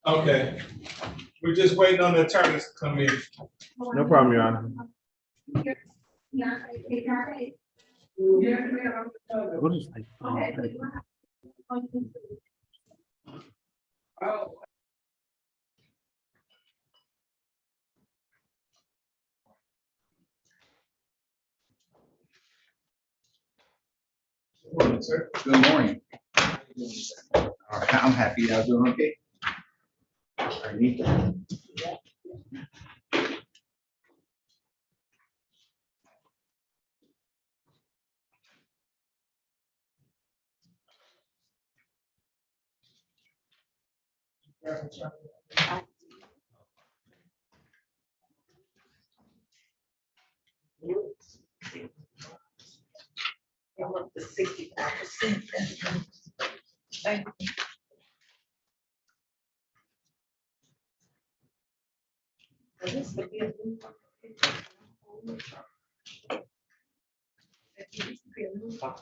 Okay, we're just waiting on the attorneys to come in. No problem, Your Honor. What is like? Sir. Good morning. All right, I'm happy y'all doing okay. All right. The 65%. Thank you. This could be a new one. This could be a new one.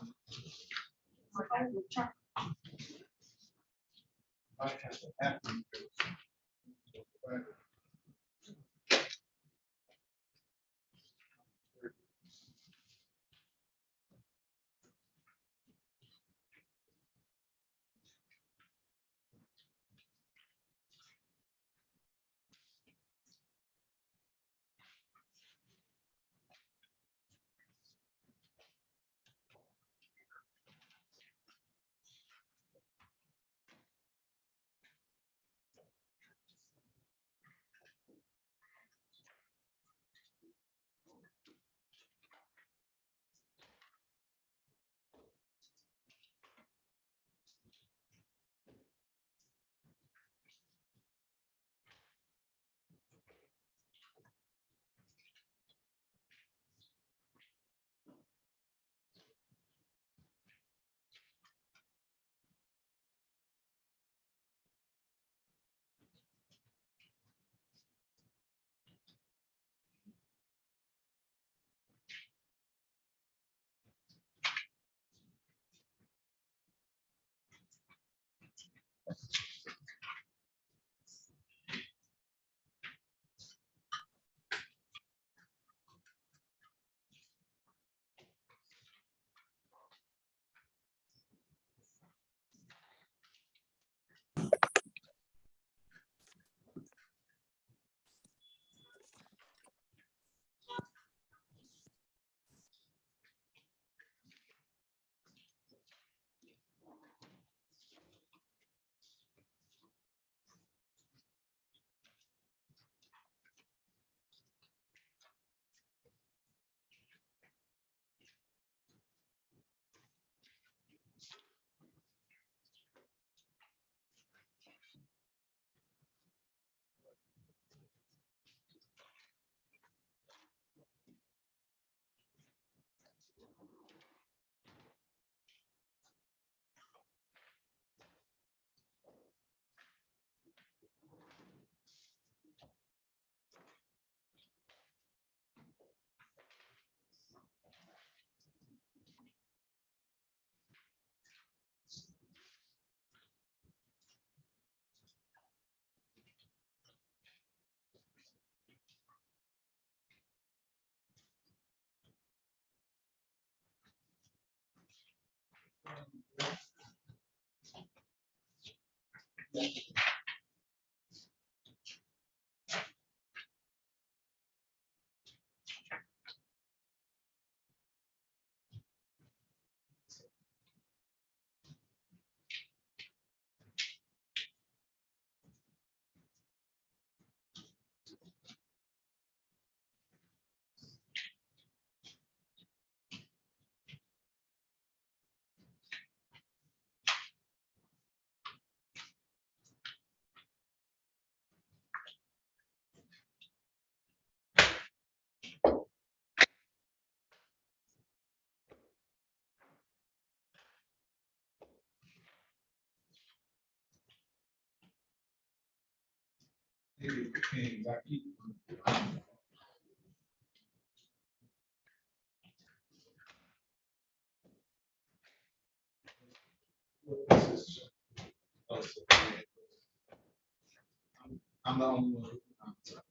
I'm the only one. I'm sorry.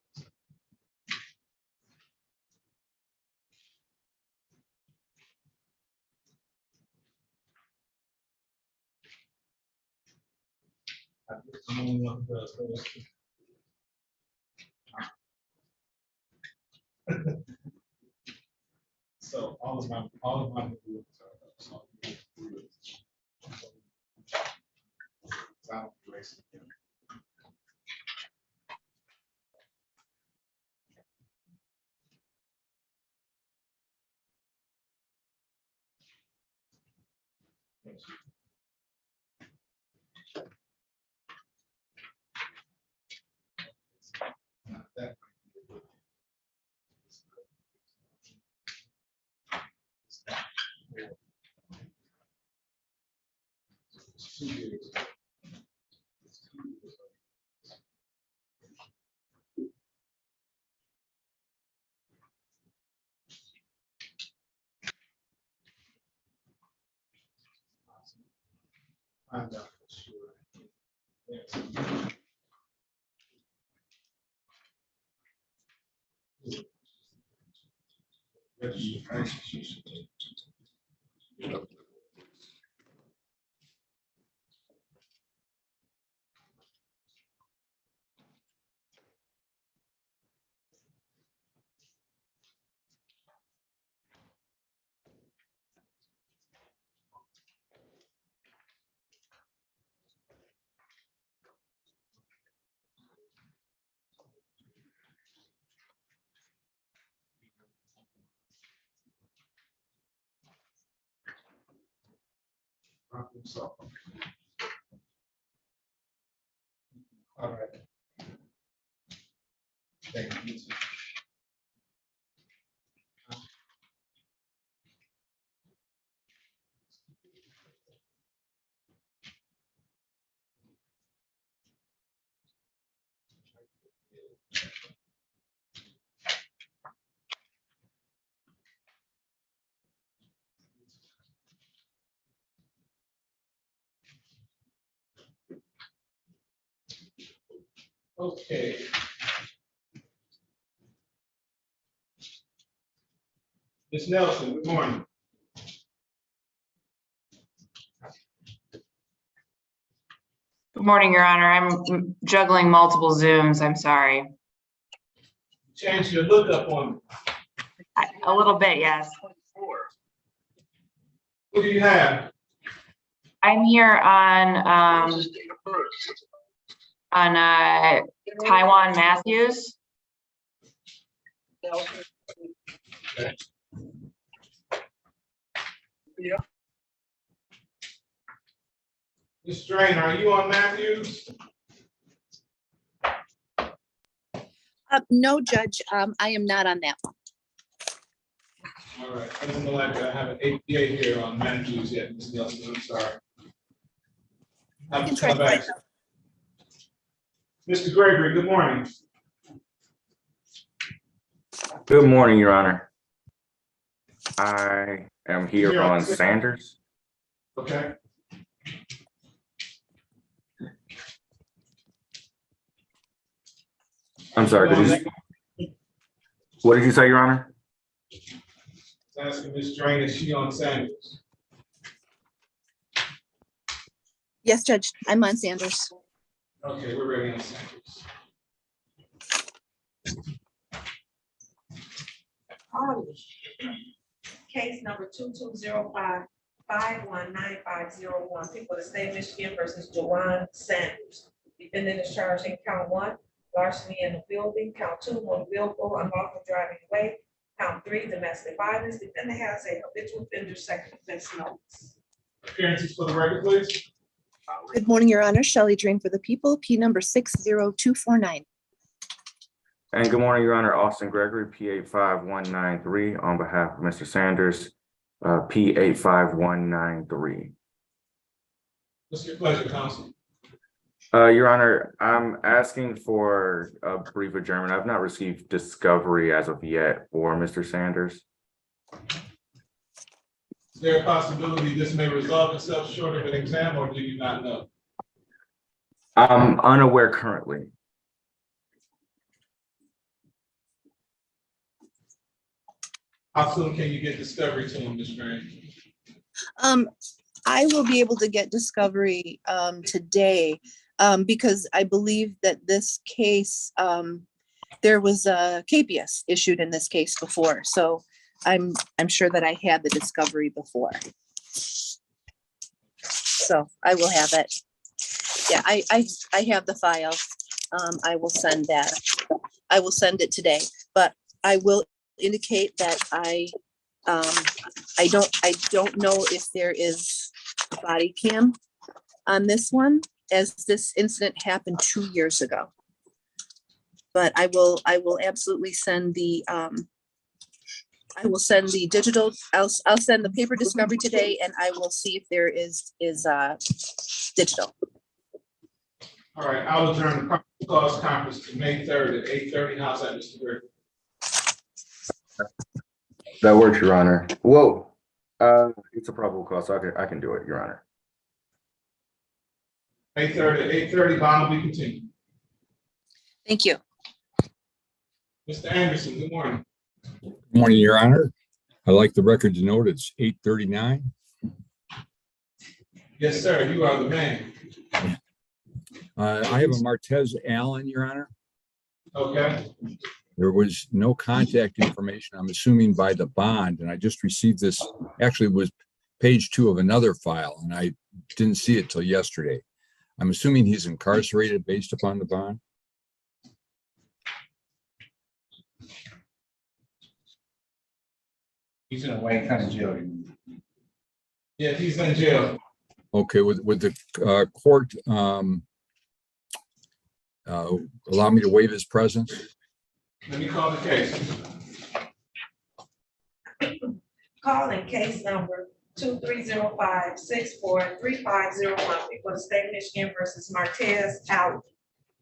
I'm the only one who does this. So all of my rules are. So I don't erase it. Not that. It's 2 years. Find out for sure. Yes. So, all right. Thank you. Okay. Ms. Nelson, good morning. Good morning, Your Honor. I'm juggling multiple Zooms. I'm sorry. Change your look up on me. A little bit, yes. Who do you have? I'm here on Taiwan Matthews. Ms. Drainer, are you on Matthews? No, Judge, I am not on that one. All right, I don't know, like I have an APA here on Matthews yet, Ms. Nelson, I'm sorry. I can try to find out. Mr. Gregory, good morning. Good morning, Your Honor. I am here Here. on Sanders. Okay. I'm sorry, what did you say, Your Honor? Asking Ms. Drainer, is she on Sanders? Yes, Judge, I'm on Sanders. Okay, we're ready on Sanders. Case number 2205-519-501, people of the state of Michigan versus Joanne Sanders. Defendant is charged in count 1, larceny in the building, count 2, willful unlawful driving away, count 3, domestic violence. Defendant has a habitual offender second offense notice. Appearances for the record, please. Good morning, Your Honor. Shelley Drain for the people, P number 60249. And good morning, Your Honor. Austin Gregory, P85193, on behalf of Mr. Sanders, P85193. What's your pleasure, counsel? Your Honor, I'm asking for a brief adjournment. I've not received discovery as of yet for Mr. Sanders. Is there a possibility this may resolve itself short of an exam, or do you not know? I'm unaware currently. How soon can you get discovery to him, Ms. Green? I will be able to get discovery today because I believe that this case, there was a capias issued in this case before, so I'm sure that I had the discovery before. So I will have it. Yeah, I have the file. I will send that. I will send it today, but I will indicate that I don't know if there is a body cam on this one, as this incident happened 2 years ago. But I will absolutely send the digital, I'll send the paper discovery today, and I will see if there is digital. All right, I'll adjourn the probable cause conference to May 3rd at 8:30. How's that, Mr. Griffin? That works, Your Honor. Whoa, it's a probable cause, so I can do it, Your Honor. May 3rd at 8:30, bond will be continued. Thank you. Mr. Anderson, good morning. Good morning, Your Honor. I'd like the record to note it's 8:39. Yes, sir, you are the man. I have a Martez Allen, Your Honor. Okay, There was no contact information, I'm assuming by the bond, and I just received this, actually it was page 2 of another file, and I didn't see it till yesterday. I'm assuming he's incarcerated based upon the bond. He's in a Wayne County jail. yeah, he's in jail. Okay, with the court allow me to waive his presence? Let me call the case. Calling case number 2305-64-3501, people of the state of Michigan versus Martez Alda.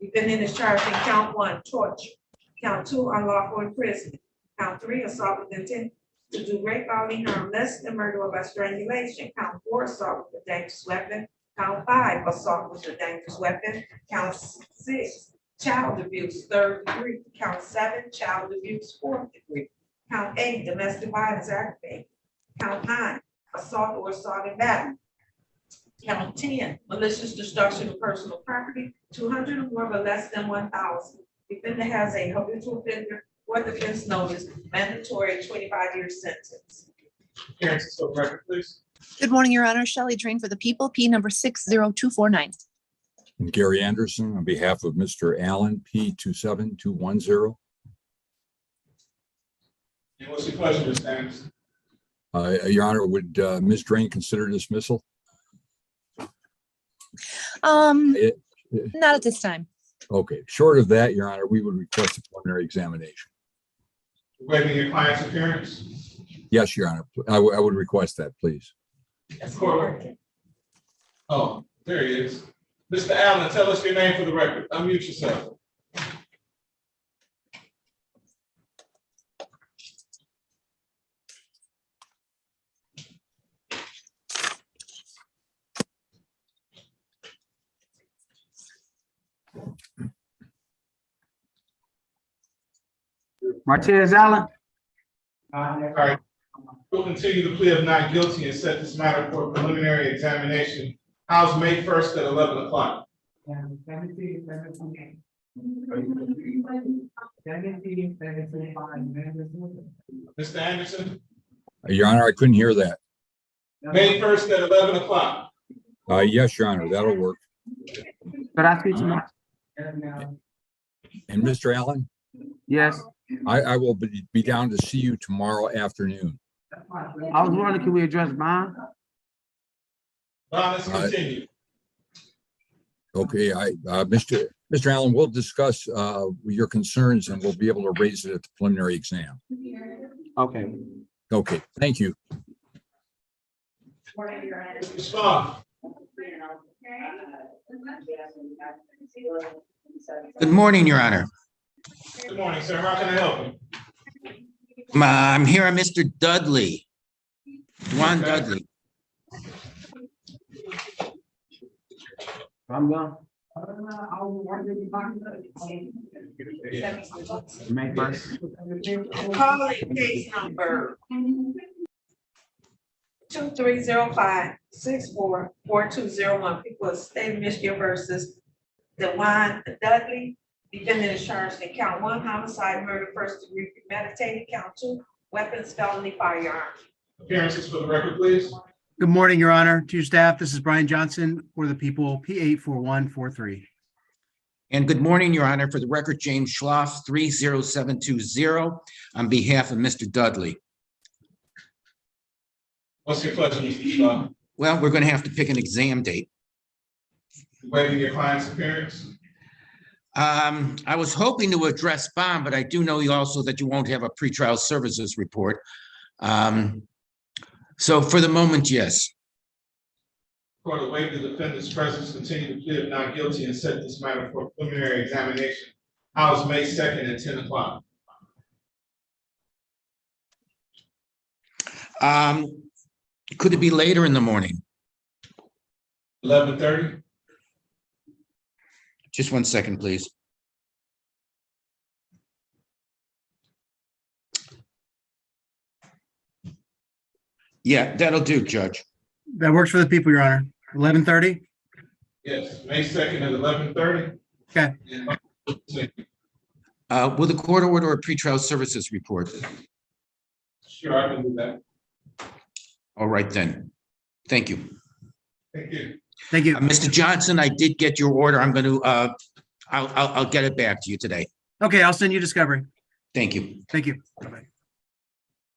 Defendant is charged in count 1, torture, count 2, unlawful imprisonment, count 3, assault with intent to do great bodily harm less than murder or by strangulation, count 4, assault with a dangerous weapon, count 5, assault with a dangerous weapon, count 6, child abuse 3rd degree, count 7, child abuse 4th degree, count 8, domestic violence aggravated, count 9, assault or assault and battery, count 10, malicious destruction of personal property, 200 or more but less than 1,000. Defendant has a habitual offender or defense notice, mandatory 25-year sentence. Appearances for record, please. Good morning, Your Honor. Shelley Drain for the people, P number 60249. And Gary Anderson on behalf of Mr. Allen, P27210. And what's your pleasure, Mr. Anderson? Your Honor, would Ms. Drain consider dismissal? Not at this time. Okay, short of that, Your Honor, we would request a preliminary examination. Waiving your client's appearance? Yes, Your Honor, I would request that, please. Court. Oh, there he is. Mr. Allen, tell us your name for the record. Unmute yourself. Martez Allen. All right. We'll continue the plea of not guilty and set this matter for preliminary examination. How's May 1st at 11 o'clock? Mr. Anderson, Your Honor, I couldn't hear that. May 1st at 11 o'clock. Yes, Your Honor, that'll work. Could I speak to my? And Mr. Allen, Yes, I will be down to see you tomorrow afternoon. I was wondering, can we address bond? Let's continue. Okay, Mr. Allen, we'll discuss your concerns and we'll be able to raise it at the preliminary exam. Okay. Okay, thank you. Mr. Spahn, Good morning, Your Honor. good morning, sir. How can I help you? I'm here on Mr. Dudley. Juan Okay. Dudley. I'm done. May first. Calling case number 2305-644201, people of the state of Michigan versus Dudley. Defendant is charged in count 1, homicide, murder, first degree premeditated, count 2, weapons, felony, firearm. Appearances for the record, please. Good morning, Your Honor. To your staff, this is Brian Johnson for the people, P84143. And good morning, Your Honor. For the record, James Schloss, 30720, on behalf of Mr. Dudley. What's your pleasure, Mr. Shaw? Well, we're going to have to pick an exam date. Waiving your client's appearance? I was hoping to address bond, but I do know also that you won't have a pretrial services report. So for the moment, yes. Court will waive the defendant's presence, continue to plea of not guilty, and set this matter for preliminary examination. House May 2nd at 10 o'clock. Could it be later in the morning? 11:30? Just 1 second, please. Yeah, that'll do, Judge. That works for the people, Your Honor. 11:30? Yes, May 2nd at 11:30. Okay. Will the court order a pretrial services report? Sure, I can do that. All right, then. Thank you. Thank you. Thank you. Mr. Johnson, I did get your order. I'm going to, I'll get it back to you today. Okay, I'll send you discovery. Thank you. Thank you. Bye-bye.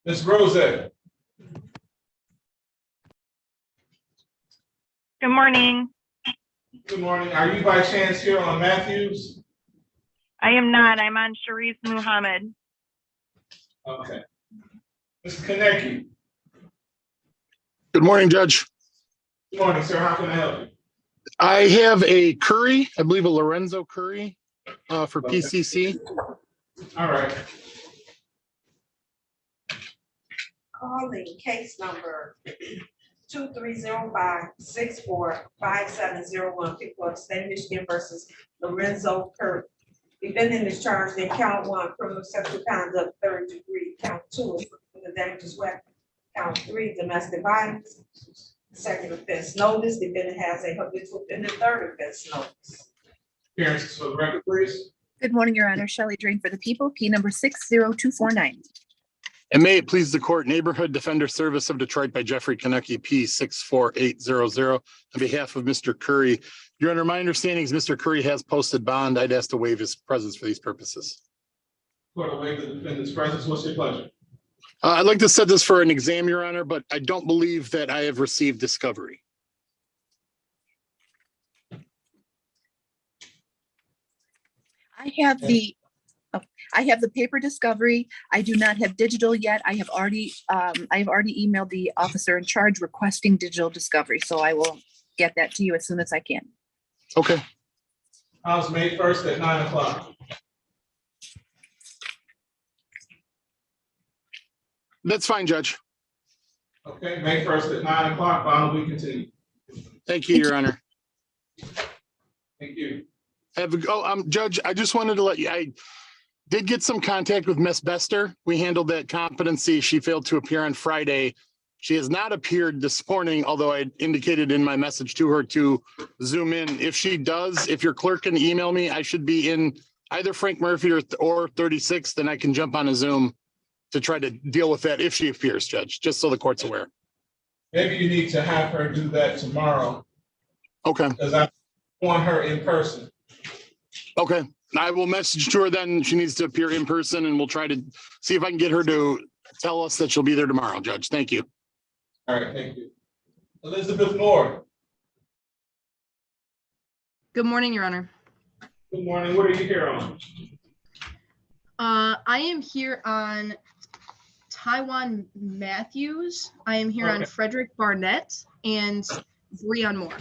Ms. Rosette? Good morning. Good morning. Are you by chance here on Matthews? I am not. I'm on Sharif Muhammad. Okay. Mr. Kenneth? Good morning, Judge. Good morning, sir. How can I help you? I have a Curry, I believe a Lorenzo Curry for PCC. All right. Calling case number 2305-645701, people of the state of Michigan versus Lorenzo Curry. Defendant is charged in count 1, criminal sexual conduct, 3rd degree, count 2, with a dangerous weapon, count 3, domestic violence, 2nd offense notice. Defendant has a habitual offender, 3rd offense notice. Appearances for the record, please. Good morning, Your Honor. Shelley Drain for the people, P number 60249. And may it please the court, Neighborhood Defender Service of Detroit by Jeffrey Konecki, P 64800, on behalf of Mr. Curry. Your Honor, my understanding is Mr. Curry has posted bond. I'd ask to waive his presence for these purposes. Court will waive the defendant's presence. What's your pleasure? I'd like to set this for an exam, Your Honor, but I don't believe that I have received discovery. I have the paper discovery. I do not have digital yet. I have already emailed the officer in charge requesting digital discovery. So I will get that to you as soon as I can. Okay. House May 1st at 9 o'clock. That's fine, Judge. Okay, May 1st at 9 o'clock. Bond will be continued. Thank you, Your Honor. Thank you. Judge, I just wanted to let you, I did get some contact with Miss Bester. We handled that competency. She failed to appear on Friday. She has not appeared this morning, although I indicated in my message to her to Zoom in. If she does, if your clerk can email me, I should be in either Frank Murphy or 36, then I can jump on a Zoom to try to deal with that if she appears, Judge, just so the court's aware. Maybe you need to have her do that tomorrow. Okay. Because I want her in person. Okay. I will message to her then. She needs to appear in person and we'll try to see if I can get her to tell us that she'll be there tomorrow, Judge. Thank you. All right, thank you. Elizabeth Moore. Good morning, Your Honor. Good morning. What are you here on? I am here on Taiwan Matthews. I am here on Frederick Barnett and Breon Moore.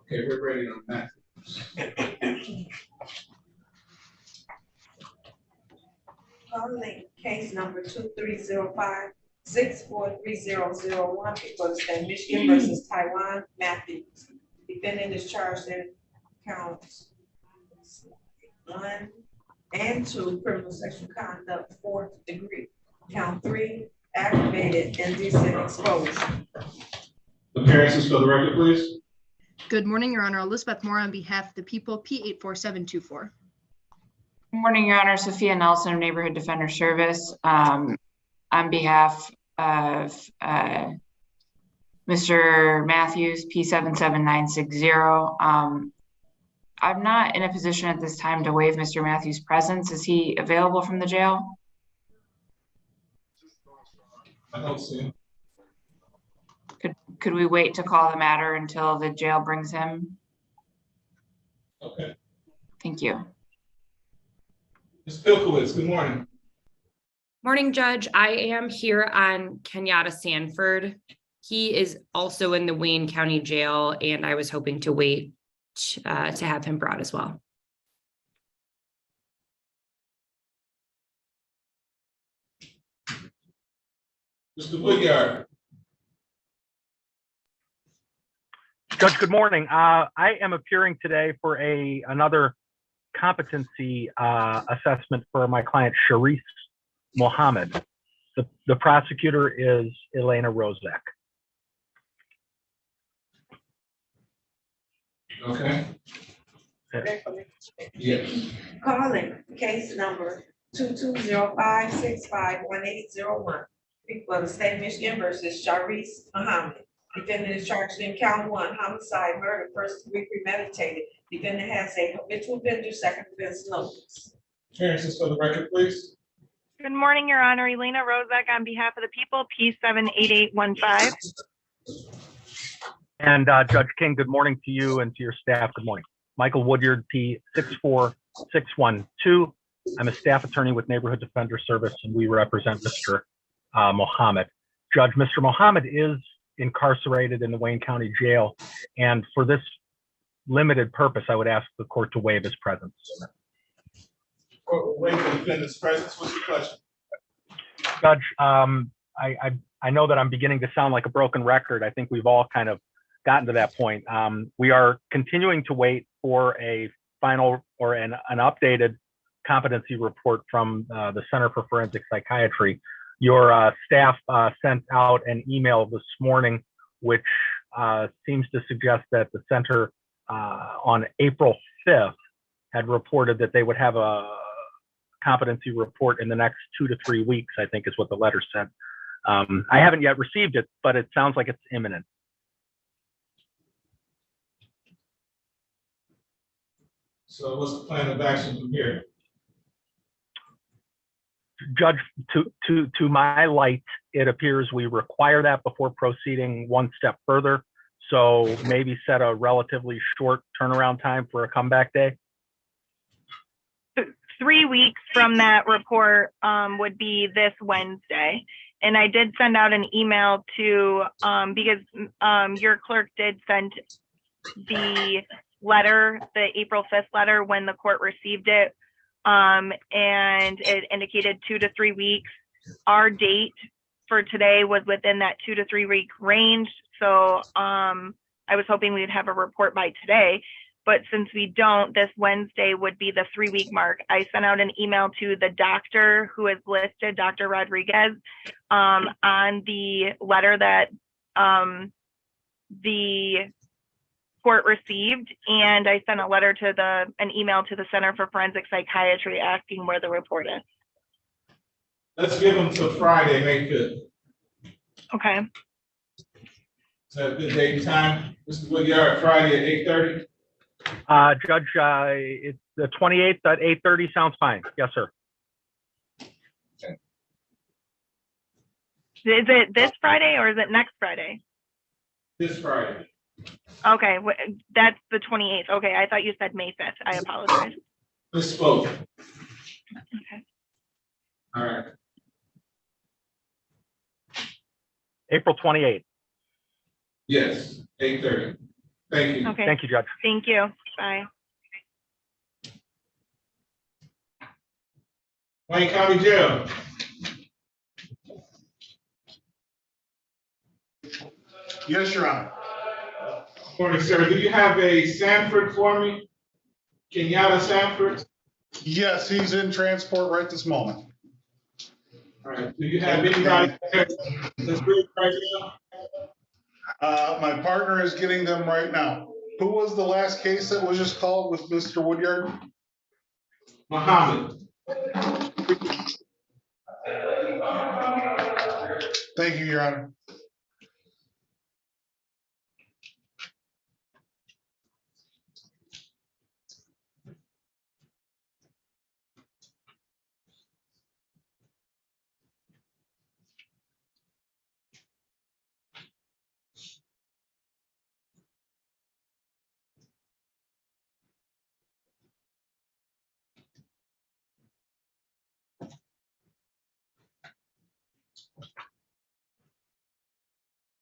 Okay, we're ready on that. Calling case number 2305-645701, 643-001, people of the state of Michigan versus Taiwan Matthews. Defendant is charged in counts 1 and 2, criminal sexual conduct, 4th degree. Count 3, aggravated indecent exposure. Appearances for the record, please. Good morning, Your Honor. Elizabeth Moore on behalf of the people, P84724. Good morning, Your Honor. Sophia Nelson of Neighborhood Defender Service. On behalf of Mr. Matthews, P77960. I'm not in a position at this time to waive Mr. Matthews' presence. Is he available from the jail? I don't see him. Could we wait to call the matter until the jail brings him? Okay. Thank you. Ms. Pilkowitz, good morning. Morning, Judge. I am here on Kenyatta Sanford. He is also in the Wayne County Jail, and I was hoping to wait to have him brought as well. Mr. Woodyard. Judge, good morning. I am appearing today for another competency assessment for my client, Sharif Mohammed. The prosecutor is Elena Rozek. Okay. Yes. Calling case number 2205651801. People of the state of Michigan versus Sharif Mohammed. Defendant is charged in count 1, homicide, murder, first degree premeditated. Defendant has a habitual offender, second offense notice. Appearances for the record, please. Good morning, Your Honor. Elena Rozek on behalf of the people, P78815. And Judge King, good morning to you and to your staff. Good morning. Michael Woodyard, P64612. I'm a staff attorney with Neighborhood Defender Service, and we represent Mr. Mohammed. Judge, Mr. Mohammed is incarcerated in the Wayne County Jail, and for this limited purpose, I would ask the court to waive his presence. Waive the defendant's presence. What's your question? Judge, I know that I'm beginning to sound like a broken record. I think we've all kind of gotten to that point. We are continuing to wait for a final or an updated competency report from the Center for Forensic Psychiatry. Your staff sent out an email this morning, which seems to suggest that the center on April 5th had reported that they would have a competency report in the next 2 to 3 weeks, I think is what the letter said. I haven't yet received it, but it sounds like it's imminent. So what's the plan of action from here? Judge, to my light, it appears we require that before proceeding one step further. So maybe set a relatively short turnaround time for a comeback day. 3 weeks from that report would be this Wednesday. And I did send out an email to, because your clerk did send the letter, the April 5th letter when the court received it. And it indicated 2 to 3 weeks. Our date for today was within that 2 to 3 week range. So I was hoping we'd have a report by today, but since we don't, this Wednesday would be the 3 week mark. I sent out an email to the doctor who is listed, Dr. Rodriguez, on the letter that the court received, and I sent a letter to an email to the Center for Forensic Psychiatry asking where the report is. Let's give them till Friday, May 5th. Okay. Is that a good date and time? Mr. Woodyard, Friday at 8:30? Judge, it's the 28th at 8:30 sounds fine. Yes, sir. Okay. Is it this Friday or is it next Friday? This Friday. Okay, that's the 28th. Okay, I thought you said May 5th. I apologize. Misspoke. Okay. All right. April 28th. Yes, 8:30. Thank you. Okay. Thank you, Judge. Thank you. Bye. Wayne County Jail. Yes, Your Honor. Morning, sir. Do you have a Sanford for me? Kenyatta Sanford? Yes, he's in transport right this moment. All right. Do you have anybody that's good right now? My partner is getting them right now. Who was the last case that was just called with Mr. Woodyard? Muhammad. Thank you, Your Honor.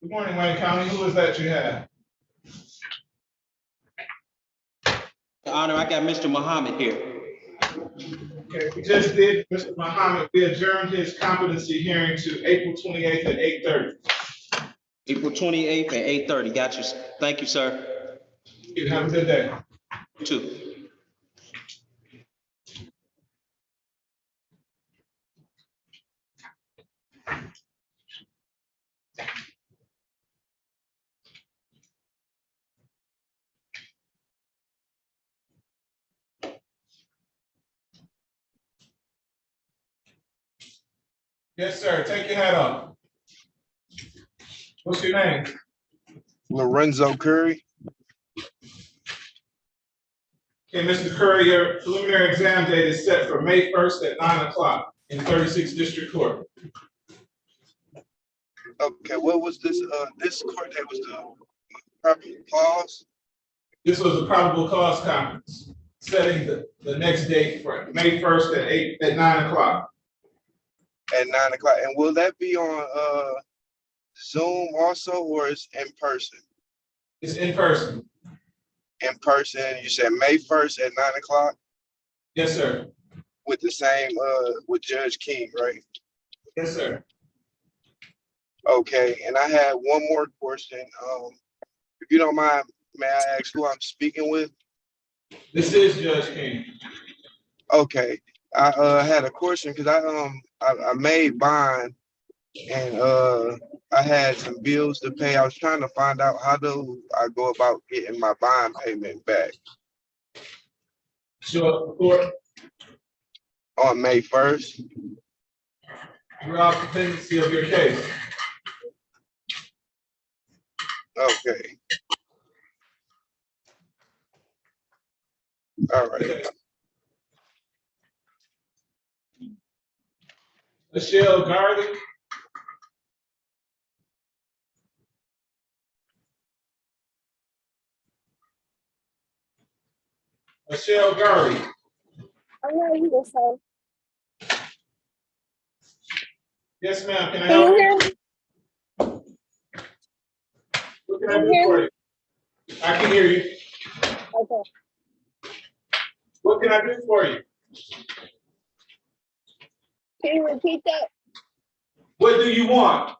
Good morning, Wayne County. Who is that you have? Your Honor, I got Mr. Muhammad here. Okay, we just did, Mr. Muhammad, we adjourned his competency hearing to April 28th at 8:30. April 28th at 8:30. Got you. Thank you, sir. You have a good day. You too. Yes, sir. Take your hat off. What's your name? Lorenzo Curry. Okay, Mr. Curry, your preliminary exam date is set for May 1st at 9 o'clock in 36th District Court. Okay, what was this? This court date was the probable cause. This was a probable cause conference, setting the next date for May 1st at 9 o'clock. At 9 o'clock, and will that be on Zoom also, or is in person? It's in person. In person, you said May 1st at 9 o'clock? Yes, sir. With the same, with Judge King, right? Yes, sir. Okay, and I had one more question. If you don't mind, may I ask who I'm speaking with? This is Judge King. Okay, I had a question because I made bond and I had some bills to pay. I was trying to find out how do I go about getting my bond payment back. Sure, court. On May 1st. Throughout the pendency of your case. Okay. All right. Michelle Garlic. Michelle Garlic. Yes, ma'am. Can I help you? What can I do for you? I can hear you. Okay. What can I do for you? Can you repeat that? What do you want?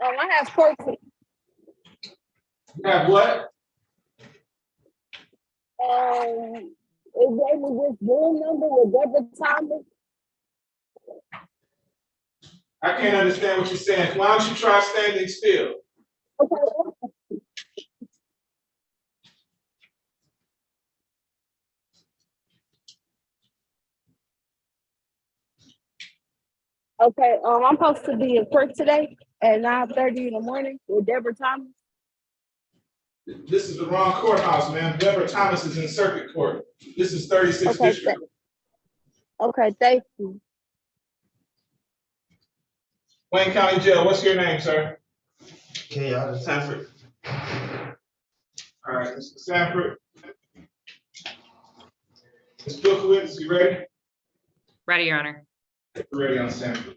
I have court. You have what? It gave me this room number with Deborah Thomas. I can't understand what you're saying. Why don't you try standing still? Okay. Okay, I'm supposed to be in court today at 9:30 in the morning with Deborah Thomas. This is the wrong courthouse, man. Deborah Thomas is in circuit court. This is 36th District. Okay, thank you. Wayne County Jail, what's your name, sir? Kenyatta Sanford. All right, Mr. Sanford. Ms. Bookowitz, you ready? Ready, Your Honor. Ready on Sanford.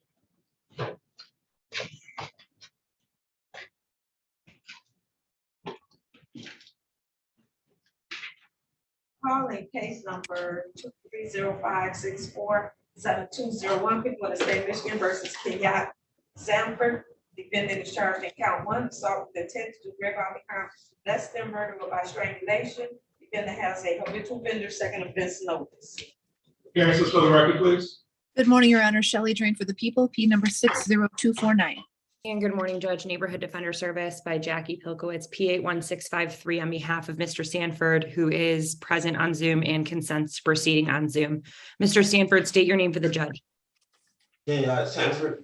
Calling case number 230564720 people of the state of Michigan versus Kenyatta Sanford. Defendant is charged in count 1, assault with intent to do grave bodily harm less than murder or by strangulation. Defendant has a habitual offender second offense notice. Appearances for the record, please. Good morning, Your Honor. Shelley Drain for the people, P number 60249. And good morning, Judge. Neighborhood Defender Service by Jackie Pilkowitz, P81653 on behalf of Mr. Sanford, who is present on Zoom and consents to proceeding on Zoom. Mr. Sanford, state your name for the judge. Sanford.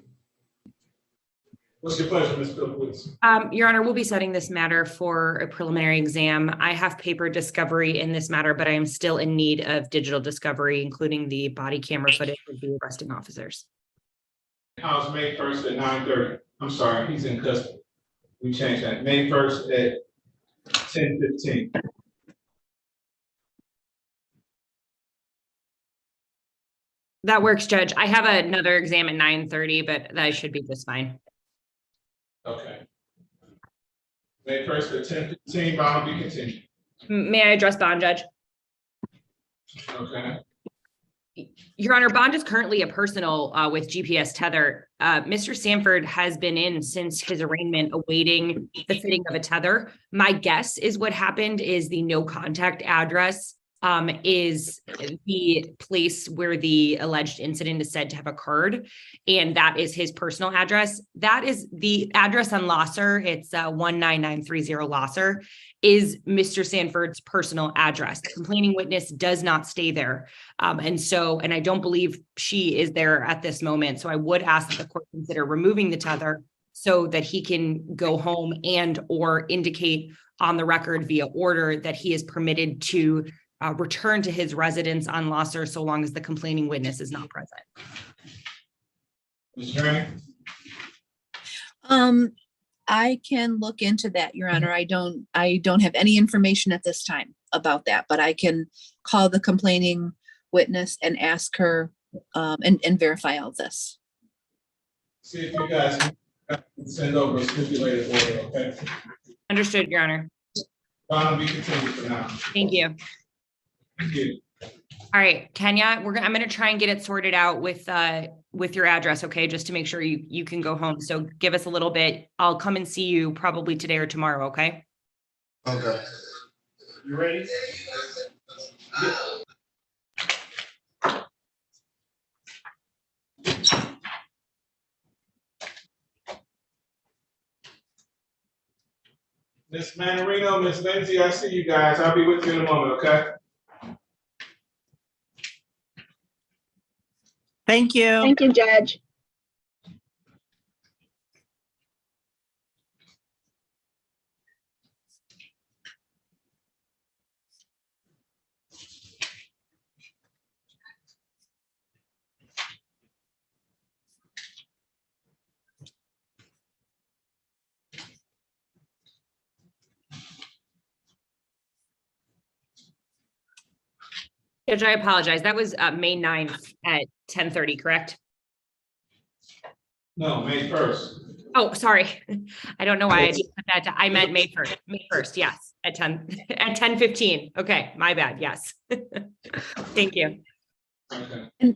What's your pleasure, Ms. Pilkowitz? Your Honor, we'll be setting this matter for a preliminary exam. I have paper discovery in this matter, but I am still in need of digital discovery, including the body camera footage of the arresting officers. House May 1st at 9:30. I'm sorry, he's in custody. We changed that. May 1st at 10:15. That works, Judge. I have another exam at 9:30, but that should be just fine. Okay. May 1st at 10:15, bond will be continued. May I address bond, Judge? Okay. Your Honor, bond is currently a personal with GPS tether. Mr. Sanford has been in since his arraignment awaiting the fitting of a tether. My guess is what happened is the no contact address is the place where the alleged incident is said to have occurred. And that is his personal address. That is the address on Losser. It's 19930 Losser is Mr. Sanford's personal address. The complaining witness does not stay there. And I don't believe she is there at this moment. So I would ask that the court consider removing the tether so that he can go home and or indicate on the record via order that he is permitted to return to his residence on Losser so long as the complaining witness is not present. Ms. Drain? I can look into that, Your Honor. I don't have any information at this time about that, but I can call the complaining witness and ask her and verify all this. See if you guys can send over a stipulated order, okay? Understood, Your Honor. Bond will be continued for now. Thank you. Thank you. All right, Kenya, I'm gonna try and get it sorted out with your address, okay, just to make sure you can go home. So give us a little bit. I'll come and see you probably today or tomorrow, okay? Okay. You ready? Ms. Manarino, Ms. Lindsay, I see you guys. I'll be with you in a moment, okay? Thank you. Thank you, Judge. Judge, I apologize. That was May 9th at 10:30, correct? No, May 1st. Oh, sorry. I don't know why I didn't put that. I meant May 1st. May 1st, yes, at 10:15. Okay, my bad. Yes. Thank you. Okay.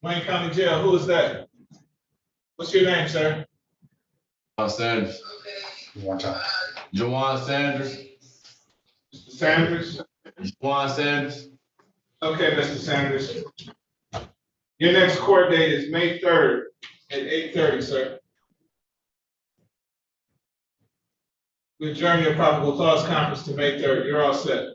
Wayne County Jail, who is that? What's your name, sir? Sanders. One time. Jawan Sanders. Mr. Sanders? Jawan Sanders. Okay, Mr. Sanders. Your next court date is May 3rd at 8:30, sir. We adjourn your probable cause conference to May 3rd. You're all set.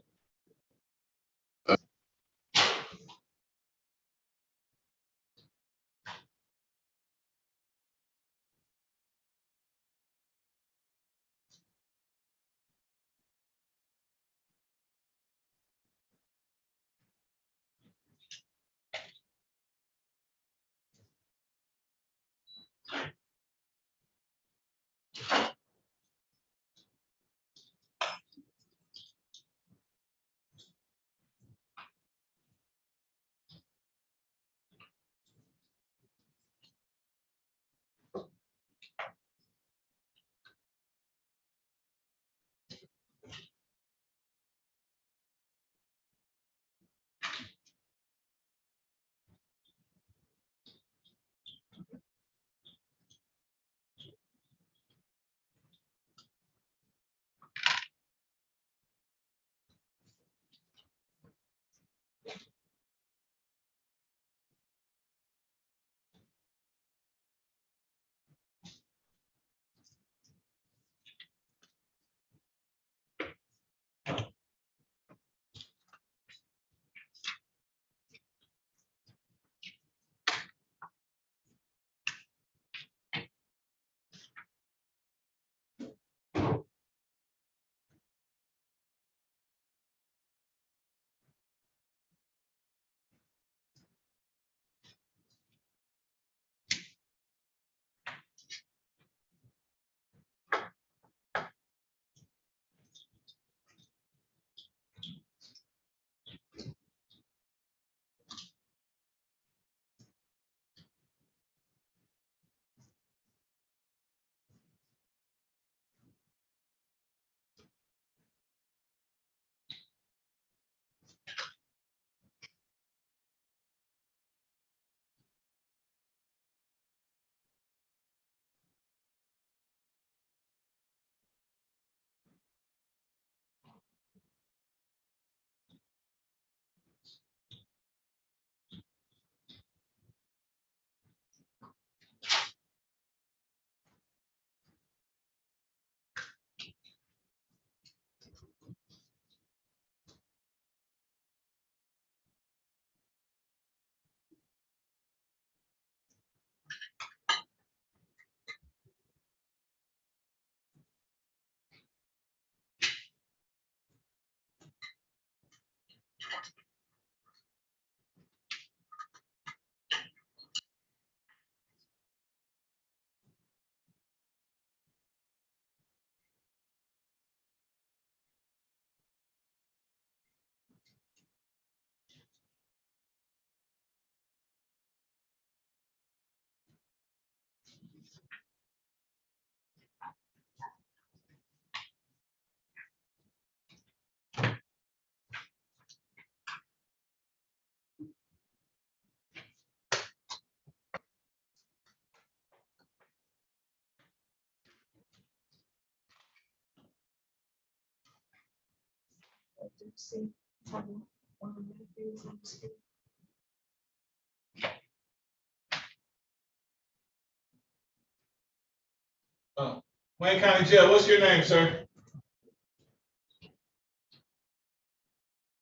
Wayne County Jail, what's your name, sir?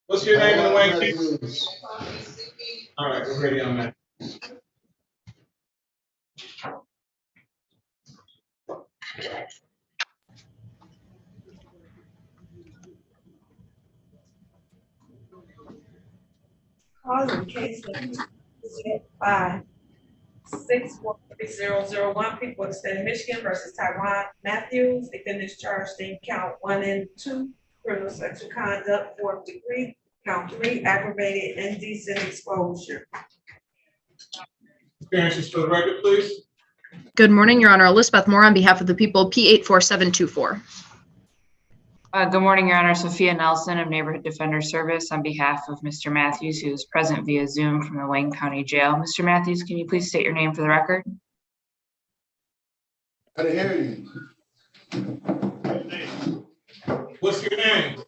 What's your name in the Wayne County? All right, we're ready on that. Calling case number 5-613-001, people of the state of Michigan versus Taiwan Matthews, defendants charged in count 1 and 2, criminal sexual conduct, 4th degree, count 3, aggravated indecent exposure. Appearances for the record, please. Good morning, Your Honor. Elizabeth Moore on behalf of the people, P84724. Good morning, Your Honor. Sophia Nelson of Neighborhood Defender Service on behalf of Mr. Matthews, who is present via Zoom from the Wayne County Jail. Mr. Matthews, can you please state your name for the record? I didn't hear you. What's your name?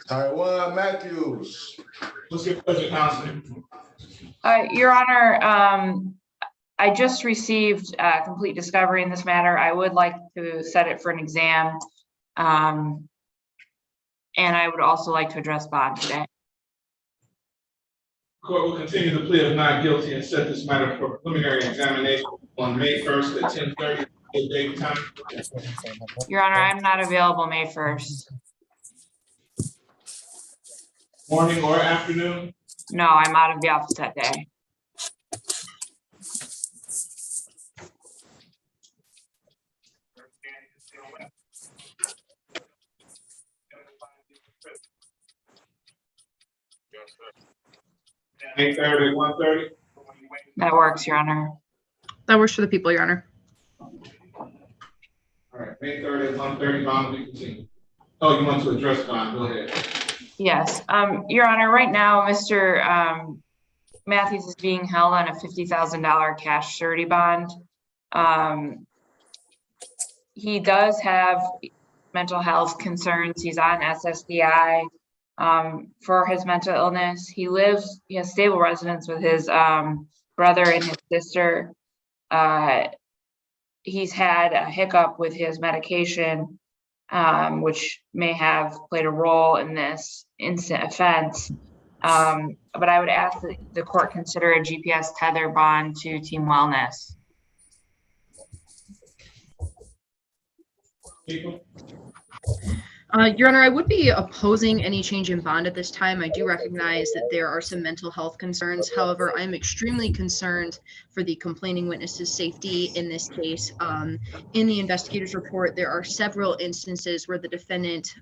Taiwan Matthews. What's your pleasure, Counselor? Your Honor, I just received complete discovery in this matter. I would like to set it for an exam. And I would also like to address bond today. Court will continue the plea of not guilty and set this matter for preliminary examination on May 1st at 10:30. Date and time. Your Honor, I'm not available May 1st. Morning or afternoon? No, I'm out of the office that day. May 3rd at 1:30? That works, Your Honor. That works for the people, Your Honor. All right, May 3rd at 1:30, bond will be continued. Oh, you want to address bond, go ahead. Yes, Your Honor, right now, Mr. Matthews is being held on a $50,000 cash surety bond. He does have mental health concerns. He's on SSDI for his mental illness. He has stable residence with his brother and his sister. He's had a hiccup with his medication, which may have played a role in this instant offense. But I would ask that the court consider a GPS tether bond to Team Wellness. Your Honor, I would be opposing any change in bond at this time. I do recognize that there are some mental health concerns. However, I'm extremely concerned for the complaining witness's safety in this case. In the investigator's report, there are several instances where the defendant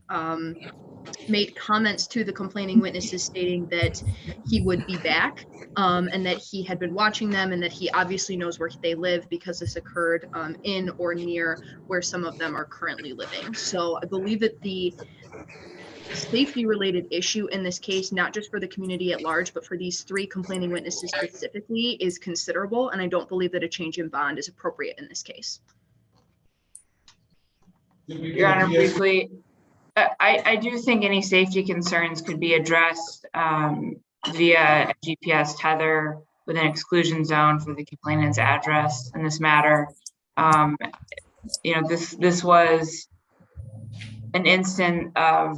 made comments to the complaining witnesses stating that he would be back and that he had been watching them and that he obviously knows where they live because this occurred in or near where some of them are currently living. So I believe that the safety related issue in this case, not just for the community at large, but for these three complaining witnesses specifically, is considerable. And I don't believe that a change in bond is appropriate in this case. Your Honor, briefly, I do think any safety concerns could be addressed via a GPS tether with an exclusion zone for the complainant's address in this matter. This was an instant of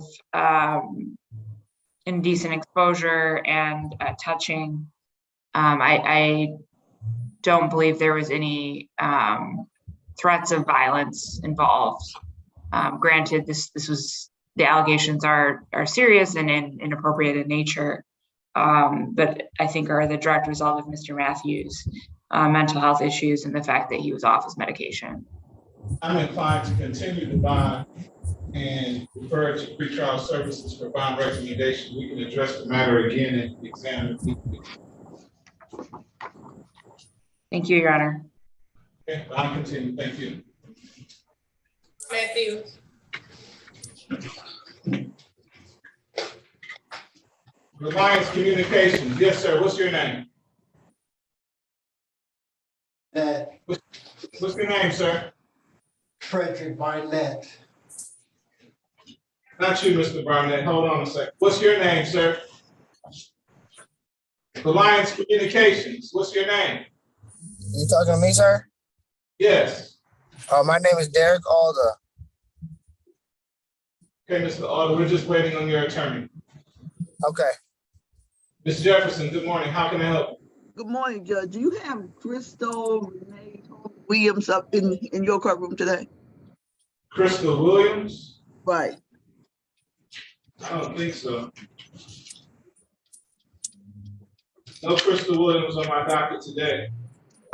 indecent exposure and touching. I don't believe there was any threats of violence involved. Granted, the allegations are serious and inappropriate in nature, but I think are the direct result of Mr. Matthews' mental health issues and the fact that he was off his medication. I'm inclined to continue the bond and refer to pretrial services for bond recommendation. We can address the matter again and examine it. Thank you, Your Honor. Okay, I'll continue. Thank you. Matthews. Reliance Communications. Yes, sir. What's your name? What's your name, sir? Frederick Barnett. Not you, Mr. Barnett. Hold on a second. What's your name, sir? Reliance Communications. What's your name? You talking to me, sir? Yes. My name is Derek Alda. Okay, Mr. Alda, we're just waiting on your attorney. Okay. Ms. Jefferson, good morning. How can I help you? Good morning, Judge. Do you have Crystal Renee Williams up in your courtroom today? Crystal Williams? Right. I don't think so. No Crystal Williams on my docket today.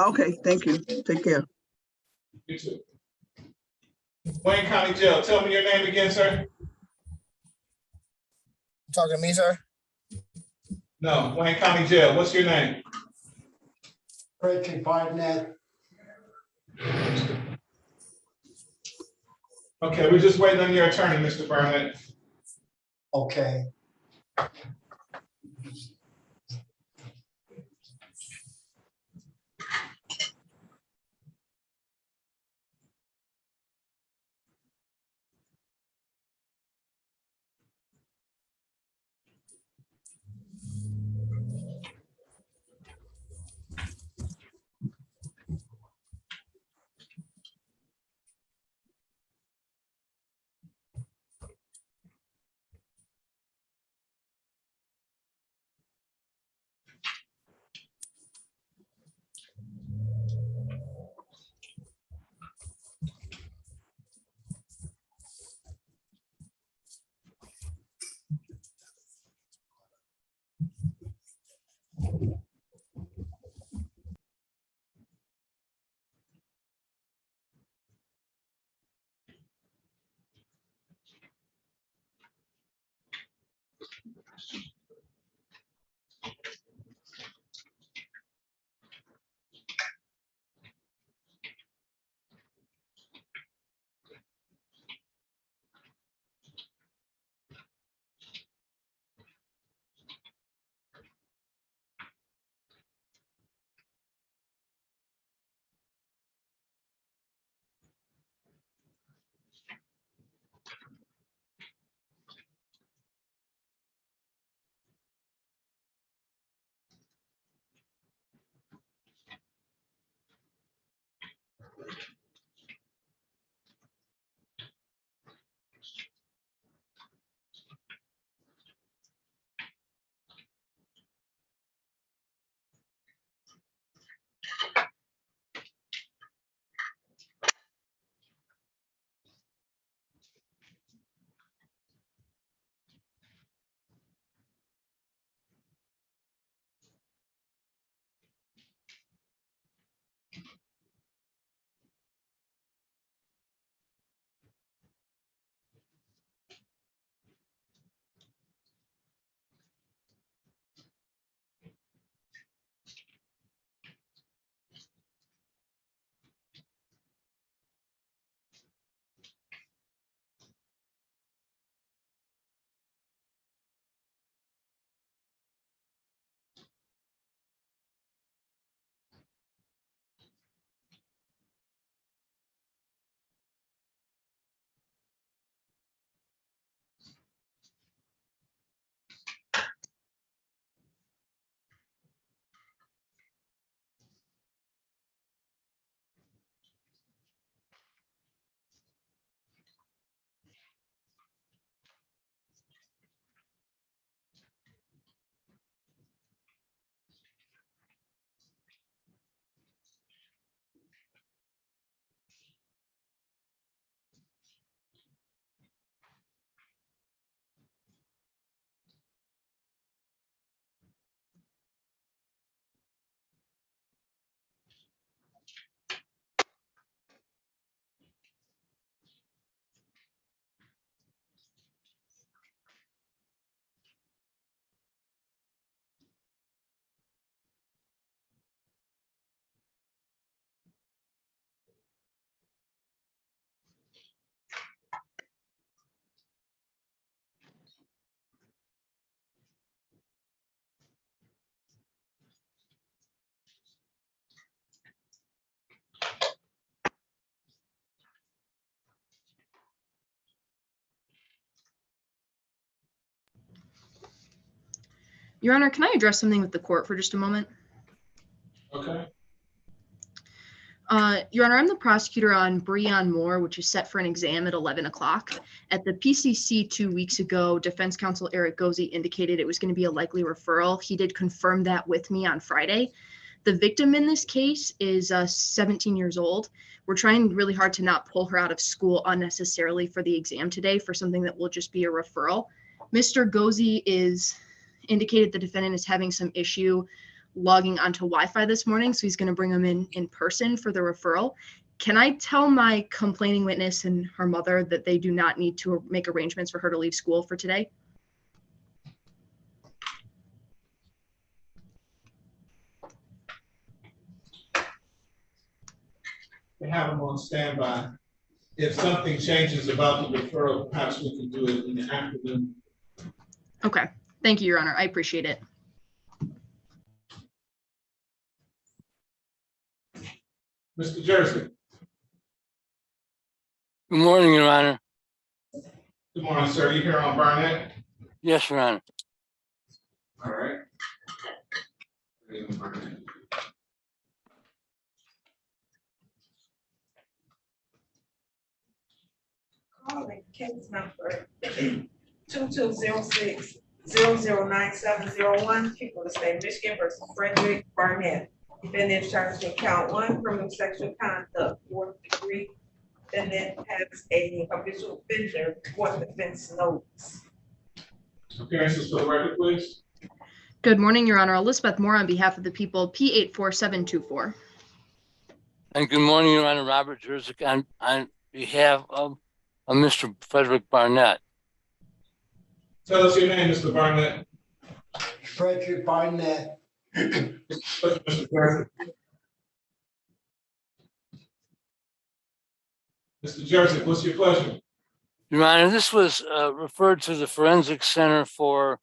Okay, thank you. Take care. You too. Wayne County Jail, tell me your name again, sir. You talking to me, sir? No, Wayne County Jail, what's your name? Frederick Barnett. Okay, we're just waiting on your attorney, Mr. Barnett. Okay. Your Honor, can I address something with the court for just a moment? Okay. Your Honor, I'm the prosecutor on Breon Moore, which is set for an exam at 11 o'clock. At the PCC 2 weeks ago, defense counsel Eric Gozi indicated it was going to be a likely referral. He did confirm that with me on Friday. The victim in this case is 17 years old. We're trying really hard to not pull her out of school unnecessarily for the exam today for something that will just be a referral. Mr. Gozi is indicated the defendant is having some issue logging onto Wi-Fi this morning, so he's going to bring him in person for the referral. Can I tell my complaining witness and her mother that they do not need to make arrangements for her to leave school for today? We have them on standby. If something changes about the referral, perhaps we can do it in the afternoon. Okay. Thank you, Your Honor. I appreciate it. Mr. Jersey. Good morning, Your Honor. Good morning, sir. You here on Barnett? Yes, Your Honor. All right. Calling case number 2206-009701, people of the state of Michigan versus Frederick Barnett. Defendant charged in count 1, criminal sexual conduct, 4th degree. Defendant has a habitual offender, 4th offense notice. Appearances for the record, please. Good morning, Your Honor. Elizabeth Moore on behalf of the people, P84724. And good morning, Your Honor. Robert Jerzik on behalf of Mr. Frederick Barnett. Tell us your name, Mr. Barnett. Frederick Barnett. Mr. Jersey. Mr. Jersey, what's your pleasure? Your Honor, this was referred to the Forensic Center for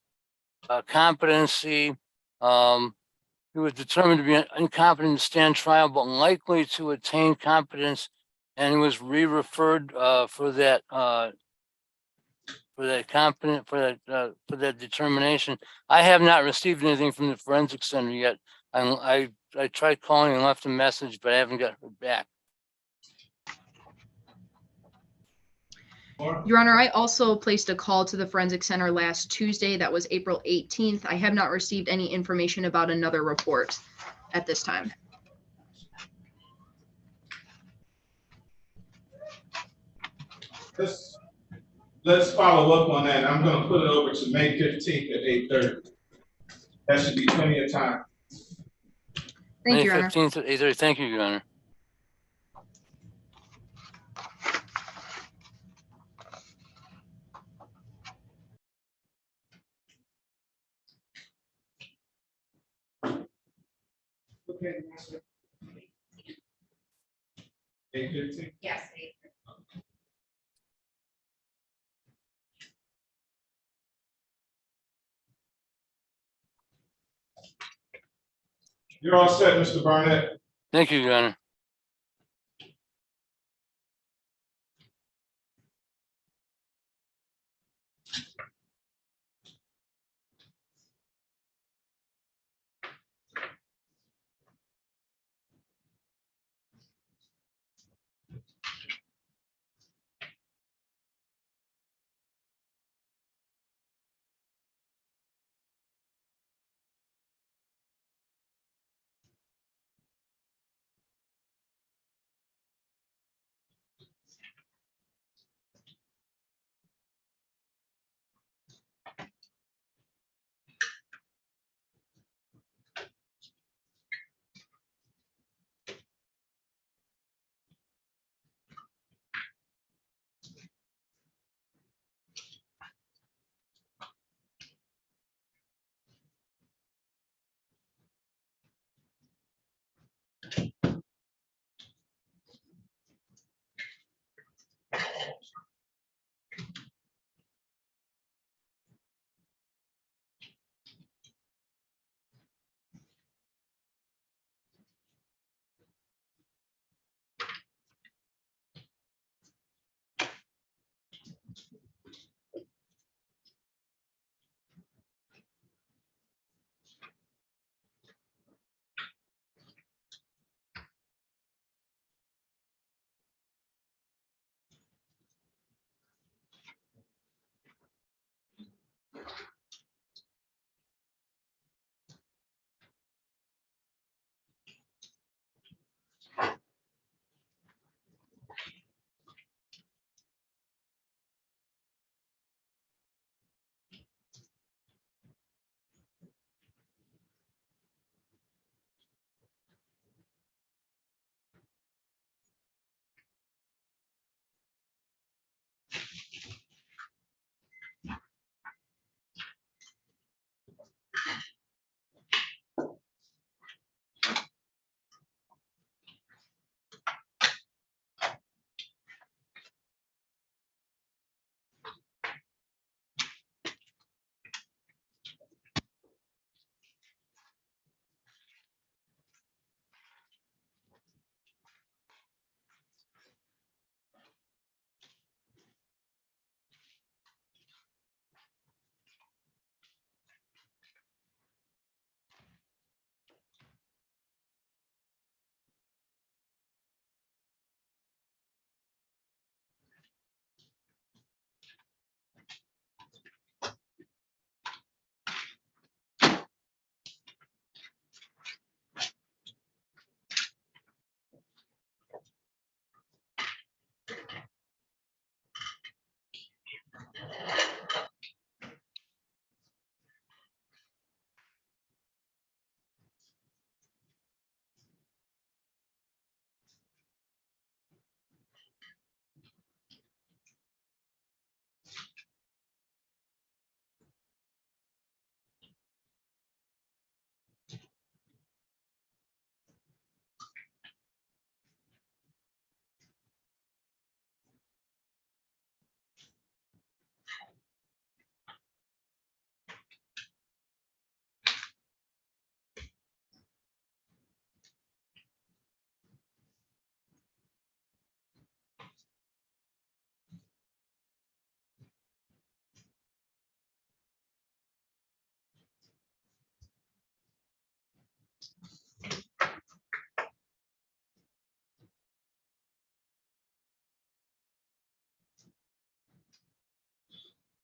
competency. He was determined to be incompetent to stand trial, but unlikely to attain competence, and he was re-referred for that determination. I have not received anything from the Forensic Center yet. I tried calling and left a message, but I haven't got her back. Your Honor, I also placed a call to the Forensic Center last Tuesday. That was April 18th. I have not received any information about another report at this time. Let's follow up on that. I'm going to put it over to May 15th at 8:30. That should be plenty of time. Thank you, May Your Honor. 15th at 8:30. Thank you, Your Honor. Okay. 8:15? Yes. You're all set, Mr. Barnett. Thank you, Your Honor.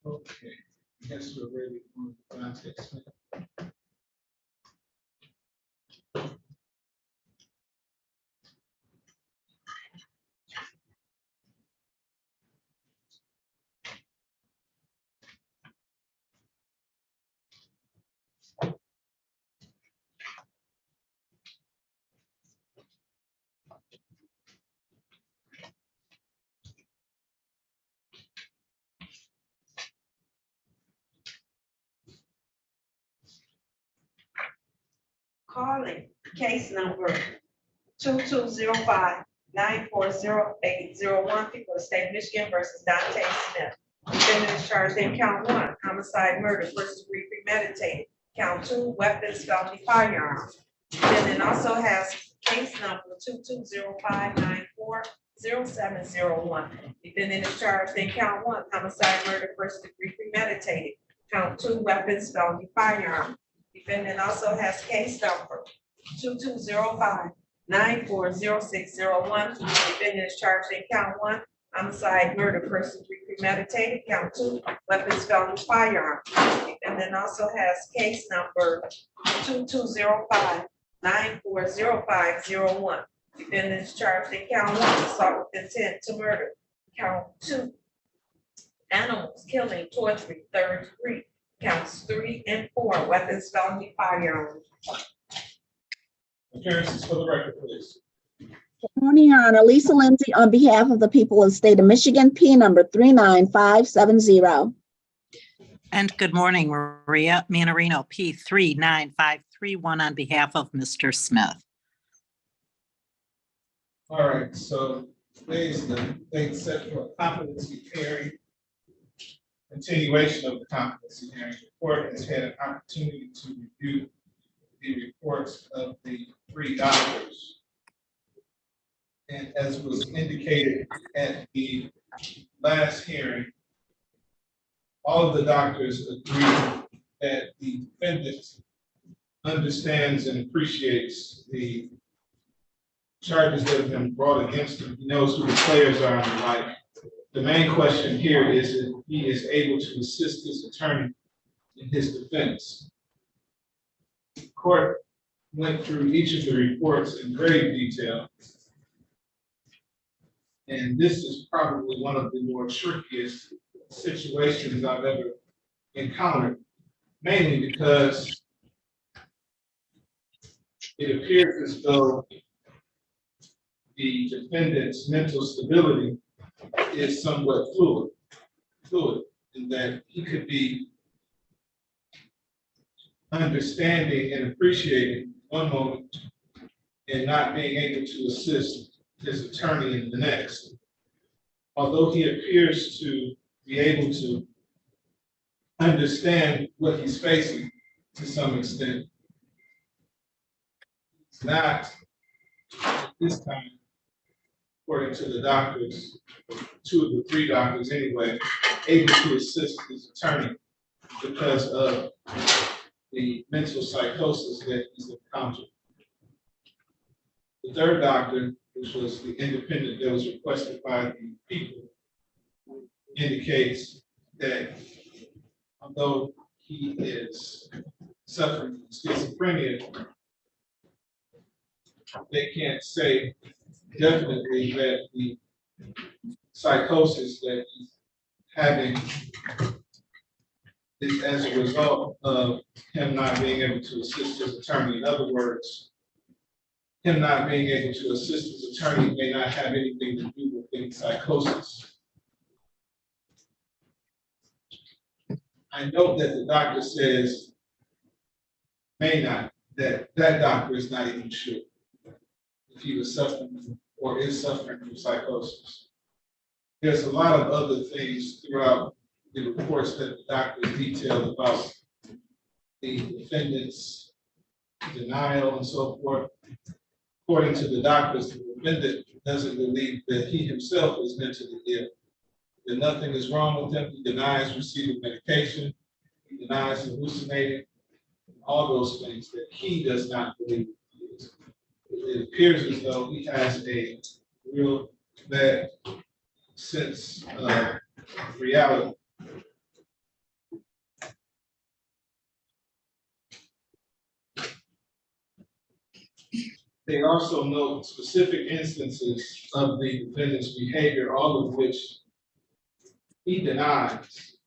Okay, yes, we're ready on Dante Smith. Calling case number 2205-940801, people of the state of Michigan versus Dante Smith. Defendant is charged in count 1, homicide, murder, first degree premeditated. Count 2, weapons, felony, firearm. Defendant also has case number 2205-940701. Defendant is charged in count 1, homicide, murder, first degree premeditated. Count 2, weapons, felony, firearm. Defendant also has case number 2205-940601. Defendant is charged in count 1, homicide, murder, first degree premeditated. Count 2, weapons, felony, firearm. Defendant also has case number 2205-940501. Defendant is charged in count 1, assault with intent to murder. Count 2, animals, killing, torturing, third degree. Counts 3 and 4, weapons, felony, firearms. Appearances for the record, please. Good morning, Your Honor. Lisa Lindsay on behalf of the people of the state of Michigan, P number 39570. And good morning, Maria Manarino, P 39531 on behalf of Mr. Smith. All right, so today's the date set for a competency hearing. Continuation of the competency hearing. The court has had an opportunity to review the reports of the 3 doctors. And as was indicated at the last hearing, all of the doctors agree that the defendant understands and appreciates the charges that have been brought against him. He knows who the players are and the like. The main question here is if he is able to assist his attorney in his defense. The court went through each of the reports in great detail. And this is probably one of the more trickiest situations I've ever encountered, mainly because it appears as though the defendant's mental stability is somewhat fluid, in that he could be understanding and appreciating one moment and not being able to assist his attorney in the next. Although he appears to be able to understand what he's facing to some extent, it's not at this time, according to the doctors, 2 of the 3 doctors anyway, able to assist his attorney because of the mental psychosis that he's encountered. The 3rd doctor, which was the independent that was requested by the people, indicates that although he is suffering from schizophrenia, they can't say definitely that the psychosis that he's having is as a result of him not being able to assist his attorney. In other words, him not being able to assist his attorney may not have anything to do with any psychosis. I know that the doctor says may not, that doctor is not even sure if he was suffering or is suffering from psychosis. There's a lot of other things throughout the reports that the doctors detailed about the defendant's denial and so forth. According to the doctors, the defendant doesn't believe that he himself is mentally ill, that nothing is wrong with him. He denies receiving medication, he denies hallucinating, all those things that he does not believe he is. It appears as though he has a real bad sense of reality. They also note specific instances of the defendant's behavior, all of which he denies.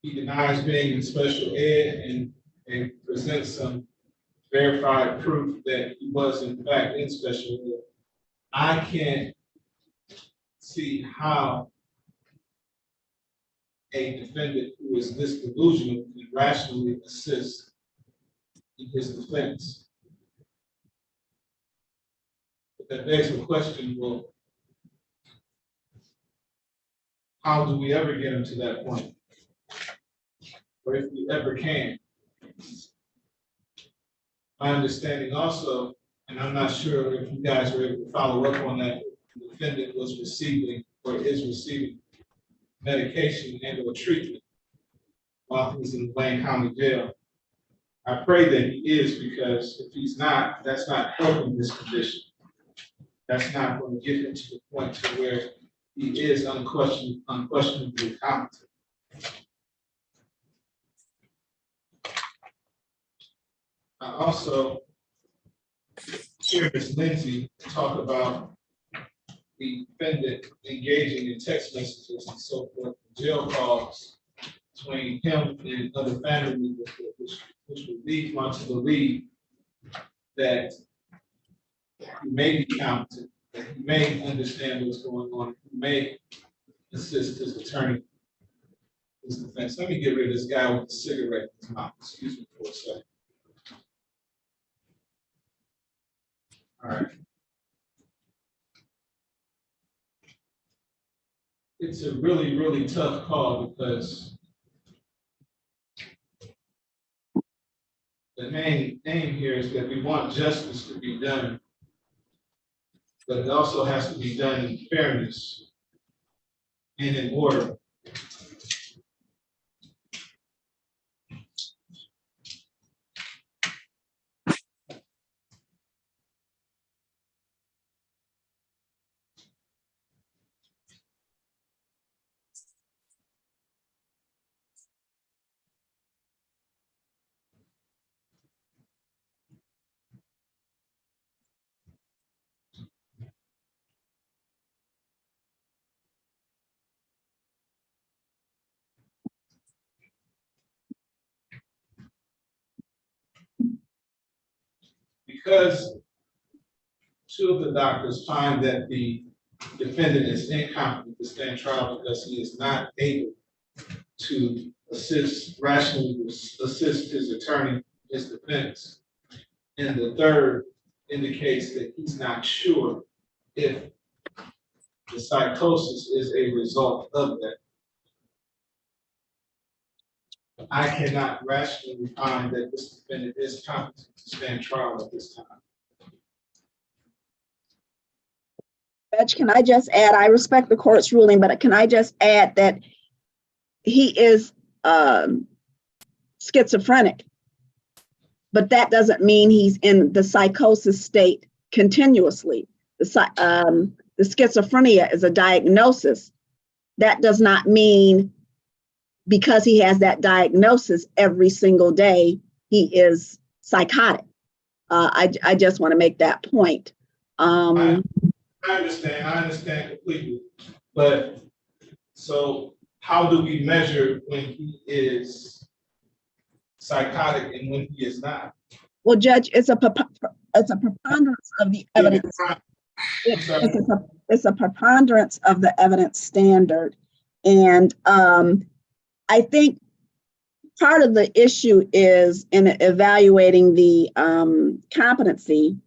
He denies being in special ed and presents some verified proof that he was in fact in special ed. I can't see how a defendant who is this delusional can rationally assist in his defense. But that begs the question, well, how do we ever get him to that point? Or if we ever can? My understanding also, and I'm not sure if you guys were able to follow up on that, the defendant was receiving or is receiving medication and or treatment while he's in Wayne County Jail. I pray that he is, because if he's not, that's not helping this condition. That's not going to get him to the point to where he is unquestionably competent. I also hear Ms. Lindsay talk about the defendant engaging in text messages and so forth, jail calls between him and other family members, which would lead one to believe that he may be competent, that he may understand what's going on, he may assist his attorney, his defense. Let me get rid of this guy with the cigarette in his mouth. Excuse me for a second. All right. It's a really, really tough call because the main aim here is that we want justice to be done, but it also has to be done in fairness and in order. Because two of the doctors find that the defendant is incompetent to stand trial because he is not able to rationally assist his attorney, his defense. And the third indicates that he's not sure if the psychosis is a result of that. I cannot rationally find that this defendant is competent to stand trial at this time. Judge, can I just add, I respect the court's ruling, but can I just add that he is schizophrenic, but that doesn't mean he's in the psychosis state continuously. The schizophrenia is a diagnosis. That does not mean because he has that diagnosis every single day, he is psychotic. I just want to make that point. I understand completely. But so how do we measure when he is psychotic and when he is not? Well, Judge, it's a preponderance of the evidence. It's a preponderance of the evidence standard. And I think part of the issue is in evaluating the competency.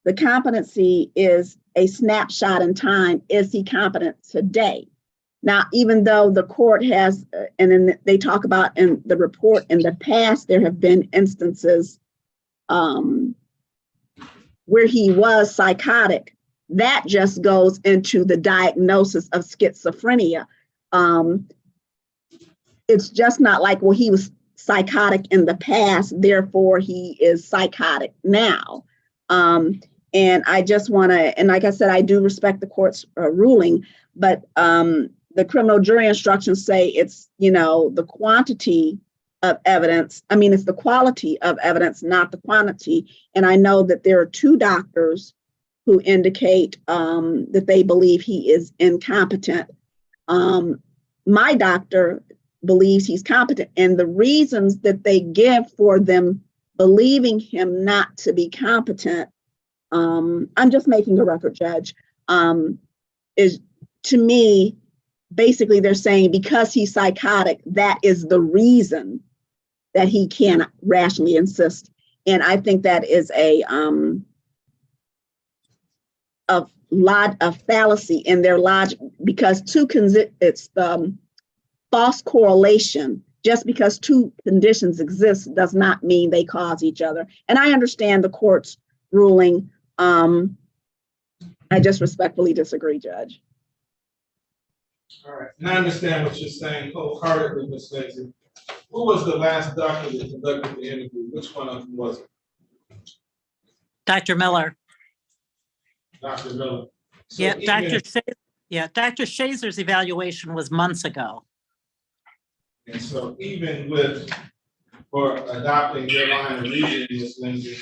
The competency is a snapshot in time. Is he competent today? Now, even though the court has, and then they talk about in the report in the past, there have been instances where he was psychotic. That just goes into the diagnosis of schizophrenia. It's just not like, well, he was psychotic in the past, therefore he is psychotic now. And I just want to, and like I said, I do respect the court's ruling, but the the criminal jury instructions say it's, the quantity of evidence. I mean, it's the quality of evidence, not the quantity. And I know that there are 2 doctors who indicate that they believe he is incompetent. My doctor believes he's competent, and the reasons that they give for them believing him not to be competent, I'm just making a record, Judge, is, to me, basically they're saying because he's psychotic, that is the reason that he can't rationally insist. And I think that is a fallacy in their logic, because it's false correlation. Just because 2 conditions exist does not mean they cause each other. And I understand the court's ruling. I just respectfully disagree, Judge. All right, and I understand what you're saying wholeheartedly, Ms. Lacy. Who was the last doctor that conducted the interview? Which one of them was it? Dr. Miller. Dr. Miller. So Yeah, even, Dr. Shazer's evaluation was months ago. And so even for adopting your line of reasoning, Ms. Lindsay,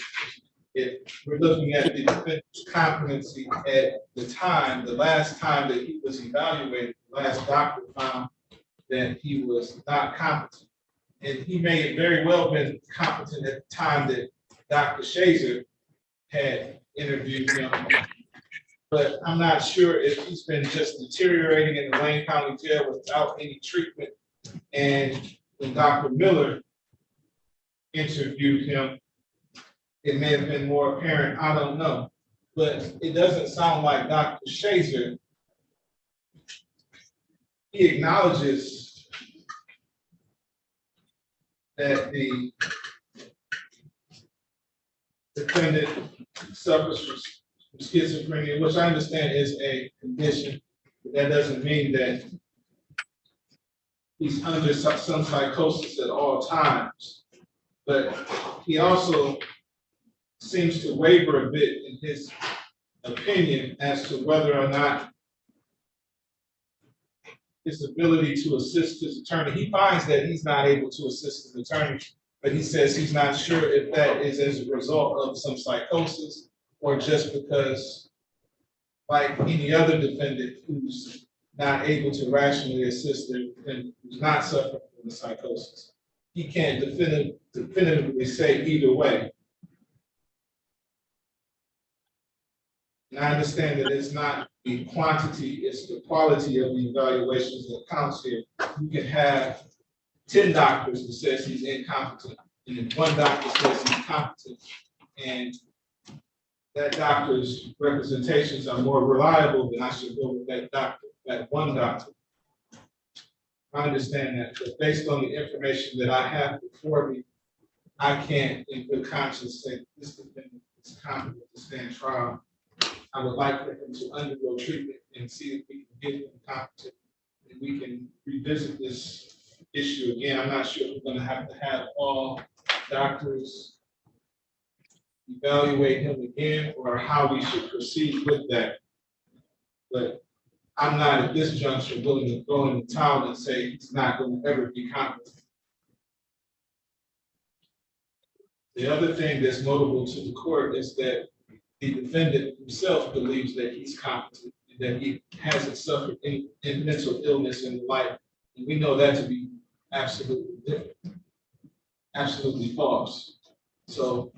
if we're looking at the defendant's competency at the last time that he was evaluated, the last doctor found that he was not competent. And he may have very well been competent at the time that Dr. Shazer had interviewed him. But I'm not sure if he's been just deteriorating in the Wayne County Jail without any treatment. And when Dr. Miller interviewed him, it may have been more apparent, I don't know. But it doesn't sound like Dr. Shazer, he acknowledges that the defendant suffers from schizophrenia, which I understand is a condition, but that doesn't mean that he's under some psychosis at all times. But he also seems to waver a bit in his opinion as to whether or not his ability to assist his attorney. He finds that he's not able to assist his attorney, but he says he's not sure if that is as a result of some psychosis or just because, like any other defendant who's not able to rationally assist their defendant, who's not suffering from the psychosis, he can't definitively say either way. And I understand that it's not the quantity, it's the quality of the evaluations that counts here. You can have 10 doctors who says he's incompetent, and then 1 doctor says he's competent, and that doctor's representations are more reliable, then I should go with that doctor, that 1 doctor. I understand that, but based on the information that I have before me, I can't in good conscience say this defendant is competent to stand trial. I would like for him to undergo treatment and see if we can get him competent and we can revisit this issue again. I'm not sure if we're going to have all doctors evaluate him again or how we should proceed with that. But I'm not at this juncture willing to throw in the towel and say he's not going to ever be competent. The other thing that's notable to the court is that the defendant himself believes that he's competent and that he hasn't suffered any mental illness in life. And we know that to be absolutely different, absolutely false. So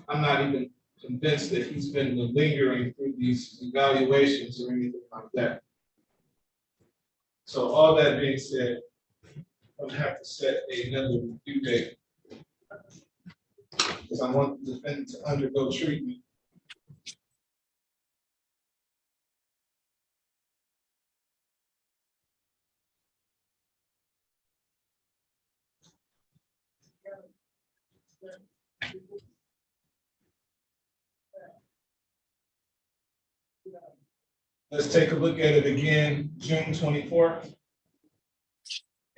I'm not even convinced that he's been lingering through these evaluations or anything like that. So all that being said, I'm gonna have to set another review date because I want the defendant to undergo treatment. Let's take a look at it again, June 24th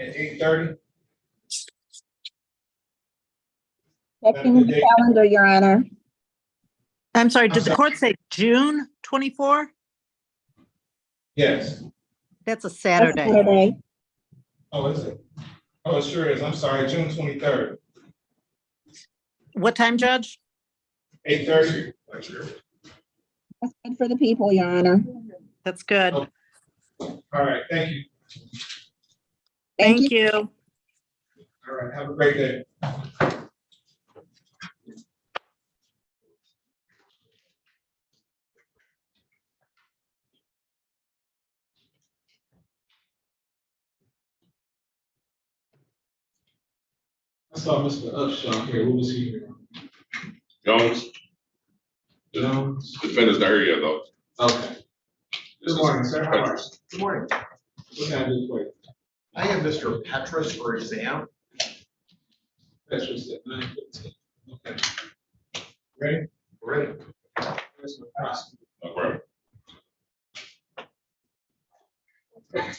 at 8:30. Checking the calendar, Your Honor. I'm sorry, did the court say June 24? Yes. That's a That's Saturday. Saturday. Oh, is it? Oh, it sure is. I'm sorry, June 23rd, What time, Judge? 8:30. That's good for the people, Your Honor. That's good. Oh. All right, thank you. Thank you. All right, have a great day. I saw Mr. Upshaw here. What was he here? Jones. Jones. Defendant's not here yet, though. Okay. Good morning, sir. How are you? Good morning. What can I do for you? I have Mr. Petrus for exam. Petrus at 9:15. Okay. Ready? Ready. Where's my prosecutor? Okay.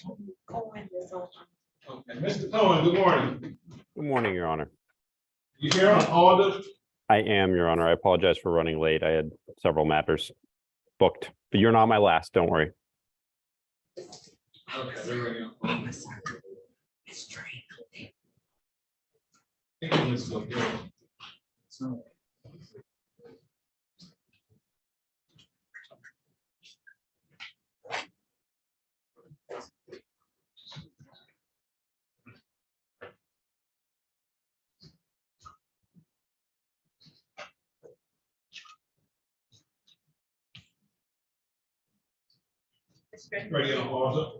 Okay, Mr. Cohen, good morning. Good morning, Your Honor. You here on Alda? I am, Your Honor. I apologize for running late. I had several matters booked, but you're not my last. Don't worry. Okay, they're ready. Let's go. Ready on Alda?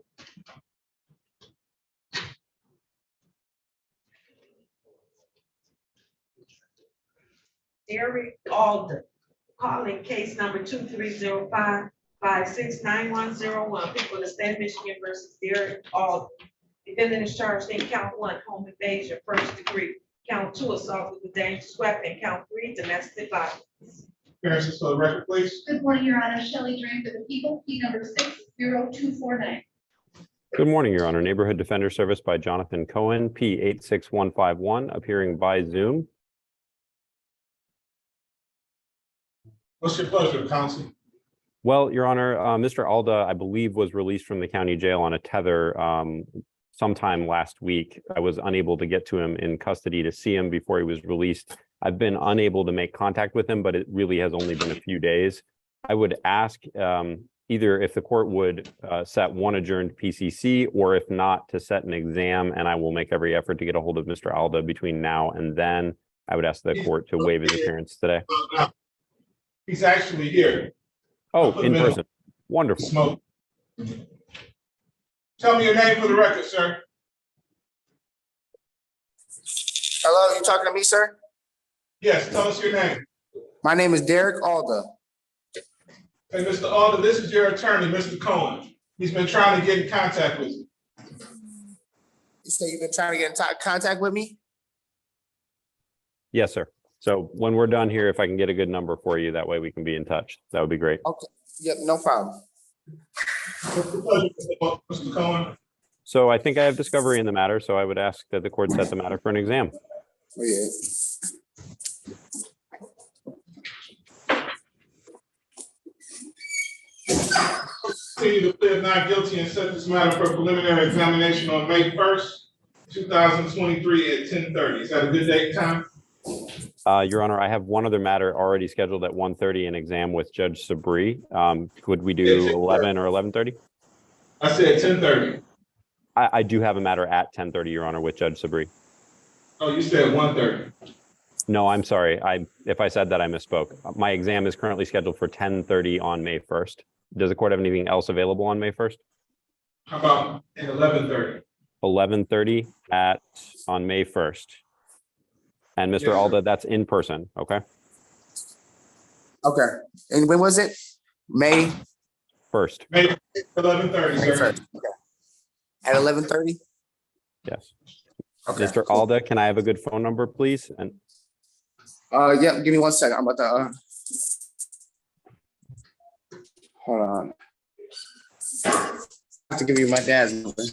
Derek Alda, calling case number 2305-569101. People of the state of Michigan versus Derek Alda. Defendant is charged in count 1, home invasion, first degree. Count 2, assault with a dangerous weapon. Count 3, domestic violence. Appearances for the record, please. Good morning, Your Honor. Shelley Drain for the people, P number 60249. Good morning, Your Honor. Neighborhood Defender Service by Jonathan Cohen, P 86151, appearing by Zoom. What's your pleasure, counsel? Well, Your Honor, Mr. Alda, I believe, was released from the county jail on a tether sometime last week. I was unable to get to him in custody to see him before he was released. I've been unable to make contact with him, but it really has only been a few days. I would ask either if the court would set one adjourned PCC, or if not, to set an exam, and I will make every effort to get a hold of Mr. Alda between now and then. I would ask the court to waive his appearance today. He's actually here. Oh, in person. Wonderful. Smoke. Tell me your name for the record, sir. Hello, you talking to me, sir? Yes, tell us your name. My name is Derek Alda. Hey, Mr. Alda, this is your attorney, Mr. Cohen. He's been trying to get in contact with you. You say you've been trying to get in contact with me? Yes, sir. So when we're done here, if I can get a good number for you, that way we can be in touch. That would be great. Okay. Yep, no problem. Mr. Cohen. So I think I have discovery in the matter, so I would ask that the court set the matter for an exam. Oh, yeah. Continue to plead not guilty and set this matter for preliminary examination on May 1st, 2023 at 10:30. Is that a good date and time? Your Honor, I have one other matter already scheduled at 1:30, an exam with Judge Sabri. Could we do 11 or 11:30? I said 10:30. I do have a matter at 10:30, Your Honor, with Judge Sabri. Oh, you said 1:30. No, I'm sorry. If I said that, I misspoke. My exam is currently scheduled for 10:30 on May 1st. Does the court have anything else available on May 1st? How about at 11:30? 11:30 on May 1st. And Mr. Yes, Alda, that's in person, okay? Okay. And when was it? May 1st. May 11:30, May sir. 1st. Okay. At 11:30? Yes. Okay. Mr. Alda, can I have a good phone number, please? And Yeah, give me 1 second. I'm about to hold on. I have to give you my dad's number.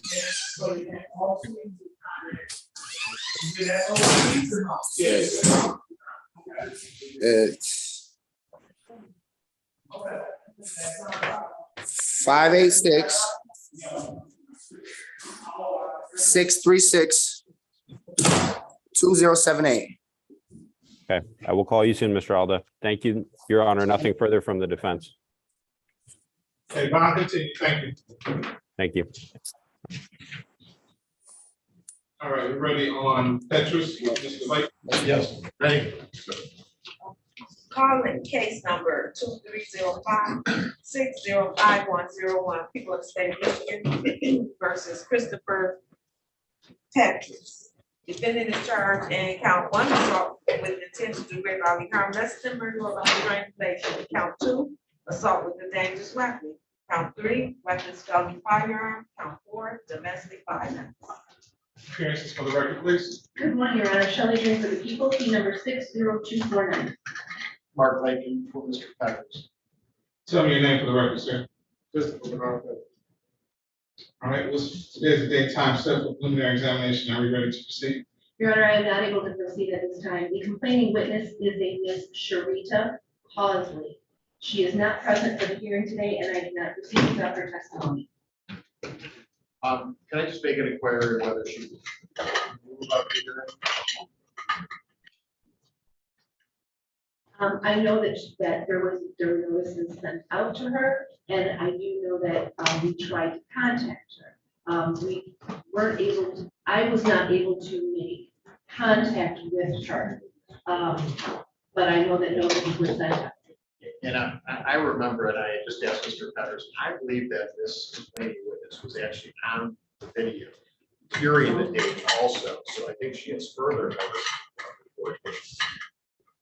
It's 586 636-2078. Okay, I will call you soon, Mr. Alda. Thank you, Your Honor. Nothing further from the defense. Okay, bond continue. Thank you. Thank you. All right, we're ready on Petrus, Mr. White. Yes, ready. Calling case number 2305-605-101, people of the state of Michigan versus Christopher Petrus. Defendant is charged in count 1, assault with intent to do great bodily harm, less than murder or strangulation. Count 2, assault with a dangerous weapon. Count 3, weapons felony firearm. Count 4, domestic violence. Appearances for the record, please. Good morning, Your Honor. Shelley Green for the people, P number 60249. Mark Lakin for Mr. Peppers. Tell me your name for the record, sir. Christopher Bernard. All right, today's the date time set for preliminary examination. Are we ready to proceed? Your Honor, I am not able to proceed at this time. The complaining witness is a Miss Sharita Causley. She is not present for the hearing today, and I did not receive without her testimony. Can I just make an inquiry whether she move up here? I know that there were notices sent out to her, and I do know that we tried to contact her. We weren't able to, I was not able to make contact with her. But I know that notices were sent out. And I remember, and I just asked Mr. Peppers, I believe that this complaining witness was actually on the video during the date also. So I think she has further notice.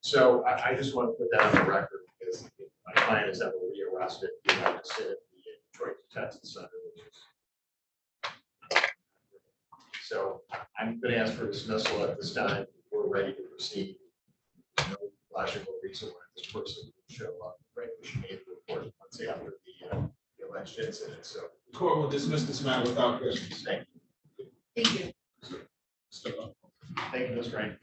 So I just want to put that on the record because my client is ever rearrested. We have to sit at the Detroit Detention Center, which is. So I'm going to ask for dismissal at this time. We're ready to proceed. No logical reason why this person would show up. Right, we should make the report once after the alleged incident. So The court will dismiss this matter without questions. thank you. Thank you. Thank you, Ms. Grant.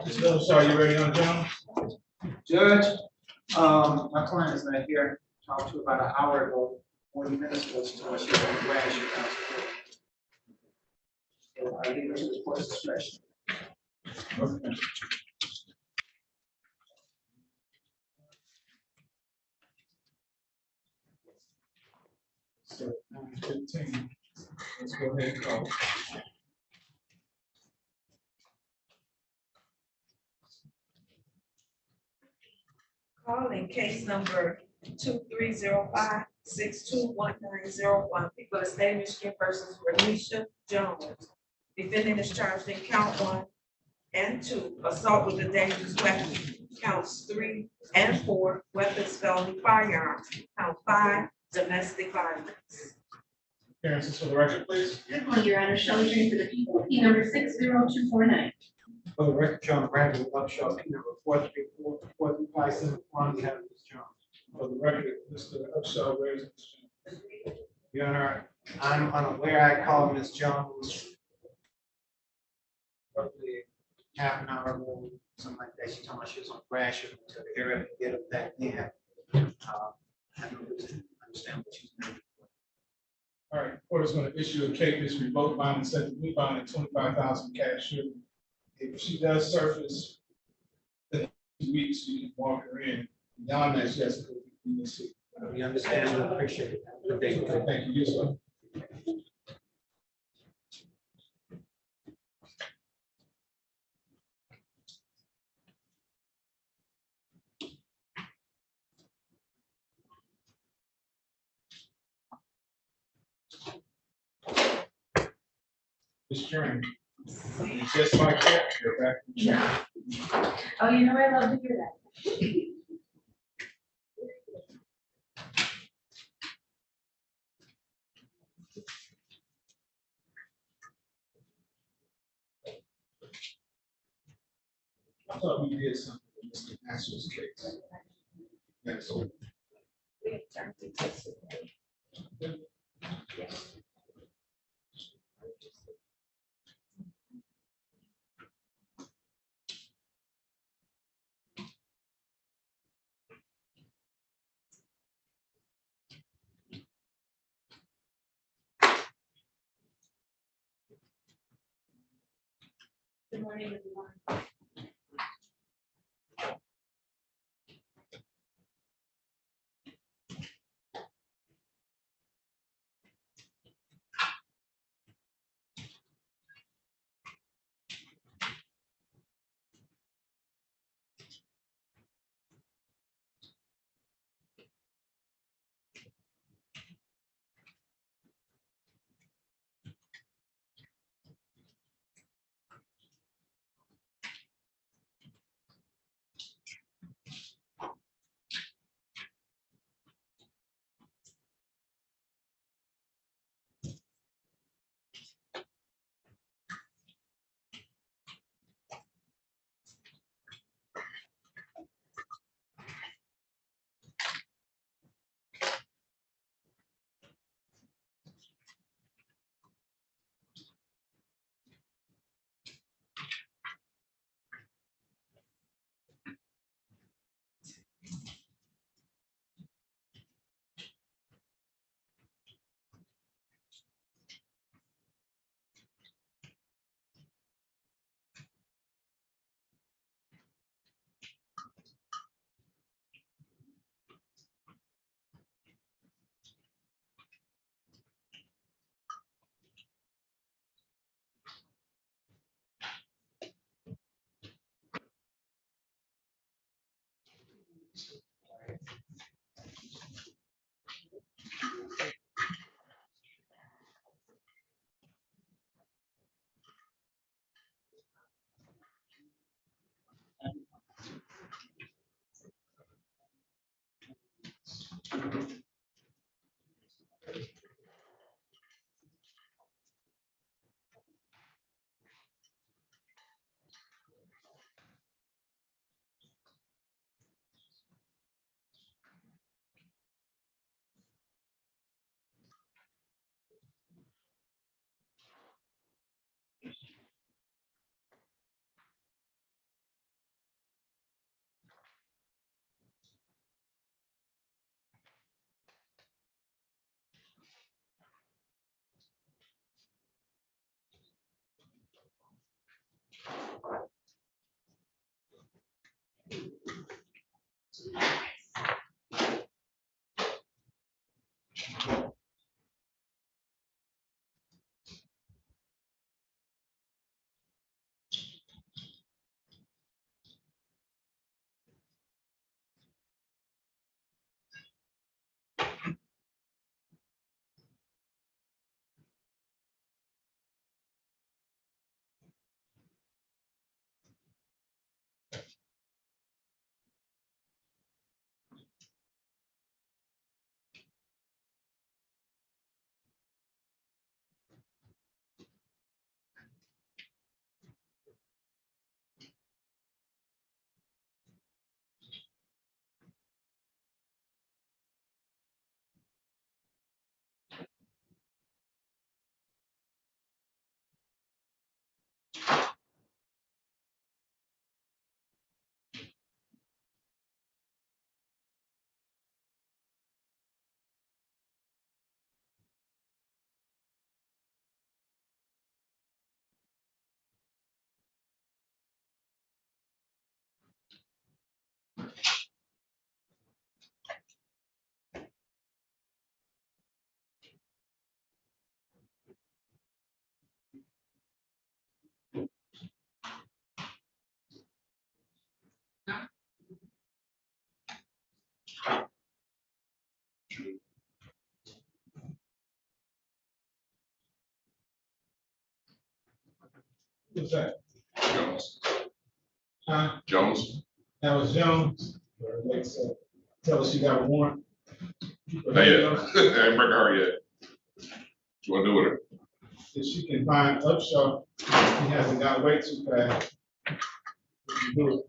Ms. Phillips, are you ready on Jones? Judge, my client is not here. Talked to about an hour ago, 40 minutes ago, she told me she was on the way, she was so I leave her to the court's discretion. Okay. So, 9:15. Let's go ahead and call. Calling case number 2305-621-901, people of the state of Michigan versus Renisha Jones. Defendant is charged in count 1, and 2, assault with a dangerous weapon, counts 3 and 4, weapons, felony, firearms, count 5, domestic violence. Appearances for the record, please. Good morning, Your Honor. Shelley Green for the people. P number 60249. For the record, John Bradley, Upshaw, P number 434, on behalf of Ms. Jones. For the record, Mr. Upshaw, where is Mr. Your Honor, I'm unaware. I called Ms. Jones roughly half an hour ago, something like that. She told me she was on Gratiot to the area to get up back then. I don't understand what she's doing. All right, court is going to issue a case revoked bond and set the new bond at 25,000 cash. If she does surface in 2 weeks, you can walk her in. Beyond that, she has to go through the city. We understand and appreciate it. Good day. Thank you, yes, sir. Ms. Jeremy, just like that, you're back. Oh, you know, I love to hear that. I thought we did something with Mr. Nassau's case. Yes. Good morning, everyone. Who's that? Jones. Huh? Jones? That was Jones. Like, so, tell us you got a warrant. Not yet. I ain't bring her yet. What you wanna do with her? If she can find Upshaw, he hasn't got away too fast. We can do it.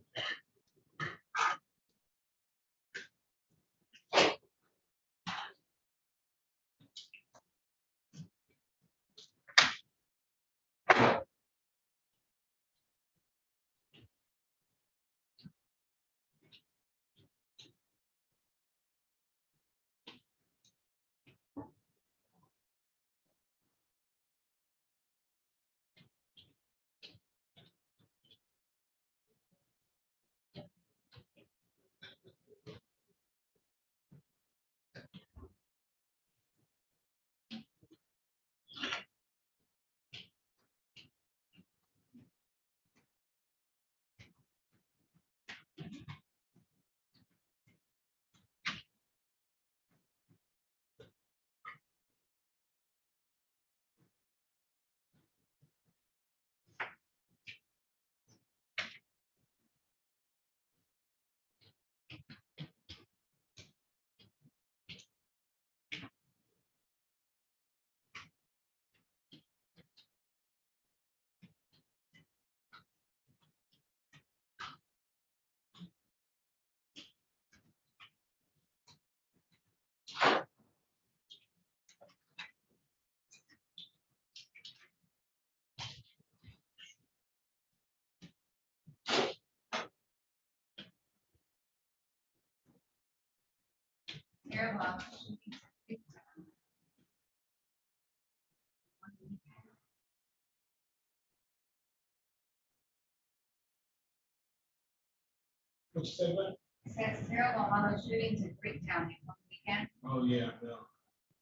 What you say, what? Says zero on those shootings in Freetown one weekend, Oh, yeah, no.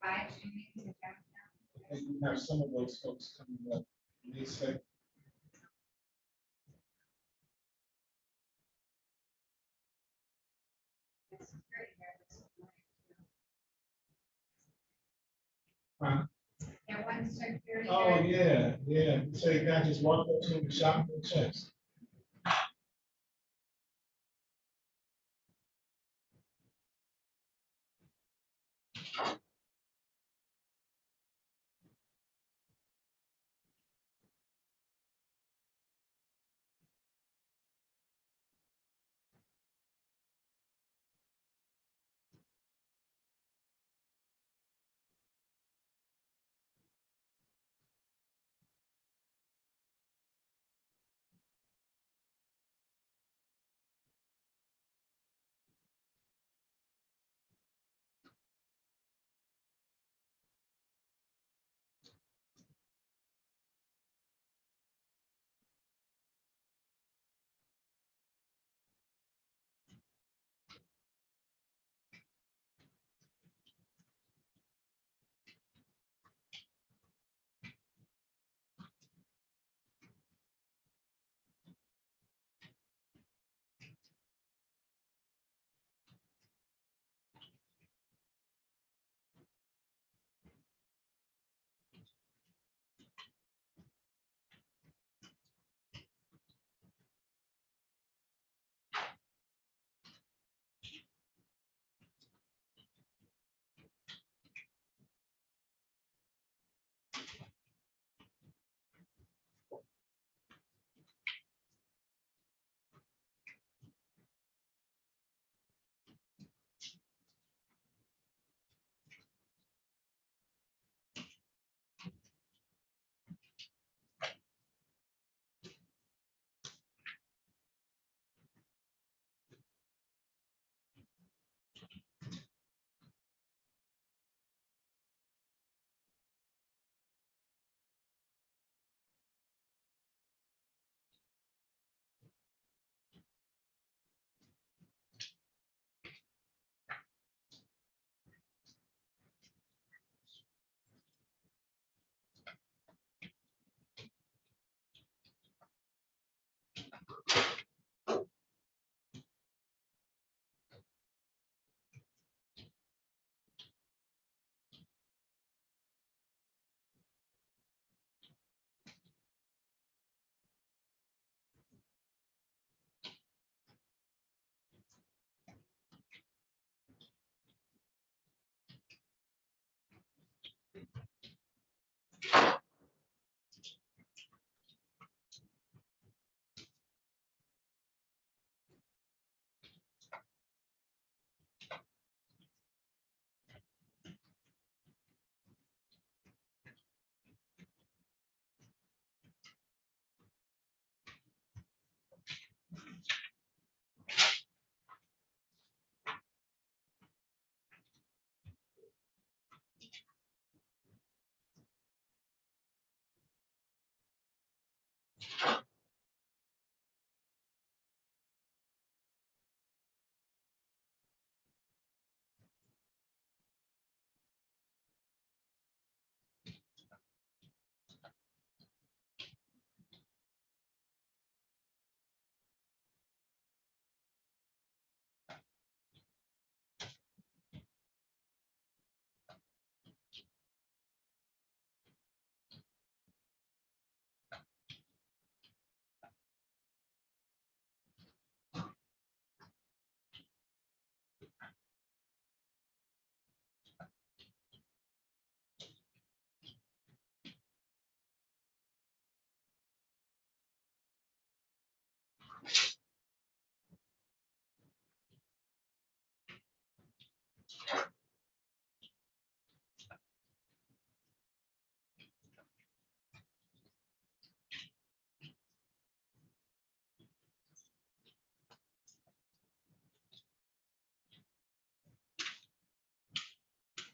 5 shootings in downtown. I think we have some of those folks coming up. They say, huh? And one security. Oh, yeah, yeah. You say a guy just walked up to him and shot him in the chest.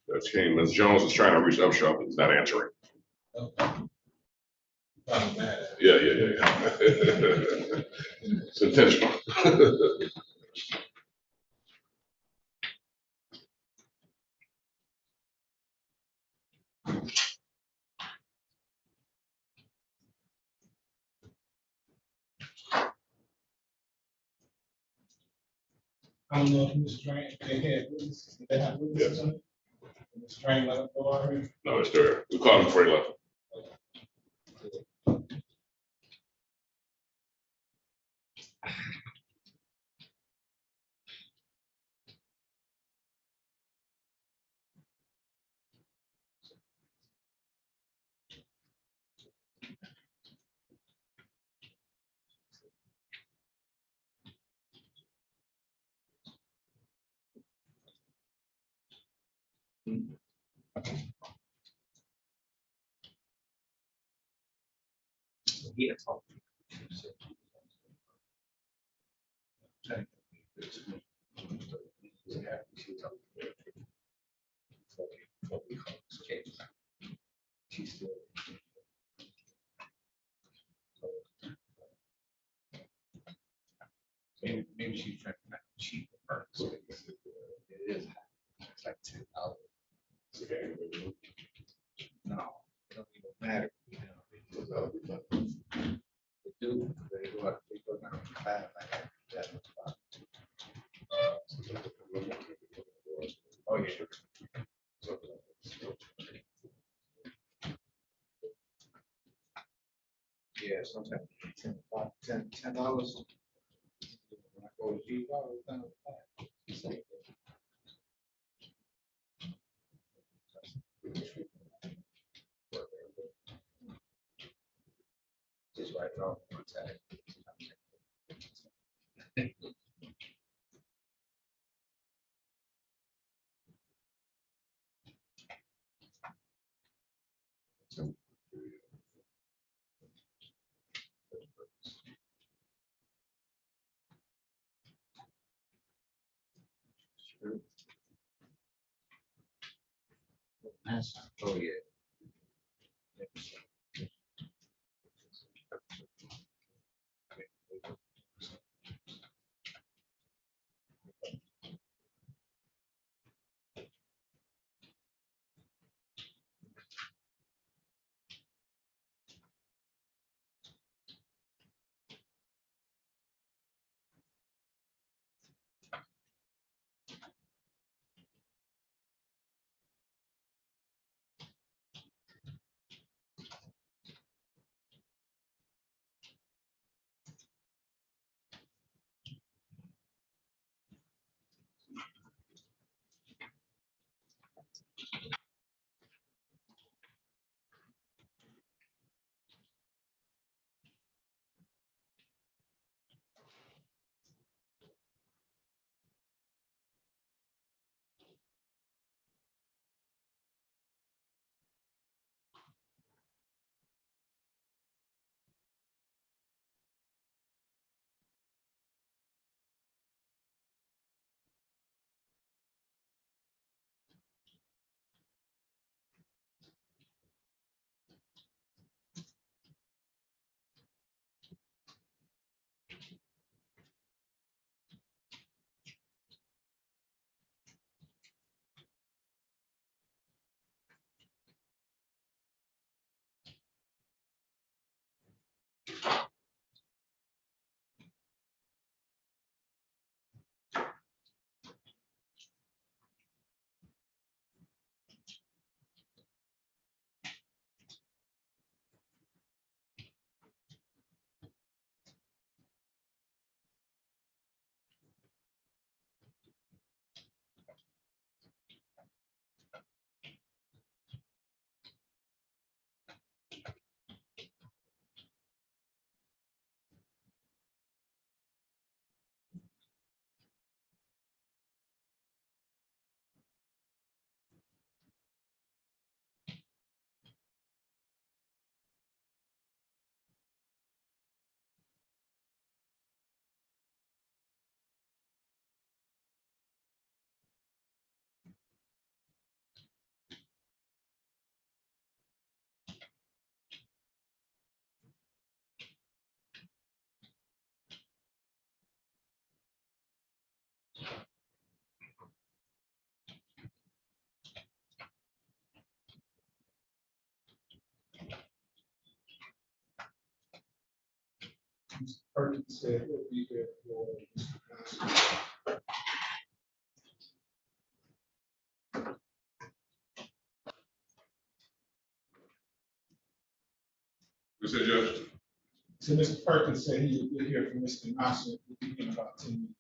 That's King. Ms. Jones is trying to reach Upshaw, but he's not answering. Yeah. It's intentional. I don't know if Mr. Train, they had witnesses, did they have witnesses on it? Mr. Train let them go already? No, it's there. We called him before he left. Maybe she's trying to cheat the person. It is. It's like $10. No, it don't even matter. You know, they do, they go out, they go down the path like that. Oh, yeah. Yeah, sometimes $10. When I go to G, down the path. Just right off my tag. Oh, yeah. Perkins said he'll be here for Mr. Johnson. Who said yes? So Mr. Perkins said he will be here for Mr. Johnson in about 10 minutes.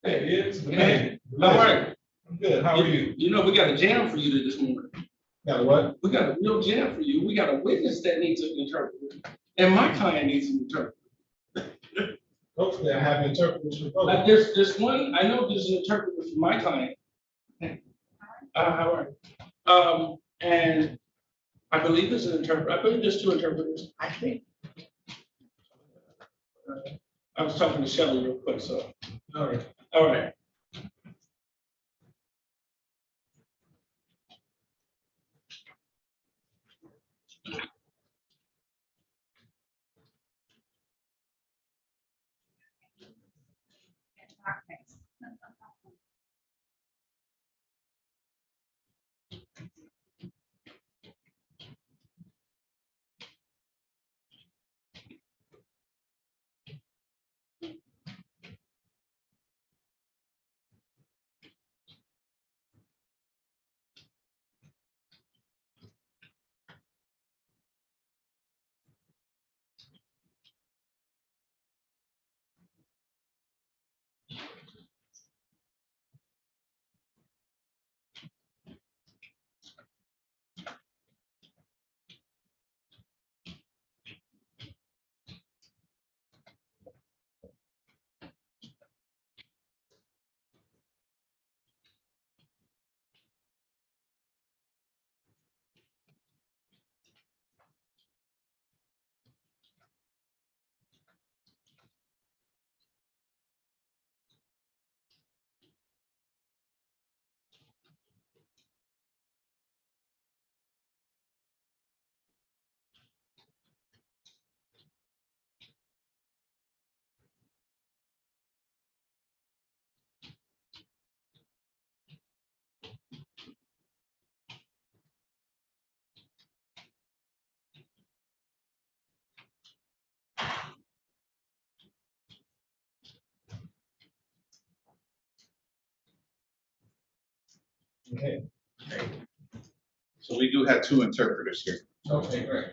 Hey, it's the man. All right. I'm good. How are you? You know, we got a jam for you this morning. Got a what? We got a real jam for you. We got a witness that needs an interpreter. And my client needs an interpreter. Hopefully I have interpreters for both. There's one, I know there's an interpreter for my client. How are you? And I believe there's an interpreter. I believe there's two interpreters. I think. I was talking to Shelly real quick, so. All right. All right. Okay. So we do have two interpreters here. Okay, great.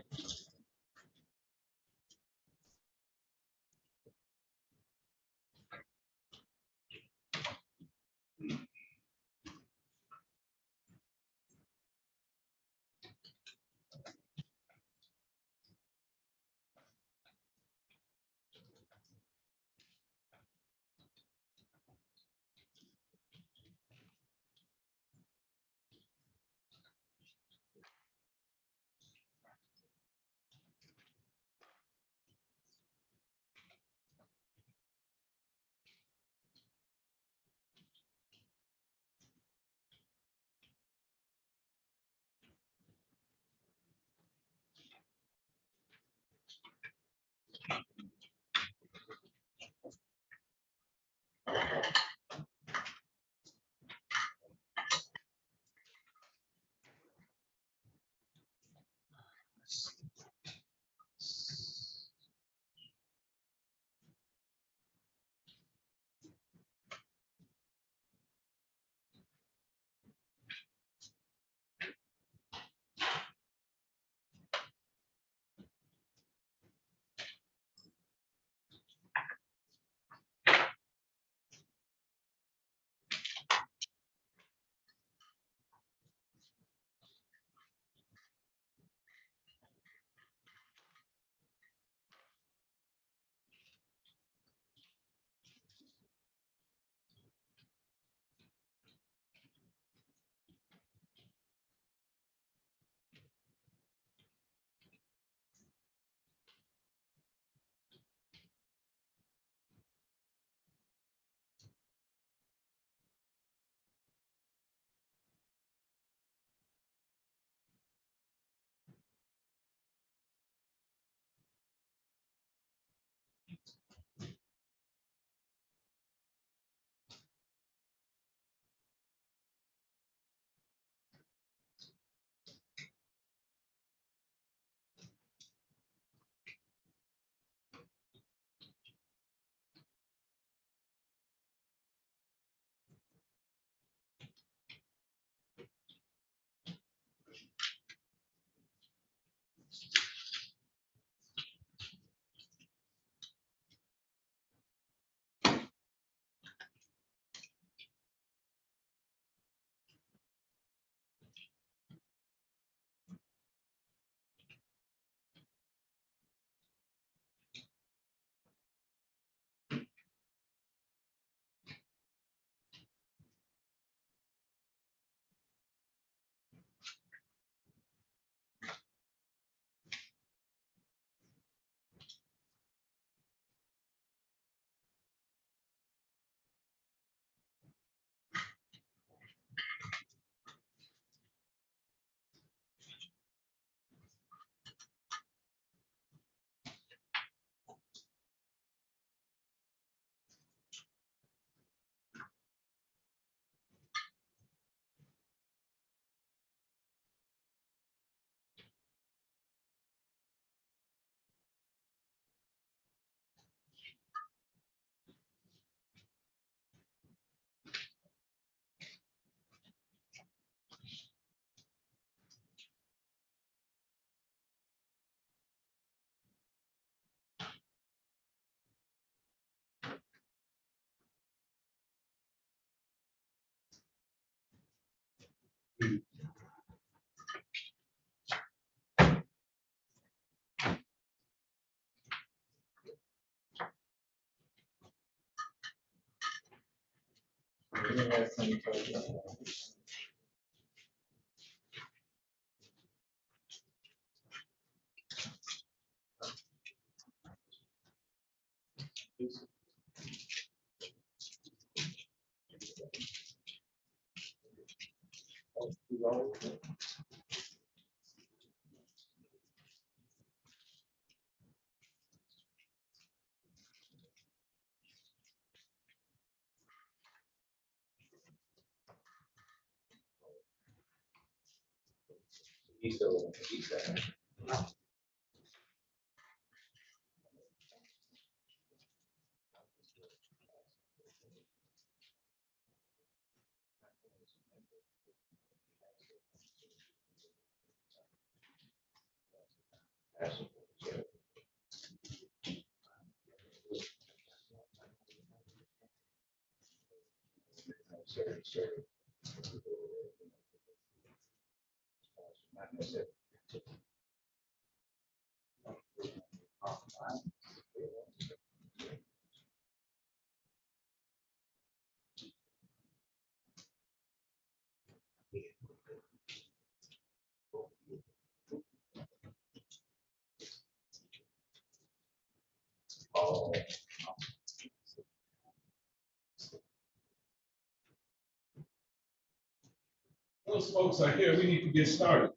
Those folks are here. We need to get started.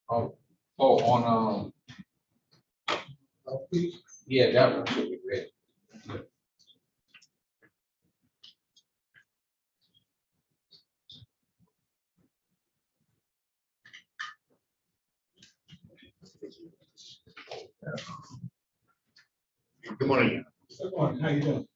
On, yeah, that one should be ready. Good morning. Good morning. How you doing?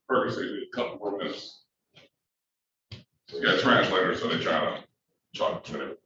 Ferguson, a couple more minutes. So we got translators, so they're trying to talk to them.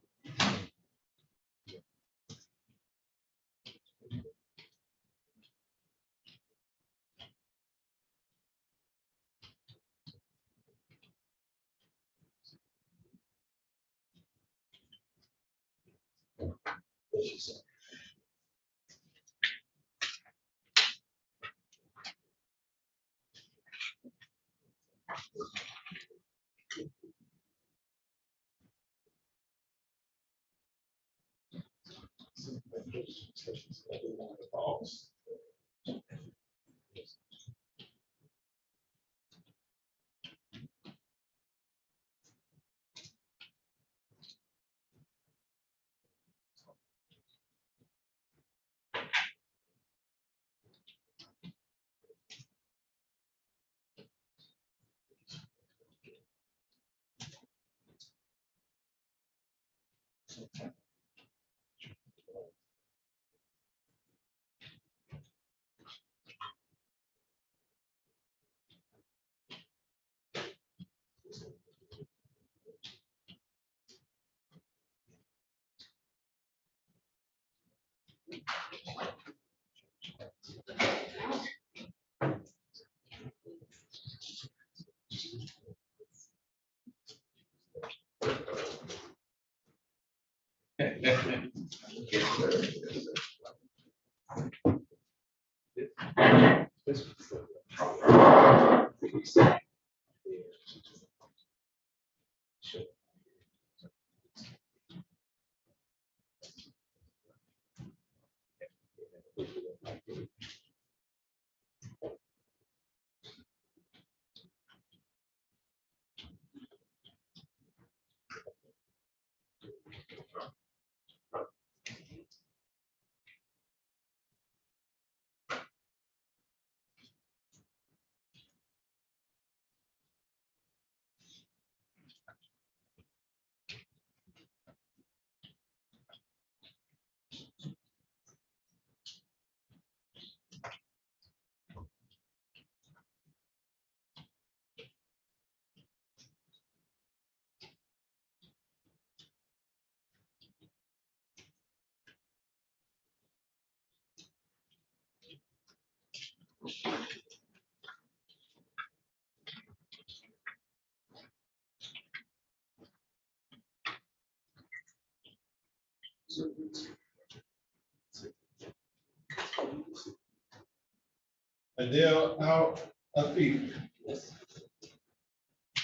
Adele Al-Afif.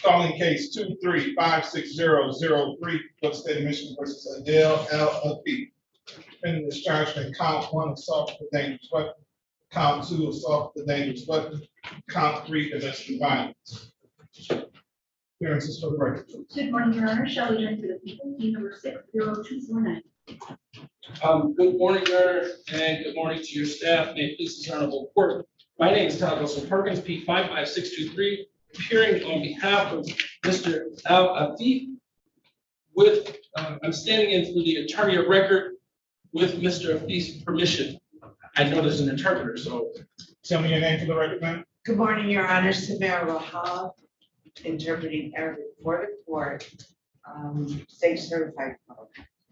Calling case 2356003 for the state of Michigan versus Adele Al-Afif. Defendant is charged in count 1 assault with a dangerous weapon, count 2 assault with a dangerous weapon, count 3 domestic violence. Appearances for the record. Good morning, Your Honor. Shelley Jones for the people, team number 60249. Good morning, Your Honor, and good morning to your staff. May it please this honorable court. My name is Todd Wilson Perkins, P55623, appearing on behalf of Mr. Al-Afif. I'm standing in for the attorney of record with Mr. Afif's permission. I know there's an interpreter, so. Tell me your name for the record, ma'am. Good morning, Your Honor. Samara Rahab, interpreting Arabic for the court, state certified.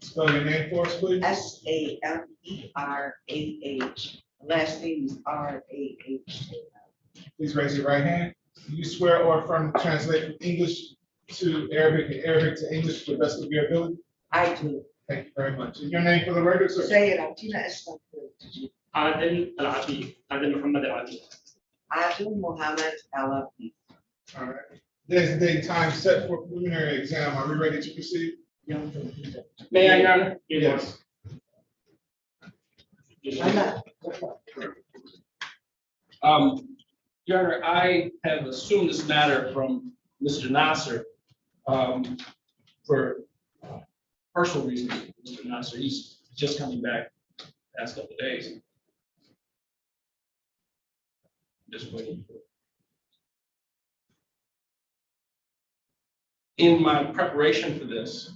Spell your name for us, please. Samerah. Last name is Rah. Please raise your right hand. Do you swear or affirm to translate from English to Arabic and Arabic to English to the best of your ability? I do. Thank you very much. And your name for the record, sir? Adel Al-Afif, Adel Muhammad Al-Afif. Adel Muhammad Al-Afif. All right. There's a date and time set for preliminary exam. Are we ready to proceed? May I, Your Honor? Yes. Your Honor, I have assumed this matter from Mr. Nasser for personal reasons. Mr. Nasser, he's just coming back the past couple of days. Just waiting. In my preparation for this,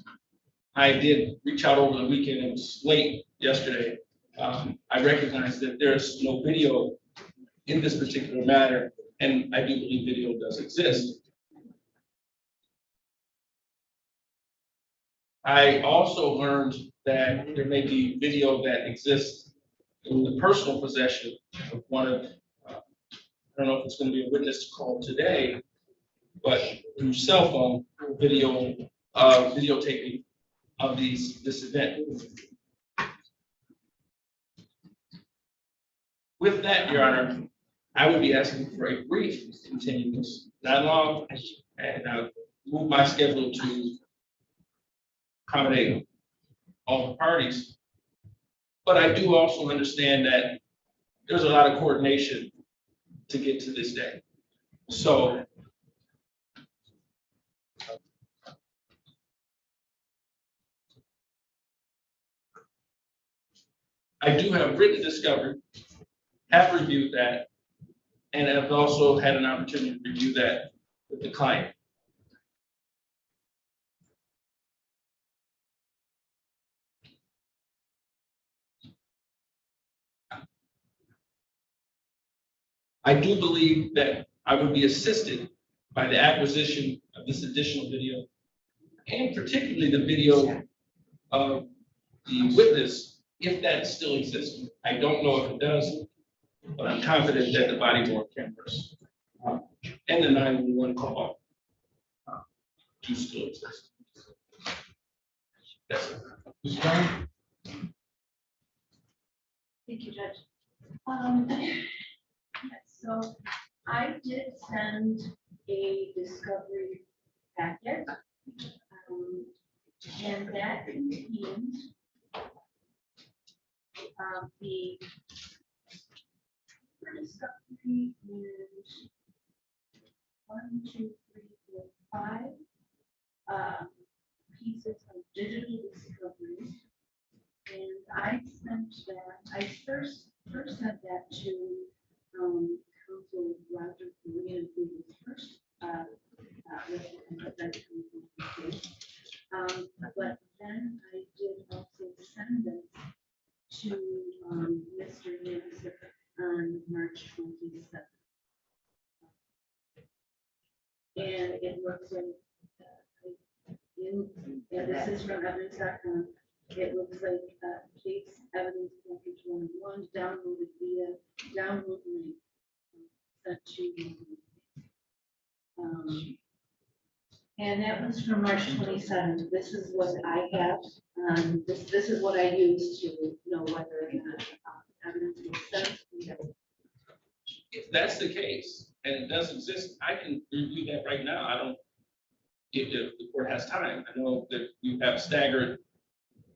I did reach out over the weekend. It was late yesterday. I recognize that there's no video in this particular matter, and I do believe video does exist. I also learned that there may be video that exists in the personal possession of one of, I don't know if it's going to be a witness call today, but through cell phone videotaping of this event. With that, Your Honor, I would be asking for a brief continuance, not long, and I'll move my schedule to accommodate all the parties. But I do also understand that there's a lot of coordination to get to this day. So I do have written discovery, have reviewed that, and have also had an opportunity to review that with the client. I do believe that I would be assisted by the acquisition of this additional video, and particularly the video of the witness, if that still exists. I don't know if it does, but I'm confident that the body worn cameras and the 911 call do still exist. That's it. Ms. Brown? Thank you, Judge. So did send a discovery packet. And that contained the discovery and 1, 2, 3, 4, 5 pieces of digital discovery. And I sent that, I first sent that to Council Roger Korean, who was first but then I did also send it to Mr. Nancy on March 27th. And it looks like, and this is from evidence.com, it looks like case evidence package 1 downloaded via download link sent to and that was from March 27th. This is what I have. This is what I use to know whether or not evidence was sent. If that's the case and it does exist, I can review that right now. I don't, if the court has time. I know that you have staggered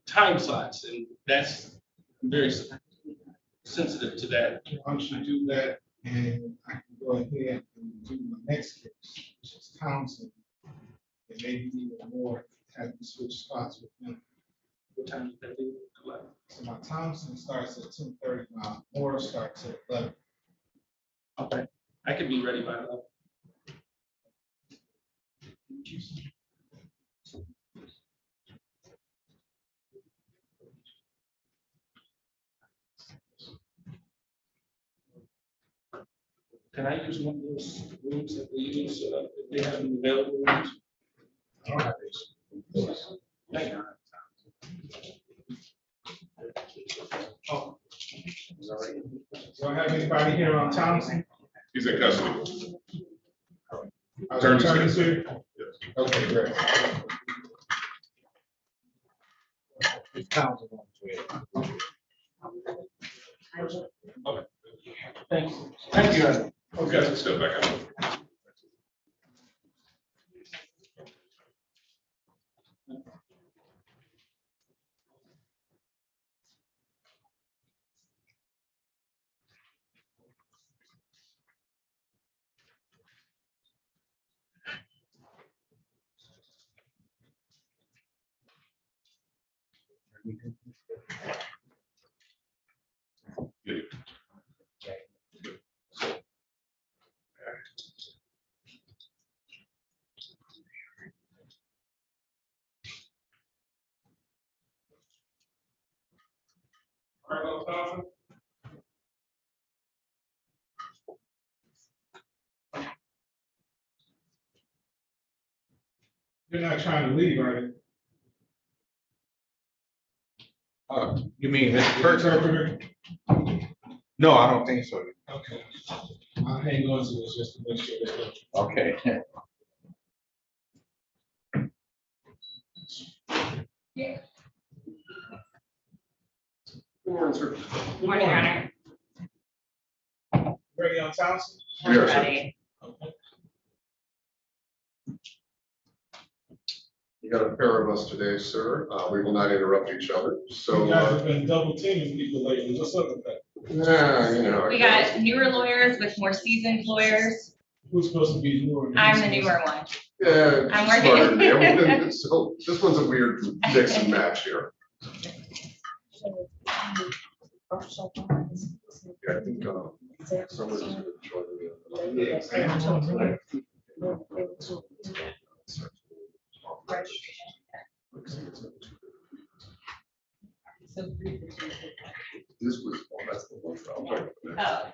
time slots, and that's very sensitive to that. Why don't you do that, and I can go ahead and do my next case, which is Townsend. And maybe even more, having to switch spots with them. What time does that do? So my Townsend starts at 10:30, my Moore starts at 11. Okay, I can be ready by 11. Can I use one of those rooms that we use? If they have them available rooms? I don't have this. Thank you. Oh. Do I have anybody here on Townsend? He's in custody. Attorney's here? Okay, great. It's Townsend on the way. Okay. Thank you. Thank you. Okay, step back out. You're not trying to leave, are you? You mean this Interpreter? No, I don't think so. Okay. I'll hang on to this just to make sure that. Okay. Good morning, sir. Good morning, Your Honor. Ready on Townsend? We are, sir. Ready. Okay. You got a pair of us today, sir. We will not interrupt each other. So, You guys have been double teaming people lately. What's up with that? yeah, you know. We got newer lawyers with more seasoned lawyers. Who's supposed to be newer? I'm the newer one. Yeah, I'm smarter than me. working. So this one's a weird mix and match here. Yeah, I think somebody's going to join me. This was, oh, that's the one. I'm talking about.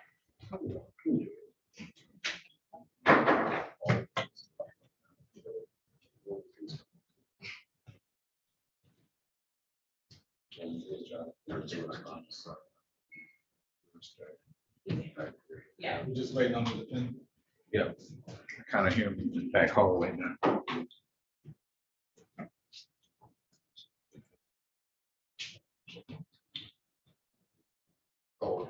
Yeah. We're just waiting on the defendant. Yeah, I kind of hear him in the back hallway now. Oh,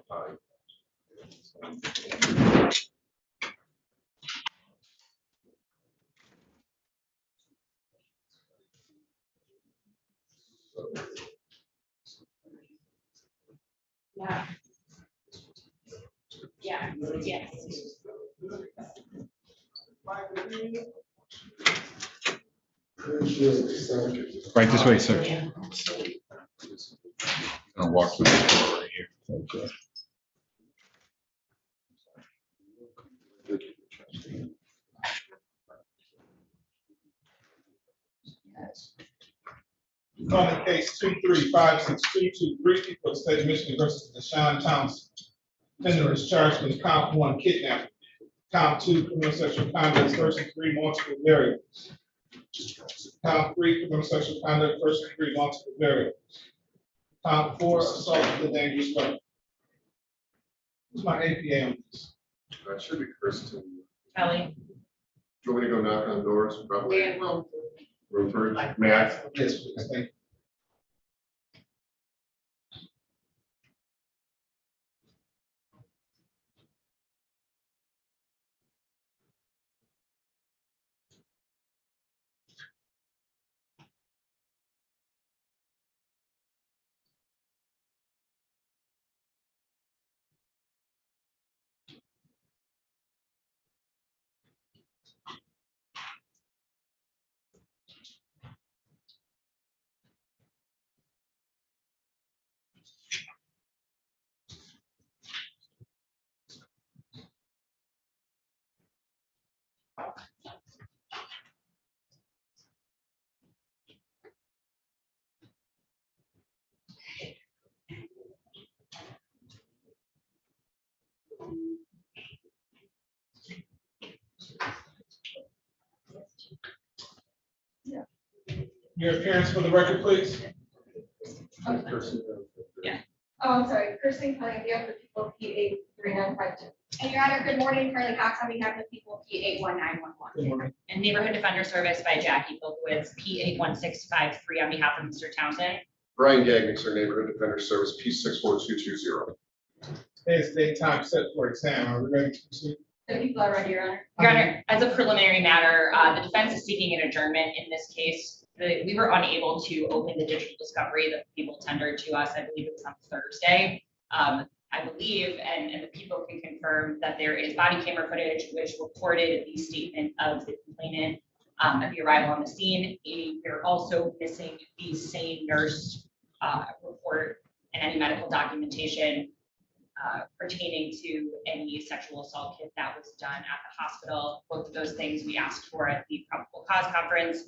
Yes. Right this way, sir. Gonna walk through this door right here. Calling case 23562 to three people of the state of Michigan versus Deshaun Townsend. Offender is charged with count 1 kidnapping, count 2 criminal sexual conduct, first degree multiple variables. Count 3 criminal sexual conduct, first degree multiple variables. Count 4 assault with a dangerous weapon. Who's my APA on this? That should be Kristen. Kelly. Do you want me to go knock on doors? Probably. Dan will. Rupert, Matt. Yes, please, thank you. Your appearance for the record, please. Yeah. Oh, I'm sorry, Kristen Kelly, on behalf of the people, P83952. And Your Honor, good morning, Carly Cox on behalf of the people, P81911. Good morning. And Neighborhood Defender Service by Jackie Filkowitz, P81653 on behalf of Mr. Townsend. Brian Gagnon, sir, Neighborhood Defender Service, P64220. Today's date time set for exam. Are we ready to proceed? The people are ready, Your Honor. Your Honor, as a preliminary matter, the defense is seeking an adjournment in this case. We were unable to open the digital discovery that the people tendered to us. I believe it was on Thursday. I believe, and the people can confirm, that there is body camera footage which reported the statement of the complainant at the arrival on the scene. We're also missing the same nurse report and any medical documentation pertaining to any sexual assault kit that was done at the hospital. Both of those things we asked for at the probable cause conference.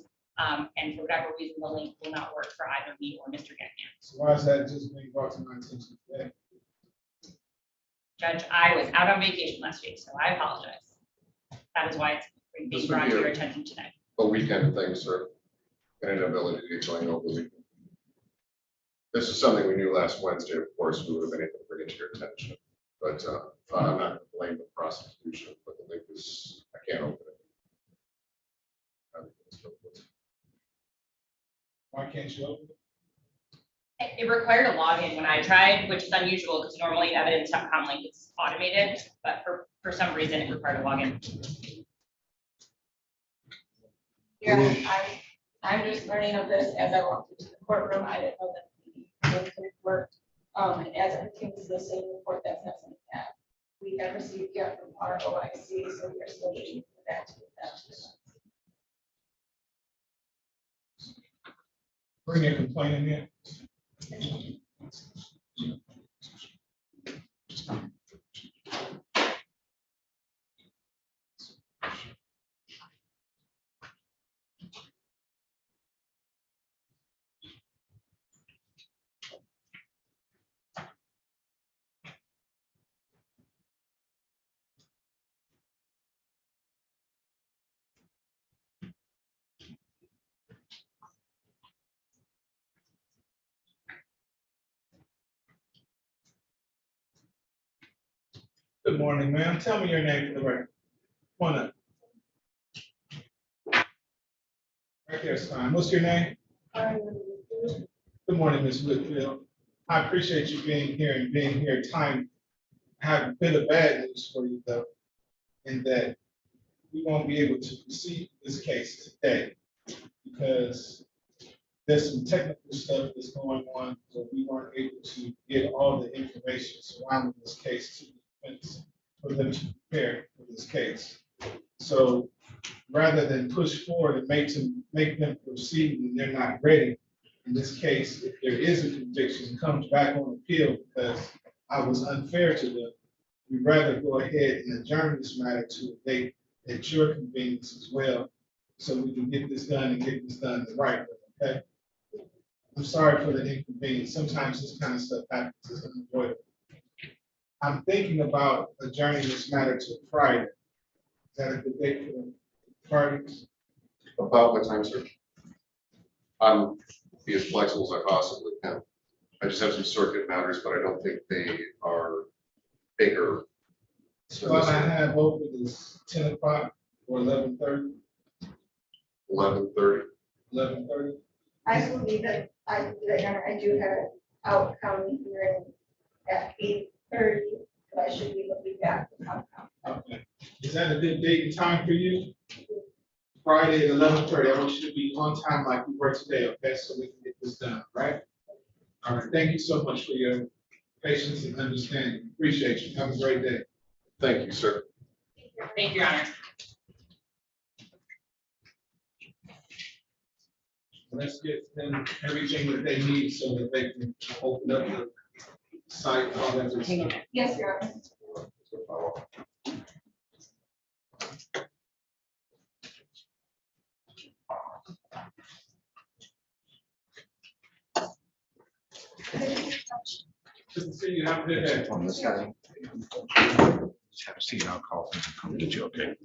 And for whatever reason, the link will not work for either me or Mr. Gagnon. So why is that just being brought to my attention today? Judge, I was out on vacation last week, so I apologize. That is why it's being brought to your attention today. A weekend thing, sir. And an ability to join over the weekend. This is something we knew last Wednesday, of course, we would have been able to bring it to your attention. But I'm not going to blame the prosecution, but the link is, I can't open it. Why can't you open it? It required a login when I tried, which is unusual because normally evidence.com link is automated, but for some reason it required a login. Yeah, I'm just learning of this as I walked into the courtroom. I didn't know that the link could work. And as it pertains to the same report, that's not something that we have received yet from our OIC, so we're still waiting for that to get that. Bring your complaint in here. Good morning, ma'am. Tell me your name for the record. Come on up. Right there's fine. What's your name? Good morning, Ms. Whitfield. I appreciate you being here and being here time. I have a bit of bad news for you though, in that we won't be able to proceed this case today because there's some technical stuff that's going on, so we weren't able to get all the information surrounding this case to the defense. for them to prepare for this case. So rather than push forward and make them proceed when they're not ready, in this case, if there is a conviction, it comes back on appeal because I was unfair to them, we'd rather go ahead and adjourn this matter to a date at your convenience as well, so we can get this done and get this done the right way, okay? I'm sorry for the inconvenience. Sometimes this kind of stuff happens, it's unavoidable. I'm thinking about adjourning this matter to Friday. Is that a good date for the parties? About what time, sir? I'm be as flexible as I possibly can. I just have some circuit matters, but I don't think they are bigger. Well, I have open is 10 o'clock or 11:30. 11:30. 11:30. I believe that, I do have an out county hearing at 8:30, but I should be looking back. Okay. Is that a good date and time for you? Friday at 11:30. I want you to be on time like we were today, okay? So we can get this done, right? All right. Thank you so much for your patience and understanding. Appreciate you. Have a great day. Thank you, sir. Thank you, Your Honor. Let's get them everything that they need so that they can open up the site, all that good stuff. Yes, Your Honor. Good to see you. Have a good day. On this guy. Just have a seat, I'll call him and come get you, okay?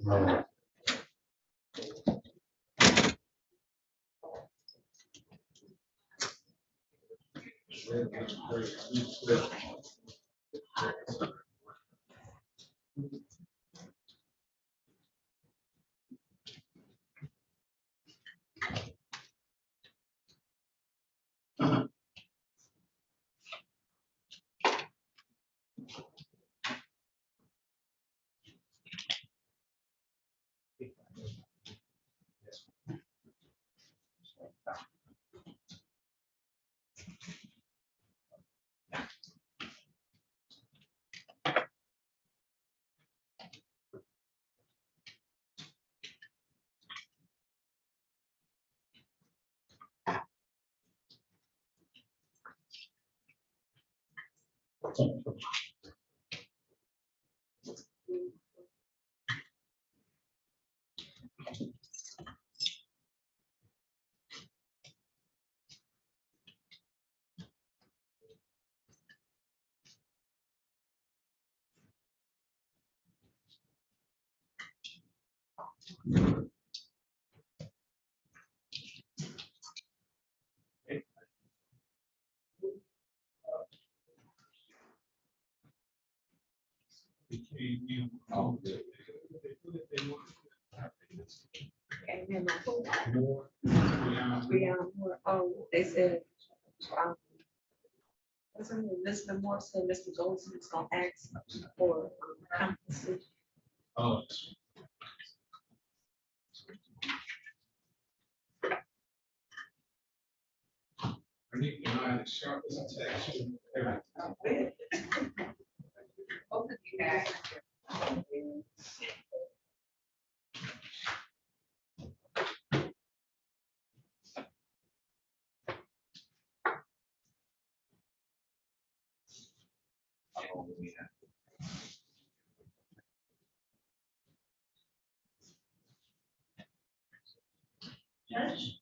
They said, what's her name, Mr. Morrison, Mr. Goldsmith is gonna ask for competency. Oh. I need your eye as sharp as a tack. Both of you guys. Judge?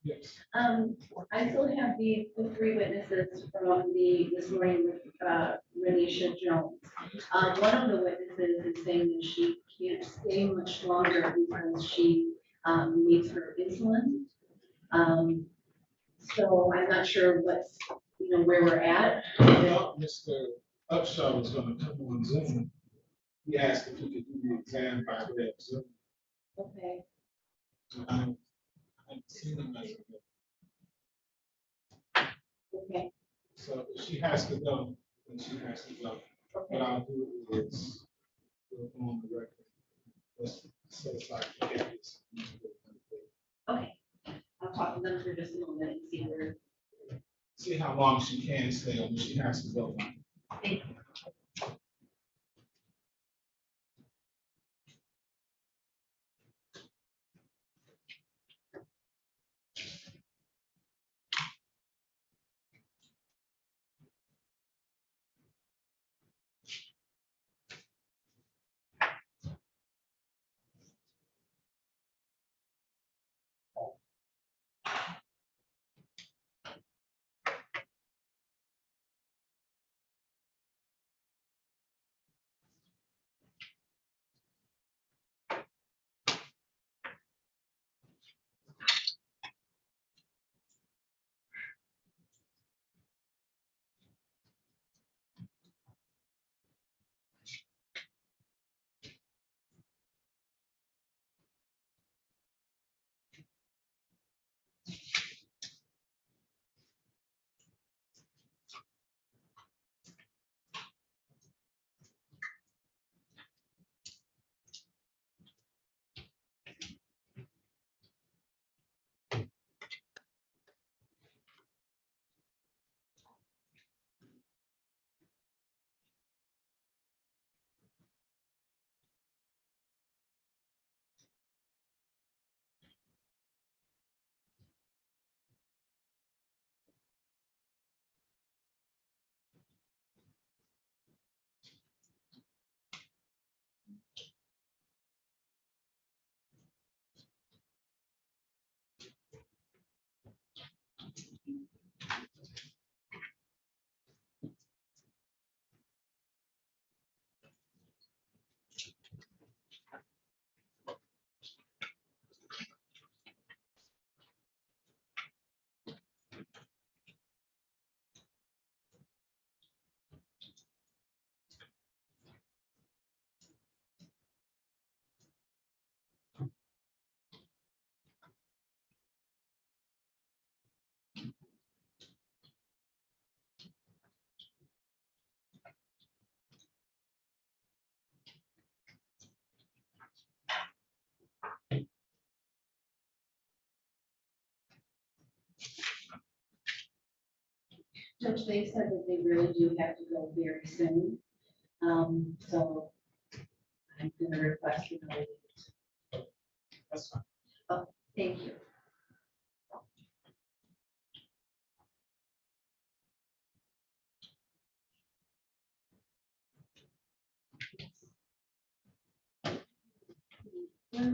Yes. I still have the three witnesses from this morning with Renisha Jones. One of the witnesses is saying that she can't stay much longer because she needs her insulin. So I'm not sure what's, where we're at. Well, Mr. Upshaw was gonna come on Zoom. He asked if he could do the exam by way of Zoom. Okay. I haven't seen him as of yet. Okay. So if she has to go, then she has to go. What I'll do is we'll go on the record. Let's set aside the case. Okay. I'll talk to them for just a moment and see where. See how long she can stay, or she has to go. Thank you. Judge, they said that they really do have to go very soon. So I'm gonna request another date. That's fine. Oh, thank you. That's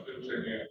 what I'm saying, yeah.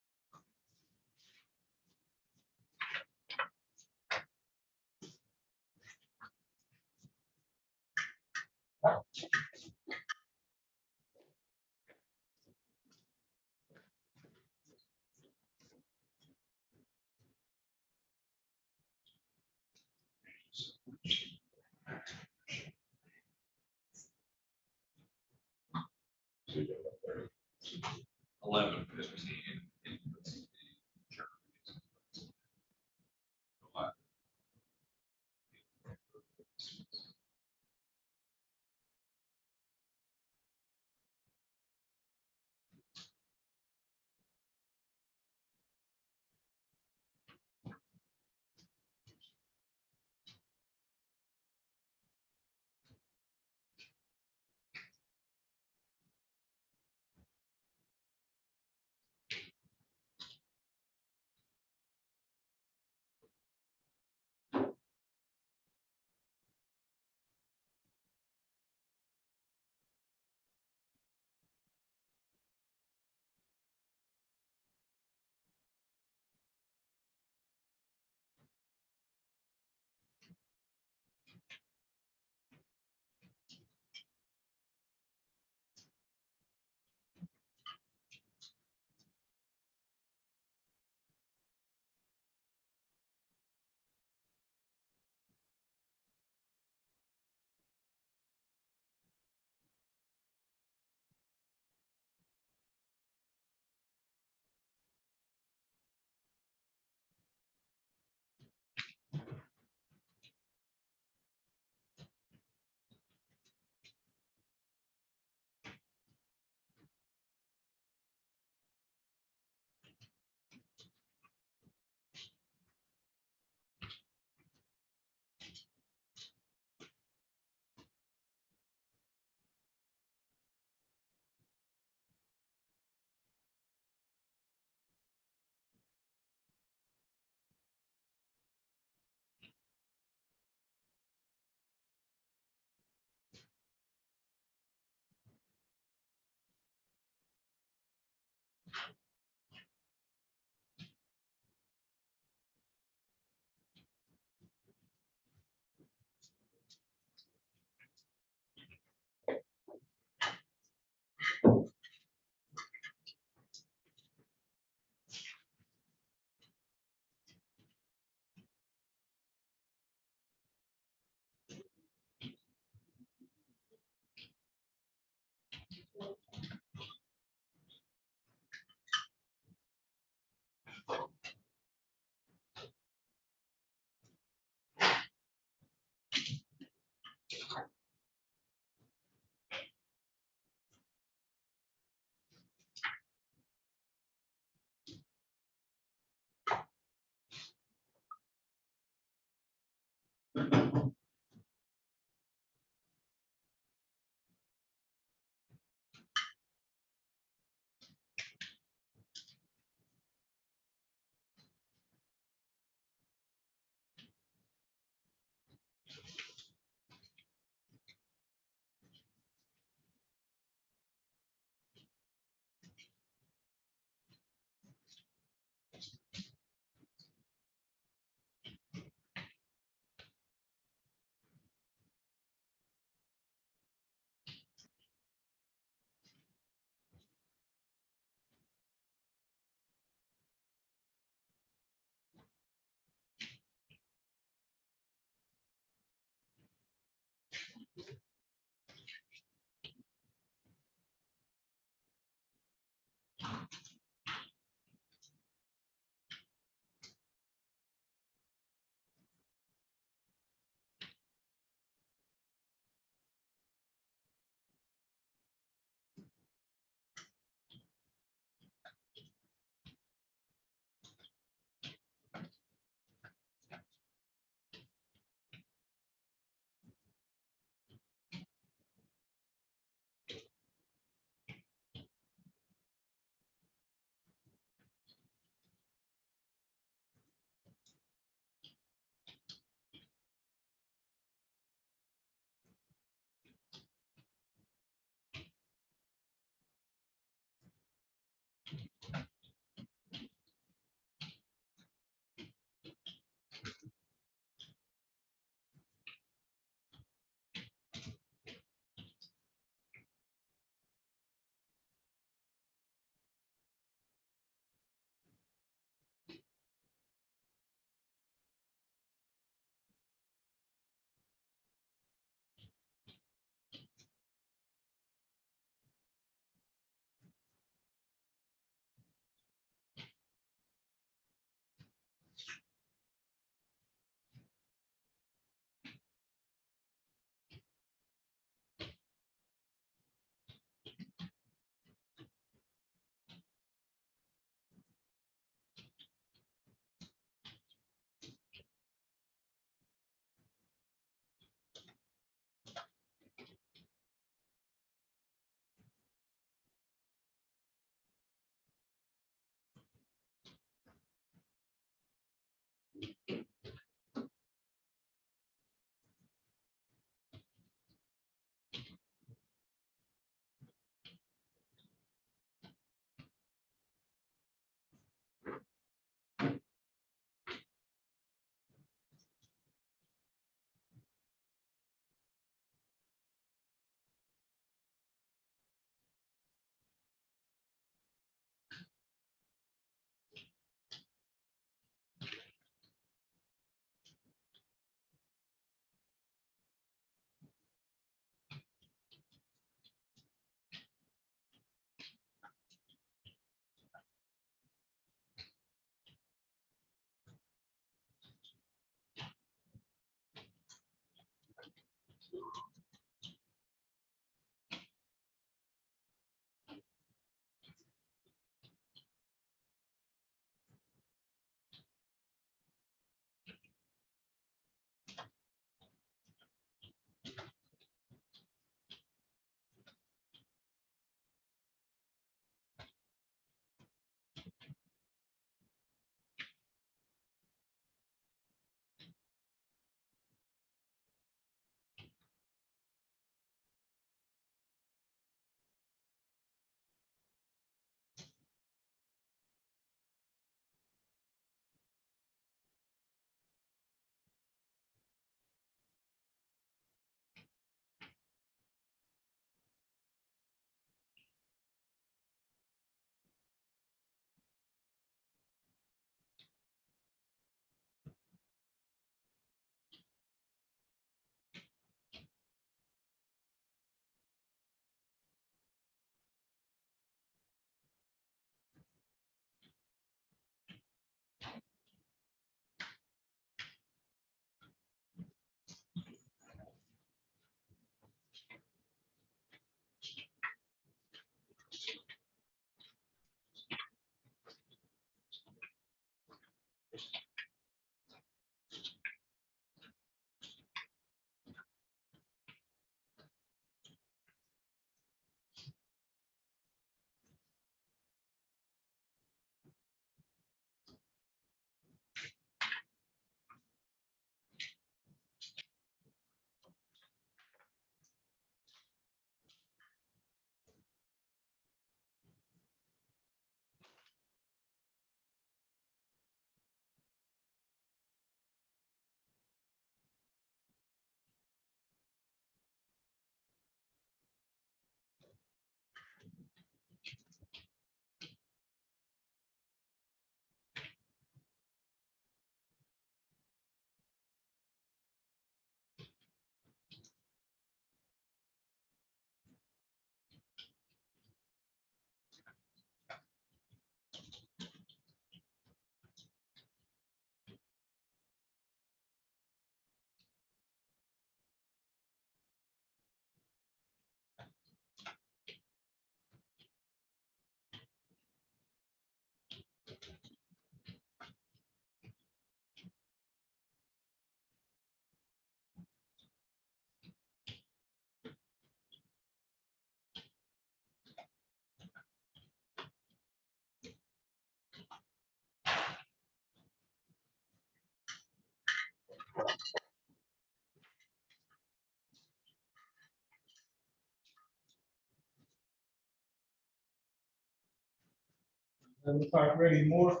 Member Clerk, ready more?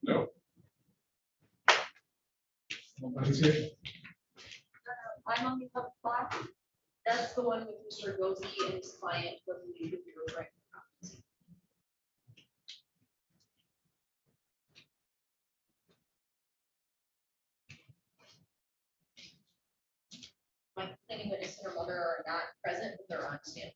No. Nobody's here. I'm on the top block. That's the one with Mr. Gozi and his client was leaving your right. My planning witness and her mother are not present, but they're on standby.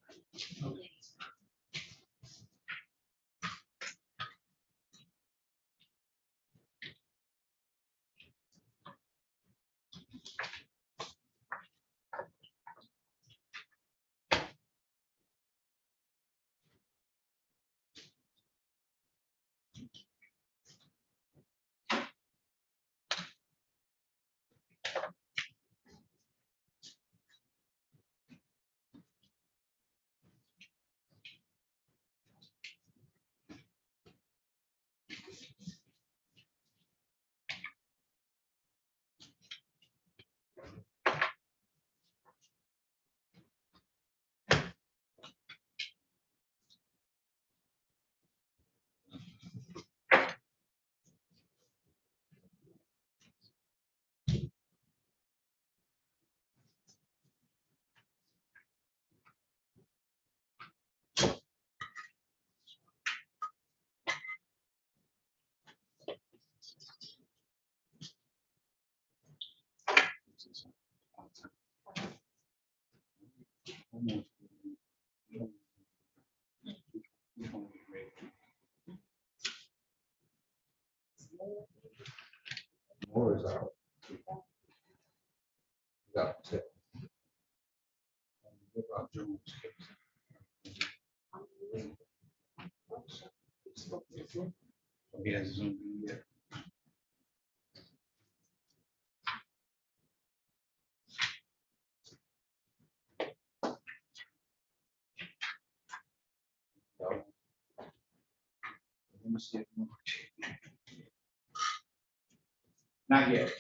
More is out. Got tip. What about Jones' case? He has Zoom yet. No. Let me see if more. Not yet.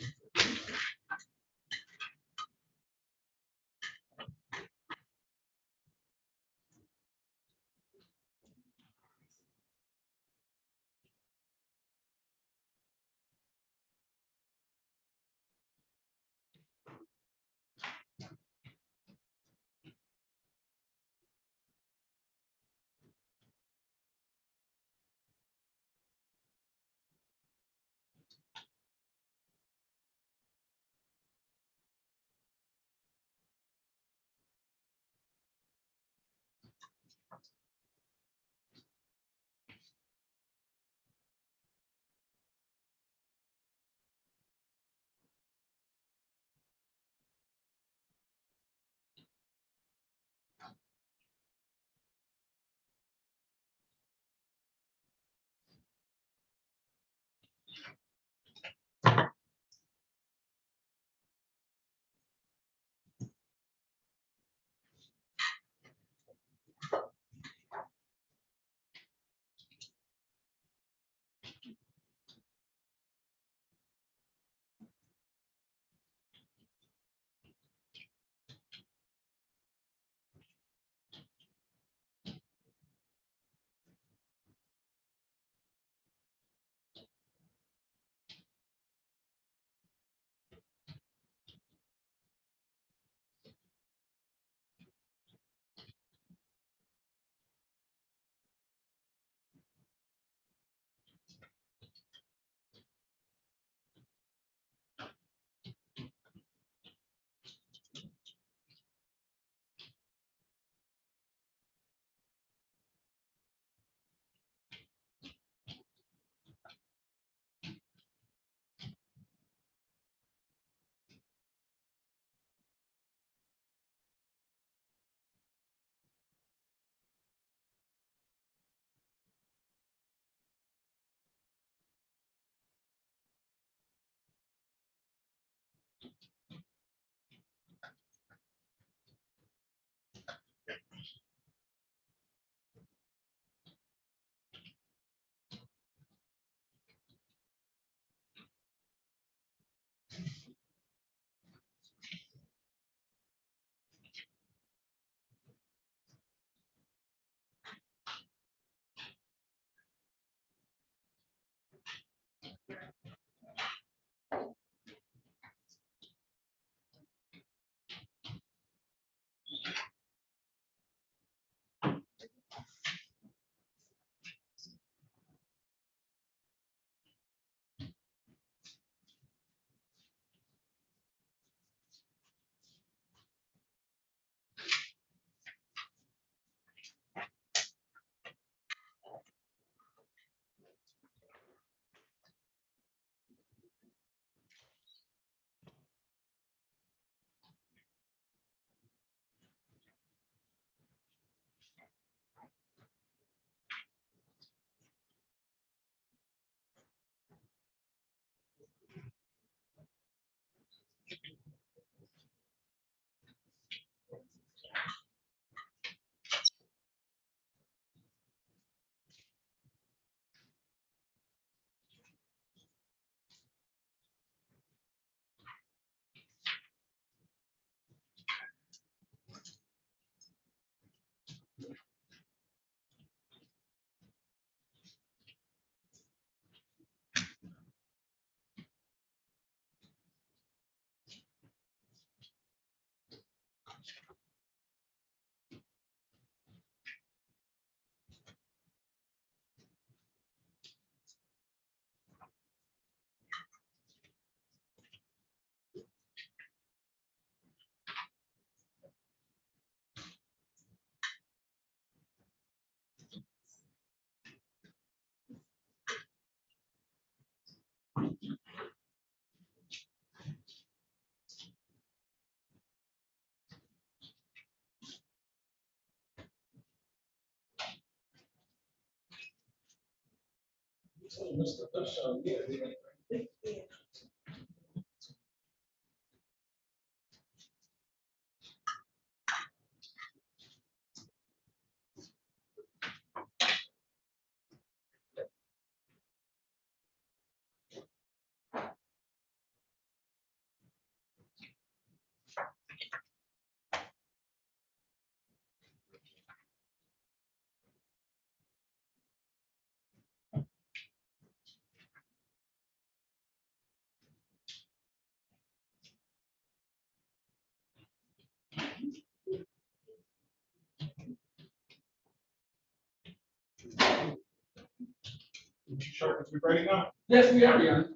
Sure, we ready now? Yes, we are, Your Honor.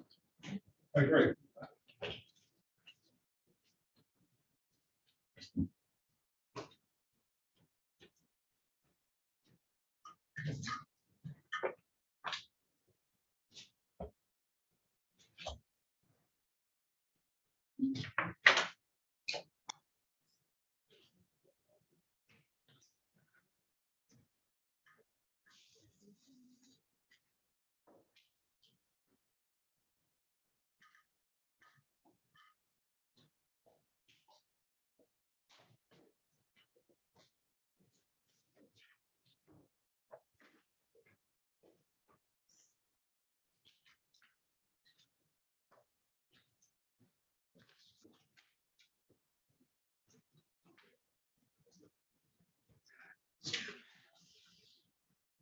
Okay, great.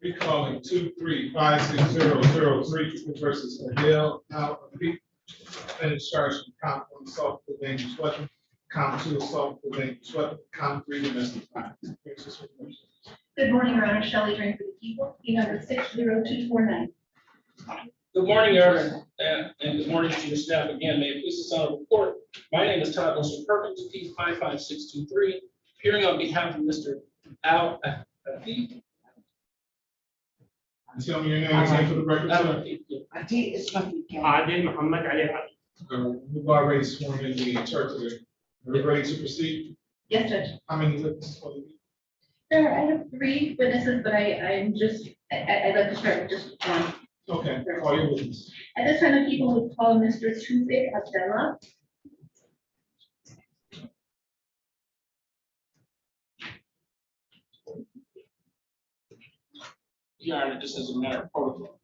Recalling 2356003 versus Adele Alda, defendant charged in count 1 assault with a dangerous weapon, count 2 assault with a dangerous weapon, count 3 domestic violence. Good morning, Your Honor. Shelley Drain for the people. Key number 60249. Good morning, Your Honor, and good morning to your staff again. May it please the Honorable Court. My name is Todd Wilson Perkins, P 55623, appearing on behalf of Mr. Al. Tell me your name again for the record, sir. Adil Muhammad Ali. We've already sworn in the interpreter. Are we ready to proceed? Yes, Judge. How many witnesses for the? Sir, I have 3 witnesses, but I'd like to start with just one. Okay, call your witness. At this time, the people would call Mr. Tewfik Abdallah. Your Honor, just as a matter of protocol,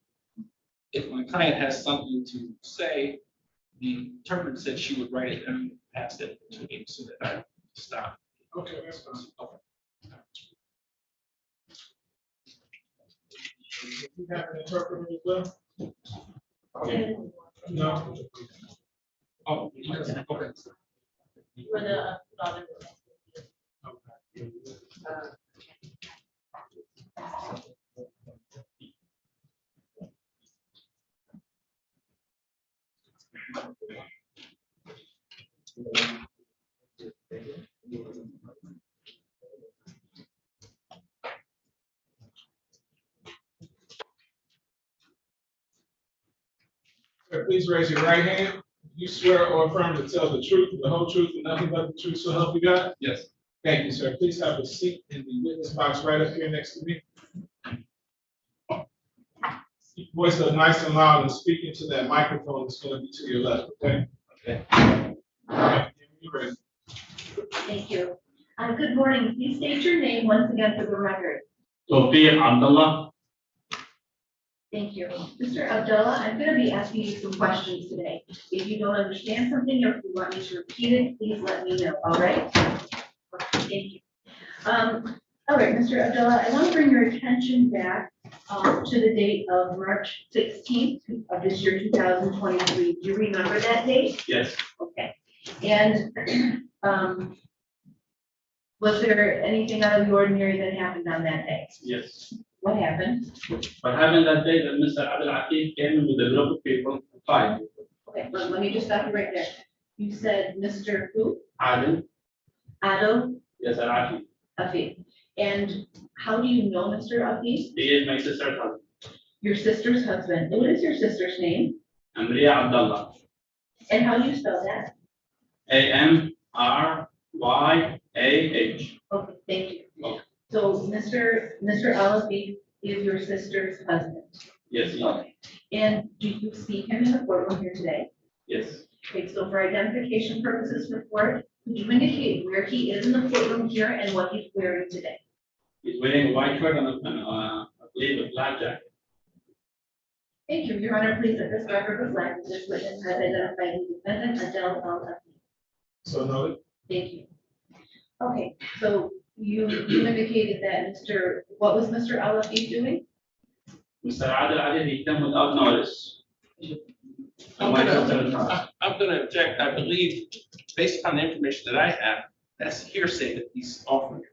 if my client has something to say, the interpreter said she would write it and pass it to me so that I stop. Okay, that's fine. Okay. You have an interpreter as well? No. Oh, yes, okay. For the other. Sir, please raise your right hand. You swear or affirm to tell the truth, the whole truth, and nothing but the truth, so help you God? Yes. Thank you, sir. Please have a seat in the witness box right up here next to me. Keep your voice up nice and loud and speak into that microphone that's going to be to your left, okay? Okay. All right, you're ready. Thank you. Good morning. Please state your name once again for the record. Tawfiq Abdullah. Thank you. Mr. Abdullah, I'm going to be asking you some questions today. If you don't understand something or if you want me to repeat it, please let me know, all right? Thank you. All right, Mr. Abdullah, I want to bring your attention back to the date of March 16th of this year, 2023. Do you remember that date? Yes. Okay. And was there anything out of the ordinary that happened on that day? Yes. What happened? What happened that day that Mr. Abdul Aqib came with a group of people, 5. Okay, let me just stop you right there. You said Mr. who? Adil. Adil Yes, Al-Aqib. Afif. And how do you know Mr. Afif? He is my sister's husband. Your sister's husband. And what is your sister's name? Amriya Abdullah. And how do you spell that? Amryah. Okay, thank you. So Mr. Al Afif is your sister's husband. Yes. Okay. And do you see him in the courtroom here today? Yes. Okay, so for identification purposes for court, could you indicate where he is in the courtroom here and what he's wearing today? He's wearing a white shirt and I believe a black jacket. Thank you. Your Honor, please let this record reflect that this witness has identified the defendant, Adele Alda. So noted. Thank you. Okay, so you indicated that what was Mr. Alafif doing? Mr. Alda didn't come without notice. I'm gonna object. I believe, based upon the information that I have, that's hearsay that he's offering.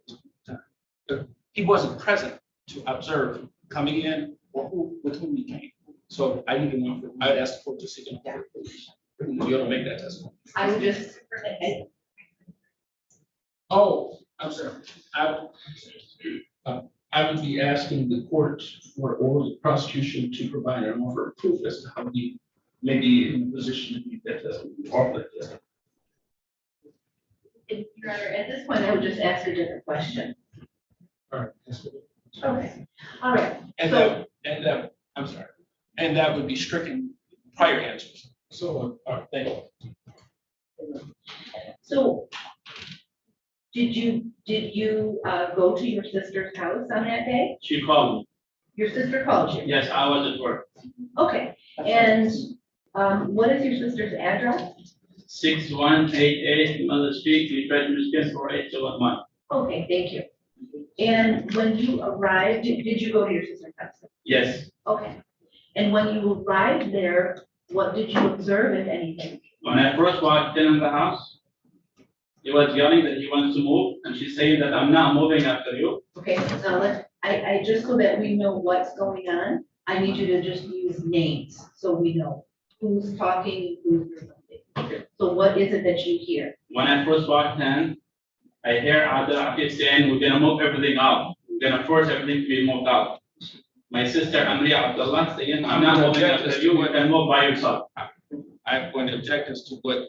He wasn't present to observe coming in or with whom he came. So I need to know, I'd ask the court to see. You don't make that testimony. I would just. Oh, I'm sorry. I would be asking the court or the prosecution to provide an offer of proof as to how he may be in a position to meet that testimony, offer that testimony. Your Honor, at this point, I would just ask a different question. All right. That's good. Okay, all right. I'm sorry. And that would be stricken prior answers. So, all right, thank you. So, did you go to your sister's house on that day? She called me. Your sister called you? Yes, I was at work. Okay, and what is your sister's address? 6188 Mother Street, Detroit, Michigan 48211. Okay, thank you. And when you arrived, did you go to your sister's house? Yes. Okay, and when you arrived there, what did you observe, if anything? When I first walked in the house, he was yelling that he wants to move, and she's saying that I'm not moving after you. Okay, now I just so that we know what's going on, I need you to just use names so we know who's talking, who's doing something. Okay. So what is it that you hear? When I first walked in, I hear Alda saying, we're gonna move everything out. We're gonna force everything to be moved out. My sister Amriya Abdullah saying, I'm not moving after you, you can move by yourself. I'm going to object as to what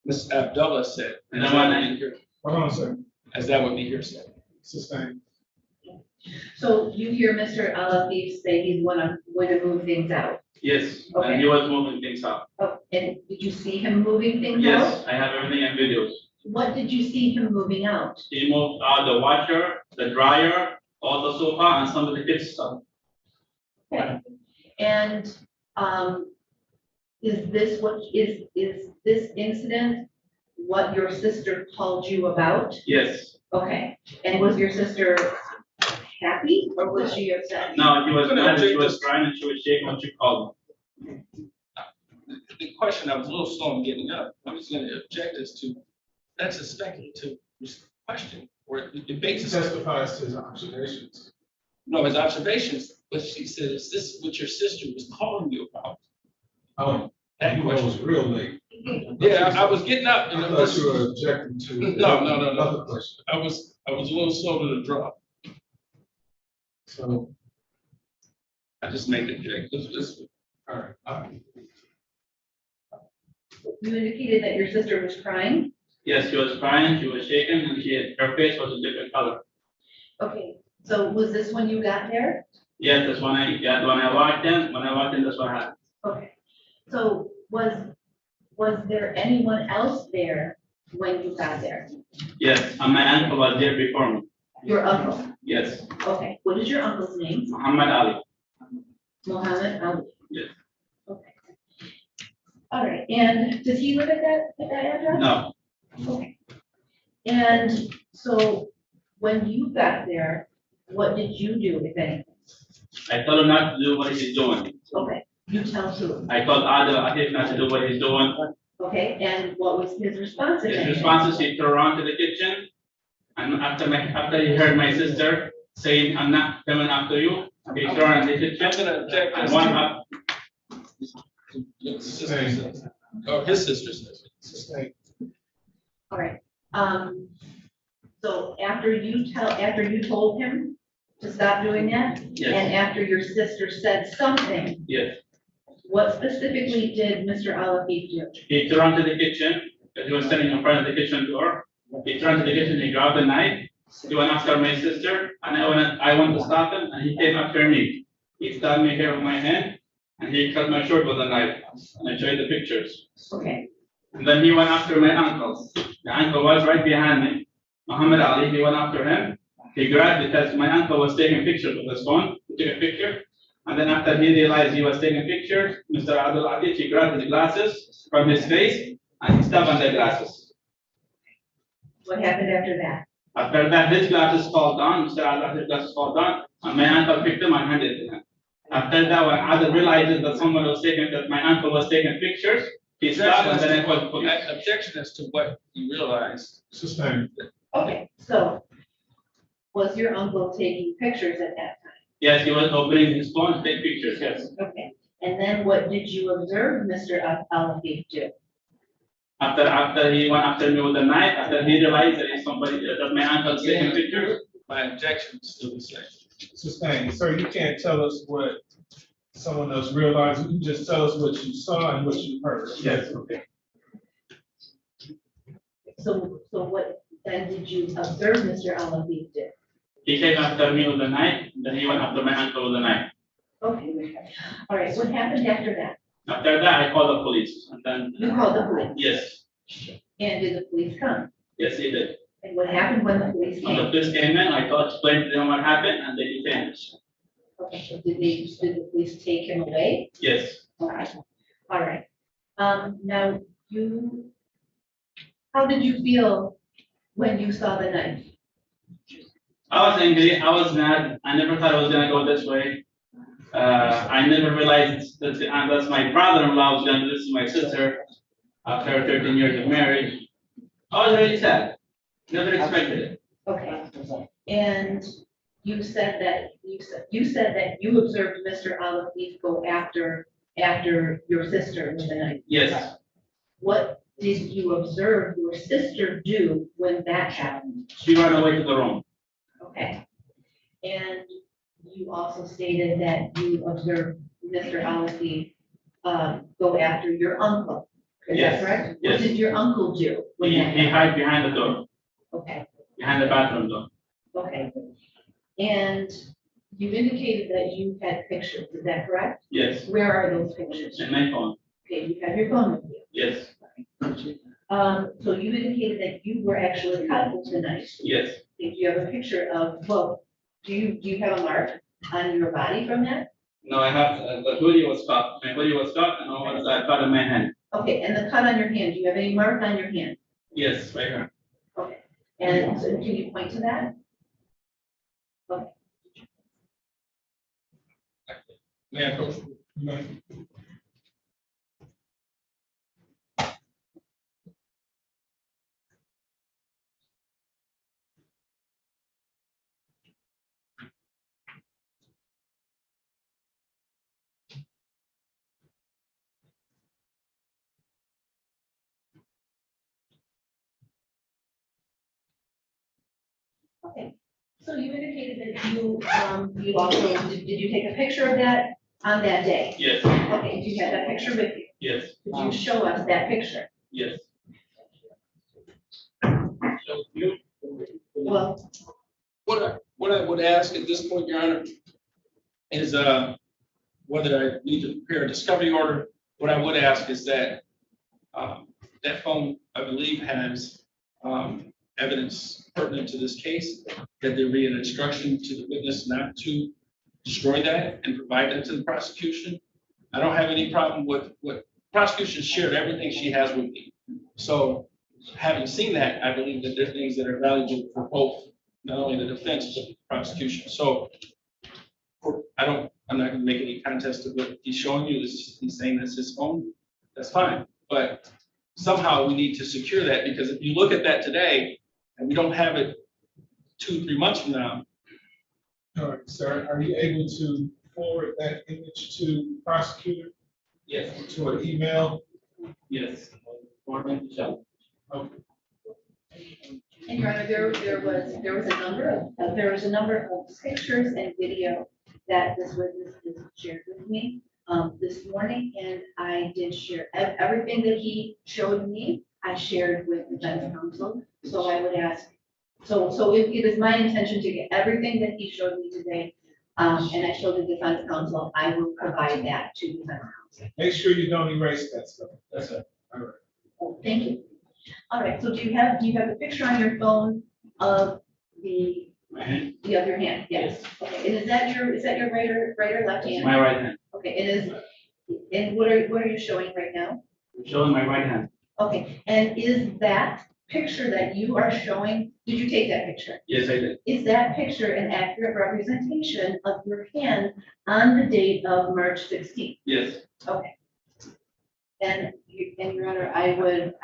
Ms. Abdullah said. And then when I Hold on a second. As that would be hearsay. Sustain. So you hear Mr. Alafif say he's going to move things out? Yes, Okay. and he was moving things out. Oh, and did you see him moving things out? Yes, I have everything in videos. What did you see him moving out? He moved out the washer, the dryer, all the sofa, and some of the kids' stuff. Okay. And is this this incident what your sister called you about? Yes. Okay. And was your sister happy or was she upset? No, he was mad, she was crying, and she was shaking when she called me. The question, I was a little slow in getting up. I was going to object as to, that's a speculative question, or the basis. He testifies to his observations. No, his observations, but she said, is this what your sister was calling you about? Oh, that question was real late. Yeah, I was getting up. And I thought you were objecting to. No. Another question. I was a little slow to the draw. So. I just made the object. All right. You indicated that your sister was crying? Yes, she was crying, she was shaking, and her face was a different color. Okay, so was this when you got there? Yes, that's when I walked in. When I walked in, that's what happened. Okay, so was there anyone else there when you got there? Yes, and my uncle was there before me. Your uncle? Yes. Okay, what is your uncle's name? Muhammad Ali. Muhammad Ali. Yes. Okay. All right, and does he live at that address? No. Okay. And so when you got there, what did you do, if anything? I told him not to do what he's doing. Okay, you tell who? I told Alda not to do what he's doing. Okay, and what was his response? if His anything? response is he threw around to the kitchen, and after he heard my sister saying, I'm not coming after you, he threw around the kitchen. I'm gonna object. And one up. His sister says. Oh, his sister says. All right, so after you told him to stop doing that? Yes. And after your sister said something, Yes. what specifically did Mr. Alafif do? He threw around to the kitchen, because he was standing in front of the kitchen door. He turned to the kitchen, he grabbed the knife, he went after my sister, and I went to stop him, and he came after me. He stabbed me here on my hand, and he cut my shirt with a knife. And I showed you the pictures. Okay, And then he went after my uncles. The uncle was right behind me, Muhammad Ali. He went after him. He grabbed because my uncle was taking pictures with his phone. He took a picture. And then after he realized he was taking pictures, Mr. Abdul Atif, he grabbed his glasses from his face and he stabbed on the glasses. what happened after that? After that, his glasses fall down, Mr. Abdul Atif's glasses fall down, and my uncle picked them and handed it to him. After that, when Adil realizes that someone was taking, that my uncle was taking pictures, he stopped and then I called the police. Objection as to what you realized. Sustained. Okay, so was your uncle taking pictures at that time? Yes, he was opening his phone to take pictures, yes. Okay, and then what did you observe Mr. Al-Afif do? After he went after me with a knife, after he realized that that my uncle's taking pictures. My objection is still the same. Sustained. Sir, you can't tell us what someone else realized. You can just tell us what you saw and what you heard. Yes, okay. So what then did you observe Mr. Al-Afif do? He came after me with a knife, then he went after my uncle with a knife. Okay, all right, what happened after that? After that, I called the police, and then. You called the police? Yes, And did the police come? yes, he did. And what happened when the police When the came? police came in, I explained to them what happened, and they detained us. Okay, so did the police take him away? Yes. Okay, all right. Now, how did you feel when you saw the knife? I was angry, I was mad, I never thought it was gonna go this way. I never realized that that's my brother-in-law was gonna do this to my sister after 13 years of marriage. I was really sad, never expected it. Okay, and you said that you observed Mr. Al-Afif go after your sister with the knife. Yes, What did you observe your sister do when that happened? she ran away to the room. Okay, and you also stated that you observed Mr. Al-Afif go after your uncle. Is that Yes, correct? yes. What did your uncle do? when He that happened? hid behind the door, Okay, behind the bathroom door. okay. And you indicated that you had pictures, is that correct? Yes, Where are those pictures? in my phone, Okay, you have your phone with you. yes, So you indicated that you were actually cut with the knife. yes. If you have a picture of, well, do you have a mark on your body from that? No, I have, the hoodie was cut, my hoodie was cut, and all was I cut in my hand. Okay, and the cut on your hand, do you have any mark on your hand? Yes, right here. Okay, and so can you point to that? Okay, May I approach? okay. So you indicated that you also, did you take a picture of that on that day? Yes, Okay, do you have that picture with you? yes, Could you show us that picture? yes. Well, What I would ask at this point, Your Honor, is whether I need to prepare a discovery order. What I would ask is that that phone, I believe, has evidence pertinent to this case, that there be an instruction to the witness not to destroy that and provide that to the prosecution. I don't have any problem with what prosecution shared everything she has with me. So having seen that, I believe that there are things that are valuable for both, not only the defense, but the prosecution. So I'm not gonna make any contest of what he's showing you. He's saying that's his phone. That's fine. But somehow we need to secure that, because if you look at that today and we don't have it 2-3 months from now. All right, sir, are you able to forward that image to prosecutor? Yes. To an email? Yes. Okay. and Your Honor, there was a number of pictures and video that this witness has shared with me this morning, and I did share everything that he showed me. I shared with the defense counsel, so I would ask. So it is my intention to get everything that he showed me today And I showed the defense counsel, I will provide that to defense counsel. Make sure you don't erase that stuff. That's it. All right. Oh, thank you. All right, so do you have a picture on your phone of the My hand? other hand? Yes. Okay, and is that your right or left It's hand? my right hand. Okay, it is, and what are you showing right now? I'm showing my right hand. Okay, and is that picture that you are showing, did you take that picture? Yes, I did. Is that picture an accurate representation of your hand on the date of March 16th? Yes. Okay. And Your Honor, I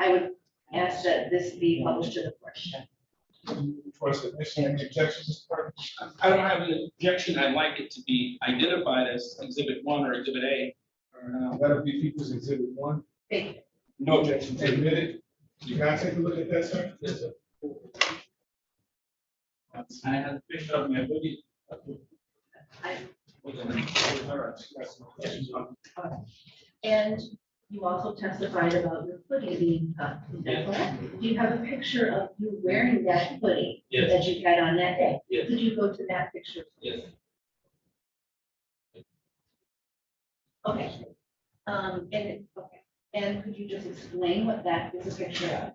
would ask that this be published to the court. For submission, any objections, Mr. Parker? I don't have an objection. I'd like it to be identified as Exhibit 1 or Exhibit A. That'll be People's Exhibit 1. Thank you. No objection. Admitted. You gotta take a look at that, sir. Yes, sir. I have a picture of my body. All right. And you also testified about your hoodie being cut, is that correct? Do you have a picture of you wearing that hoodie Yes. that you had on that day? Yes. Could you go to that picture? Yes. Okay. And could you just explain what that is a picture of?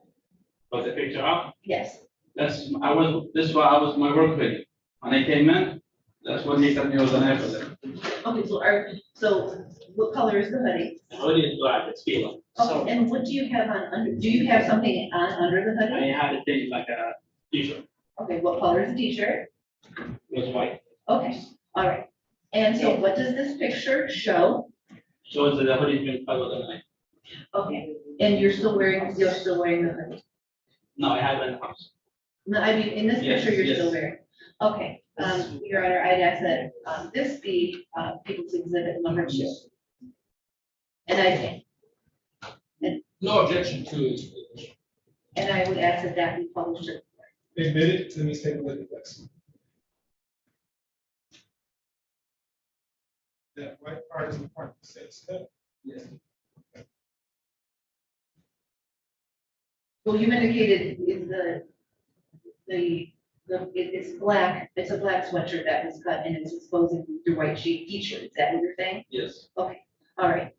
Was the picture up? Yes. This is what I was my work with. When I came in, that's what he said me was an episode. Okay, so what color is the hoodie? The hoodie is black, it's peeling. Okay, and what do you have on under, do you have something on under the I hoodie? had a thing like a t-shirt. Okay, what color is the t-shirt? It was white. Okay, all right. And so what does this picture show? Shows that the hoodie's been covered the night. Okay, and you're still wearing the hoodie? No, I have it in the house. No, I mean, in this Yes, picture, you're yes. still wearing. Okay, Your Honor, I'd ask that, this be, People's Exhibit number 2. And No objection to it. I would ask that that be published. Admitted. Let me take a look at this. That white part is the part that says that. Yes. Well, you indicated is it's black, it's a black sweatshirt that was cut and it's exposing your white sheet t-shirt. Is that what you're saying? Yes. Okay, all right.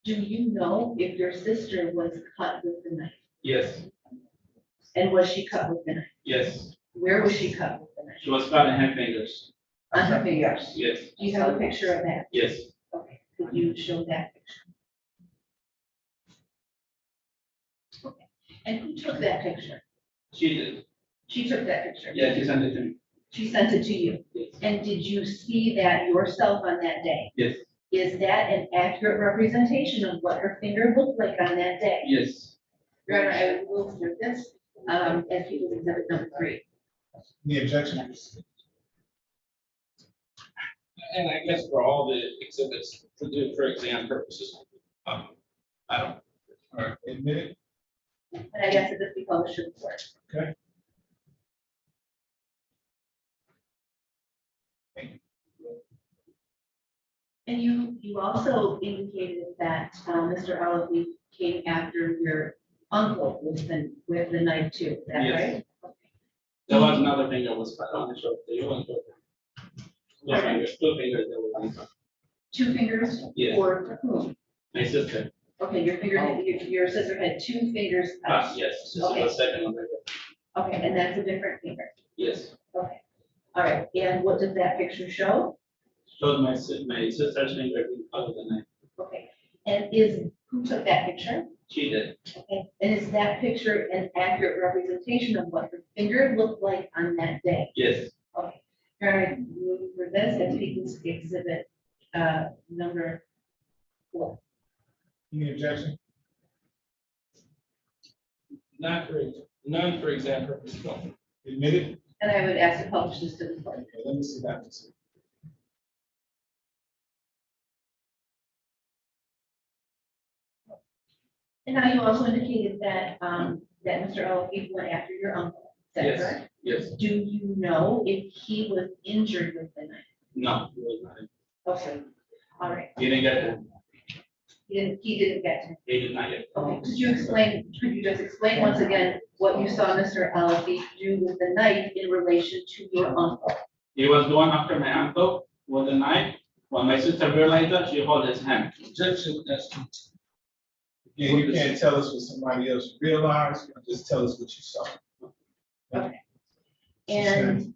Do you know if your sister was cut with the knife? Yes. And was she cut with the knife? Yes. Where was she cut with the knife? She was cut in her fingers. On her fingers? Yes. Do you have a picture of that? Yes. Okay, could you show that picture? Okay, and who took that picture? She did. She took that picture? Yeah, she sent it to me. She sent it to you? Yes. And did you see that yourself on that day? Yes. Is that an accurate representation of what her finger looked like on that day? Yes. Your Honor, I will move through this, as People's Exhibit number 3. Any objections? And I guess for all the exhibits, for exam purposes, I don't. All right. Admitted. And I guess that this be published in the court. Okay. And you also indicated that Mr. Alda came after your uncle with the knife too, is that Yes. right? There was another finger was cut on the shoulder. You want to. Two fingers that were cut. 2 fingers? Yes. For whom? My sister. Okay, your sister had 2 fingers cut. Yes, this is Okay. the second one. Okay, and that's a different finger. Yes. Okay, all right, and what does that picture show? Showed my sister's finger being cut with a knife. Okay, and who took that picture? She did. Okay, and is that picture an accurate representation of what her finger looked like on that day? Yes. Okay, all right, move for this as People's Exhibit number 4. Any objection? None for exam purposes. No. Admitted. And I would ask to publish this to the court. Okay, let me see that one. And now you also indicated that, that Mr. Elohim went after your uncle, is that Yes. correct? Yes. Do you know if he was injured with the knife? No, he was not. Okay, all right, He didn't get it. he didn't get to. He did not get it. Okay, could you just explain once again what you saw Mr. Elohim do with the knife in relation to your uncle? He was going after my uncle with a knife. When my sister realized that, she held his hand. Yeah, you can't tell us what somebody else realized, just tell us what you saw. Okay. And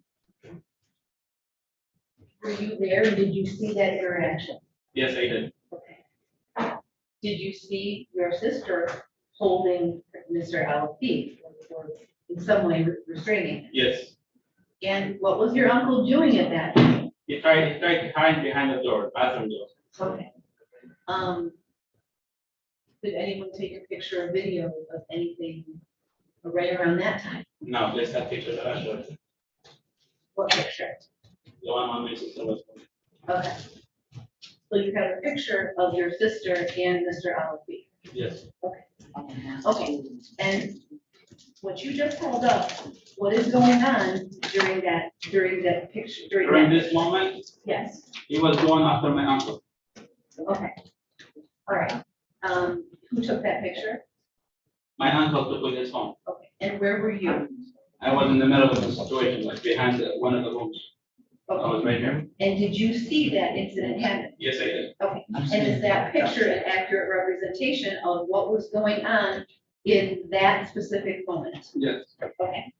were you there and did you see that interaction? Yes, I did. Okay. Did you see your sister holding Mr. LP or in some way restraining him? Yes. And what was your uncle doing at that time? He tried to hide behind the door, bathroom door. Okay. Did anyone take a picture or video of anything right around that time? No, there's that picture that I showed you. What picture? The one on my sister was. Okay. So you have a picture of your sister and Mr. LP? Yes. Okay. Okay, and what you just held up, what is going on during that picture, During this moment, Yes, he was going after my uncle. okay. All right. Who took that picture? My uncle took with his phone. Okay, and where were you? I was in the middle of the situation, like behind one of the rooms. I was right here. And did you see that incident happen? Yes, I did. Okay, and is that picture an accurate representation of what was going on in that specific moment? Yes. Okay.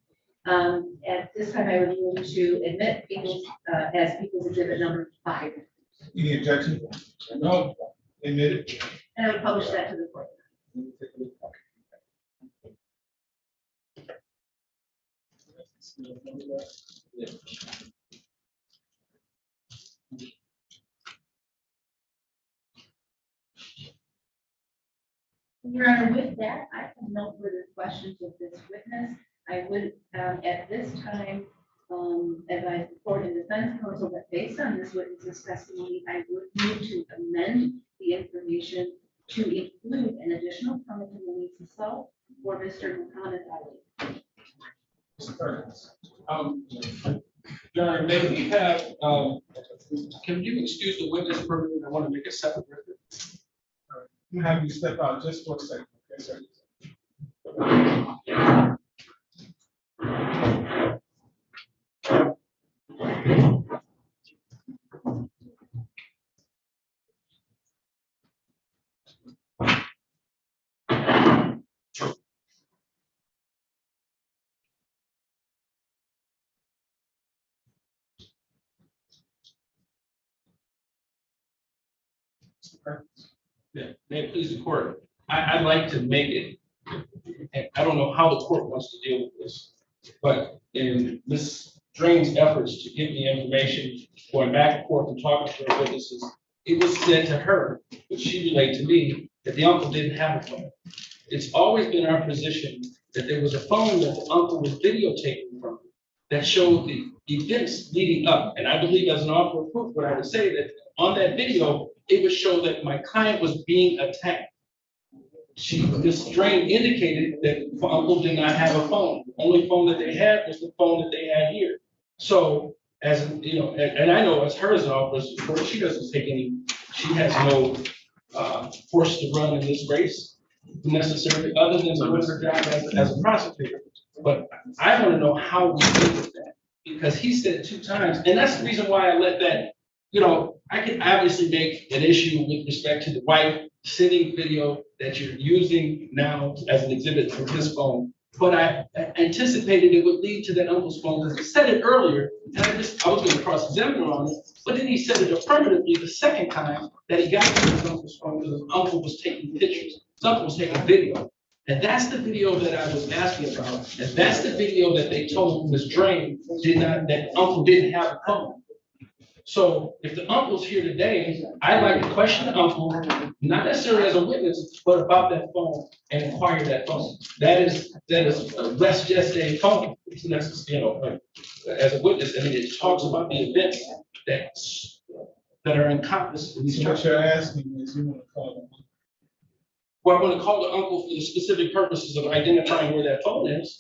At this time, I would move to admit people's, as people's exhibit number 5. Any objection? No. Admit it. And I would publish that to the court. Your Honor, with that, I have no further questions of this witness. I would, at this time, advise the court and defense counsel that based on this witness's testimony, I would need to amend the information to include an additional permanent assault for Mr. Muhammad Ali. Your Honor, may we have, can you excuse the witness for a minute? I want to make a separate record. I'm have you step out just for a second, okay, sir? Yeah, may it please the court. I'd like to make it, and I don't know how the court wants to deal with this, but in Ms. Drain's efforts to get me information, going back and forth and talking to her witnesses, it was said to her, but she relayed to me, that the uncle didn't have a phone. It's always been our position that there was a phone that the uncle was videotaping from that showed the events leading up. And I believe as an offer of proof, what I would say that on that video, it would show that my client was being attacked. Ms. Drain indicated that the uncle did not have a phone. The only phone that they had was the phone that they had here. So as you know, and I know as her as an officer, she doesn't take any, she has no force to run in this race necessarily, other than to do her job as a prosecutor. But I want to know how we deal with that, because he said 2 times, and that's the reason why I let that, you know, I can obviously make an issue with respect to the wife sitting video that you're using now as an exhibit from his phone. But I anticipated it would lead to that uncle's phone, because he said it earlier, and I was going to cross-examine on it, but then he said it affirmatively the second time that he got to his uncle's phone, because his uncle was taking pictures, his uncle was taking video. And that's the video that I was asking about, and that's the video that they told Ms. Drain that uncle didn't have a phone. So if the uncle's here today, I'd like to question the uncle, not necessarily as a witness, but about that phone and inquire that phone. That is less just a phone. It's necessary, you know, as a witness. I mean, it talks about the events that are encompassed in these So what you're asking is you want to call them. Well, I want to call the uncle for the specific purposes of identifying where that phone is,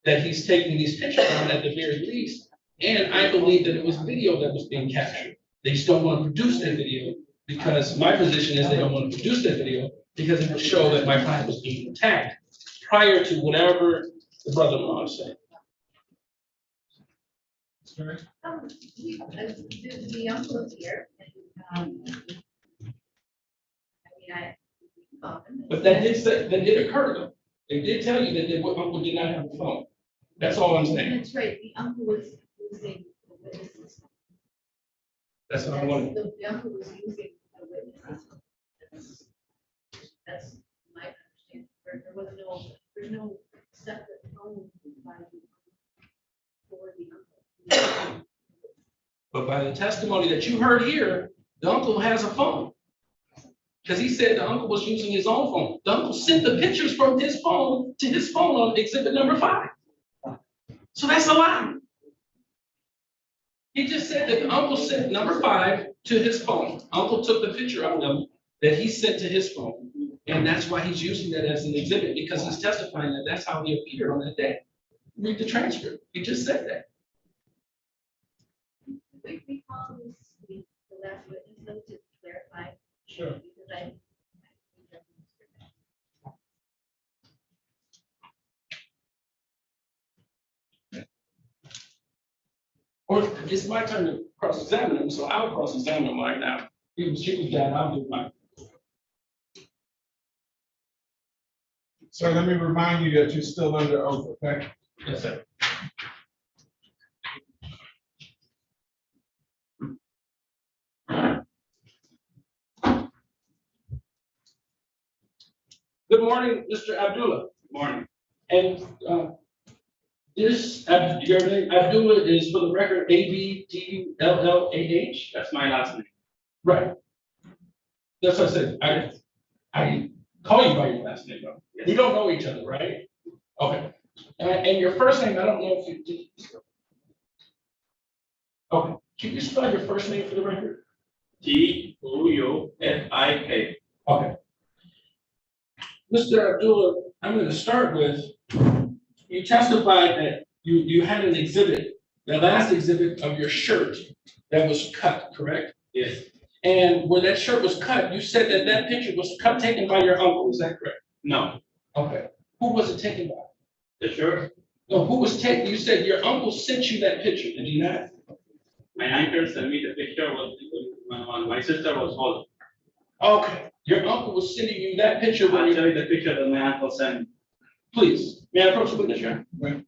that he's taking these pictures on at the very least. And I believe that it was video that was being captured. They just don't want to produce that video, because my position is they don't want to produce that video because it will show that my client was being attacked prior to whatever the brother-in-law said. Right? The uncle is here. I But that did occur though. They did tell you that the uncle did not have a phone. That's all I'm saying. That's right, the uncle was using the witnesses. That's what I wanted. The uncle was using the witnesses. That's my understanding. There's no separate phone by the for the uncle. But by the testimony that you heard here, the uncle has a phone. Because he said the uncle was using his own phone. The uncle sent the pictures from his phone to his phone on exhibit number 5. So that's a lie. He just said that the uncle sent number 5 to his phone. Uncle took the picture of them that he sent to his phone. And that's why he's using that as an exhibit, because he's testifying that that's how he appeared on that day. Read the transcript. He just said that. We call this the last witness though to clarify. Sure. Because I. Or it's my turn to cross-examine him, so I'll cross-examine him right now. He was down, I'll do mine. So let me remind you that you're still under oath, okay? Yes, sir. Good morning, Mr. Abdullah. Good morning. And this, your name, Abdullah, is for the record Abdullah. That's my last name. Right. That's what I said. I call you by your last name, though. Yes. We don't know each other, right? Okay. And your first name, I don't know if you did. Okay. Can you spell your first name for the record? Toufik. Okay. Mr. Abdullah, I'm going to start with, you testified that you had an exhibit, the last exhibit of your shirt that was cut, correct? Yes. And when that shirt was cut, you said that that picture was taken by your uncle, is that correct? No. Okay. Who was it taken by? The shirt. No, who was taken? You said your uncle sent you that picture, did he not? My uncle sent me the picture when my sister was holding. Okay. Your uncle was sending you that picture when I'll tell you the picture that my uncle sent. Please, may I approach the witness here? Right.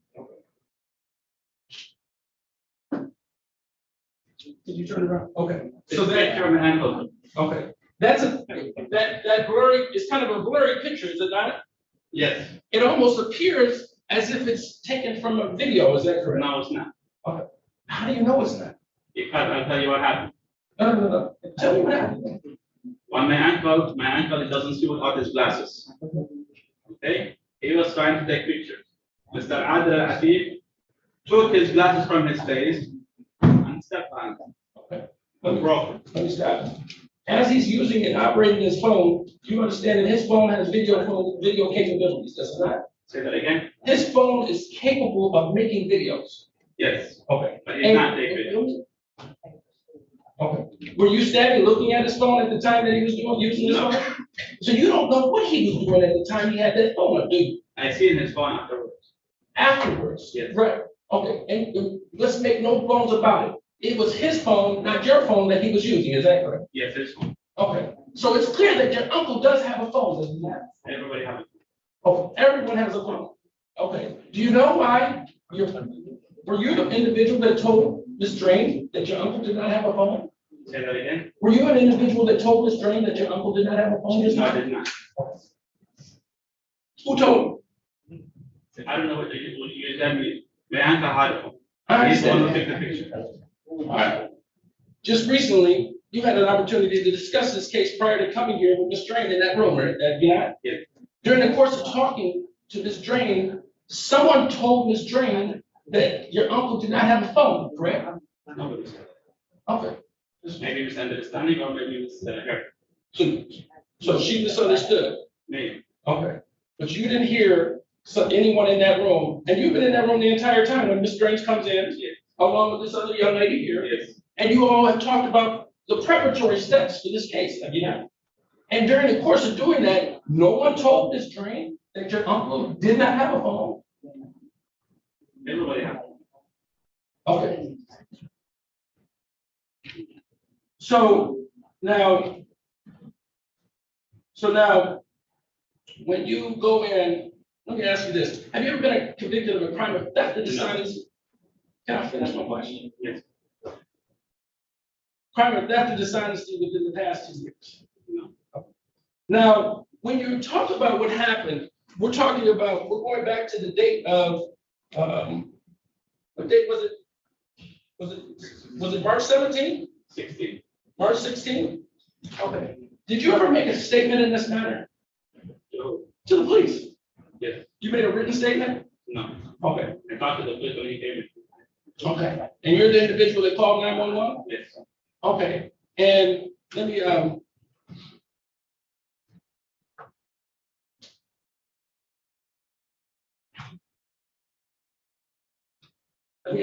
Did you turn around? Okay. So that picture of my uncle. Okay. That's that blurry, it's kind of a blurry picture, is it not? Yes. It almost appears as if it's taken from a video, is that correct? No, it's not. Okay. How do you know it's not? Because I'll tell you what happened. No. Tell me what happened. When my uncle doesn't see without his glasses. Okay? He was trying to take pictures. Mr. Adel Atif took his glasses from his face and stepped on them. Okay. Broke. Let me stop. As he's using and operating his phone, you understand that his phone has video capabilities, does it not? Say that again? His phone is capable of making videos. Yes. Okay. But he did not take videos. Okay. Were you standing looking at his phone at the time that he was using his phone? So you don't know what he was doing at the time he had that phone up, do you? I seen his phone afterwards. Afterwards? Yes. Right. Okay. And let's make no bones about it. It was his phone, not your phone, that he was using. Is that correct? Yes, his phone. Okay. So it's clear that your uncle does have a phone, does he not? Everybody has it. Okay. Everyone has a phone. Okay. Do you know why were you the individual that told Ms. Drain that your uncle did not have a phone? Say that again? Were you an individual that told Ms. Drain that your uncle did not have a phone? No, I did not. Who told him? I don't know what you tell me. My uncle had a phone. I He's the one who understand. took the picture. All right. Just recently, you had an opportunity to discuss this case prior to coming here with Ms. Drain in that room, right? Yeah. Yes. During the course of talking to Ms. Drain, someone told Ms. Drain that your uncle did not have a phone, correct? Nobody said Okay. that. Maybe misunderstanding or maybe it's her. So she misunderstood. Maybe. Okay. But you didn't hear anyone in that room, and you've been in that room the entire time when Ms. Drain comes in, Yes. along with this other young lady here. Yes. And you all have talked about the preparatory steps for this case, have you not? And during the course of doing that, no one told Ms. Drain that your uncle did not have a phone? Everybody has it. Okay. So now, when you go in, let me ask you this. Have you ever been convicted of a crime of theft or dishonesty? Can I finish my question? Yes. Crime of theft or dishonesty within the past 2 years? No. Now, when you talk about what happened, we're going back to the date of, what date was it? Was it March 17th? 16. March 16th? Okay. Did you ever make a statement in this matter? No. To the police? Yes. You made a written statement? No. Okay. I talked to the police when he came in. Okay. And you're the individual that called 911? Yes. Okay. And let me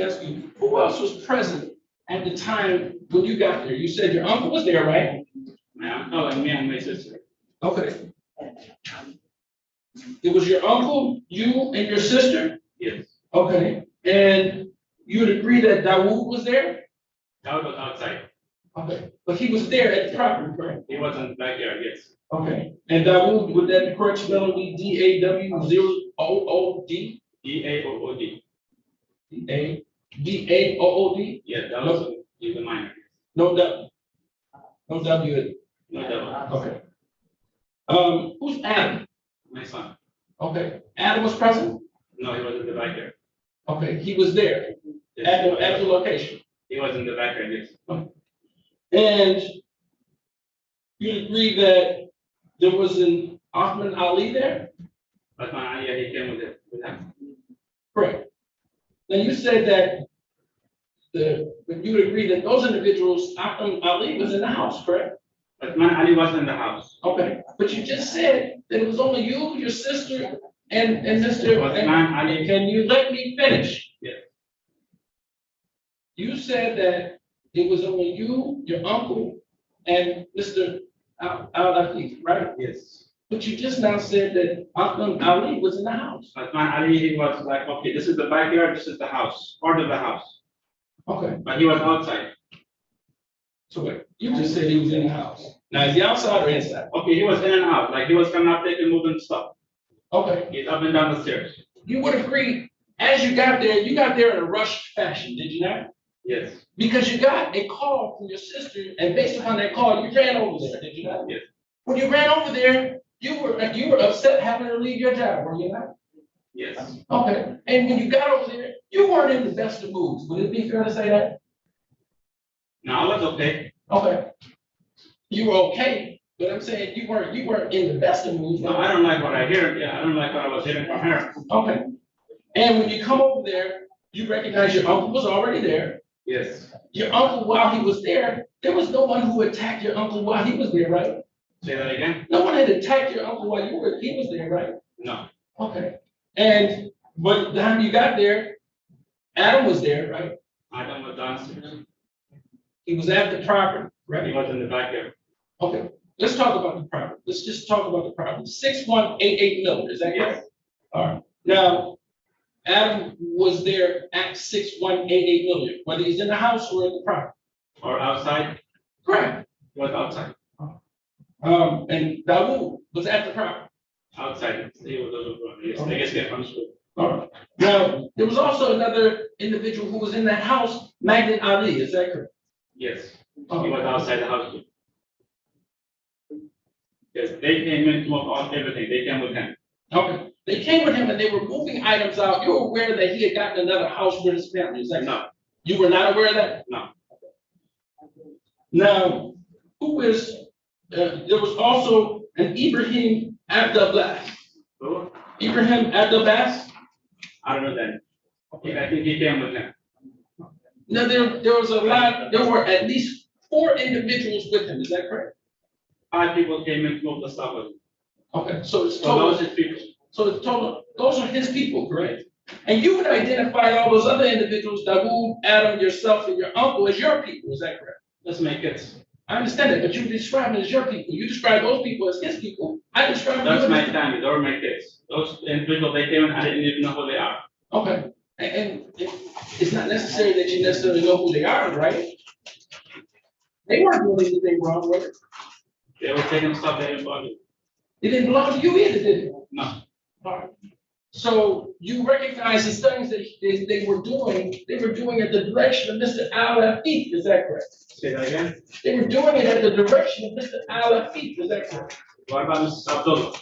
ask you, who else was present at the time when you got there? You said your uncle was there, right? My uncle and me and my sister. Okay. It was your uncle, you, and your sister? Yes. Okay. And you would agree that Dawood was there? Dawood was outside. Okay. But he was there at the property, correct? He was in the backyard, yes. Okay. And Dawood, would that be correct spelling be D-A-W-0-O-O-D? D-A-O-O-D. D-A-D-A-O-O-D? Yeah, that was he's a minor. No W. No W. No doubt. Okay. Who's Adam? My son. Okay. Adam was present? No, he was in the backyard. Okay, he was there at the location. He was in the backyard, yes. And you agree that there was an Ahmed Ali there? But my Ali, he came with him. Correct. Then you said that you would agree that those individuals, Ahmed Ali was in the house, correct? But man, Ali was in the house. Okay, but you just said that it was only you, your sister, and Mr. Man, Ali. Can you let me finish? Yes. You said that it was only you, your uncle, and Mr. Alda, right? Yes. But you just now said that Ahmed Ali was in the house. But man, Ali, he was like, okay, this is the backyard, this is the house, part of the house. Okay. But he was outside. So wait, you just said he was in the house. Now, is he outside or inside? Okay, he was in and out, like he was coming up, taking, moving stuff. Okay. He's up and down the stairs. You would agree, as you got there in a rushed fashion, did you not? Yes. Because you got a call from your sister, and based upon that call, you ran over there, did you not? Yes. When you ran over there, you were upset having to leave your job, were you not? Yes. Okay. And when you got over there, you weren't in the best of moods. Would it be fair to say that? No, I was okay. Okay. You were okay, but I'm saying you weren't in the best of moods. No, I don't like what I hear. Yeah, I don't like what I was hearing from her. Okay. And when you come over there, you recognize your uncle was already there. Yes. Your uncle, while he was there was no one who attacked your uncle while he was there, right? Say that again? No one had attacked your uncle while he was there, right? No. Okay. And by the time you got there, Adam was there, right? Adam was downstairs. He was at the property, right? He was in the backyard. Okay. Let's talk about the property. Let's just talk about the property. 6188 Miller, is that correct? All right. Now, Adam was there at 6188 Miller, whether he's in the house or in the property. Or outside? Correct. He was outside. And Dawood was at the property. Outside. He was I guess get from school. All right. Now, there was also another individual who was in that house, Magnet Ali, is that correct? Yes. He was outside the house too. Yes, they came in to move on everything. They came with him. Okay. They came with him and they were moving items out. You were aware that he had gotten another house with his family, is that no? Correct? You were not aware of that? No. Now, who is, there was also an Ibrahim Abdullah. Who? Ibrahim Abdullah? I don't know that. Okay, I think he came with him. Now, there was a lot, there were at least 4 individuals with him, is that correct? 5 people came in to move the stuff with him. Okay, so it's So total. those are his people. So it's total, those are his people, correct? And you would identify all those other individuals, Dawood, Adam, yourself, and your uncle as your people, is that correct? Let's make it. I understand that, but you describe them as your people. You describe those people as his people. I describe That's them my as. family. Those are my kids. Those individuals, they came in, I didn't even know who they are. Okay, and it's not necessary that you necessarily know who they are, right? They weren't doing anything wrong with it. They were taking stuff that didn't belong to. It didn't belong to you either, did it? No. All right. So you recognize the things that they were doing at the direction of Mr. Alda, is that correct? Say that again? They were doing it at the direction of Mr. Alda, is that correct? What about Mrs. Abdullah?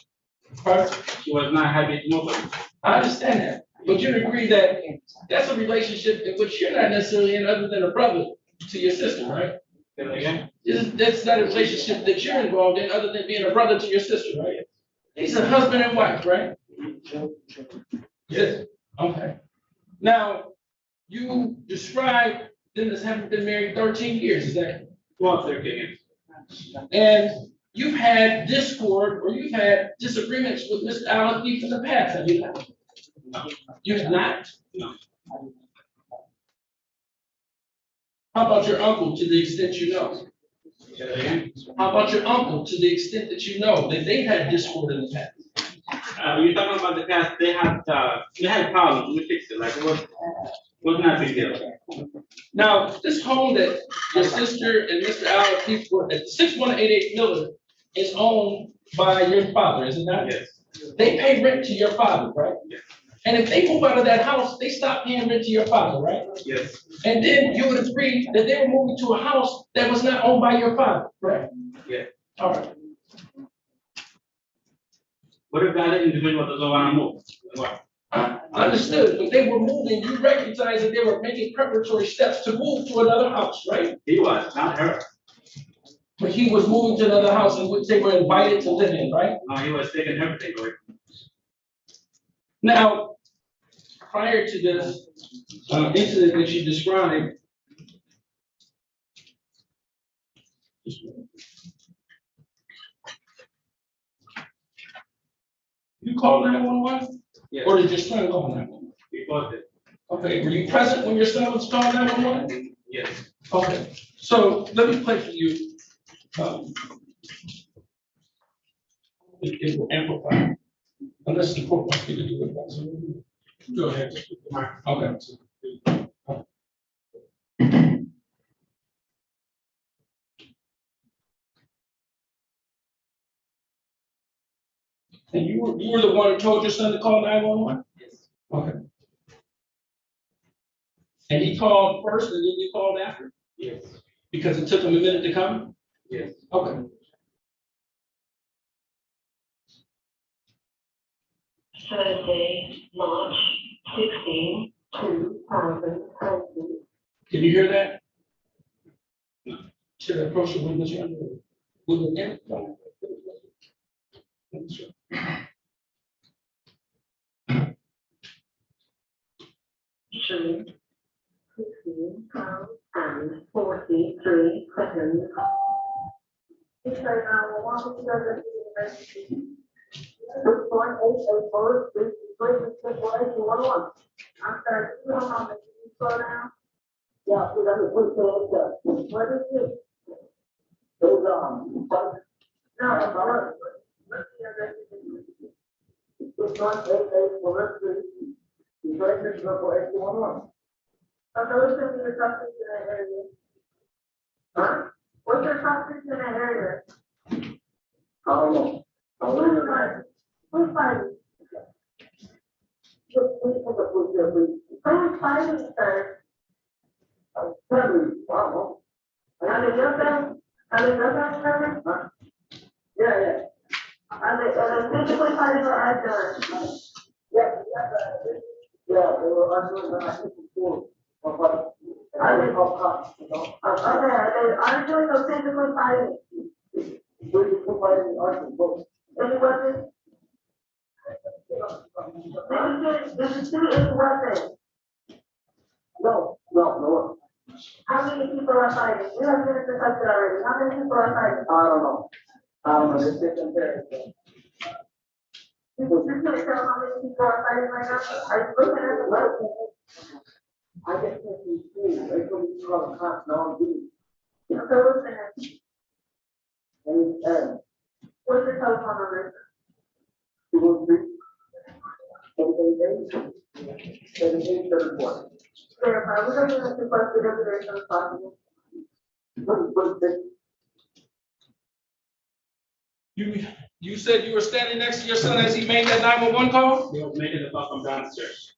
Pardon? She was not happy to move them. I understand that, but you agree that that's a relationship in which you're not necessarily in other than a brother to your sister, right? Say that again? That's not a relationship that you're involved in other than being a brother to your sister, right? He's a husband and wife, right? Yes, okay. Now, you described them as having been married 13 years, is that? Well, 13 years. And you've had discord or you've had disagreements with Mr. Allen in the past, have you not? No. You have not? No. How about your uncle, to the extent you know? Say that again? How about your uncle, to the extent that you know that they had discord in the past? You're talking about the past, they had problems, we fixed it, like it was not a big deal. Now, this home that your sister and Mr. Allen were at 6188 Miller is owned by your father, is it not? Yes. They pay rent to your father, right? Yes. And if they move out of that house, they stop paying rent to your father, right? Yes. And then you would agree that they were moving to a house that was not owned by your father, right? Yes. All right. What if the other individual doesn't want to move? What? Understood, but they were moving, you recognize that they were making preparatory steps to move to another house, right? He was, not her. But he was moving to another house in which they were invited to live in, right? No, he was taking everything away. Now, prior to this incident that you described, you called 911? Yes. Or did your son call 911? He both did. Okay, were you present when your son was called 911? Yes. Okay, so let me play for you. It will amplify, unless the court wants me to do it. So go ahead. Okay. And you were the one who told your son to call 911? Yes. Okay. And he called first and then you called after? Yes. Because it took him a minute to come? Yes. Okay. Thursday, March 16, 2020. Can you hear that? Should I approach the witness? With the name? June 16 pounds and 43 seconds. It's right now, 1 6.884, 3.6.811. I'm sorry, you don't know that you slow down? Yeah, we got to put that. What is it? It's, no, let's see how that is. 6.884, 3.6.811. Okay, what's your topic in that area? Huh? What's your topic in that area? I don't know. Who's fighting? Who's fighting, sir? Wow. Are they your family? Are they your family members? Huh? Yeah. Are they physically fighting or arguing? Yeah, they were arguing when I took them forward. Are they called cops, you know? Okay, are they arguing or physically fighting? Physically fighting, arguing, both. Any weapons? Did you see any weapons? No weapons. How many people are fighting? You have been detected already. How many people are fighting? I don't know. It's different there. You can't tell how many people are fighting right now? Are you looking at the weapon? I just can't see. They told me to call the cops, now I'm doing it. Okay, what's the name? What's your telephone number? 213-788-7834. Verify, we're going to request the information as possible. You said you were standing next to your son as he made that 911 call? He was making the call from downstairs.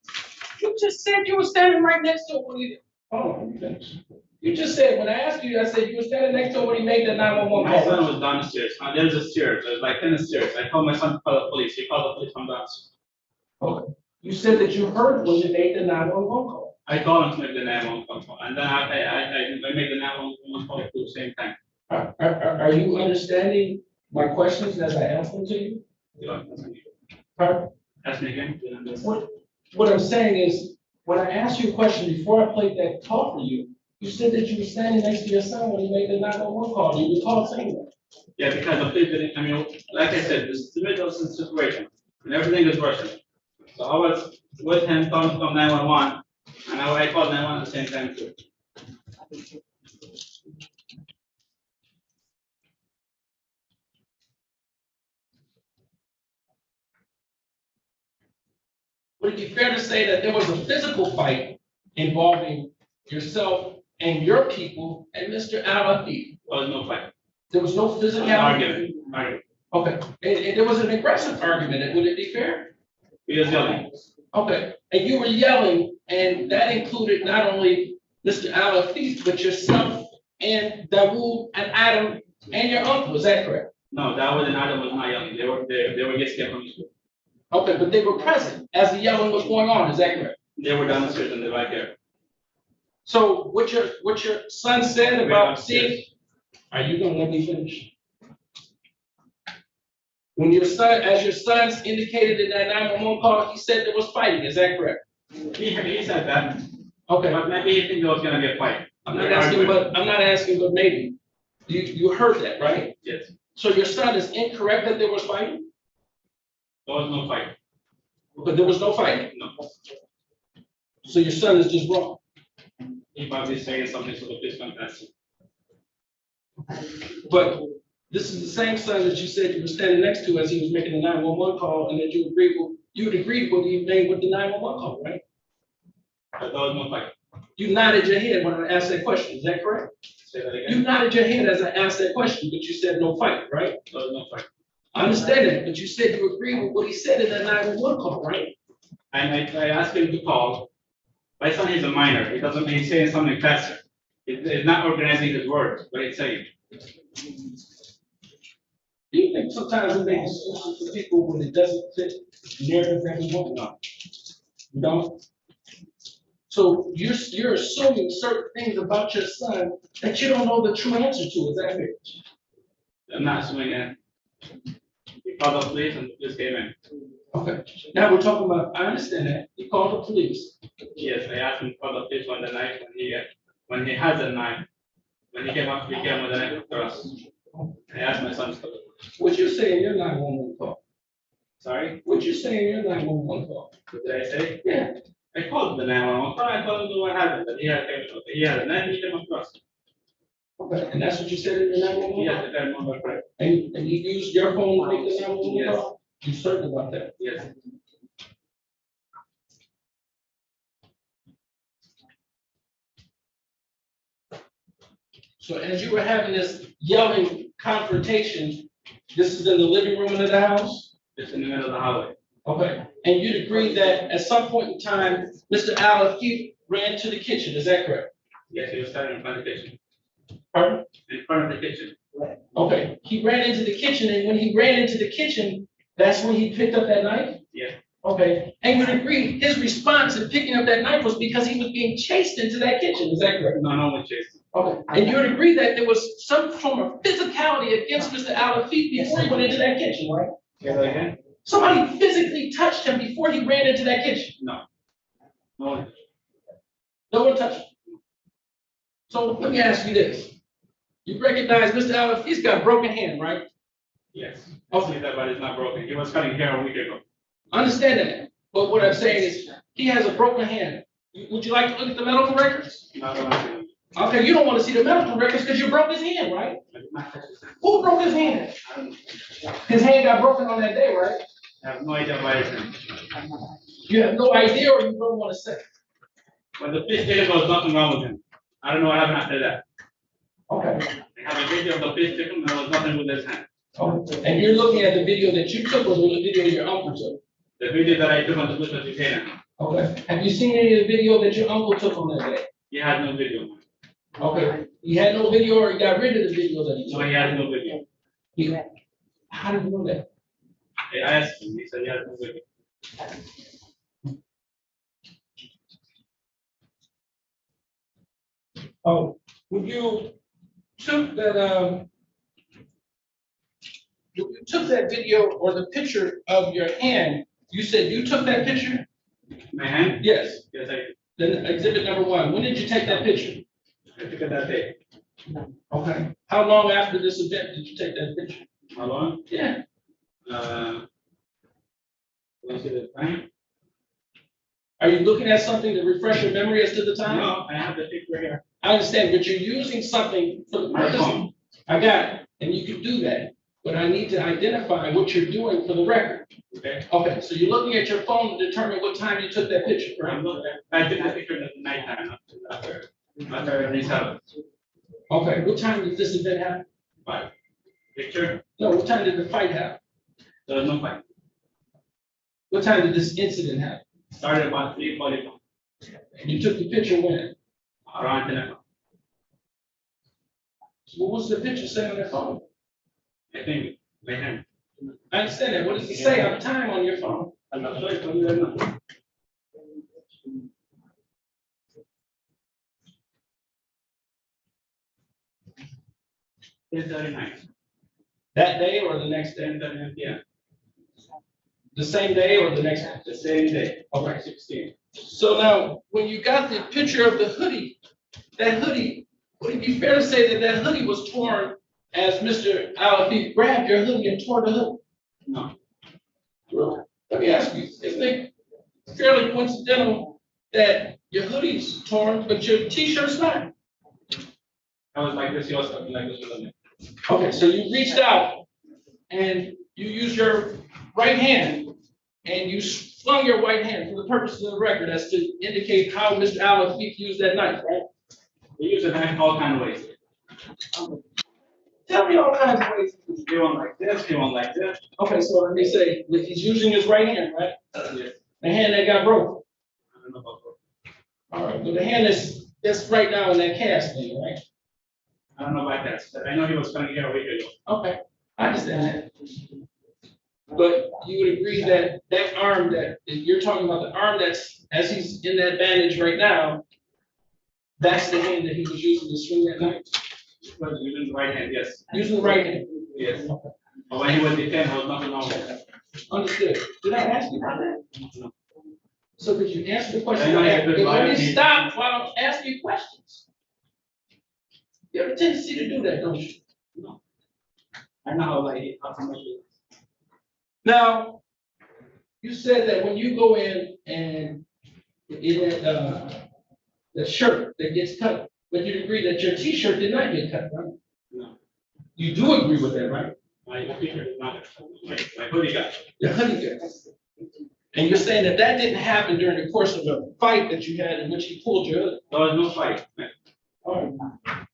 You just said you were standing right next to him when he, oh, you finished. You just said, when I asked you, I said you were standing next to him when he made that 911 My son call. was downstairs. There's a stairs. There's like 10 stairs. I called my son to call the police. He called the police from downstairs. Okay. You said that you heard when you made the 911 call. I called him to make the 911 call, and then I made the 911 call at the same time. Are you understanding my questions as I ask them to you? Pardon? Ask me again. What I'm saying is, when I asked you a question before I played that call for you, you said that you were standing next to your son when he made the 911 call. Do you recall saying that? Yeah, because the police didn't, I mean, like I said, this is the middle of the situation, and everything is rushing. So I was with him calling from 911, and I called 911 at the same time too. Would it be fair to say that there was a physical fight involving yourself and your people and Mr. Alafi? There was no fight. There was no physical Argument. Okay, and there was an aggressive argument, would it be fair? He was yelling. Okay, and you were yelling, and that included not only Mr. Alafi, but yourself and Dawood and Adam and your uncle, is that correct? No, Dawood and Adam was not yelling. They were getting scared from school. Okay, but they were present as the yelling was going on, is that correct? They were downstairs in the backyard. So what your son said about seeing, are you gonna let me finish? When your son, as your sons indicated in that 911 call, he said there was fighting, is that correct? He said that. Okay. But maybe he think there was gonna be a fight. I'm not asking, but maybe. You heard that, right? Yes. So your son is incorrect that there was fighting? There was no fight. But there was no fighting? No. So your son is just wrong? He probably saying something to the police Competency. But this is the same son that you said you were standing next to as he was making the 911 call, and that you would agree with he made with the 911 call, right? But there was no fight. You nodded your head when I asked that question, is that correct? Say that again. You nodded your head as I asked that question, but you said no fight, right? There was no fight. I understand that, but you said you agree with what he said in that 911 call, right? And I asked him to call. My son is a minor. He's saying something faster. He's not organizing his words, but he's saying. Do you think sometimes we make excuses for people when it doesn't fit the narrative that we want? No. You don't? So you're assuming certain things about your son that you don't know the true answer to, is that fair? I'm not assuming that. He called the police and the police came in. Okay, now we're talking about, I understand that, he called the police. Yes, I asked him to call the police on the night when he has a knife. When he came up, he came with a knife across. I asked my son to call the police. What you say in your 911 call? Sorry? What you say in your 911 call? What did I say? Yeah. I called the 911 call. I told him what happened, that he had a knife, he came across. Okay, and that's what you said in your 911 call? Yes, if I remember correct. And you used your phone to make the 911 Yes. call? You certain about that? Yes. So as you were having this yelling confrontation, this is in the living room of the house? It's in the middle of the highway. Okay, and you'd agree that at some point in time, Mr. Alafi ran to the kitchen, is that correct? Yes, he was standing in front of the kitchen. Pardon? In front of the kitchen. Okay, he ran into the kitchen, and when he ran into the kitchen, that's when he picked up that knife? Yeah. Okay, and you'd agree his response in picking up that knife was because he was being chased into that kitchen, is that correct? No, no one chased him. Okay, and you would agree that there was some form of physicality against Mr. Alafi before he went into that kitchen, right? Say that again? Somebody physically touched him before he ran into that kitchen? No. No one. No one touched him? So let me ask you this. You recognize Mr. Alafi's got a broken hand, right? Yes. Hopefully that body's not broken. He was cutting hair a week ago. I understand that, but what I'm saying is, he has a broken hand. Would you like to look at the medical records? No, I don't want to. Okay, you don't want to see the medical records because you broke his hand, right? Who broke his hand? His hand got broken on that day, right? I have no idea why it's him. You have no idea, or you don't want to say? When the police came, there was nothing wrong with him. I don't know what happened after that. Okay. I have a video of the police taking, and there was nothing with his hand. Okay. And you're looking at the video that you took or the video your uncle took? The video that I took on the police station. Okay. Have you seen any of the video that your uncle took on that day? He had no video. Okay. He had no video or he got rid of the video that he took? No, he had no video. How did you know that? I asked him, he said he had no video. Oh, when you took that, when you took that video or the picture of your hand, you said you took that picture? My hand? Yes. Yes, I did. Then exhibit number 1, when did you take that picture? I took it that day. Okay. How long after this event did you take that picture? How long? Yeah. Was it the time? Are you looking at something to refresh your memory as to the time? No, I have the picture here. I understand, but you're using something for the My purpose. phone. I got it, and you can do that, but I need to identify what you're doing for the record. Okay. Okay, so you're looking at your phone to determine what time you took that picture, right? I took the picture at night time after I reached out. Okay, what time did this event happen? 5. Picture? No, what time did the fight happen? There was no fight. What time did this incident happen? Started about 3:45. And you took the picture when? Around 10 o'clock. What was the picture say on your phone? I think my hand. I understand that. What does it say on time on your phone? I'm not sure if I'm right now. It's very nice. That day or the next day? Yeah, The same day or the next day? the same day. Okay. 16. So now, when you got the picture of the hoodie, that hoodie, would it be fair to say that that hoodie was torn as Mr. Alda grabbed your hoodie and tore the hoodie? No. Well, let me ask you, isn't it fairly coincidental that your hoodie's torn, but your t-shirt's not? I was like this, he was something like this with me. Okay, so you reached out and you used your right hand and you flung your right hand for the purposes of the record as to indicate how Mr. Alda used that knife, right? He used a knife all kind of ways. Tell me all kinds of ways. He went like this, he went like this. Okay, so let me say, that he's using his right hand, right? Yes. The hand that got broken. I don't know about that. All right, well, the hand that's right now in that cast thing, right? I don't know about that. I know he was coming here a week ago. Okay, I understand that. But you would agree that that arm that you're talking about, the arm that's, as he's in that bandage right now, that's the hand that he was using to swing that knife? He was using the right hand, yes. Using the right hand? Yes. But when he was detained, there was nothing wrong with that. Understood. Did I ask you about that? No. So could you answer the question? I know he had good Let me body. stop while I'm asking you questions. You have a tendency to do that, don't you? No. I know how to make it. Now, you said that when you go in and in that shirt that gets cut, but you agree that your t-shirt did not get cut, right? No. You do agree with that, right? My t-shirt is not, my hoodie got. Your hoodie got. And you're saying that that didn't happen during the course of a fight that you had in which he pulled your hood? There was no fight. All right.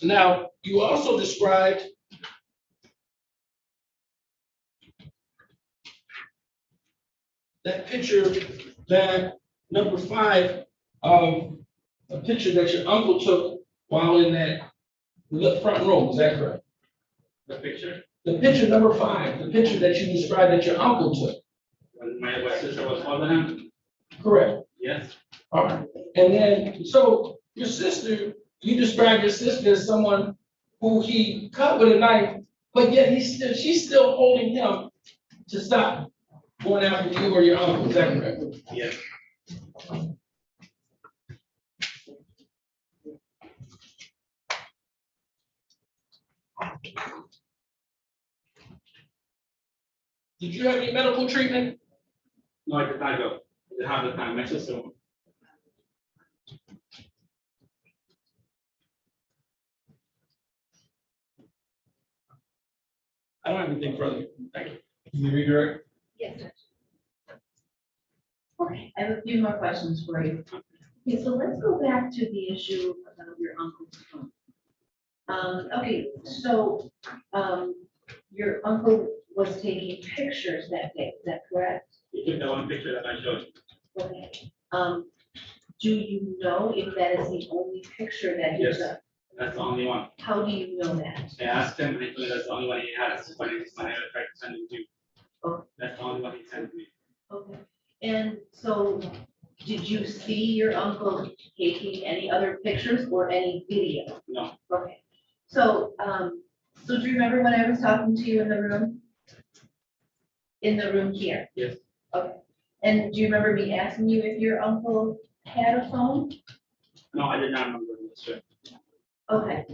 Now, you also described that picture, that number 5, of a picture that your uncle took while in that front row, is that correct? The picture? The picture number 5, the picture that you described that your uncle took. When my sister was holding him? Correct. Yes. All right. And then, so your sister, you described your sister as someone who he cut with a knife, but yet she's still holding him to stop going after you or your uncle, is that correct? Yes. Did you have any medical treatment? No, I did not go. I didn't have the time. My sister went. I don't have anything further. Thank you. Can you redirect? Yes. Okay, I have a few more questions for you. Okay, so let's go back to the issue about your uncle's phone. Okay, so, your uncle was taking pictures that day, is that correct? You took the one picture that I showed you. Okay. Do you know if that is the only picture that he Yes. took? That's the only one. How do you know that? I asked him, and he told me that's the only one he has. When I tried to send it to you. Oh. That's the only one he sent me. Okay. And so, did you see your uncle taking any other pictures or any video? No. Okay. So, so do you remember when I was talking to you in the room? In the room here? Yes. Okay. And do you remember me asking you if your uncle had a phone? No, I did not remember this, sir. Okay.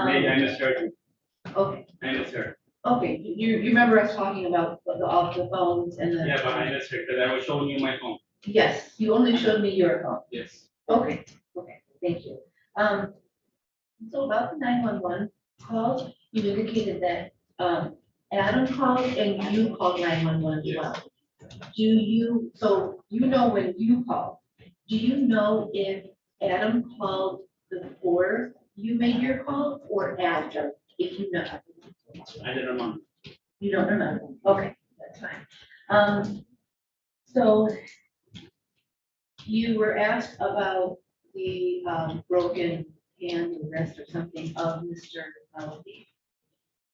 Maybe I misheard you. Okay. I misheard. Okay, you remember us talking about the phones and the. Yeah, but I misheard because I was showing you my phone. Yes, you only showed me your phone. Yes. Okay, okay, thank you. So about the 911 calls, you indicated that, Adam called and you called 911 as well. Do you, so you know when you called, do you know if Adam called before you made your call or after, if you know? I didn't remember. You don't remember? Okay, that's fine. So you were asked about the broken hand or wrist or something of Mr. Melody.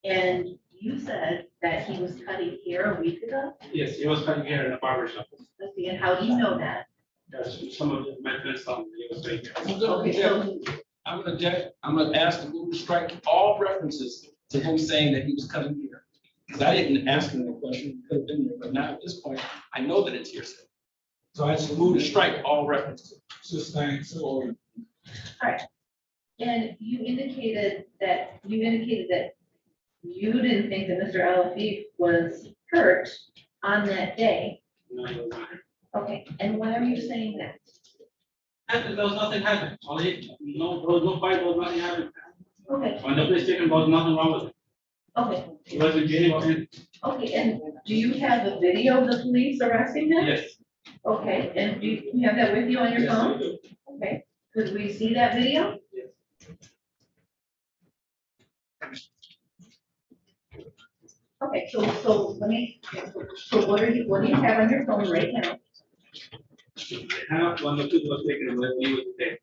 And you said that he was cutting hair a week ago? Yes, he was cutting hair in a barber shop. Let's see, and how do you know that? That's some of my friends told me he was cutting hair. I'm gonna Okay, object. I'm gonna ask the move to strike all references to him saying that he was cutting hair. Because I didn't ask him the question, it could have been there, but now at this point, I know that it's hearsay. So I just move to strike all references. Sustain, so. all right. And you indicated that you didn't think that Mr. Alafif was hurt on that day. No, he was not. Okay, and why are you saying that? There was nothing happened. Only, no, there was no fight, there was nothing happened. Okay, When the police station, there was nothing wrong with it. okay, He wasn't getting in. okay, and do you have the video of the police arresting him? Yes. Okay, and do you have that with you on your Yes, I phone? do. Okay, could we see that video? Yes. Okay, so let me, so what do you have on your phone right now? Half when the kid was taken away, he was there.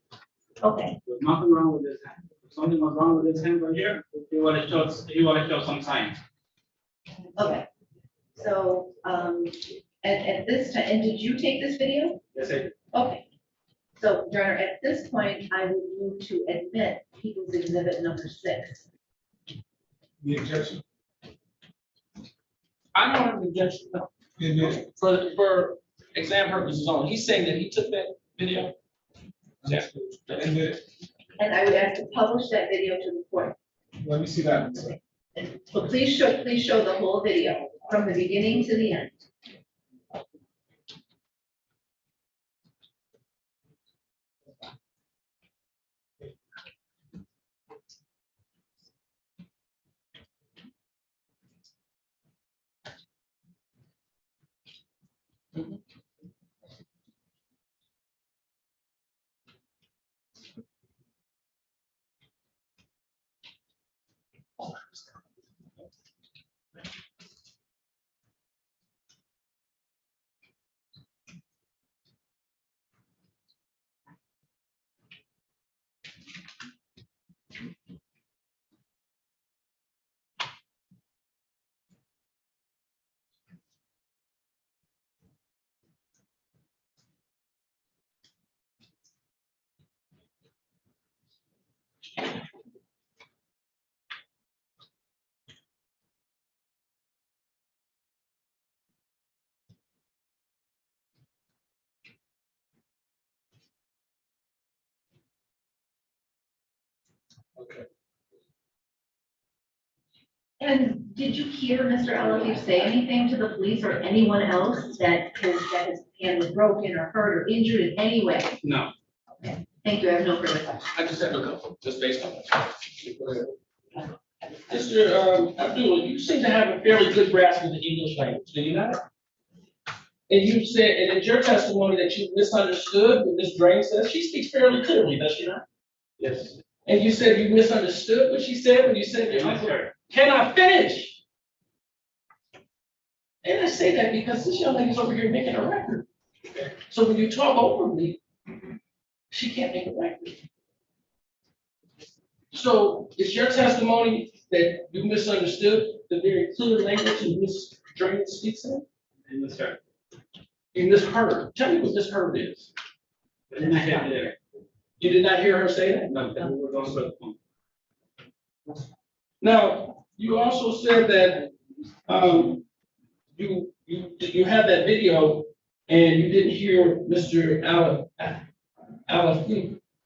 Okay, There's nothing wrong with his hand. If something was wrong with his hand right here, he want to show some signs. okay. So, at this time, and did you take this video? Yes, I did. Okay. So, Your Honor, at this point, I would move to admit People's Exhibit number 6. The objection. I don't have an objection, no. For exam purposes only. He's saying that he took that video. Yeah. And I would ask to publish that video to the court. Let me see that. And so please show the whole video from the beginning to the end. Okay. And did you hear Mr. Alafif say anything to the police or anyone else that his hand was broken or hurt or injured in any way? No. Okay, thank you. I have no further questions. I just have a couple, just based on that. Mr. Abdul, you seem to have a fairly good grasp of the English language, do you not? And you said, and it's your testimony that you misunderstood what Ms. Drain says. She speaks fairly clearly, does she not? Yes. And you said you misunderstood what she said when you said, can I finish? And I say that because this young lady's over here making a record. So when you talk over me, she can't make a record. So it's your testimony that you misunderstood the very clear language in Ms. Drain speaks in? In the start. You misheard. Tell me what misheard is. You did not hear her say that? No, we were going for the phone. Now, you also said that you had that video and you didn't hear Mr. Alda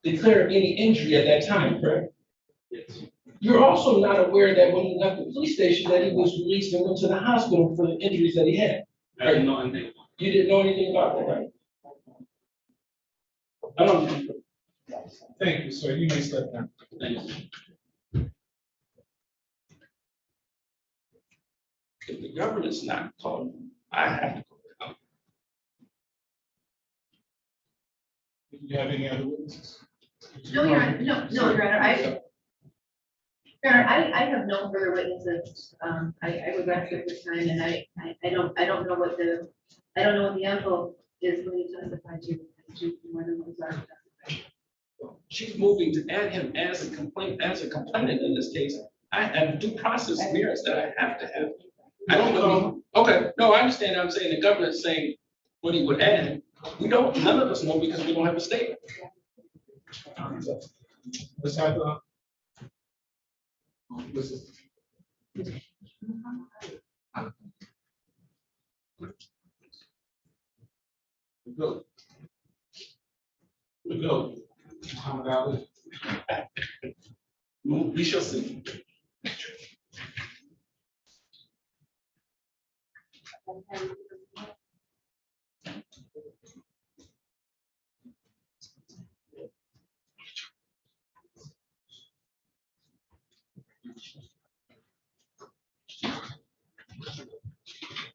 declare any injury at that time, correct? Yes. You're also not aware that when he left the police station that he was released and went to the hospital for the injuries that he had. I didn't know anything. You didn't know anything about that, right? I don't. Thank you, sir. You may step down. Thank you. If the government's not calling, I have to call. Do you have any other witnesses? No, Your Honor, no, Your Honor, I have no further witnesses. I would rest at this time, and I don't know what the envelope is going to testify to more than what's already testified. She's moving to add him as a complainant in this case. I have due process merits that I have to have. I don't know. Okay, no, I understand. I'm saying the government's saying what he would add. We don't, none of us know because we don't have a statement. Let's have the. Go. We go. Muhammad Ali. We shall see.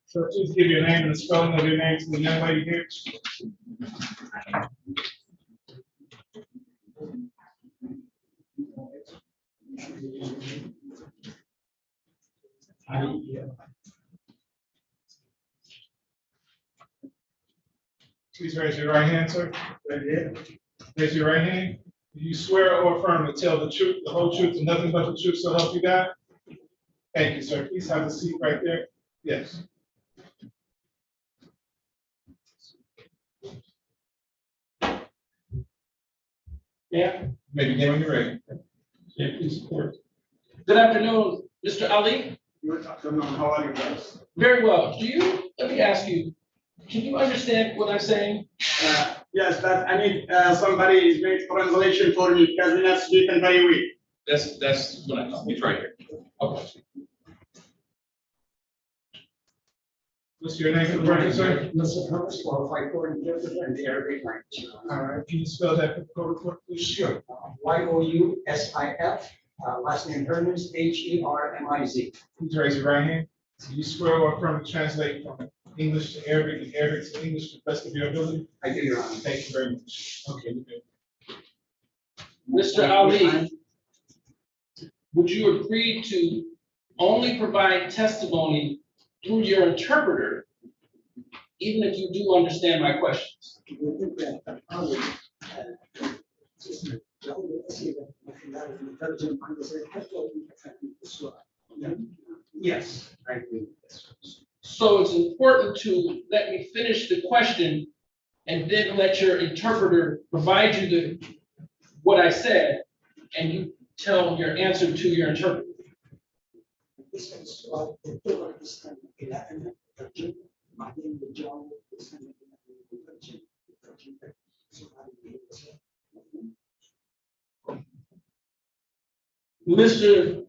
So please give your name and the spelling of your name to the young lady here. Please raise your right hand, sir. Right here. Raise your right hand. Do you swear or affirm to tell the truth, the whole truth, and nothing but the truth, so help you God? Thank you, sir. Please have a seat right there. Yes. Yeah. Maybe begin when you're ready. Yeah, please support. Good afternoon, Mr. Ali. Good afternoon. How are you guys? Very well. Let me ask you, can you understand what I'm saying? Yes, but I need somebody is making translation for me because we're not speaking very weak. That's what I thought. It's right here. Okay. What's your name for the record, sir? Mr. Thomas, qualified court interpreter in the Arabic language. All right. Can you spell that for the court report, please? Sure. YOUSIF, last name Hermiz, HERMIZ. Please raise your right hand. Do you swear or affirm to translate from English to Arabic and Arabic to English to the best of your ability? I do, Your Honor. Thank you very much. Okay, you good. Mr. Ali, would you agree to only provide testimony through your interpreter, even if you do understand my questions? Yes, I agree. So it's important to let me finish the question and then let your interpreter provide you what I said, and you tell your answer to your interpreter. Mr.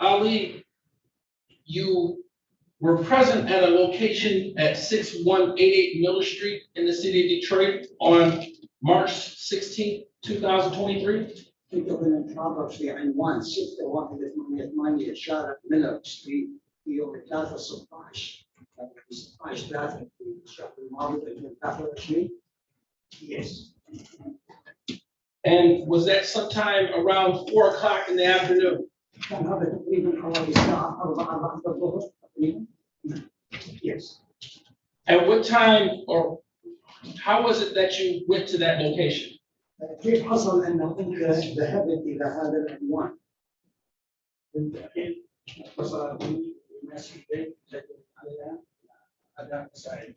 Ali, you were present at a location at 6188 Miller Street in the city of Detroit on March 16, 2023? كنت بنتحرك في عنوان 6188 شارع ميلر ستريت في يوم 3 16 3 في الشهر الماضي 2023. Yes. And was that sometime around 4 o'clock in the afternoon? كان هذا تقريبا حوالي الساعة 4 بعد الظهر تقريبا. Yes. At what time or how was it that you went to that location? كيف حصل انه انت ذهبت الى هذا العنوان؟ كنت الحين اتصل بي الناس في البيت على اداء مساعد.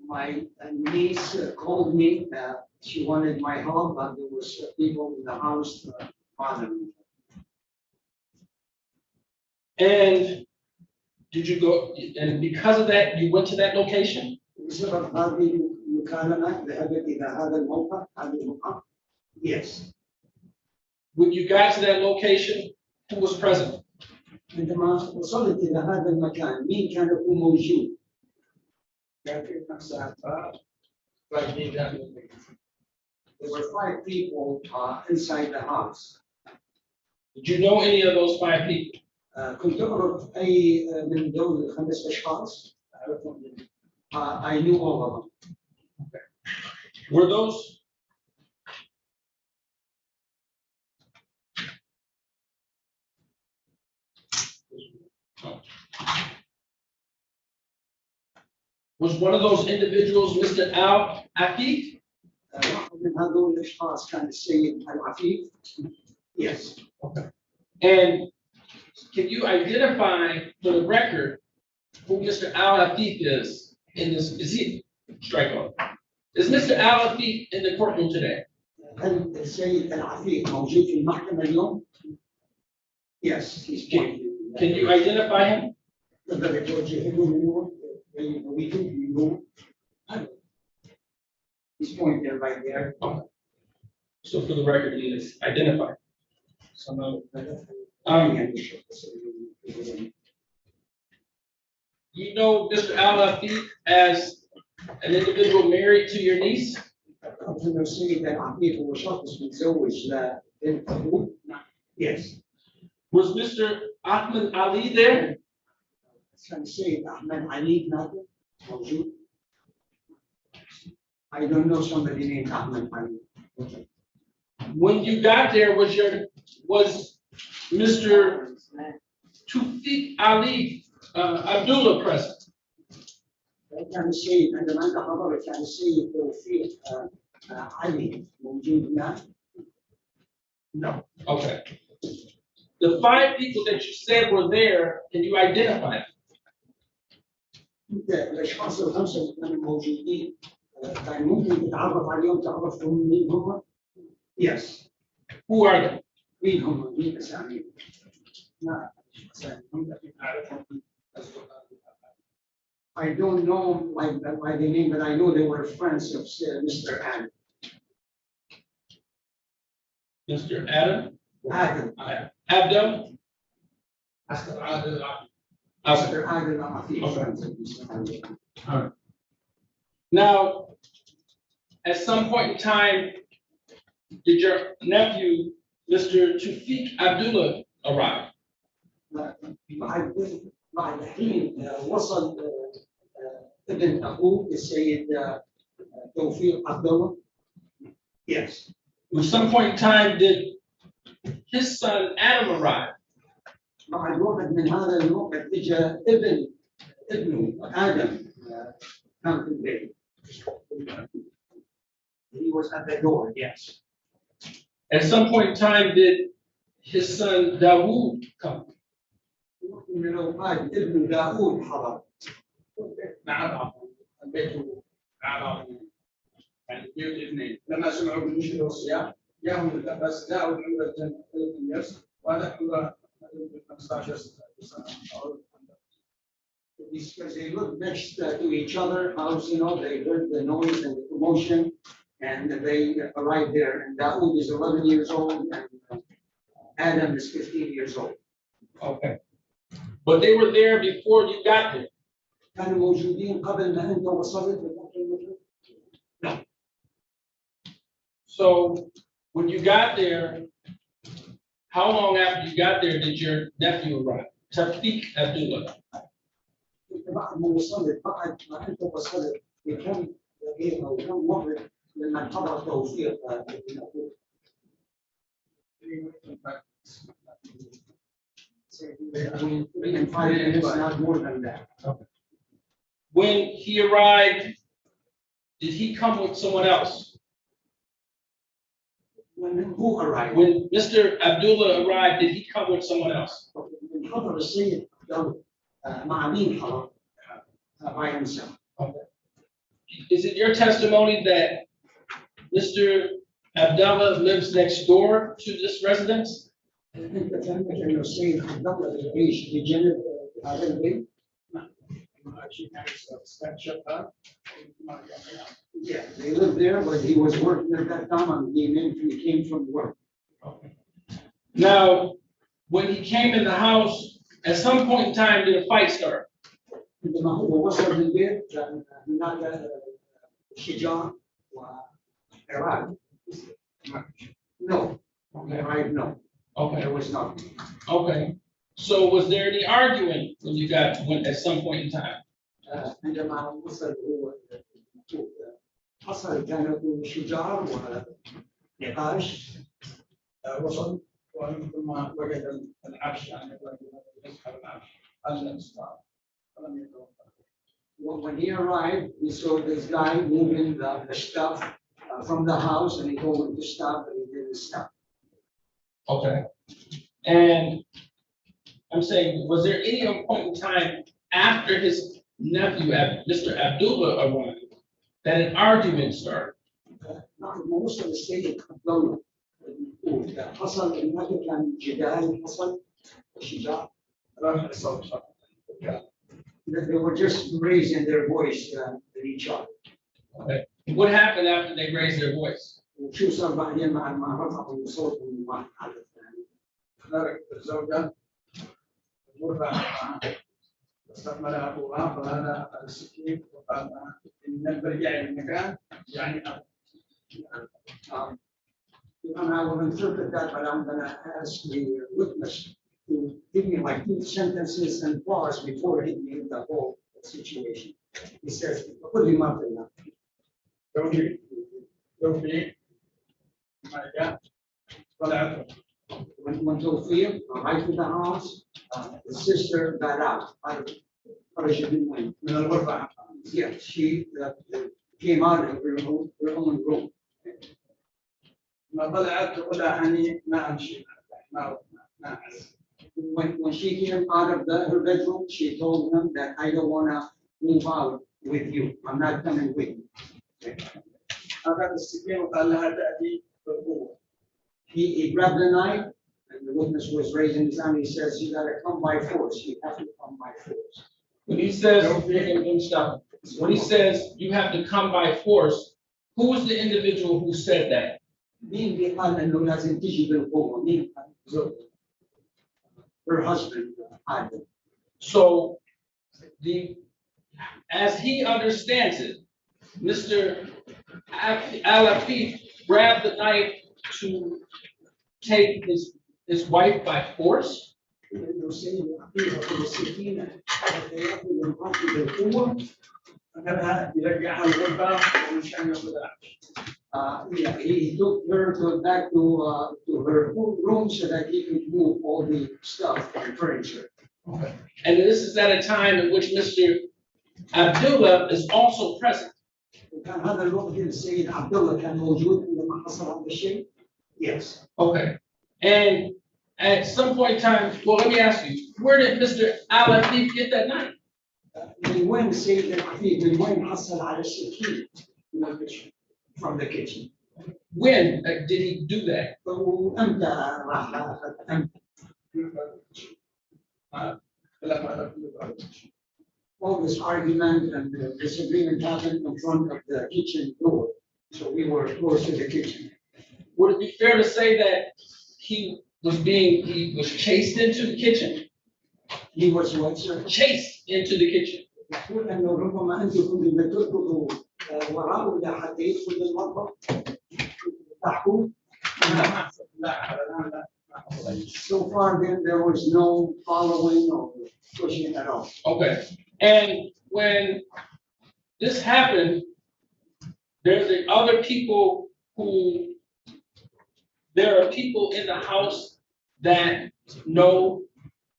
My niece called me. She wanted my help, but there was people in the house bothering me. And did you go, and because of that, you went to that location? بسبب هذه المكالمة ذهبت إلى هذا الموقع هذا المقام. Yes. When you got to that location, who was present? عندما وصلت إلى هذا المكان مين كان يكون موجود؟ كان في 5 There were 5 people inside the house. Did you know any of those 5 people? كنت أعرف أي من دول ال5 أشخاص أعرفهم. I knew all of them. Okay. Were those? Was one of those individuals Mr. Al Afif? من هذول الأشخاص كان السيد العفيف. Yes. Okay. And can you identify for the record who Mr. Al Afif is in this? Is he strike on? Is Mr. Al Afif in the courtroom today? هل السيد العفيف موجود في المحكمة اليوم؟ Yes. Can you identify him? He's pointing right there. Okay. So for the record, he is identified. You know Mr. Al Afif as an individual married to your niece? Yes. Was Mr. Ahmed Ali there? I don't know somebody named Ahmed Ali. When you got there, was Mr. Tawfiq Ali Abdullah present? كان السيد عندما انت حضرت كان السيد توفيق علي موجود هناك؟ No. Okay. The 5 people that you said were there, can you identify them? الاشخاص ال5 اللي كانوا موجودين كان ممكن تتعرف عليهم تعرفهم مين هم؟ Yes. Who are they? مين هم؟ مين اساميهم؟ لا أعرفهم. I don't know by the name, but I know they were friends of Mr. Adam. Mr. Adam? Adam. Abdul? Mr. Adam. All right. Now, at some point in time, did your nephew, Mr. Tawfiq Abdullah, arrive? بعد حين وصل ابن أخوه السيد توفيق عبد الله. Yes. At some point in time, did his son Adam arrive? بعد وقت من هذا الوقت اجى ابنه آدم كان في البيت. He was at the door. Yes. At some point in time, did his son Dawood come? من الأوقات ابن داوود حضر. نعم. بيته نعم. يعني الاثنين لما سمعوا بالنشيد والصيام جاءهم بس جاءوا عمره 30 وهذا عمره 15 سنه. Because they looked next to each other, house, they heard the noise and the commotion, and they arrived there. And Dawood is 11 years old, and Adam is 15 years old. Okay. But they were there before you got there. كانوا موجودين قبل ما أنت وصلت No. So when you got there, how long after you got there did your nephew arrive? Tawfiq Abdullah. بعد ما وصلت بعد ما أنت وصلت بكم دقيقة وكم وقت لما حضر توفيق Between 3 and 5 minutes, not more than that. When he arrived, did he come with someone else? When who arrived? When Mr. Abdullah arrived, did he come with someone else? من حضر السيد عبد مع مين حضر؟ by himself. Is it your testimony that Mr. Abdullah lives next door to this residence? انت فهمت انه السيد عبد الله يعيش بجانب هذا البيت؟ Yeah, they lived there, but he was working at that time and he came from work. Now, when he came in the house, at some point in time, did a fight start? عندما هو وصل للبيت كان هناك شجار وإرادة. No, right, no. Okay. There was not. Okay. So was there any arguing when you went at some point in time? عندما وصل هو حصل كان شجار ونقاش. وصل ثم وجد العفش يعني يسحب العفش when he arrived, we saw this guy moving the stuff from the house and he told him to stop and he didn't stop. Okay. And I'm saying, was there any point in time after his nephew, Mr. Abdullah, arrived that an argument started? most of the state عبد الله حصل هناك كان جدال حصل شجاع. They were just raising their voice at each other. Okay. What happened after they raised their voice? وشو صار بعدين ما رفعوا صوتهم واحد على الثاني. خرجت الزوجة مرة استعمل أبوها فهذا السكين وقال إن برجع المكان يعني and I will interpret that, but I'm going to ask the witness to give me like 2 sentences and pause before he gave the whole situation. He says, put him up in that. When Tawfiq arrived to the house, the sister got out. Yeah, she came out of her own room. When she came out of her bedroom, she told him that I don't want to move out with you. I'm not coming with you. He grabbed the knife, and the witness was raising his hand. He says, "You got to come by force. You have to come by force." When he says, when he says you have to come by force, who was the individual who said that? Her husband. So, as he understands it, Mr. Al-Afif grabbed the knife to take his wife by force. Yeah, he took her back to her room so that he could move all the stuff and furniture. Okay. And this is at a time in which Mr. Abdullah is also present. Yes. Okay. And at some point in time, well, let me ask you, where did Mr. Al-Afif get that knife? From the kitchen. When did he do that? All this argument and disagreement happened in front of the kitchen door. So we were close to the kitchen. Would it be fair to say that he was chased into the kitchen? He was what, sir? Chased into the kitchen. So far, then there was no following or pushing at all. Okay. And when this happened, there's the other people who there are people in the house that know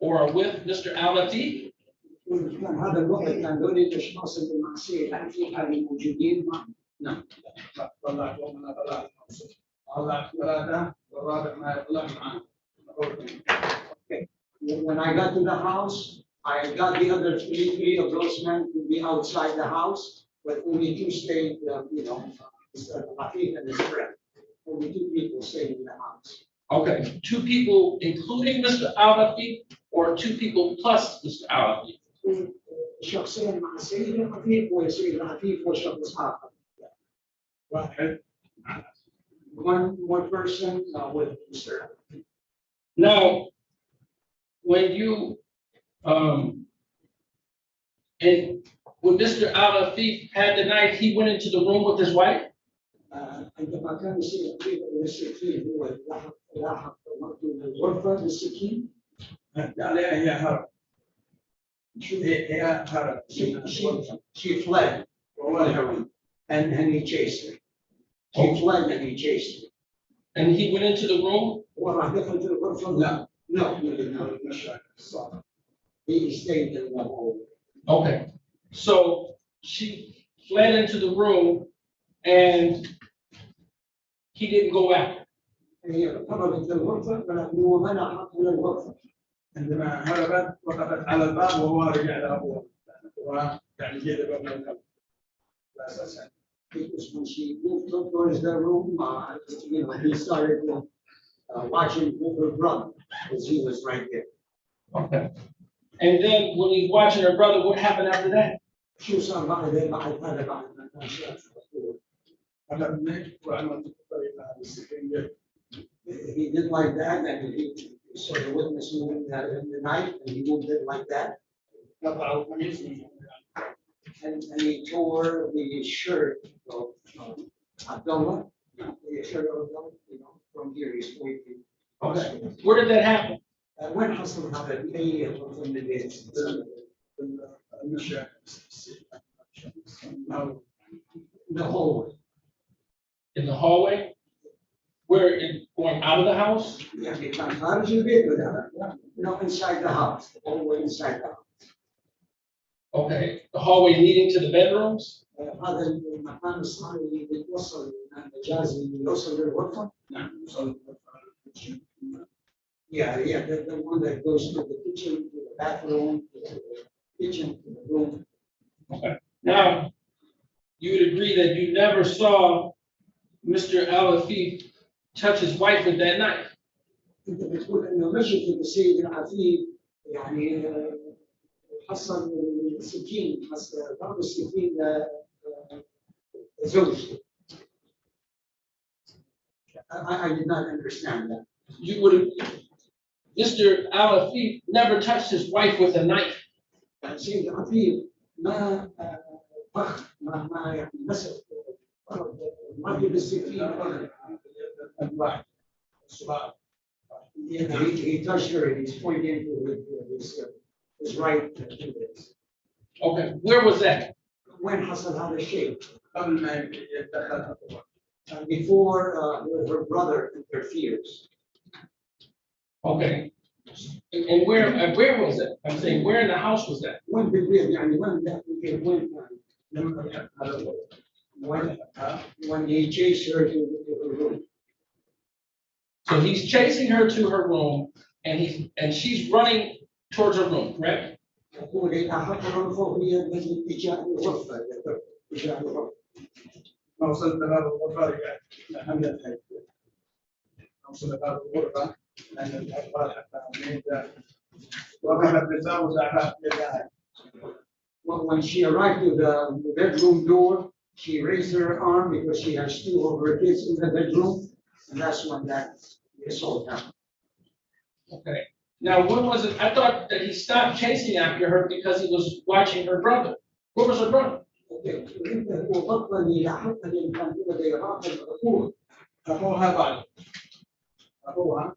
or are with Mr. Al-Latif? كان هذا الوقت كان دول الاشخاص اللي مع سيد العفيف كانوا موجودين معنا. نعم. طلعت ومن طلعت طلعت ثلاثة والرابع ما طلع معنا. Okay. When I got to the house, I got the other three of those men to be outside the house, but only two stayed, Mr. Latif and his friend. Only two people stayed in the house. Okay, two people, including Mr. Al-Latif, or two people plus Mr. Al-Latif? شخصين مع سيد العفيف وسيد العفيف وشخص آخر. واحد. One person with Mr. Al-Latif. Now, when you and when Mr. Al-Latif had the knife, he went into the room with his wife? عندما كان يصير السكين هو لاحق مقتول الغرفة بالسكين عليها هي هرب. هي هرب. She fled and he chased her. She fled and he chased her. And he went into the room? وراح دخل في الغرفة. No, he did not. He stayed in the hallway. Okay, so she fled into the room and he didn't go out. هي هربت للغرفة ولكنه منعها من الغرفة. عندما هربت وقفت على الباب وهو رجع لأبوه. يعني جيد الباب من القلب. أساسا. Because when she moved towards the room, he started watching her brother because he was right there. Okay. And then when he's watching her brother, what happened after that? شو صار بعد هذا بعد ما شاف He did like that, and he saw the witness moving in the night, and he moved it like that. And he tore the shirt of Abdullah, the shirt of Abdullah, from here he's pointing. Okay. Where did that happen? When Hassan had a day from the days. The hallway. In the hallway? Where, going out of the house? Yeah, he can't hardly get with that. No, inside the house, the hallway inside the house. Okay, the hallway leading to the bedrooms? هذا المكان الصحي اللي بيتوصل المجاز اللي بيوصل للغرفة. نعم، يوصل للغرفة. Yeah, the one that goes to the kitchen, to the bathroom, to the kitchen, to the room. Okay. Now, you would agree that you never saw Mr. Al-Latif touch his wife with that knife? أنت بتقول إنه مشي في السيد العفيف يعني حصل السكين ضرب السكين لزوجته. I did not understand that. You would, Mr. Al-Latif never touched his wife with a knife. السيد العفيف ما يعني مسك رجل السكين. He touched her and he's pointing to his right. Okay, where was that? When حصل هذا الشيء before her brother interferes. Okay, and where was that? I'm saying, where in the house was that? When he chased her to her room. So he's chasing her to her room, and she's running towards her room, correct? وصلت باب الغرفة وصلت باب الغرفة لأن الأطفال حتى وقفت بزوجها يدها. When she arrived to the bedroom door, she raised her arm because she has two of her kids in the bedroom, and that's when that assault happened. Okay. Now, what was it? I thought that he stopped chasing after her because he was watching her brother. Where was her brother? أخوها بعد أخوها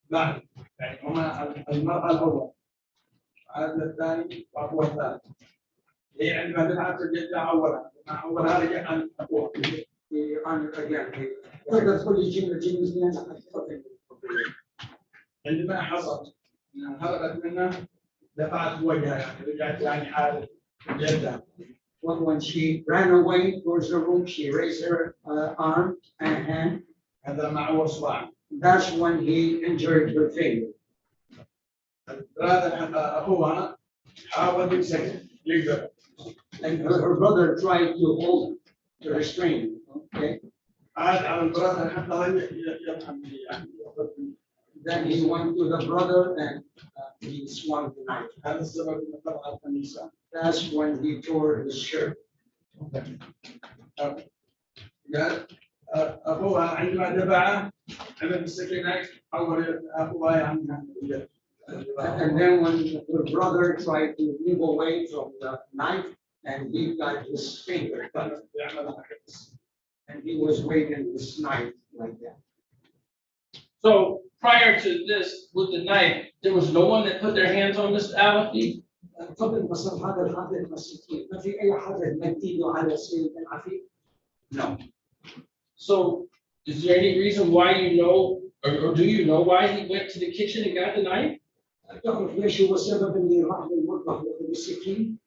بعد يعني هما المرأة الأول هذا الثاني وأخوها الثالث هي عندما تلعب ترجع أولها مع أولها رجع عن أخوها تقدر تقول لي جملة عندما حصل انها هربت منه دفعت وجهها يعني رجعت يعني حالة جدة. When she ran away towards the room, she raised her arm and hand. هذا مع وصبع. That's when he injured her finger. أخوها حاول يمسك يقدر. And her brother tried to hold her, to restrain her. Okay. عاد على البرادر حتى يفهم يعني. Then he went to the brother and he swung the knife. هذا السبب إنه طلع الكنيسة. That's when he tore his shirt. قال أخوها عندما دفعه عمل السكينة أول أخوها يعني. And then when her brother tried to move away from the knife and he got his finger cut. And he was waving his knife like that. So prior to this, with the knife, there was no one that put their hands on Miss Alda? قبل ما صار هذا الحادث المسكين ما في أي حدا مد إيده على سيد العفيف. No. So is there any reason why you know, or do you know why he went to the kitchen and got the knife? تعرف ليش هو السبب اللي راح للمطبخ وأخذ السكين؟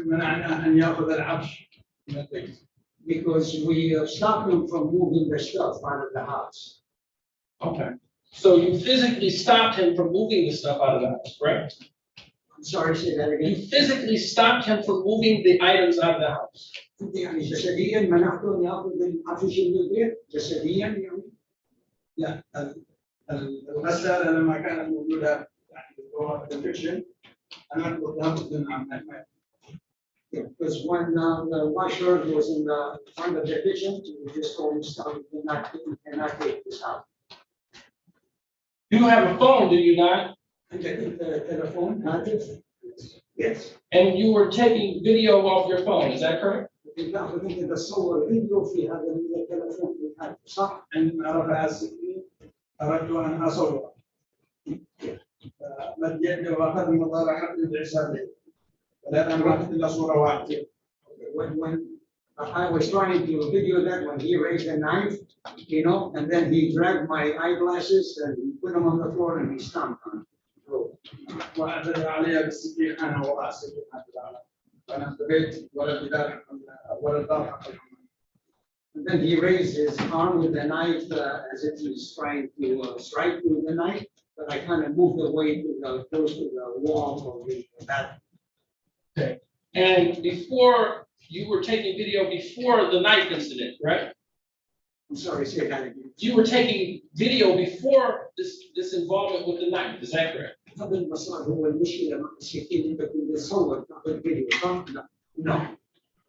منعنا أن يأخذ العفش من البيت. Because we stopped him from moving the stuff out of the house. Okay. So you physically stopped him from moving the stuff out of the house, correct? I'm sorry, say that again. You physically stopped him from moving the items out of the house. يعني جسديا منعته أن يأخذ العفش من البيت جسديا يعني. لا الغسالة لما كانت موجودة في الكيتشن أنا كنت لابد من عملها. Because when the washer was in the front of the kitchen, we just told him stop, you cannot take this out. You have a phone, do you not? And the telephone, not this. Yes. And you were taking video off your phone, is that correct? إذا صور فيديو في هذا التلفون صح؟ عندما رفع السكين أردت أن أصور. مد يدي وأخذ المطار حتى العسابين. ولكن ما أخذ إلا صورة واحدة. When I was trying to video that when he raised the knife, you know, and then he grabbed my eyeglasses and he put them on the floor and he stomped on it. وأعتدى عليها بالسكين أنا وضع السكين أنا انتبهت ولا بدار ولا دار. And then he raised his arm with the knife as if he's trying to strike with the knife, but I kind of moved away to the close to the wall of the bathroom. Okay. And before you were taking video before the knife incident, right? I'm sorry, say that again. You were taking video before this involvement with the knife, is that correct? قبل ما صار هو المشكلة مع السكين انت كنت تصور تاخذ فيديو صح؟ No.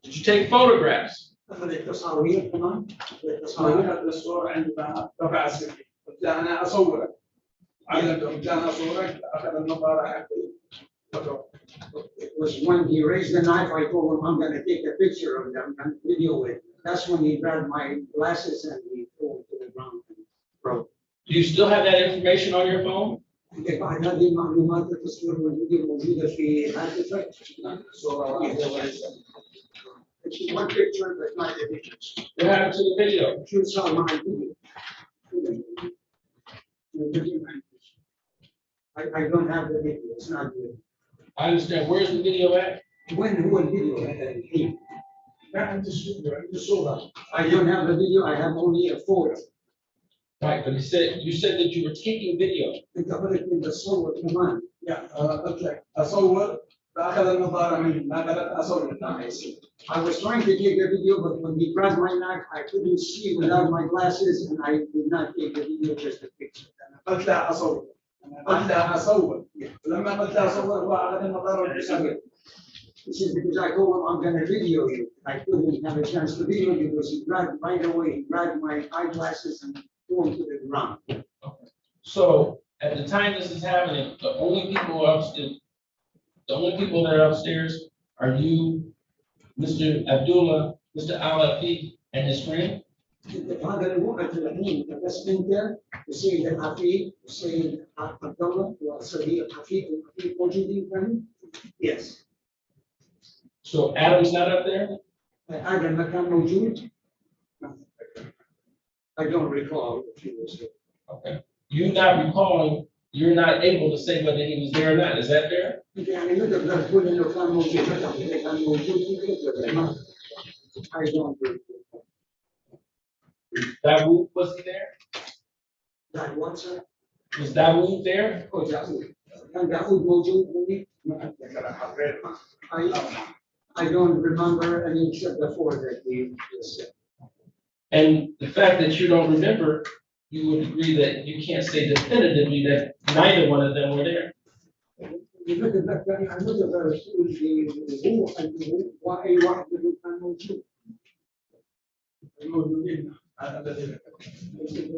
Did you take photographs? أخذت تصاوير كمان. تصاوير الصورة عندما رفع السكين. قلت أنا أصورك. قلت أنا أصورك أخذ النظارة حقي. It was when he raised the knife, I told him I'm going to take a picture of them and video it. That's when he grabbed my glasses and he threw it to the ground and broke. Do you still have that information on your phone? بعد هذه المعلومات التصوير والفيديو موجودة في هاتفك. It's one picture but not the pictures. What happened to the video? شو صار مع الفيديو؟ I don't have the video. It's not good. I understand. Where's the video at? When هو الفيديو الحين؟ عندي الصورة. I don't have the video. I have only a photo. Right, but you said that you were taking video. أنت قلت من تصور كمان. قلت لك أصور فأخذ النظارة مني ما قدرت أصور. I was trying to take a video, but when he grabbed my knife, I couldn't see without my glasses, and I did not take the video, just a picture. قلت لا أصور. قلت لا أصور. لما قلت لا أصور هو أخذ النظارة والعسابين. This is because I told him I'm going to video you. I couldn't have a chance to video you because he grabbed right away. He grabbed my eyeglasses and threw them to the ground. Okay. So at the time this is happening, the only people that are upstairs are you, Mr. Abdullah, Mr. Al-Afiq, and his friend? هذا الوقت الحين بس انت والسيد العفيف والسيد عبد الله والسيد العفيف والعفيف موجودين كانوا؟ Yes. So Adam's not up there? آدم ما كان موجود؟ I don't recall if he was here. Okay. You not recalling you're not able to say whether he was there or not. Is that fair? يعني مثل ما تقول انه كان موجود كان موجود I don't do. Dawood, was he there? That what, sir? Was Dawood there? Oh, Dawood. كان داوود موجود هوني؟ I don't remember any except before that we said. And the fact that you don't remember, you would agree that you can't say definitively that neither one of them were there. مثل ما كان مثل ما رسول هو واي واحد منهم كان موجود.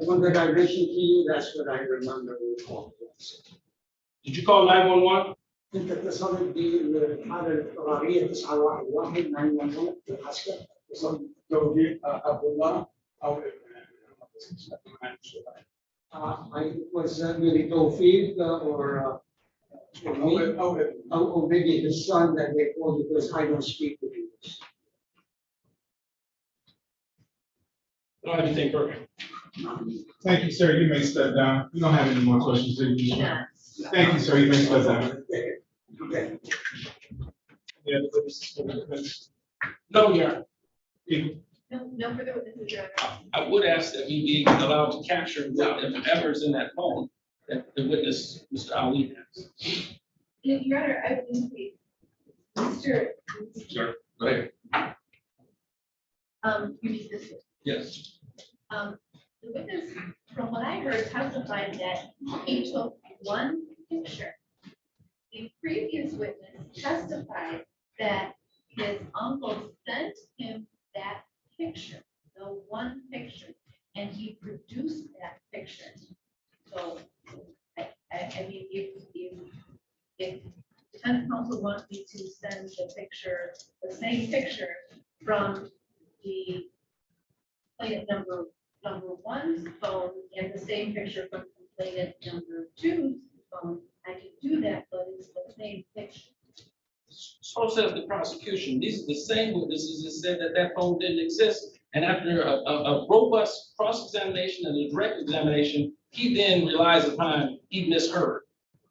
When that I mentioned to you, that's what I remember. Did you call 911? انت اتصلت بالحاله الاضطراريه 911 911 في العسكر اتصلت توجيه عبد الله او I was maybe Tawfiq or maybe his son that they called because I don't speak with English. I don't have anything further. Thank you, sir. You may step down. We don't have any more questions. Do you? Thank you, sir. You may step down. Okay. Yeah, this- No, Your Honor. No further witnesses, Your Honor. I would ask that we be allowed to capture whatever's in that phone that the witness, Mr. Ali, has. Your Honor, I would please, Mr. Sure, go ahead. You need this. Yes. The witness, from what I heard, testified that he took one picture. The previous witness testified that his uncle sent him that picture, the one picture, and he produced that picture. So, I mean, if defense counsel wants me to send the picture, the same picture from the complainant number one's phone and the same picture from complainant number two's phone, I can do that, but it's the same picture. So says the prosecution. These are the same witnesses that said that that phone didn't exist. And after a robust cross-examination and a direct examination, he then relies upon he misheard.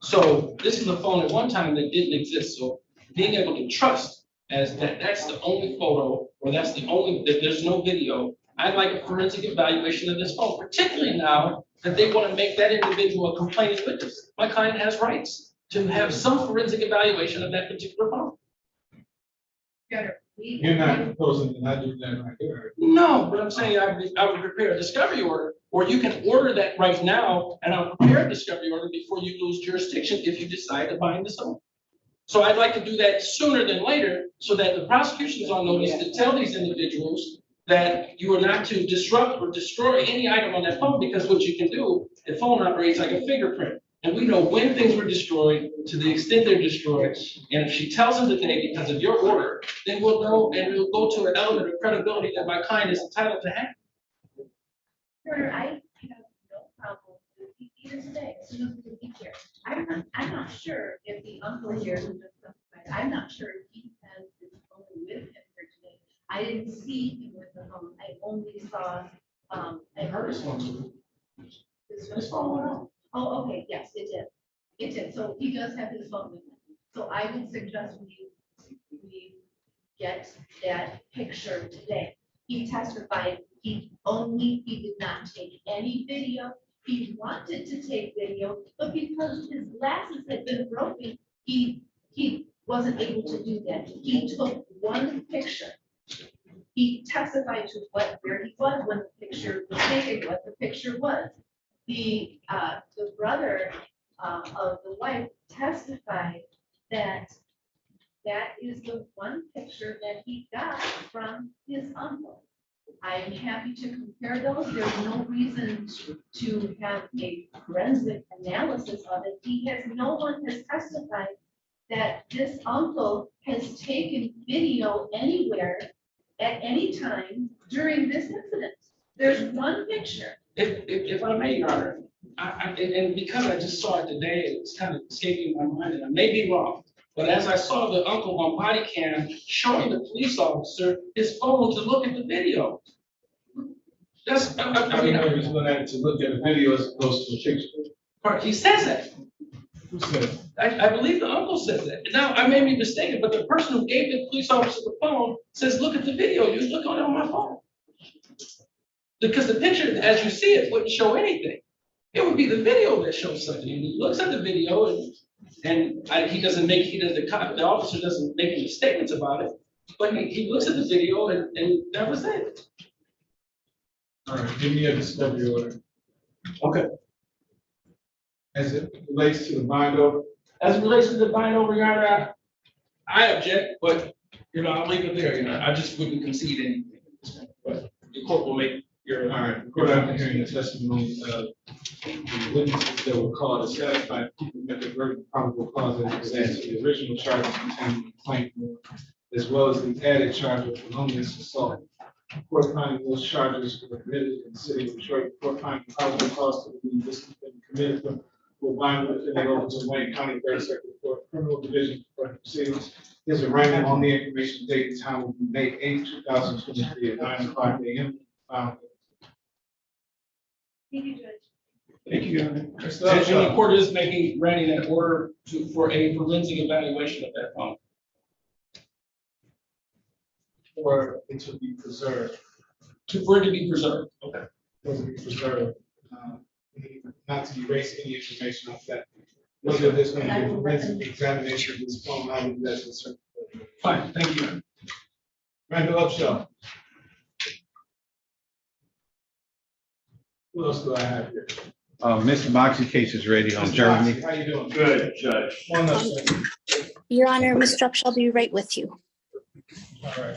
So this is a phone at one time that didn't exist. So being able to trust as that's the only photo, or that's the only, that there's no video, I'd like a forensic evaluation of this phone, particularly now that they want to make that individual a complainant witness. My client has rights to have some forensic evaluation of that particular phone. You're not proposing that I do that right here. No, but I'm saying I would prepare a discovery order, or you can order that right now, and I'll prepare a discovery order before you lose jurisdiction if you decide to bind this over. So I'd like to do that sooner than later, so that the prosecution is on notice to tell these individuals that you are not to disrupt or destroy any item on that phone, because what you can do, the phone operates like a fingerprint. And we know when things were destroyed, to the extent they're destroyed. And if she tells them today because of your order, then we'll know, and we'll go to an element of credibility that my client is entitled to have. Sure, I have no problem with either today, as soon as we get here. I'm not sure if the uncle here who just testified, I'm not sure if he has his phone with him here today. I didn't see him with the phone. I only saw, I heard his phone. His phone went off. Oh, okay, yes, it did. It did. So he does have his phone with him. So I would suggest we get that picture today. He testified, he did not take any video. He wanted to take video, but because his glasses had been broken, he wasn't able to do that. He took one picture. He testified to where he was when the picture was taken, what the picture was. The brother of the wife testified that is the one picture that he got from his uncle. I am happy to compare those. There's no reason to have a forensic analysis of it. No one has testified that this uncle has taken video anywhere at any time during this incident. There's one picture. If I may, Your Honor, and because I just saw it today, it's kind of escaping my mind, and I may be wrong, but as I saw the uncle on body cam showing the police officer his phone to look at the video. That's, I mean, he's looking at it to look at the video as opposed to a picture. He says that. Who said? I believe the uncle says that. Now, I may be mistaken, but the person who gave the police officer the phone says, look at the video. You look on it on my phone. Because the picture, as you see it, wouldn't show anything. It would be the video that shows something. And he looks at the video the officer doesn't make any statements about it. But he looks at the video and that was it. All right, give me a discovery order. Okay. As it relates to the bind over. As it relates to the bind over, Your Honor, I object, but, I'll leave it there, I just wouldn't concede anything. But the court will make your. All right, the court after hearing the testimony of the witnesses that were called to satisfy people met the verdict of probable cause as it relates to the original charges contained in the complaint, as well as the added charge of felonious assault. Court finding those charges were committed in the city of Detroit. Court finding probable cause to believe this has been committed will bind the defendant over to Wayne County Third Circuit Court Criminal Division for proceedings. His arraignment on the information date and time will be May 8, 2023 at 9:05 a.m. Thank you, Judge. Thank you, Your Honor. And the court is granting an order for a forensic evaluation of that phone. For it to be preserved. For it to be preserved. Okay. For it to be preserved. Not to erase any information off that. Whether there's going to be a forensic examination of this phone, I would that's a certain. Fine, thank you. Randall Upshaw. Who else do I have here? Mr. Moxie's case is ready on Germany. How you doing? Good, Judge. One up, sir. Your Honor, Mr. Upshall will be right with you. All right.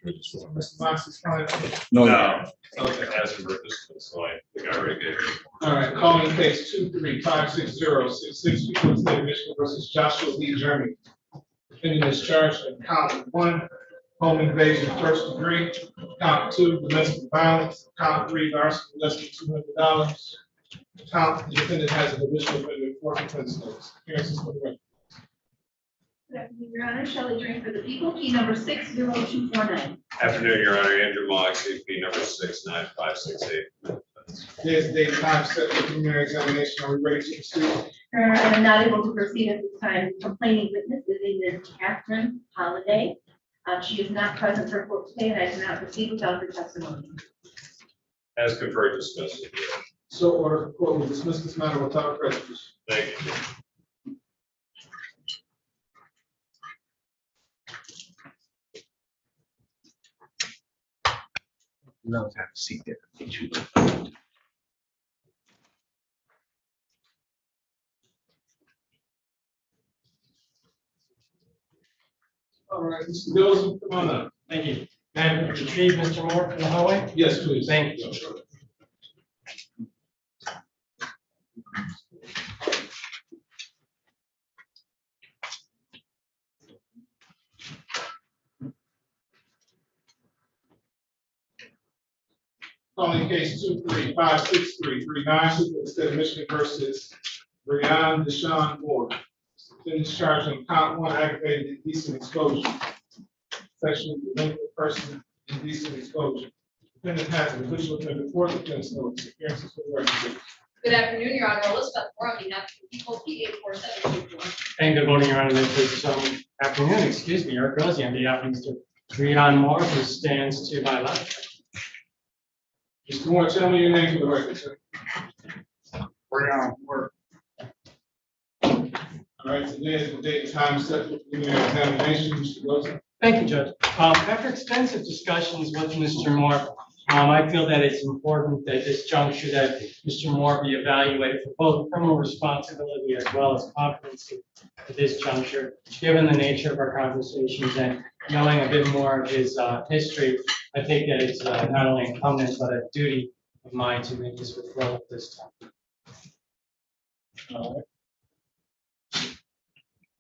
Mr. Moxie's calling. No. Okay. As for this, so I think I already gave it. All right, calling case 2356066 before the state of Michigan versus Joshua Lee Germany. Defendant is charged in count 1, home invasion first degree, count 2, domestic violence, count 3, larceny less than $200. The defendant has an additional offender for offense notice. Appearances for the record. Good afternoon, Your Honor. Shelley Drink for the people, key number 60249. Afternoon, Your Honor. Andrew Moxie, P number 69568. There's date time set for preliminary examination. Are we ready to proceed? Your Honor, I am not able to proceed at this time. Complaining witness is Ms. Catherine Holiday. She is not present for court today, and I cannot proceed without her testimony. As conferred, dismissed. So order, the court will dismiss this matter without prejudice. Thank you. No, have a seat there. All right, Mr. Dillon, come on up. Thank you. Can I retrieve Mr. Moore from the hallway? Yes, please. Thank you. Calling case 2356339, Super State of Michigan versus Brian Deshaun Moore. Defendant's charged on count 1, aggravated indecent exposure. Sexually delinquent person, indecent exposure. Defendant has an official offender for defense notice. Appearances for the record. Good afternoon, Your Honor. Elizabeth Moore on behalf of the people, P84724. And good morning, Your Honor. This afternoon, excuse me, Eric Rosie on behalf of Mr. Brian Moore, who stands to my left. Mr. Moore, tell me your name for the record, sir. Brian Moore. All right, today is the date and time set for preliminary examination. Mr. Wilson. Thank you, Judge. After extensive discussions with Mr. Moore, I feel that it's important that this juncture that Mr. Moore be evaluated for both criminal responsibility as well as competency at this juncture. Given the nature of our conversations and knowing a bit more of his history, I think that it's not only incumbent but a duty of mine to make this withdrawal at this time. All right.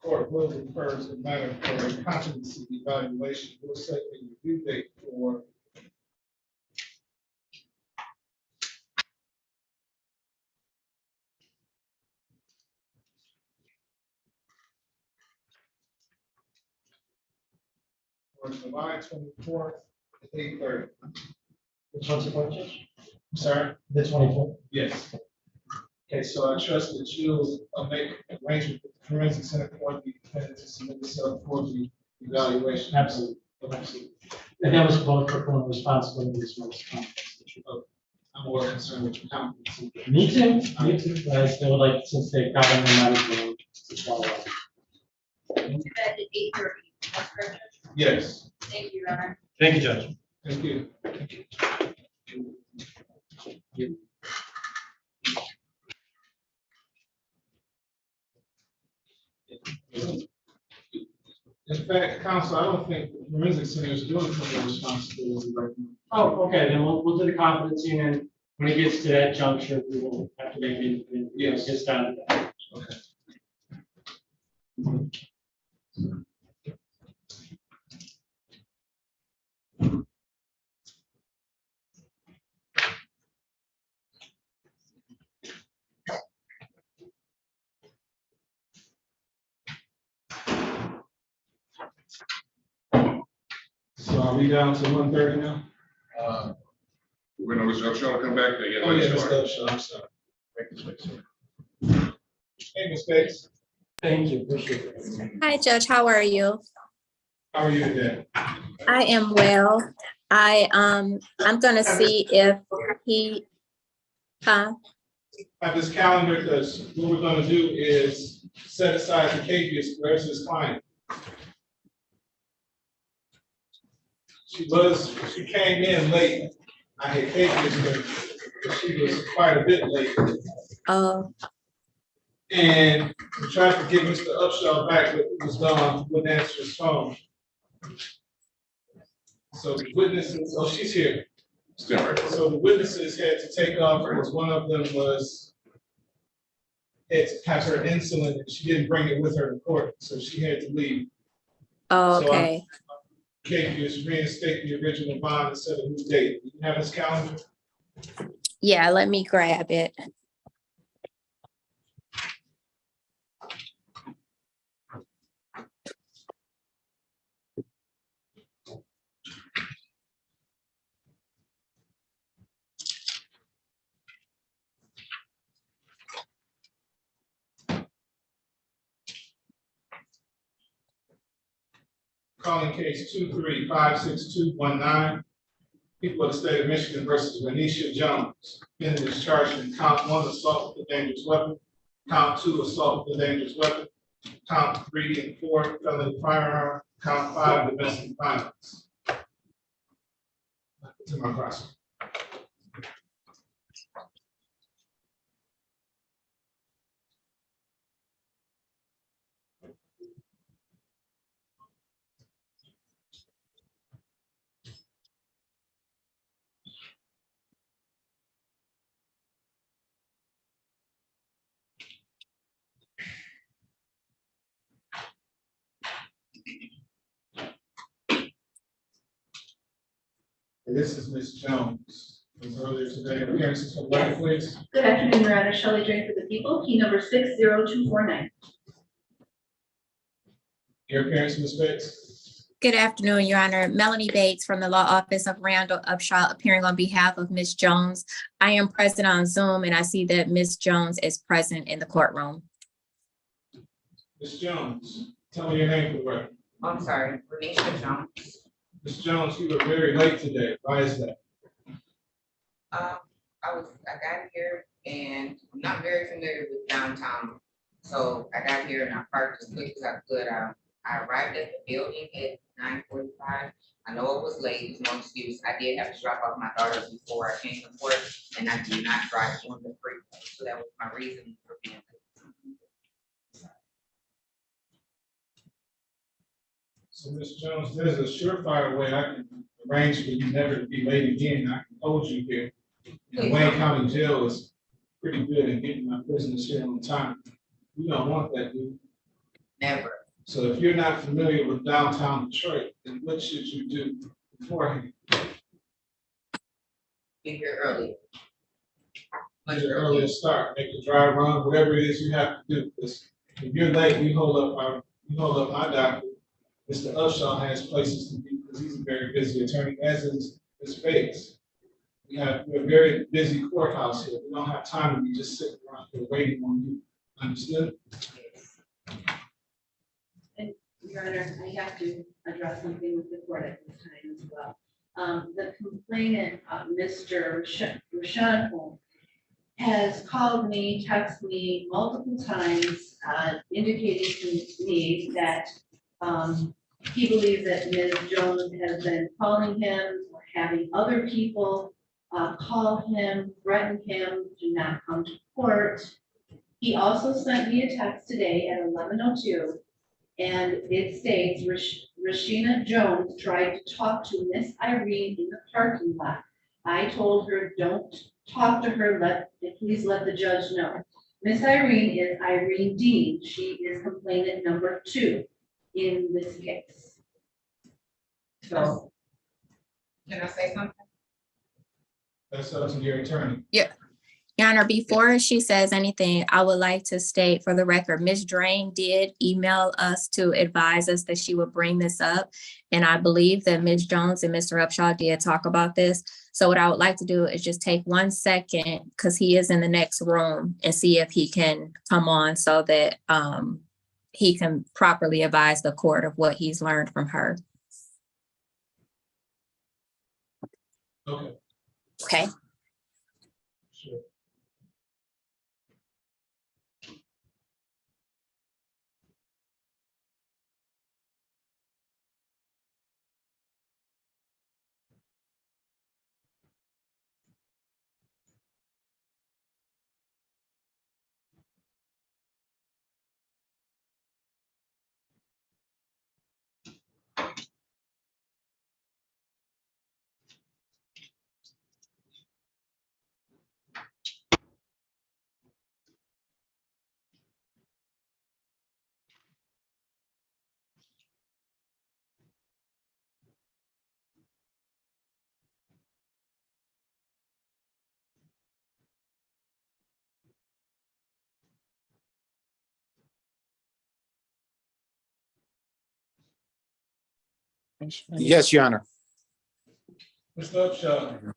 Court will refer to the matter for a competency evaluation. We'll set a review date for July 24th at 8:30. Which one's the point, Judge? I'm sorry? The 24th. Yes. Okay, so I trust that you'll make arrangement with the forensic center for the defendant to submit itself for the evaluation. Absolutely. Absolutely. And that was both for criminal responsibility as well as competency. I'm more concerned with your competency. Me too, but I still would like, since they've got them, they might as well to follow up. That at 8:30. That's correct. Yes. Thank you, Your Honor. Thank you, Judge. Thank you. In fact, counsel, I don't think the forensic center is doing criminal responsibility right now. Oh, okay, then we'll do the competency, and then when it gets to that juncture, we will have to make it, Yes. gets down to that. Okay. So are we down to 1:30 now? We're gonna reserve Sean to come back. They get Oh, yeah, ready to start. Mr. Upshaw, I'm sorry. Hey, Ms. Bates, Thank you, appreciate it. Hi, Judge. How are you? how are you today? I am well. I'm gonna see if he, huh? Have this calendar, because what we're gonna do is set aside the cases. Where's his client? She came in late. I had cases, but she was quite a bit late. Oh, And we tried to get Mr. Upshaw back, but he was gone, wouldn't answer his phone. So the witnesses, oh, she's here. Stand right. So the witnesses had to take off, because one of them had to have her insulin, and she didn't bring it with her to court, so she had to leave. oh, So okay. Kate, just reinstate the original bond and set a new date. You have his calendar? Yeah, let me grab it. Calling case 2356219. People of the state of Michigan versus Renisha Jones. Defendant is charged in count 1, assault with a dangerous weapon, count 2, assault with a dangerous weapon, count 3 and 4, felony firearm, count 5, domestic violence. To my process. This is Ms. Jones. From earlier today, appearances for the record, please. Good afternoon, Your Honor. Shelley Drain for the people, key number 60249. Your appearance, Ms. Bates. Good afternoon, Your Honor. Melanie Bates from the Law Office of Randall Upshaw, appearing on behalf of Ms. Jones. I am present on Zoom, and I see that Ms. Jones is present in the courtroom. Ms. Jones, tell me your name for the record. I'm sorry, Renisha Jones. Ms. Jones, you were very late today. Why is that? I got here and I'm not very familiar with downtown. So I got here and I parked as quick as I could. I arrived at the building at 9:45. I know it was late, it's no excuse. I did have to drop off my daughter before I came to court, and I did not drive on the freeway. So that was my reason for being late. So, Ms. Jones, there's a surefire way I can arrange for you never to be late again. I can hold you here. And Wayne County Jail is pretty good at getting my prisoners here on time. You don't want that, do you? Never. So if you're not familiar with downtown Detroit, then what should you do beforehand? Be here early. Make an earlier start, make the dry run, whatever it is you have to do. Because if you're late, we hold up my doctor. Mr. Upshaw has places to be because he's a very busy attorney, as is Ms. Bates. We're a very busy courthouse here. We don't have time to be just sitting around here waiting on you. Understood? And Your Honor, I have to address something with the court at this time as well. The complainant, Mr. Rashawn Holmes, has called me, texted me multiple times, indicating to me that he believes that Ms. Jones has been calling him or having other people call him, threaten him to not come to court. He also sent me a text today at 11:02, and it states Rashina Jones tried to talk to Miss Irene in the parking lot. I told her, don't talk to her, please let the judge know. Miss Irene is Irene Dean. She is complainant number 2 in this case. So. Can I say something? That's up to your attorney. Yeah. Your Honor, before she says anything, I would like to state for the record, Ms. Drain did email us to advise us that she would bring this up. And I believe that Ms. Jones and Mr. Upshaw did talk about this. So what I would like to do is just take 1 second, because he is in the next room, and see if he can come on so that he can properly advise the court of what he's learned from her. Okay. Okay. Sure. Yes, Your Honor. Mr. Upshaw,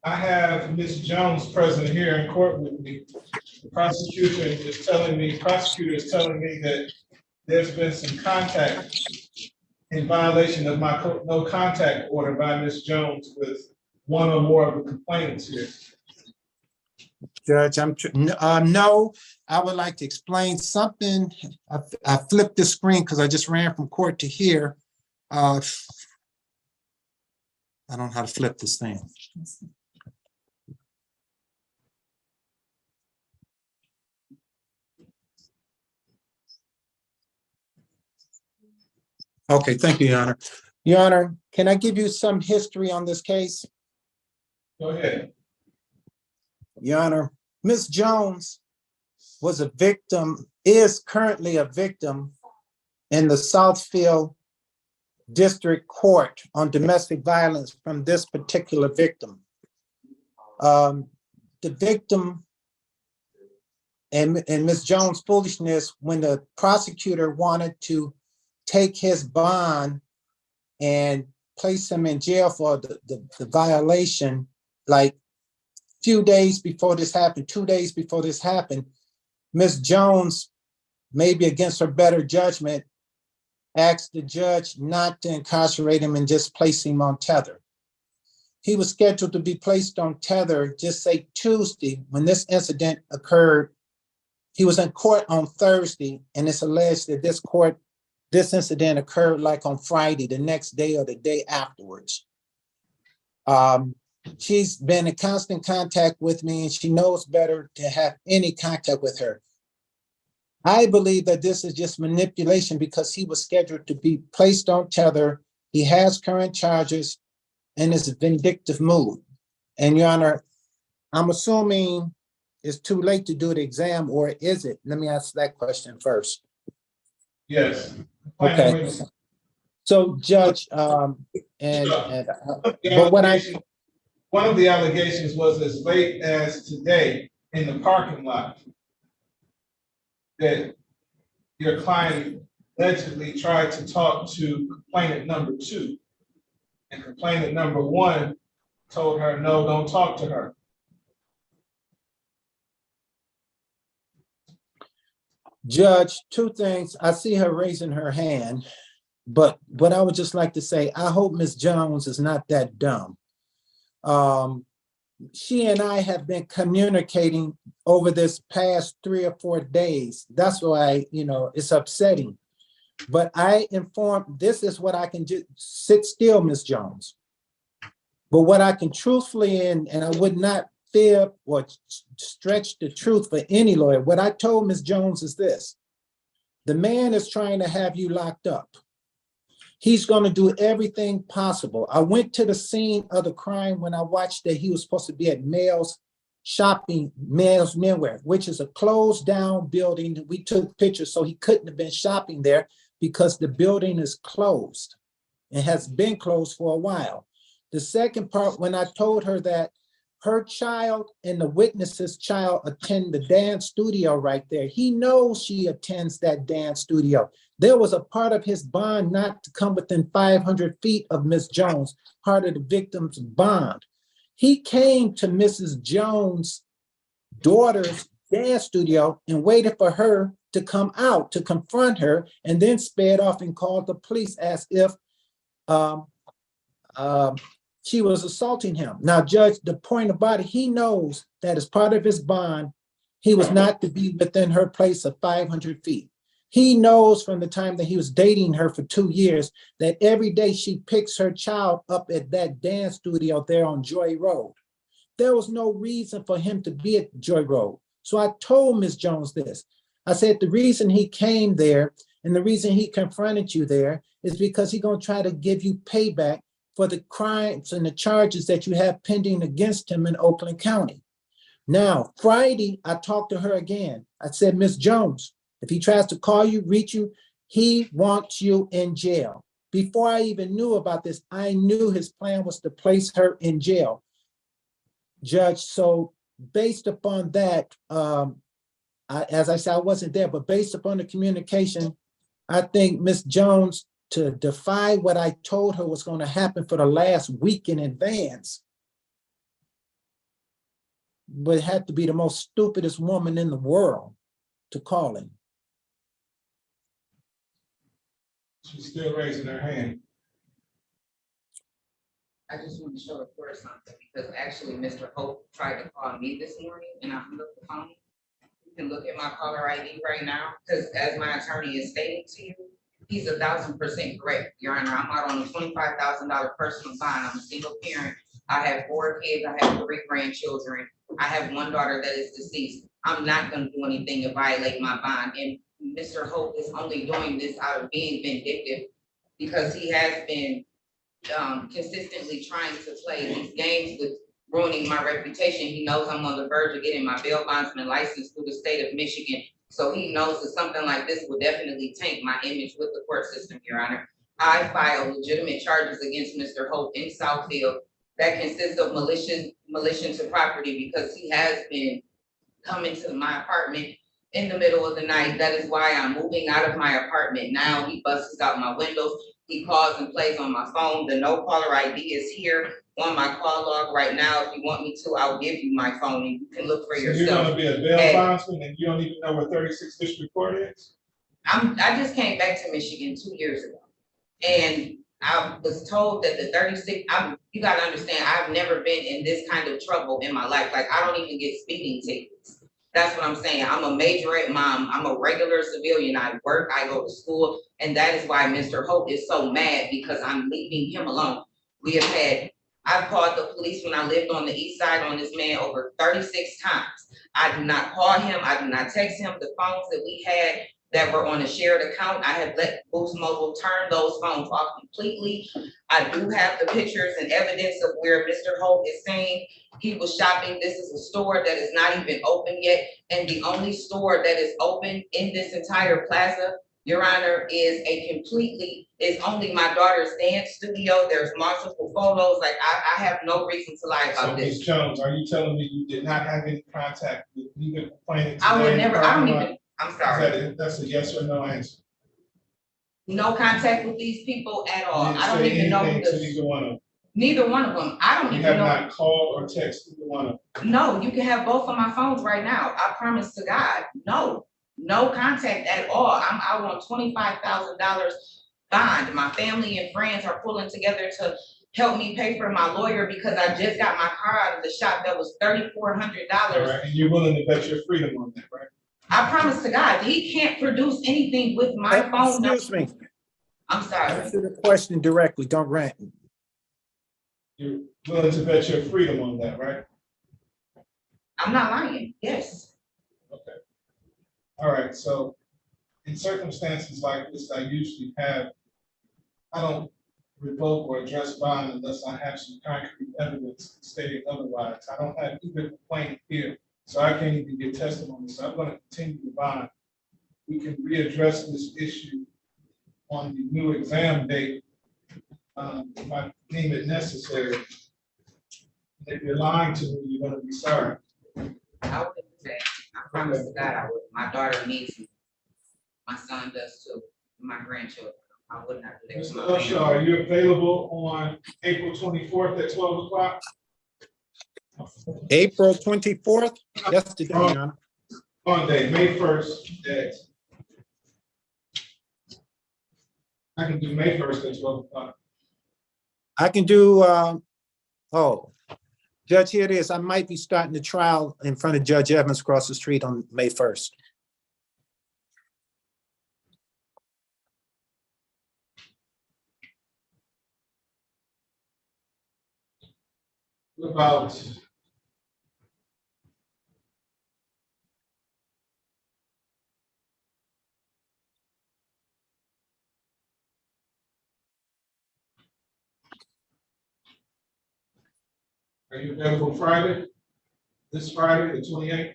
I have Ms. Jones present here in court with me. The prosecutor is telling me that there's been some contact in violation of my no contact order by Ms. Jones with one or more of the complainants here. Judge, no, I would like to explain something. I flipped the screen because I just ran from court to here. I don't know how to flip this thing. Okay, thank you, Your Honor. Your Honor, can I give you some history on this case? Go ahead. Your Honor, Ms. Jones was a victim, is currently a victim in the Southfield District Court on domestic violence from this particular victim. The victim and Ms. Jones' foolishness, when the prosecutor wanted to take his bond and place him in jail for the violation, like few days before this happened, 2 days before this happened, Ms. Jones, maybe against her better judgment, asked the judge not to incarcerate him and just place him on tether. He was scheduled to be placed on tether, just say Tuesday, when this incident occurred. He was in court on Thursday, and it's alleged that this incident occurred like on Friday, the next day or the day afterwards. She's been in constant contact with me, and she knows better to have any contact with her. I believe that this is just manipulation because he was scheduled to be placed on tether. He has current charges and is a vindictive mood. And Your Honor, I'm assuming it's too late to do the exam, or is it? Let me ask that question first. Yes. Okay. So Judge, One of the allegations was as late as today in the parking lot that your client allegedly tried to talk to complainant number 2. And complainant number 1 told her, no, don't talk to her. Judge, two things. I see her raising her hand, but what I would just like to say, I hope Ms. Jones is not that dumb. She and I have been communicating over this past 3 or 4 days. That's why, it's upsetting. But I informed, this is what I can do. Sit still, Ms. Jones. But what I can truthfully, and I would not fib or stretch the truth for any lawyer, what I told Ms. Jones is this: the man is trying to have you locked up. He's going to do everything possible. I went to the scene of the crime when I watched that he was supposed to be at Mel's shopping, Mel's Menwear, which is a closed down building. We took pictures, so he couldn't have been shopping there because the building is closed. It has been closed for a while. The second part, when I told her that her child and the witness's child attend the dance studio right there, he knows she attends that dance studio. There was a part of his bond not to come within 500 feet of Ms. Jones, part of the victim's bond. He came to Mrs. Jones' daughter's dance studio and waited for her to come out to confront her, and then sped off and called the police as if she was assaulting him. Now, Judge, the point about it, he knows that as part of his bond, he was not to be within her place of 500 feet. He knows from the time that he was dating her for 2 years that every day she picks her child up at that dance studio there on Joy Road. There was no reason for him to be at Joy Road. So I told Ms. Jones this. I said, the reason he came there and the reason he confronted you there is because he's going to try to give you payback for the crimes and the charges that you have pending against him in Oakland County. Now, Friday, I talked to her again. I said, Ms. Jones, if he tries to call you, reach you, he wants you in jail. Before I even knew about this, I knew his plan was to place her in jail. Judge, so based upon that, as I said, I wasn't there, but based upon the communication, I think Ms. Jones, to defy what I told her was going to happen for the last week in advance, would have to be the most stupidest woman in the world to call him. She's still raising her hand. I just want to show the court something, because actually Mr. Hope tried to call me this morning and I hung up the phone. You can look at my caller ID right now, because as my attorney is stating to you, he's 1,000% correct, Your Honor. I'm out on a $25,000 personal bond. I'm a single parent. I have 4 kids. I have 3 grandchildren. I have 1 daughter that is deceased. I'm not going to do anything to violate my bond. And Mr. Hope is only doing this out of being vindictive, because he has been consistently trying to play these games with ruining my reputation. He knows I'm on the verge of getting my bail bondsman license through the state of Michigan. So he knows that something like this will definitely taint my image with the court system, Your Honor. I filed legitimate charges against Mr. Hope in Southfield that consists of malicious to property, because he has been coming to my apartment in the middle of the night. That is why I'm moving out of my apartment now. He busts out my windows. He calls and plays on my phone. The no caller ID is here on my call log right now. If you want me to, I'll give you my phone and you can look for yourself. You're gonna be a bail bondsman and you don't even know where 36th District Court is? I just came back to Michigan 2 years ago. And I was told that the 36, you gotta understand, I've never been in this kind of trouble in my life. Like, I don't even get speeding tickets. That's what I'm saying. I'm a majorette mom. I'm a regular civilian. I work, I go to school. And that is why Mr. Hope is so mad, because I'm leaving him alone. I've called the police when I lived on the east side on this man over 36 times. I do not call him. I do not text him. The phones that we had that were on a shared account, I have let Boost Mobile turn those phones off completely. I do have the pictures and evidence of where Mr. Hope is saying he was shopping. This is a store that is not even open yet. And the only store that is open in this entire plaza, Your Honor, is only my daughter's dance studio. There's multiple photos. Like, I have no reason to lie about this. Ms. Jones, are you telling me you did not have any contact with either complainant? I would never, I don't even, I'm sorry. That's a yes or no answer. No contact with these people at all. I don't even know who to either one of them. Neither one of them. I don't You even have know. not called or texted either one of them. No, you can have both of my phones right now. I promise to God, no contact at all. I'm out on $25,000 bond. My family and friends are pulling together to help me pay for my lawyer because I just got my car out of the shop that was $3,400. All right, and you're willing to bet your freedom on that, right? I promise to God, he can't produce anything with my phone number. Excuse me, I'm sorry. answer the question directly, don't rant. You're willing to bet your freedom on that, right? I'm not lying. Yes. Okay. All right, so in circumstances like this, I don't revoke or address bond unless I have some concrete evidence stating otherwise. I don't have either complaint here, so I can't even get testimony. So I'm gonna continue to bond. We can readdress this issue on the new exam date, if I deem it necessary. If you're lying to me, you're gonna be sorry. I wouldn't say, I promise to God, I would. My daughter needs me. My son does too, my grandchildren. I would not do that. Mr. Usher, are you available on April 24th at 12 o'clock? April 24th, that's the day, Your Honor. Monday, May 1st at, I can do May 1st at 12 o'clock. I can do, Judge, here it is. I might be starting the trial in front of Judge Evans across the street on May 1st. What about are you available Friday? This Friday, the 28th?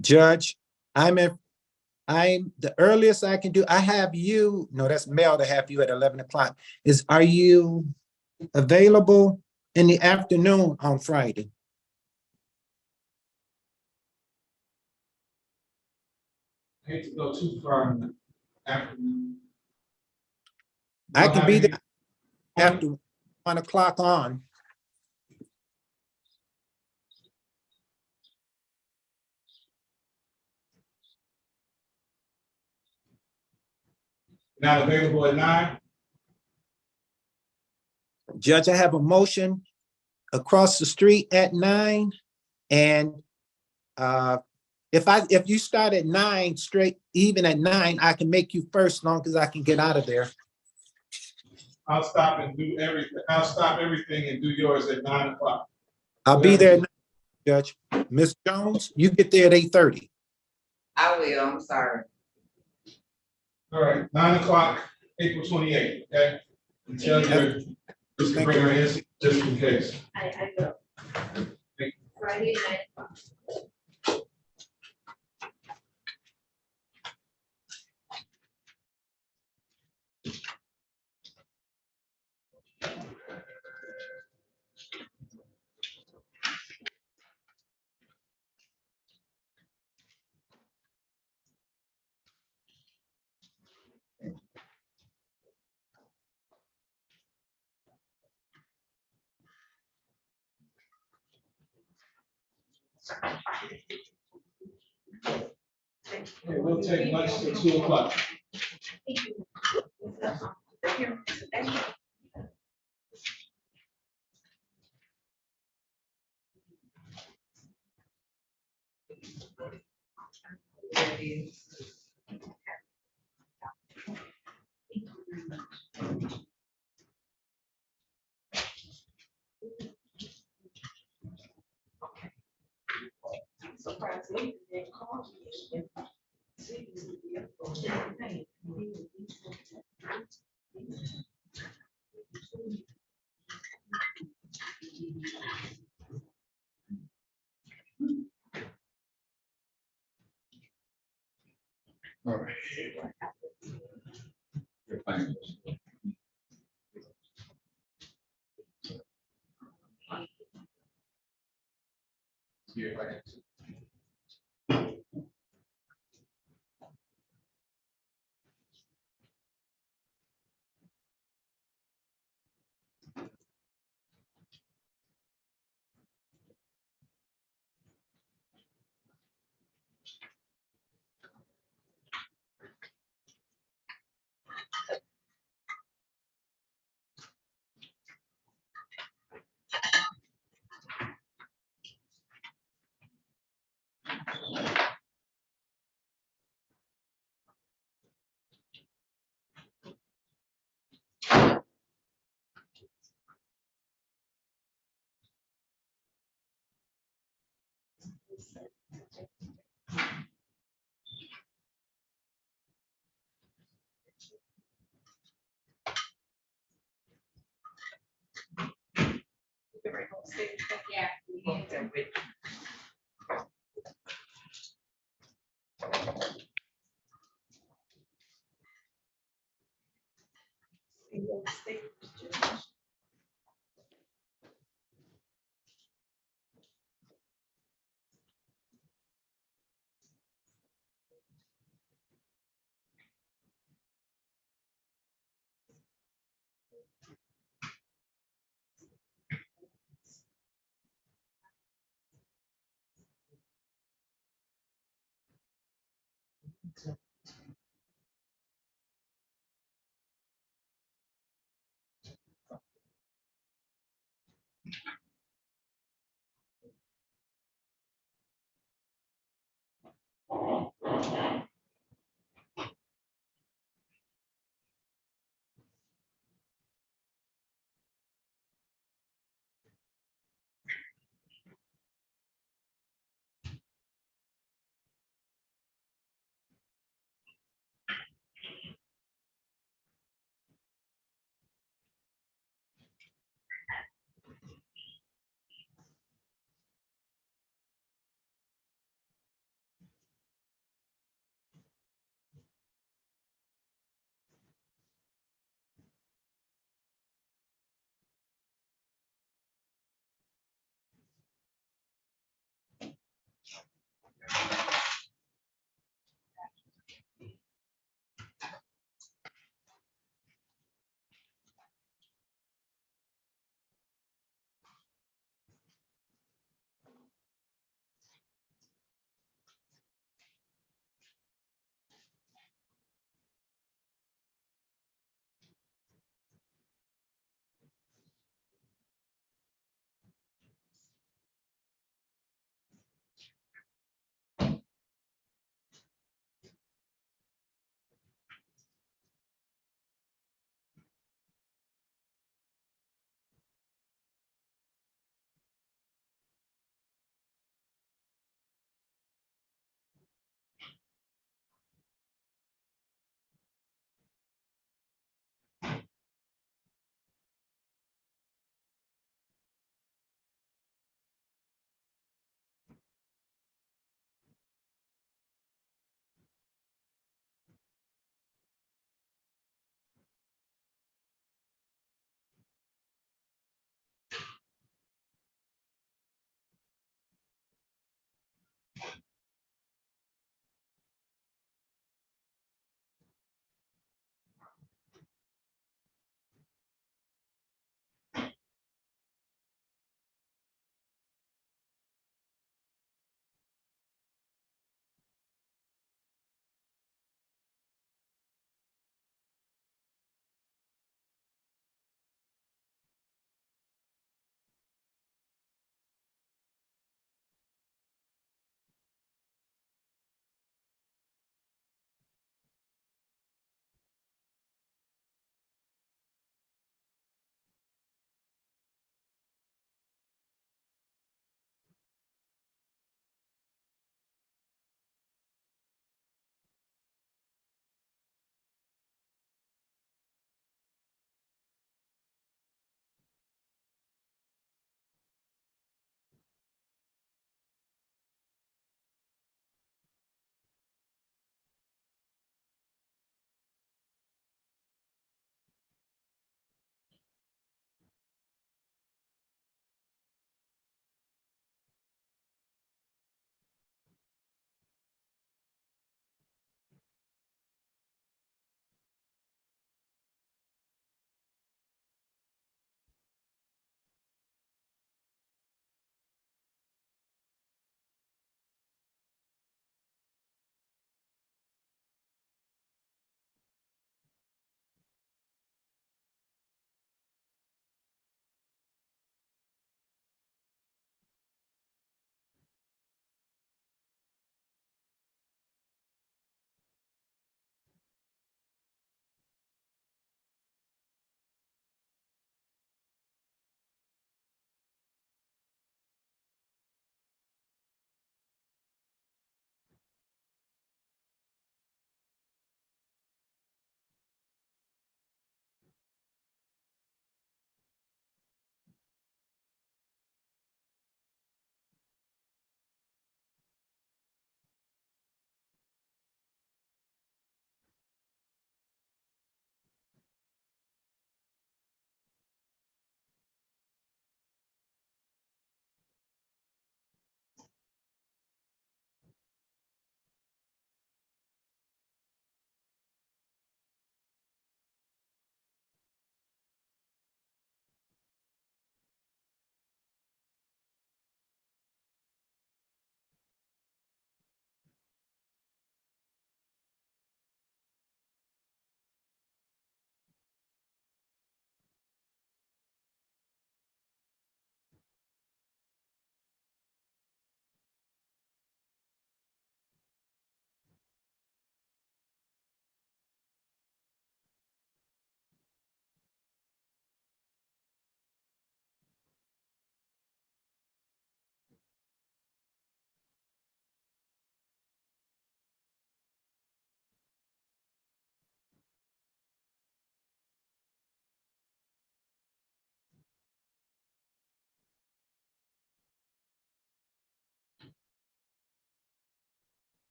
Judge, I'm the earliest I can do, I have you, no, that's mail to have you at 11 o'clock. Are you available in the afternoon on Friday? I hate to go too far in the afternoon. I can be there after 1 o'clock on. Not available at 9? Judge, I have a motion across the street at 9. And if you start at 9 straight, even at 9, I can make you first, long as I can get out of there. I'll stop and do everything. I'll stop everything and do yours at 9 o'clock. I'll be there at 9, Judge. Ms. Jones, you get there at 8:30. I will, I'm sorry. All right, 9 o'clock, April 28th, okay? Until your Mr. Bringer is, just in case. I will. Friday, 9 o'clock. Okay, we'll take lunch till 2 o'clock. Surprisingly, they called me. All right. You're fine. See you later. Yeah.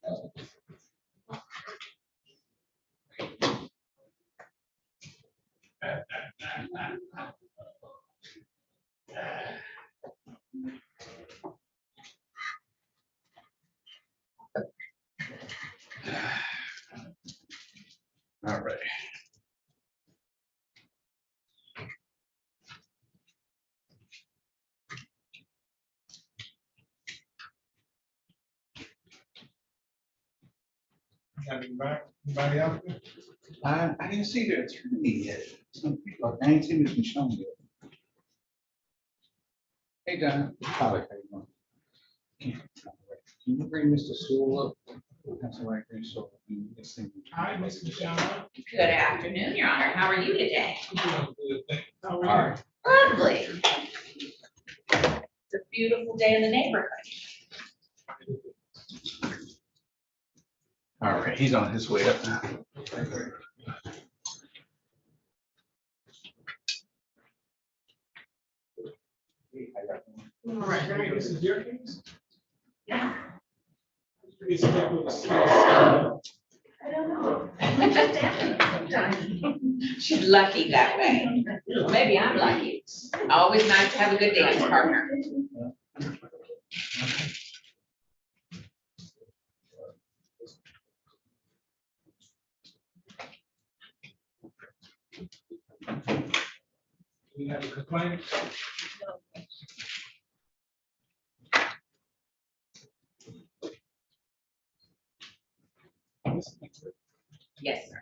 All right. Anybody out there? I didn't see the attorney yet. Some people, I ain't seen this one shown yet. Hey, Don. How you doing? Can you bring Mr. Sewell up? Have somebody bring Sewell. Hi, Ms. Michelle. Good afternoon, Your Honor. How are you today? How are you? Lovely. It's a beautiful day in the neighborhood. All right, he's on his way up now. All right, hey, this is your case? Yeah. Pretty stuck with the skills. I don't know. She's lucky that way. Maybe I'm lucky. Always nice to have a good dance partner. We have a complaint? Yes, sir.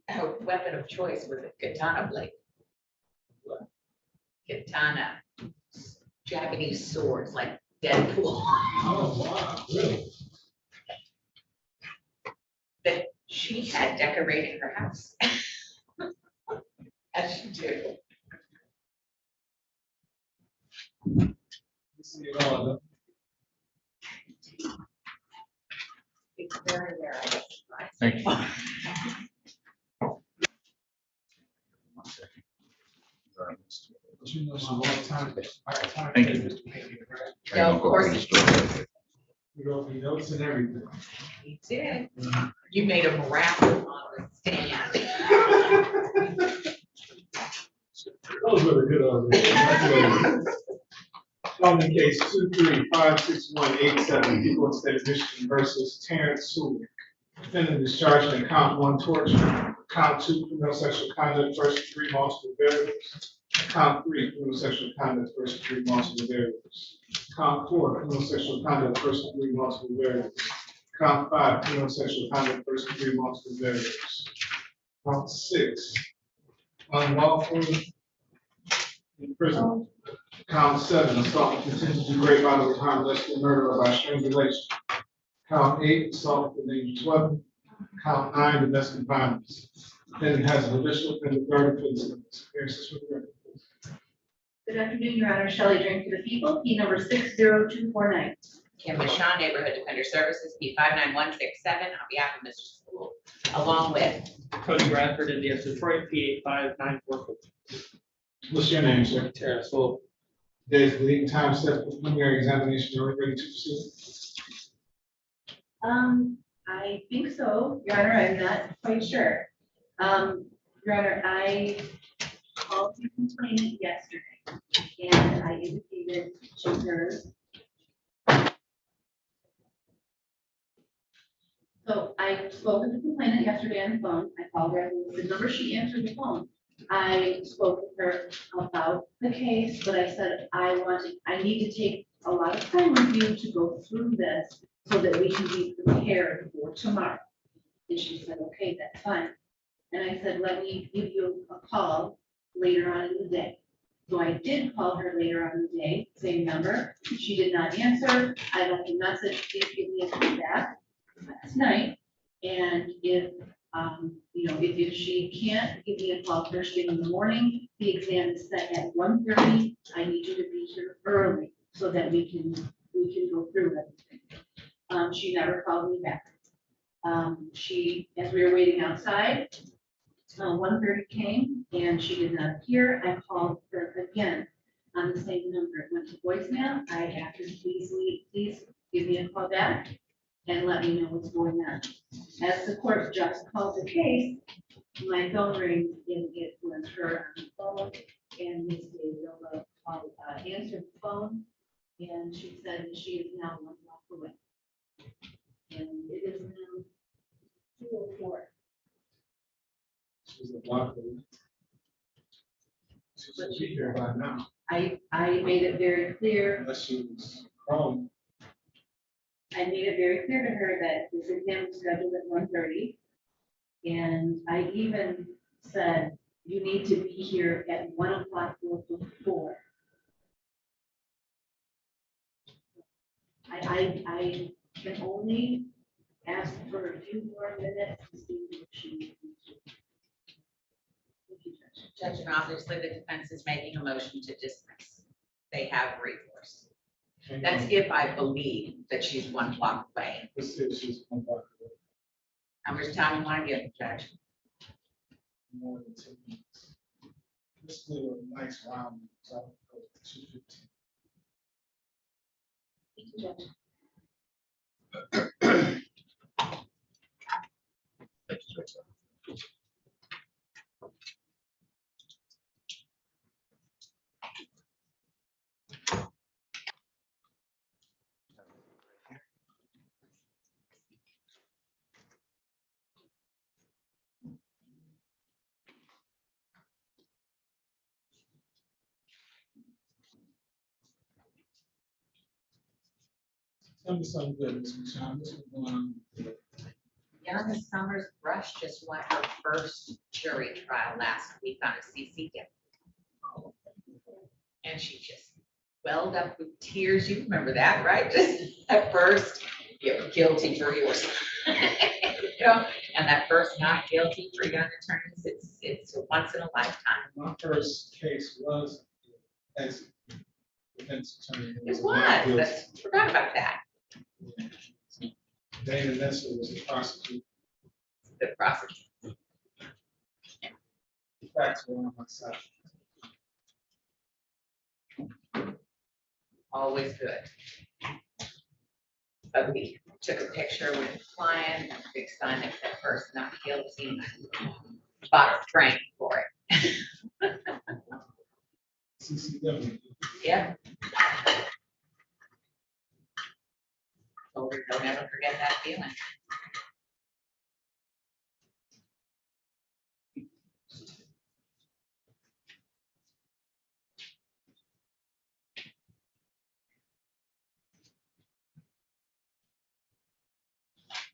Her weapon of choice was a katana blade. Katana, Japanese swords like Deadpool. Oh, wow, really? That she had decorating her house. As she do. See it all, though. It's very rare. I guess. Thank you. But you know, it's a long time. Thank you. Yeah, of course. You know, he knows and everything. You did. You made him rap on the stand. That was really good of me. On the case 2356187, people in state of Michigan versus Terrence Sewell. Defendant is charged in count 1 torture, count 2 criminal sexual conduct, first degree multiple variables, count 3 criminal sexual conduct, first degree multiple variables, count 4 criminal sexual conduct, first degree multiple variables, count 5 criminal sexual conduct, first degree multiple variables, count 6 unlawful imprisonment. Count 7, assault with intent to do great bodily harm, less than murder or by strangulation. Count 8, assault with a dangerous weapon. Count 9, domestic violence. Defendant has an additional and third offense. Appearances for the record. Good afternoon, Your Honor. Shelley Drink for the people, P number 60249. Kim Bashan, Neighborhood Defender Services, P 59167, on behalf of Mr. Sewell, along with Cody Bradford in the Detroit, P 85944. What's your name, sir? Terrence Sewell. There's the date and time set for preliminary examination. Are we ready to proceed? I think so, Your Honor, I'm not quite sure. Your Honor, I called the complainant yesterday, and I indicated to her. So I spoke with the complainant yesterday on the phone. I called her, the number she answered the phone. I spoke with her about the case, but I said, I need to take a lot of time with you to go through this so that we can be prepared for tomorrow. And she said, okay, that's fine. And I said, let me give you a call later on in the day. So I did call her later on in the day, same number. She did not answer. I left a message, please give me a call back last night. And if, if she can't give me a call first thing in the morning, the exam is set at 1:30. I need you to be here early so that we can go through everything. She never called me back. As we were waiting outside, 1:30 came and she did not appear. I called her again on the same number. It went to voicemail. I asked her, please give me a call back and let me know what's going on. As the court just called the case, my phone rings and it was her on the phone, and Ms. David answered the phone, and she said that she is now 1 block away. And it is now 2:04. She's a block away. She should be here by now. I made it very clear. Unless she was crawling. I made it very clear to her that this exam was scheduled at 1:30. And I even said, you need to be here at 1 o'clock or before. I can only ask for a few more minutes to see if she. Judge, and obviously the defense is making a motion to dismiss. They have recourse. That's if I believe that she's 1 block away. Let's see if she's 1 block away. How much time you want to give, Judge? More than 10 minutes. Let's do a nice round. So I'll go to 2:15. Thank you, Judge. Tell me something good, Mr. McShawn. What's going on? Yana Summers Brush just won her first jury trial last week on a CCW. And she just welled up with tears. You remember that, right? Just at first, you were guilty for yours. And that first not guilty for young attorneys, it's once in a lifetime. My first case was as defense attorney. It was. Forgot about that. Dana Nessa was the prosecutor. The prosecutor. The facts were on my side. Always good. But we took a picture with the client, and a big sign that said first not guilty. Bought a frame for it. CCW. Yeah. Told her, don't ever forget that feeling.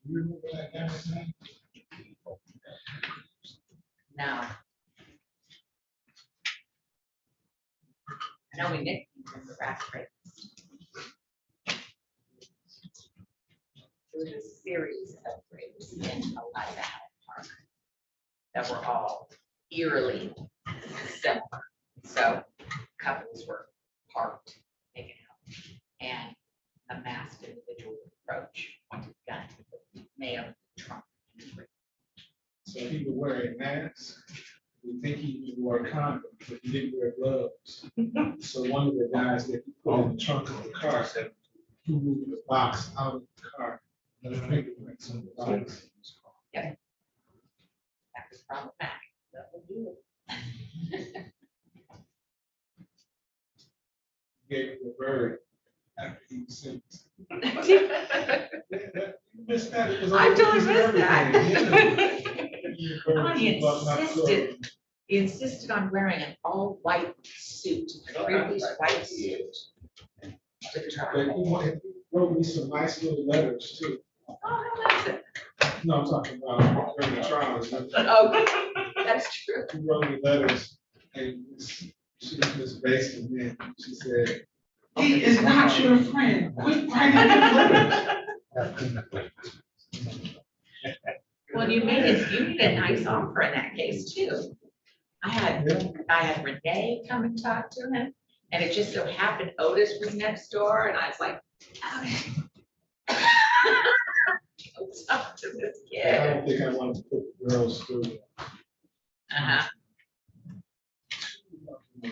You remember that guy's name? No. I know we nicknamed him the rat rapist. There was a series of rapes in Alda Park that were all eerily similar. So couples were parked, taken out, and a masked individual would approach, pointed a gun to the male in the trunk. So he would wear a mask. We think he wore a condom, but he didn't wear gloves. So one of the guys that he put in the trunk of the car said, he moved the box out of the car. And the fingerprints on the box. Yeah. That was problematic. That would do it. gave him the bird after he was sentenced. You missed that. It was on I the totally news and missed that. everything. He insisted on wearing an all-white suit, a three-piece white suit. To the But trial. he wrote me some nice little letters too. Oh, how was it? No, I'm talking about during the trials. Oh, that's true. He wrote me letters and she was just based on it. She said, he is not your friend. Quit writing him letters. Well, you made a nice offer in that case too. I had Renee come and talk to him, and it just so happened Otis was next door, and I was like, Otis. Go talk to this I kid. don't think I want to put the girls through. Uh-huh.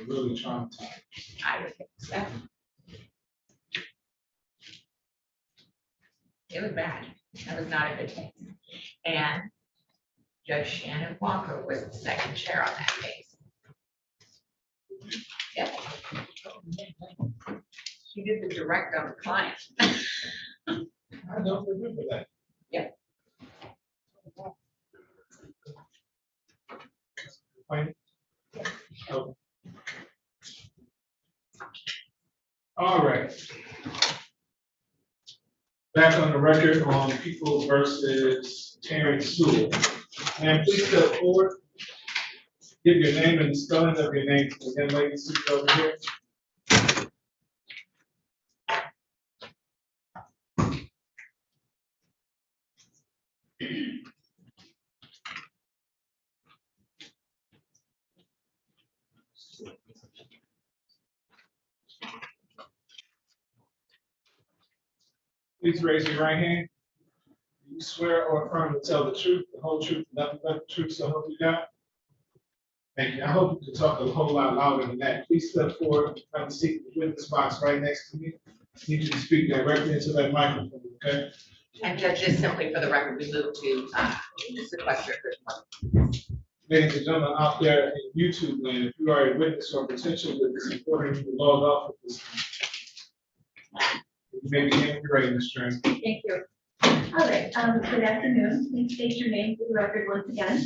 Really traumatized. I would think so. It was bad. That was not a good case. And Judge Shannon Walker was the second chair on that case. Yep. She did the direct on the client. I don't remember that. Yep. Fine. Okay. All right. Back on the record on People versus Terrence Sewell. And please step forward. Give your name and the spelling of your name to the young lady seated over here. Please raise your right hand. Do you swear or affirm to tell the truth, the whole truth, nothing but the truth, so help you God? Thank you. I hope you can talk a whole lot louder than that. Please step forward, have a seat in the witness box right next to me. I need you to speak directly into that microphone, okay? And Judge, just simply for the record, we move to sequester. Ladies and gentlemen out there in YouTube land, if you are a witness or potential witness, it's important you to log off at this time. You may begin when you're ready, Ms. Stern. Thank you. All right, good afternoon. Please state your name for the record once again.